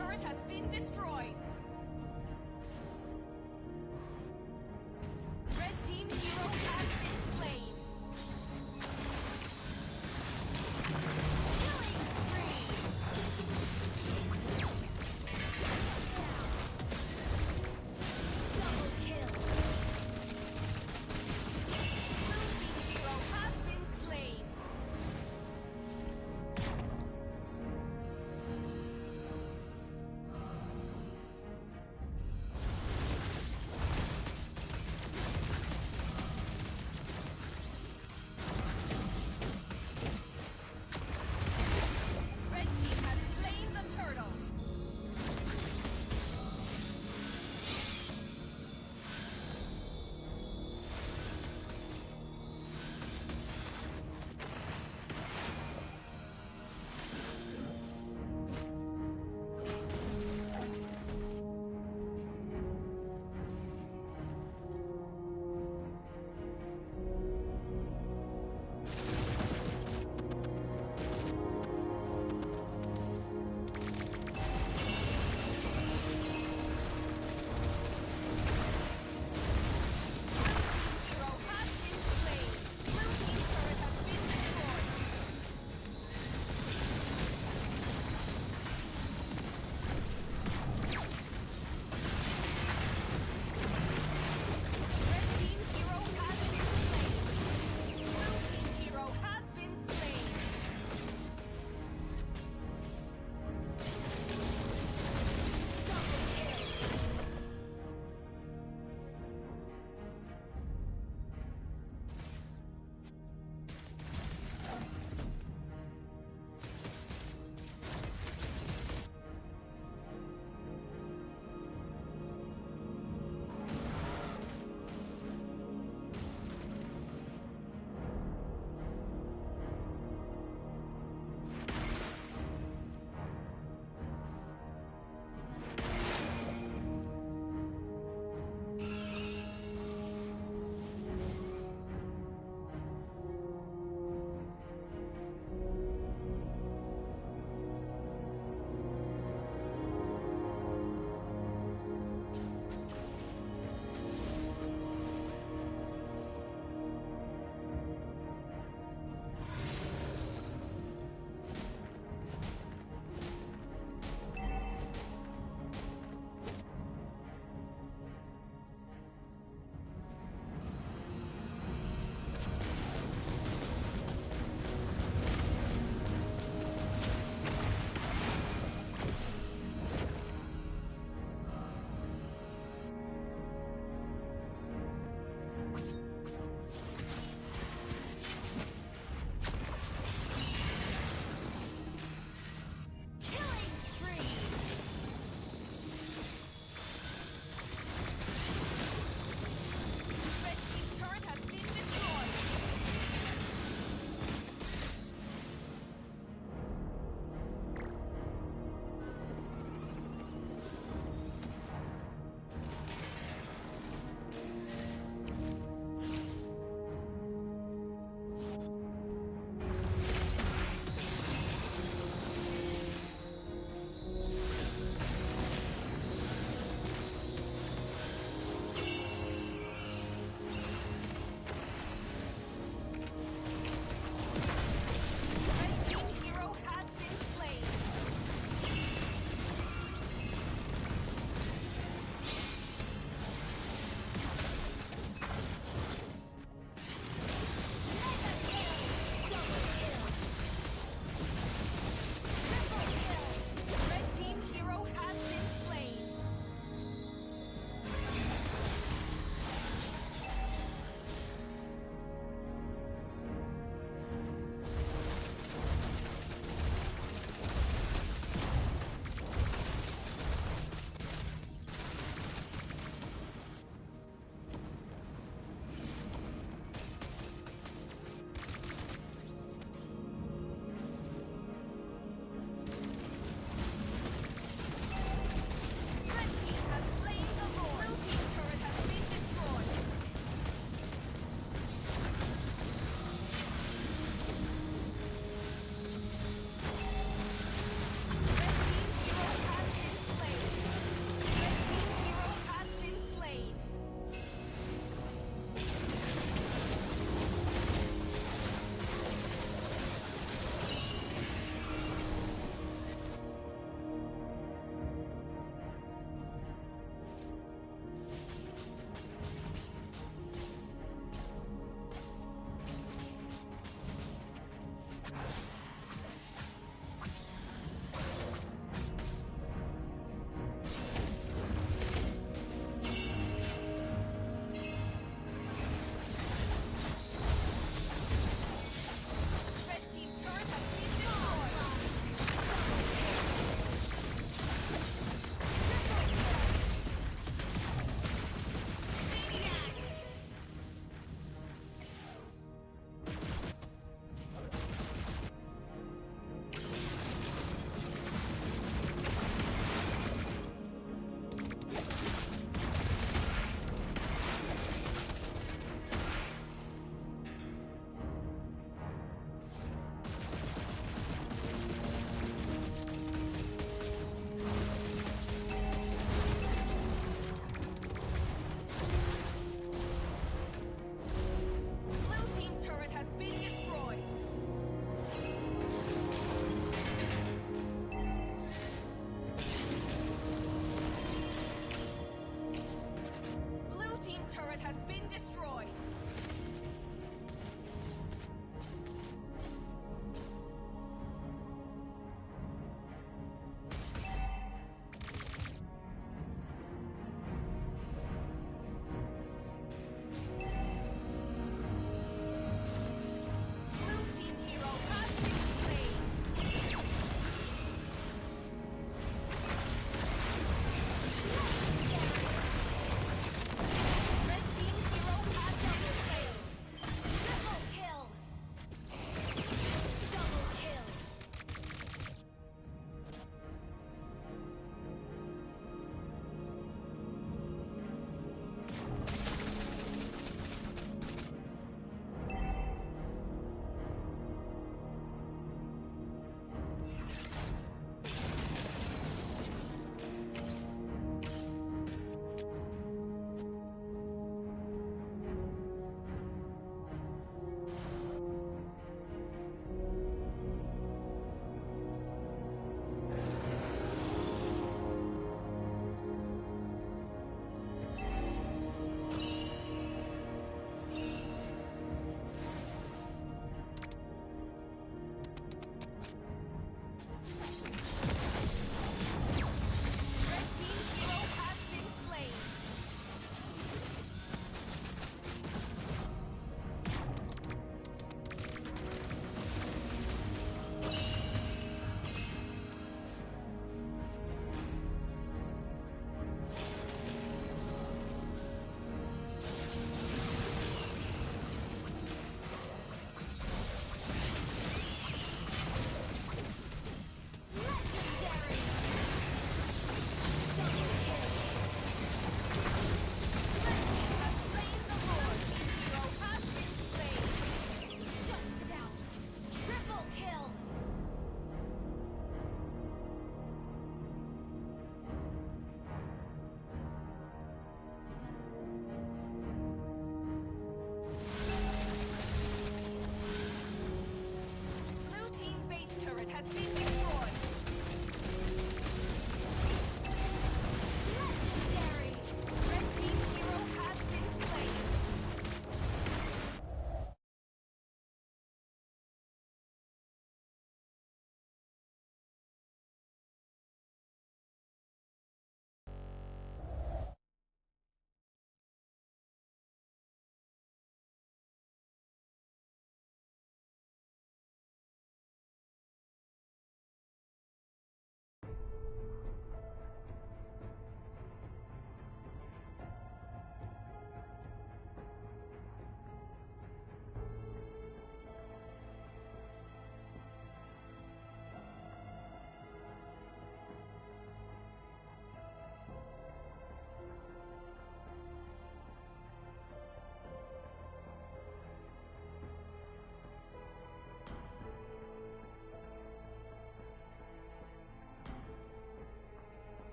Speaker 17: turret has been destroyed.